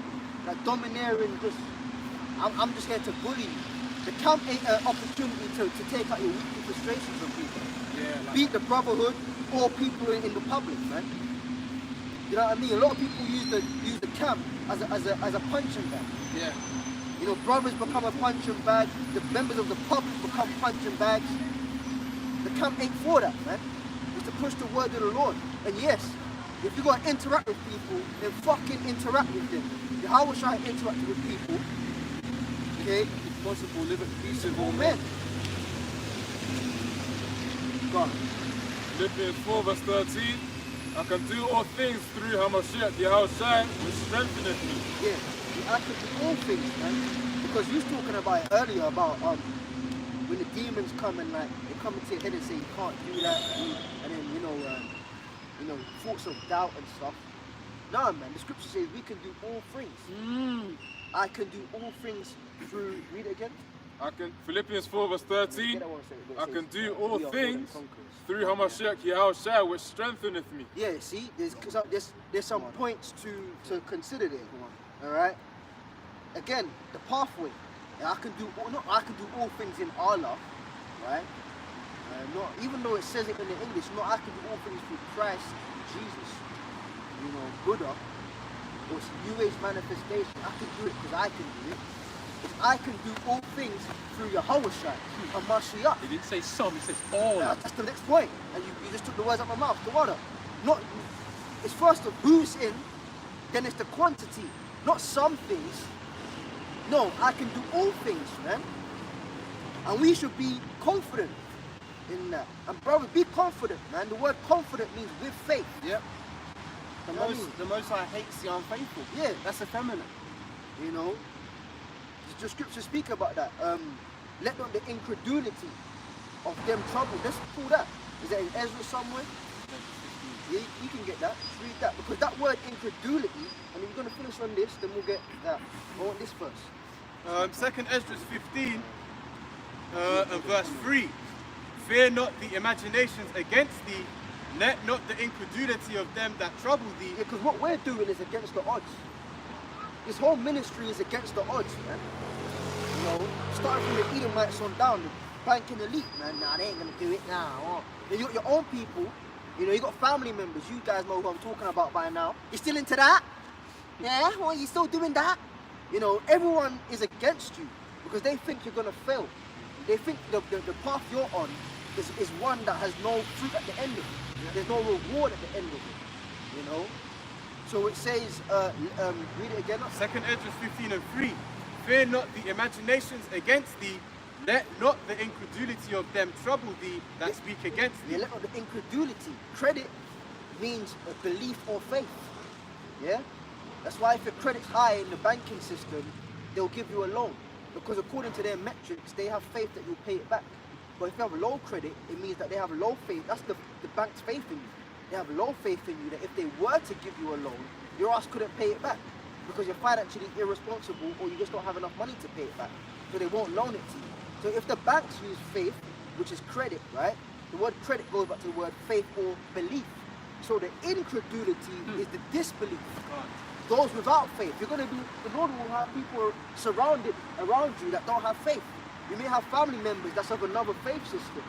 S2: Like domineering. I'm just here to bully you. The camp ain't an opportunity to take out your weekly frustrations on people.
S3: Yeah, like
S2: Beat the brotherhood or people in the public, man. You know what I mean? A lot of people use the camp as a punching bag.
S3: yeah.
S2: You know, brothers become a punching bag. The members of the public become punching bags. The camp ain't for that, man. It's to push the word of the Lord. And yes, if you gotta interact with people, then fucking interact with them. How should I interact with people? Okay,
S3: If possible, live at peace with all
S2: all
S3: men.
S2: men. God.
S4: Philippians 4 verse 13. I can do all things through Hamashiach Yahushua, which strengtheneth me.
S2: Yeah, I could do all things, man. Because you was talking about it earlier about when the demons come and like they come into your head and say you can't do that, and then you know thoughts of doubt and stuff. No, man, the scripture says we can do all things. I can do all things through. Read it again.
S4: Philippians 4 verse 13.
S2: Get that one, say it,
S4: I
S2: it
S4: can
S2: says,
S4: do
S2: we
S4: all
S2: are more than
S4: things
S2: conquerors.
S4: through Hamashiach Yahushua, which strengtheneth me.
S2: Yeah, see, there's some points to consider there. All right. Again, the pathway. I can do all things in Allah, right? Not even though it says it in the English. No, I can do all things through Christ, Jesus, you know, Buddha, or New Age manifestation. I can do it because I can do it. I can do all things through Yahweh Shai, Hamashiach.
S6: He didn't say some, he says all.
S2: That's the next point. And you just took the words out of my mouth. The water. Not, it's first of who's in, then it's the quantity. Not some things. No, I can do all things, man. And we should be confident in that. And brother, be confident, man. The word confident means with faith.
S3: Yep.
S2: You know what I mean?
S3: The Most High hates the unfaithful.
S2: Yeah.
S3: That's effeminate.
S2: You know, the scriptures speak about that. Let not the incredulity of them trouble. Let's pull that. Is that in Ezra somewhere? Yeah, you can get that. Just read that. Because that word incredulity, and if we're going to finish on this, then we'll get that. I want this first.
S3: 2nd Ezra 15 and verse 3. Fear not the imaginations against thee, let not the incredulity of them that trouble thee.
S2: Yeah, because what we're doing is against the odds. This whole ministry is against the odds, man. You know, starting from the Edomites on down, the banking elite, man. Nah, they ain't gonna do it now. You got your own people, you know, you got family members. You guys know who I'm talking about by now. You still into that? Yeah, well, you still doing that? You know, everyone is against you because they think you're gonna fail. They think the path you're on is one that has no fruit at the end of it. There's no reward at the end of it, you know? So it says, read it again.
S3: 2nd Ezra 15 and 3. Fear not the imaginations against thee. Let not the incredulity of them trouble thee that speak against thee.
S5: Yeah, let not the incredulity. Credit means a belief or faith. Yeah? That's why if your credit's high in the banking system, they'll give you a loan. Because according to their metrics, they have faith that you'll pay it back. But if you have low credit, it means that they have low faith. That's the bank's faith in you. They have low faith in you that if they were to give you a loan, your ass couldn't pay it back. Because you're financially irresponsible or you just don't have enough money to pay it back. So they won't loan it to you. So if the banks use faith, which is credit, right? The word credit goes back to the word faith or belief. So the incredulity is the disbelief. Those without faith, you're going to be, the Lord will have people surrounded around you that don't have faith. You may have family members that's of another faith system.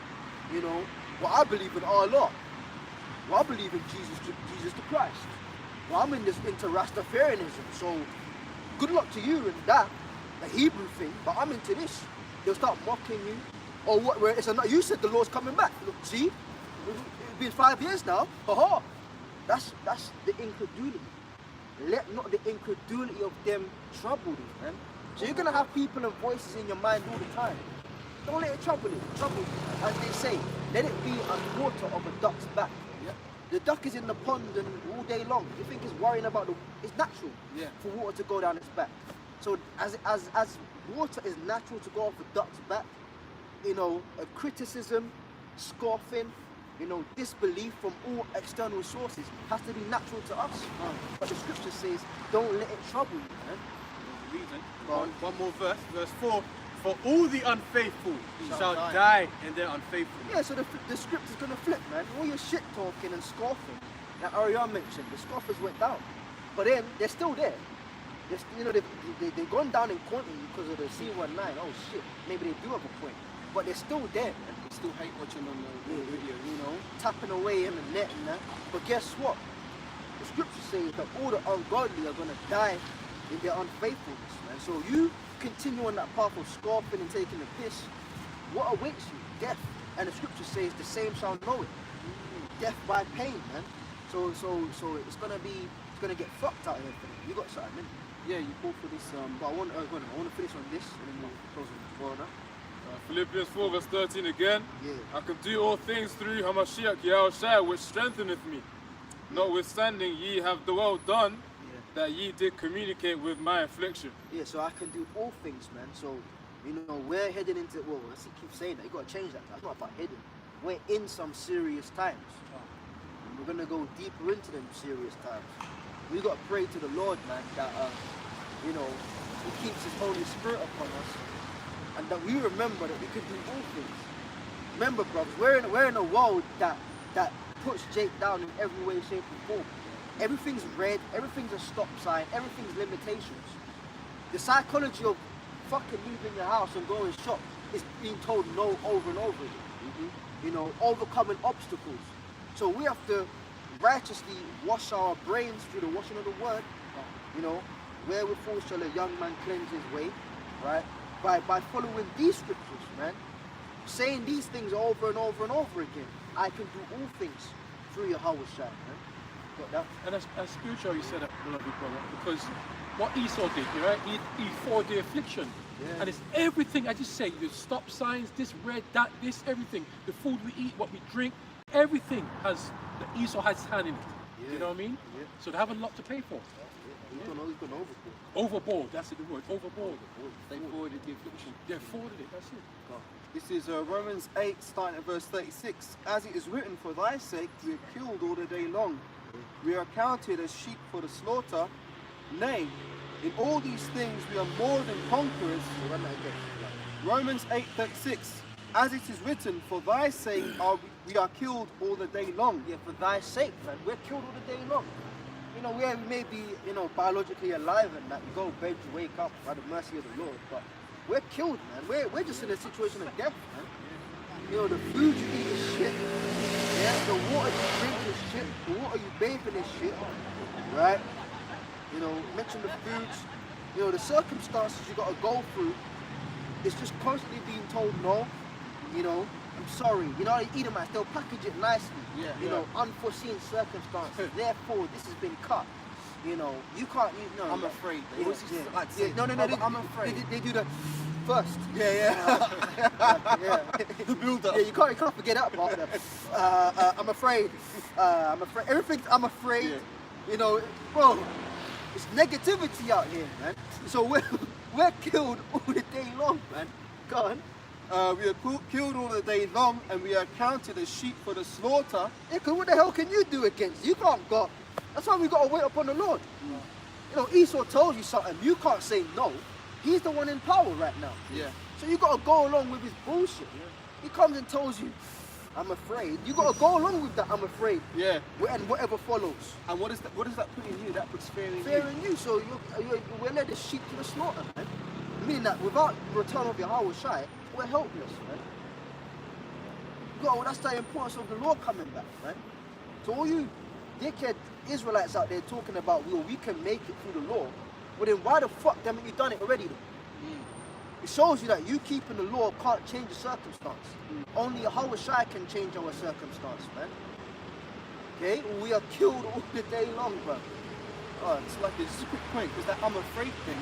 S5: You know, well, I believe in Allah. Well, I believe in Jesus the Christ. Well, I'm into Rastafarianism, so good luck to you in that, the Hebrew thing, but I'm into this. They'll start mocking you. Or what? Where it's a, you said the Lord's coming back. Look, see, it's been 5 years now. Haha. That's the incredulity. Let not the incredulity of them trouble you, man. So you're gonna have people and voices in your mind all the time. Don't let it trouble you. Trouble you. As they say, let it be a water of a duck's back. Yeah? The duck is in the pond and all day long. You think it's worrying about it's natural for water to go down its back. So as water is natural to go off a duck's back, you know, a criticism, scoffing, you know, disbelief from all external sources has to be natural to us. But the scripture says, don't let it trouble you, man.
S3: Reading. One more verse, verse 4. For all the unfaithful shall die in their unfaithfulness.
S5: Yeah, so the script is going to flip, man. All your shit talking and scoffing, like Ariane mentioned, the scoffers went down. But then, they're still there. You know, they've gone down in quantity because of the C19. Oh shit, maybe they do have a point. But they're still there, man.
S2: They still hate watching on the video,
S5: you know, tapping away in the net and that. But guess what? The scripture says that all the ungodly are going to die in their unfaithfulness, man. So you continue on that path of scoffing and taking the piss, what awaits you? Death. And the scripture says the same shall know it. Death by pain, man. So it's gonna get fucked out of everything. You got something, man?
S2: Yeah, you call for this.
S5: But I want to finish on this and then we'll close on the
S4: Philippians 4 verse 13 again.
S5: Yeah.
S4: I can do all things through Hamashiach Yahushua, which strengtheneth me. Notwithstanding, ye have well done that ye did communicate with my affliction.
S5: Yeah, so I can do all things, man. So, you know, we're heading into, well, I keep saying that, you got to change that. It's not about heading. We're in some serious times. And we're going to go deeper into them serious times. We got to pray to the Lord, man, that, you know, He keeps His Holy Spirit upon us. And that we remember that we can do all things. Remember, brothers, we're in a world that puts Jake down in every way, shape, and form. Everything's red, everything's a stop sign, everything's limitations. The psychology of fucking leaving your house and going shop is being told no over and over again. You know, overcoming obstacles. So we have to righteously wash our brains through the washing of the word. You know, wherewithal shall a young man cleanse his way, right? By following these scriptures, man. Saying these things over and over and over again. I can do all things through Yahweh Shai, man. Got that?
S6: And as spiritual, you said that, beloved brother, because what Esau did, right? He fought the affliction.
S5: Yeah.
S6: And it's everything, I just say, the stop signs, this red, that, this, everything. The food we eat, what we drink, everything has, the Esau has his hand in it.
S5: Yeah.
S6: You know what I mean?
S5: Yeah.
S6: So they have a lot to pay for.
S5: He's gone overboard.
S6: Overboard, that's it, the word, overboard.
S2: They forwarded the affliction.
S6: They forwarded it, that's it.
S8: This is Romans 8, starting at verse 36. As it is written, for thy sake we are killed all the day long. We are counted as sheep for the slaughter. Nay, in all these things we are more than conquerors. Romans 8, 36. As it is written, for thy sake we are killed all the day long.
S5: Yeah, for thy sake, man. We're killed all the day long. You know, we may be, you know, biologically alive and that. You go bed, you wake up by the mercy of the Lord. But we're killed, man. We're just in a situation of death, man. You know, the food you eat is shit. Yeah, the water you drink is shit. The water you bathe in is shit. Right? You know, mention the foods. You know, the circumstances you got to go through. It's just constantly being told no. You know, I'm sorry. You know, the Edomites, they'll package it nicely. You know, unforeseen circumstances. Therefore, this has been cut. You know, you can't. You know,
S8: I'm afraid. They
S5: Yeah,
S8: always used to
S5: yeah.
S8: like
S5: Yeah,
S8: say,
S5: no.
S8: I'm afraid.
S5: They do the first.
S8: Yeah.
S5: Yeah.
S8: The build up.
S5: Yeah, you can't forget that part. I'm afraid. I'm afraid. Everything's I'm afraid.
S8: Yeah.
S5: You know, bro. It's negativity out here, man. So we're killed all the day long, man. Go on.
S8: We are killed all the day long, and we are counted as sheep for the slaughter.
S5: Yeah, 'cause what the hell can you do against? You can't go. That's why we gotta wait upon the Lord. You know, Esau told you something. You can't say no. He's the one in power right now.
S8: Yeah.
S5: So you gotta go along with his bullshit. He comes and tells you, I'm afraid. You gotta go along with that. I'm afraid.
S8: Yeah.
S5: And whatever follows.
S8: And what does that put in you? That puts fear in
S5: Fear
S8: you.
S5: in you. So we're led as sheep to the slaughter, man. Meaning that without return of Yahweh Shai, we're helpless, man. That's the importance of the Lord coming back, man. So all you dickhead Israelites out there talking about, well, we can make it through the law, well then why the fuck haven't you done it already then? It shows you that you keeping the law can't change the circumstance. Only Yahweh Shai can change our circumstance, man. Okay? We are killed all the day long, bro.
S8: Oh, it's like it's a quick point because that I'm afraid thing.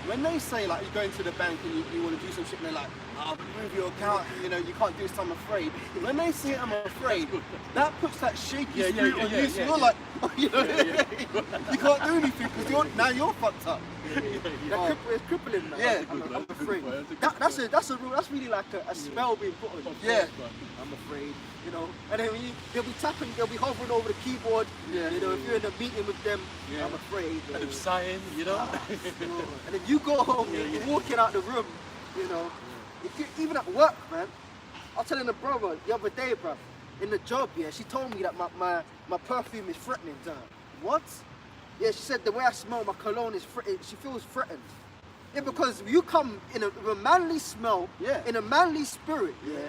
S8: When they say like you go into the bank and you want to do some shit, and they're like, "I'll move your account. You know, you can't do this. I'm afraid." When they say I'm afraid, that puts that shaky spirit on you. So you're like, you know, you can't do anything because you're fucked up.
S5: It's crippling, man.
S8: Yeah.
S5: I'm afraid. That's really like a spell being put on you.
S8: Yeah.
S5: I'm afraid, you know. And then they'll be tapping, they'll be hovering over the keyboard.
S8: Yeah.
S5: You know, if you're in a meeting with them,
S8: Yeah.
S5: I'm afraid.
S6: And I'm sighing, you know.
S5: And then you go home, you're walking out the room, you know. If you, even at work, man. I was telling a brother the other day, bro, in the job, yeah, she told me that my perfume is threatening to her.
S8: What?
S5: Yeah, she said the way I smell my cologne is she feels threatened. Yeah, because you come in a manly smell,
S8: Yeah.
S5: in a manly spirit, yeah,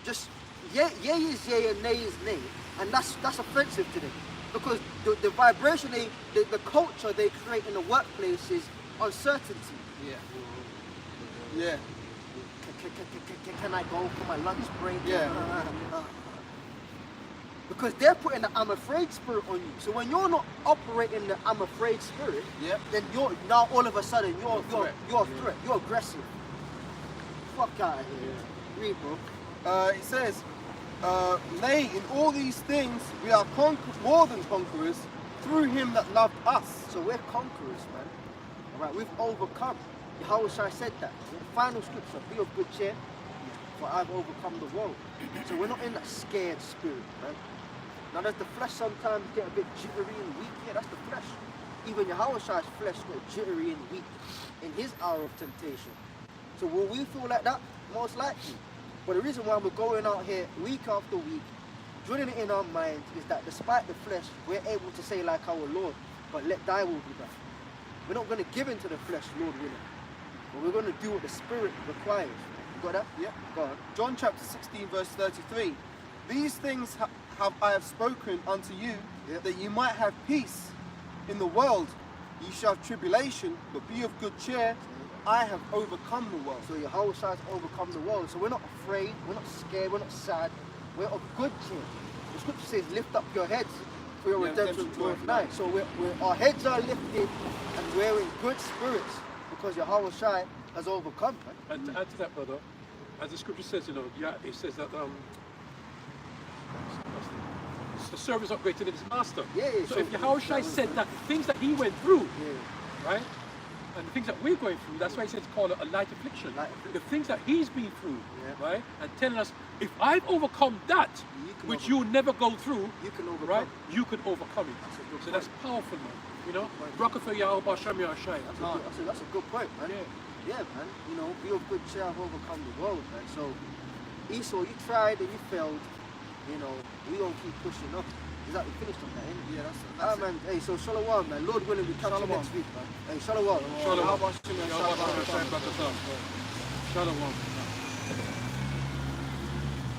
S5: just yay is yay and nay is nay, and that's offensive to them. Because the vibration, the culture they create in the workplace is uncertainty.
S8: Yeah. Yeah.
S5: Can I go for my lunch break?
S8: Yeah.
S5: Because they're putting the I'm afraid spirit on you. So when you're not operating the I'm afraid spirit,
S8: Yep.
S5: then you're now all of a sudden you're a
S8: threat.
S5: threat. You're aggressive. Fuck out of here. Read, bro.
S8: It says, nay, in all these things we are more than conquerors through him that loved us.
S5: So we're conquerors, man. Alright, we've overcome. Yahweh Shai said that. The final scripture, be of good cheer, for I've overcome the world. So we're not in that scared spirit, man. Now does the flesh sometimes get a bit jittery and weak? Yeah, that's the flesh. Even Yahweh Shai's flesh got jittery and weak in his hour of temptation. So will we feel like that? Most likely. But the reason why we're going out here week after week, drilling it in our minds, is that despite the flesh, we're able to say like our Lord, but let thy will be done. We're not going to give in to the flesh, Lord willing. But we're going to do what the Spirit requires. You got that?
S8: Yep.
S5: Go on.
S8: John chapter 16 verse 33. These things I have spoken unto you,
S5: Yep.
S8: that you might have peace. In the world ye shall have tribulation, but be of good cheer. I have overcome the world.
S5: So Yahweh Shai has overcome the world. So we're not afraid, we're not scared, we're not sad. We're of good cheer. The scripture says, lift up your heads for your
S8: Yeah,
S5: redemption
S8: redemption
S5: draweth
S8: draweth
S5: nigh.
S8: nigh.
S5: So our heads are lifted and we're in good spirits because Yahweh Shai has overcome. Man.
S6: And to add to that, brother, as the scripture says, you know, yeah, it says that the servant is not greater than his master.
S5: Yeah,
S6: So
S5: so-
S6: if Yahweh Shai said that the things that he went through,
S5: Yeah.
S6: right, and the things that we're going through, that's why he says call it a light affliction.
S5: Light affliction.
S6: The things that he's been through,
S5: Yeah.
S6: right, and telling us, if I've overcome that,
S5: You can
S6: which
S5: overcome.
S6: you'll never go through,
S5: You can overcome.
S6: right, you can overcome it.
S5: That's a good
S6: So that's
S5: point.
S6: powerful, man. You know,
S5: Good point.
S6: Rockefeller Yahweh Shem Yahshai.
S5: That's a good point, man.
S6: Yeah.
S5: Yeah, man. You know, be of good cheer, have overcome the world, man. So, Esau, you tried and you failed. You know, we gonna keep pushing up. Is that we finished on that, ain't it?
S8: Yeah, that's
S5: Man. Hey, so shalom, man. Lord willing, we catch you
S8: Shalom.
S5: next week, man. Hey, shalom.
S6: Shalom.
S8: How about you, man?
S6: Yahweh Shem Yahshai. Shalom.